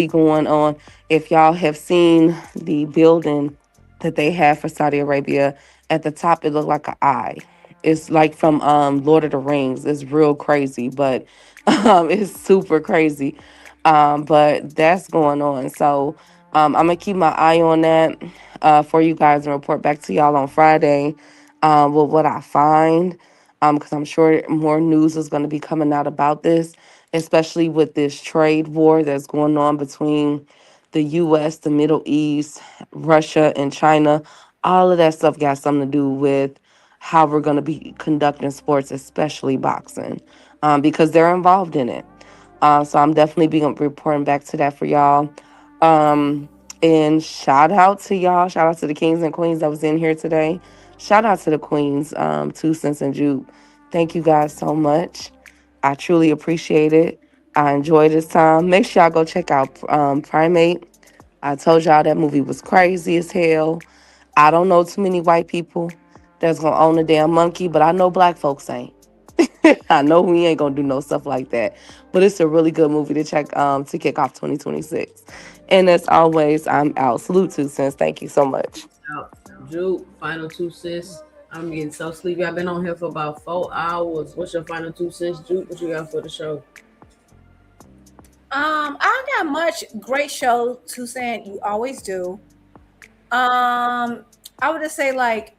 going on. If y'all have seen the building that they have for Saudi Arabia, at the top it looked like an eye. It's like from Lord of the Rings. It's real crazy, but it's super crazy. But that's going on. So I'm gonna keep my eye on that for you guys and report back to y'all on Friday with what I find. Because I'm sure more news is going to be coming out about this, especially with this trade war that's going on between the US, the Middle East, Russia, and China. All of that stuff got something to do with how we're going to be conducting sports, especially boxing, because they're involved in it. So I'm definitely be reporting back to that for y'all. And shout out to y'all. Shout out to the kings and queens that was in here today. Shout out to the queens, 2 Cents and Juke. Thank you guys so much. I truly appreciate it. I enjoyed this time. Make sure y'all go check out Primate. I told y'all that movie was crazy as hell. I don't know too many white people that's gonna own a damn monkey, but I know black folks ain't. I know we ain't gonna do no stuff like that. But it's a really good movie to check to kick off 2026. And as always, I'm out. Salute 2 Cents. Thank you so much. Out. Juke, final 2 cents. I'm getting so sleepy. I've been on here for about 4 hours. What's your final 2 cents, Juke? What you got for the show? I don't got much. Great show, 2 Cents. You always do. I would just say like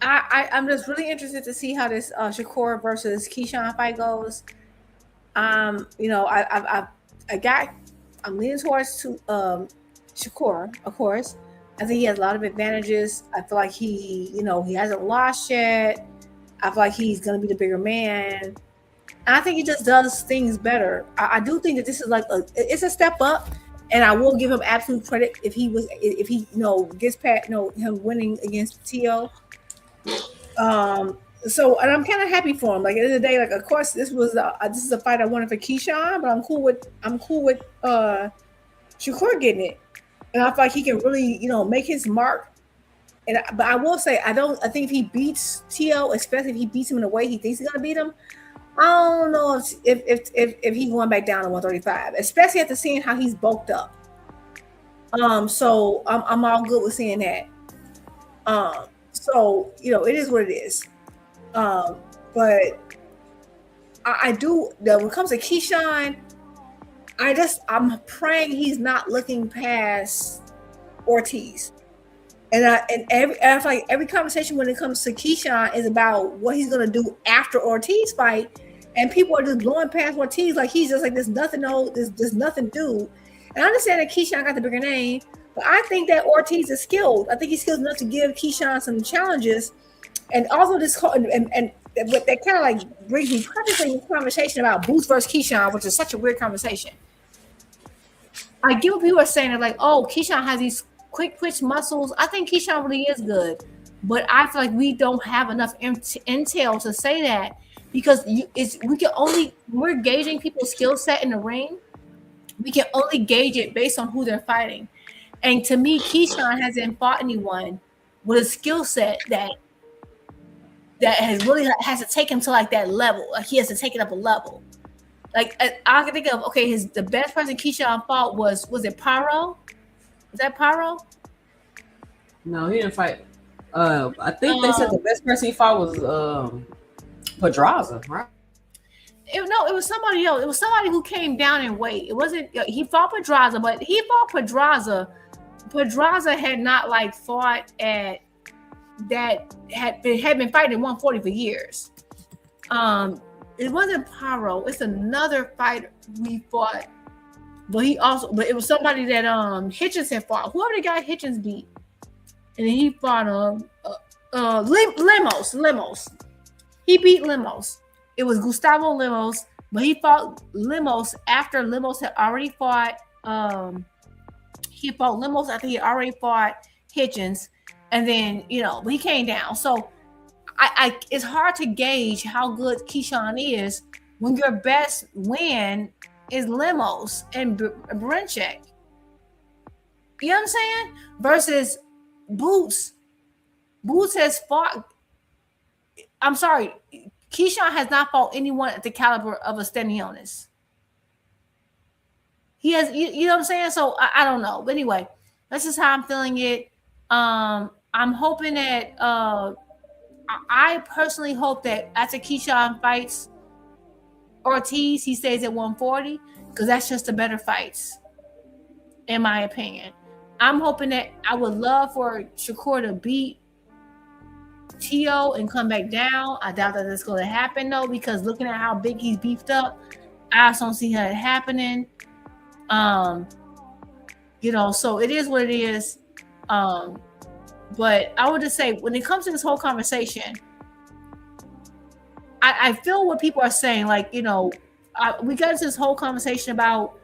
I'm just really interested to see how this Shakur versus Keyshawn fight goes. You know, I'm leaning towards Shakur, of course. I think he has a lot of advantages. I feel like he hasn't lost yet. I feel like he's gonna be the bigger man. And I think he just does things better. I do think that this is like it's a step up, and I will give him absolute credit if he gets past him winning against T.O. So, and I'm kind of happy for him. Like at the end of the day, like of course this is a fight I wanted for Keyshawn, but I'm cool with Shakur getting it, and I feel like he can really make his mark. But I will say I think if he beats T.O., especially if he beats him in the way he thinks he's gonna beat him, I don't know if he's going back down to 135, especially after seeing how he's bulked up. So I'm all good with seeing that. So it is what it is. But I do when it comes to Keyshawn, I'm praying he's not looking past Ortiz. And I feel like every conversation when it comes to Keyshawn is about what he's gonna do after Ortiz fight, and people are just blowing past Ortiz like he's just like there's nothing to do. And I understand that Keyshawn got the bigger name, but I think that Ortiz is skilled. I think he's skilled enough to give Keyshawn some challenges, and also this and what that kind of like brings me perfectly in this conversation about Boots versus Keyshawn, which is such a weird conversation. I get what people are saying. They're like, oh, Keyshawn has these quick twitch muscles. I think Keyshawn really is good, but I feel like we don't have enough intel to say that because we're gauging people's skill set in the ring. We can only gauge it based on who they're fighting. And to me, Keyshawn hasn't fought anyone with a skill set that has to take him to like that level. Like he has to take it up a level. Like I can think of the best person Keyshawn fought was it Pyro? Was that Pyro? No, he didn't fight. I think they said the best person he fought was Pedraza, right? It was somebody else. It was somebody who came down in weight. It wasn't he fought Pedraza, but he fought Pedraza. Pedraza had not like fought at that had been fighting at 140 for years. It wasn't Pyro. It's another fighter we fought, but it was somebody that Hitchens had fought. Whoever the guy Hitchens beat, and then he fought Lemos. He beat Lemos. It was Gustavo Lemos, but he fought Lemos after Lemos had already fought. He fought Lemos after he already fought Hitchens, And then, he came down. So it's hard to gauge how good Keyshawn is when your best win is limos and Brinchek. You know what I'm saying? Versus Boots. Boots has fought. I'm sorry. Keyshawn has not fought anyone at the caliber of a Stenionis. He has, you know what I'm saying? So I don't know. But anyway, that's just how I'm feeling it. I'm hoping that I personally hope that after Keyshawn fights Ortiz, he stays at 140 because that's just the better fights, in my opinion. I'm hoping that I would love for Shakur to beat Tio and come back down. I doubt that that's going to happen though, because looking at how big he's beefed up, I just don't see that happening. So it is what it is. But I would just say, when it comes to this whole conversation, I feel what people are saying. Like, we got into this whole conversation about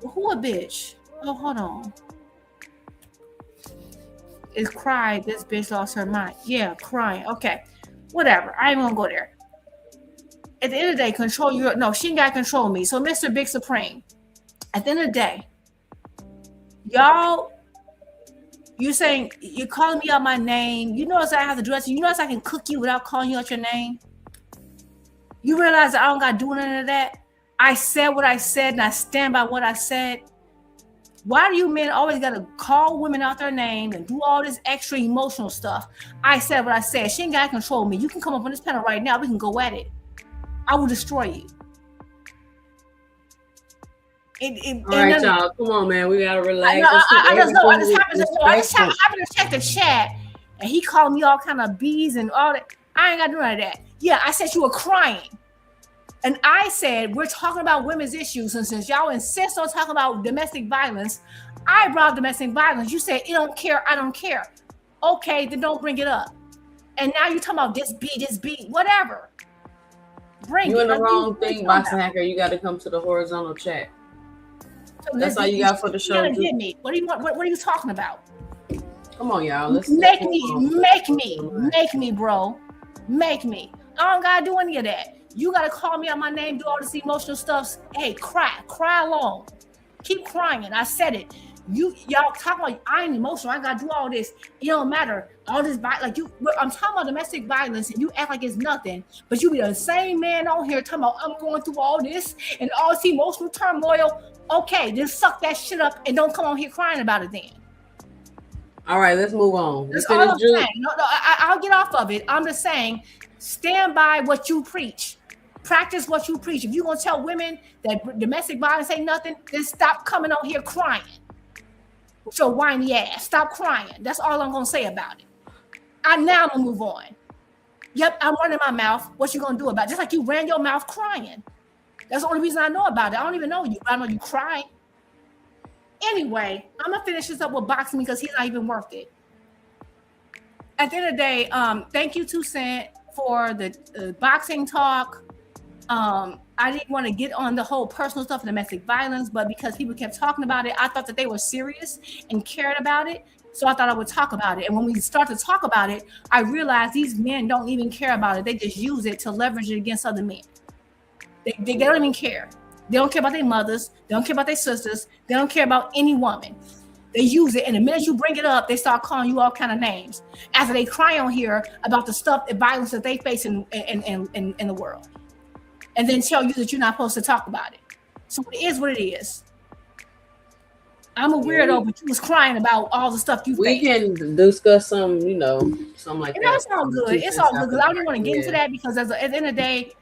who a bitch. Oh, hold on. It's cried. This bitch lost her mind. Yeah, crying. Okay, whatever. I ain't gonna go there. At the end of the day, control your. No, she ain't got to control me. So, Mr. Big Supreme, at the end of the day, y'all, you're saying, you're calling me out my name. You notice I have to dress you. You notice I can cook you without calling you out your name. You realize that I don't got to do none of that? I said what I said, and I stand by what I said. Why do you men always got to call women out their name and do all this extra emotional stuff? I said what I said. She ain't got to control me. You can come up on this panel right now. We can go at it. I will destroy you. All right, y'all. Come on, man. We got to relax. I just know. I just happened to check the chat, and he called me all kind of bees and all that. I ain't got to do none of that. Yeah, I said you were crying. And I said, we're talking about women's issues. And since y'all insist on talking about domestic violence, I brought up domestic violence. You said, you don't care. I don't care. Okay, then don't bring it up. And now you're talking about this beat, whatever. Bring you it. in the wrong thing, Boxing Hacker. You got to come to the horizontal chat. So that's all you got for the show. Get me. What do you want? What are you talking about? Come on, y'all. Let's make me, bro. Make me. I don't gotta do any of that. You gotta call me out my name, do all this emotional stuff. Hey, cry along. Keep crying. I said it. Y'all talking about I ain't emotional. I gotta do all this. It don't matter. All this like you. I'm talking about domestic violence, and you act like it's nothing. But you be the same man on here talking about I'm going through all this and all this emotional turmoil. Okay, then suck that shit up and don't come on here crying about it then. All right, let's move on. That's all I'm saying. No, I'll get off of it. I'm just saying, stand by what you preach. Practice what you preach. If you're going to tell women that domestic violence ain't nothing, then stop coming on here crying. With your whiny ass. Stop crying. That's all I'm going to say about it. Now I'm going to move on. Yep, I'm running my mouth. What you going to do about it? Just like you ran your mouth crying. That's the only reason I know about it. I don't even know you. I know you crying. Anyway, I'm going to finish this up with boxing because he's not even worth it. At the end of the day, thank you, 2 Cent, for the boxing talk. I didn't want to get on the whole personal stuff of domestic violence, but because people kept talking about it, I thought that they were serious and cared about it. So I thought I would talk about it. And when we start to talk about it, I realized these men don't even care about it. They just use it to leverage it against other men. They don't even care. They don't care about their mothers. They don't care about their sisters. They don't care about any woman. They use it, and the minute you bring it up, they start calling you all kind of names. After they cry on here about the stuff, the violence that they face in the world, and then tell you that you're not supposed to talk about it. So it is what it is. I'm a weirdo, but you was crying about all the stuff you We faced. can discuss some, something like that. It's all good. It's all good because I don't even want to get into that because at the end of the day,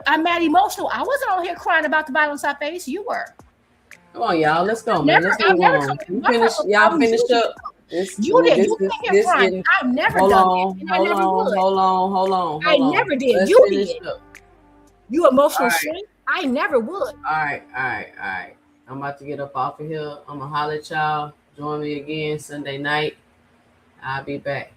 I'm mad emotional. I wasn't on here crying about the violence I faced. You were. Come on, y'all. Let's go, man. Let's move on. Y'all finished up. You did. You came here crying. I've never done that. And I never would. Hold on. I never did. Let's You finish did. up. You emotional All right. shit. I never would. All right. I'm about to get up off of here. I'm going to holler at y'all. Join me again Sunday night. I'll be back.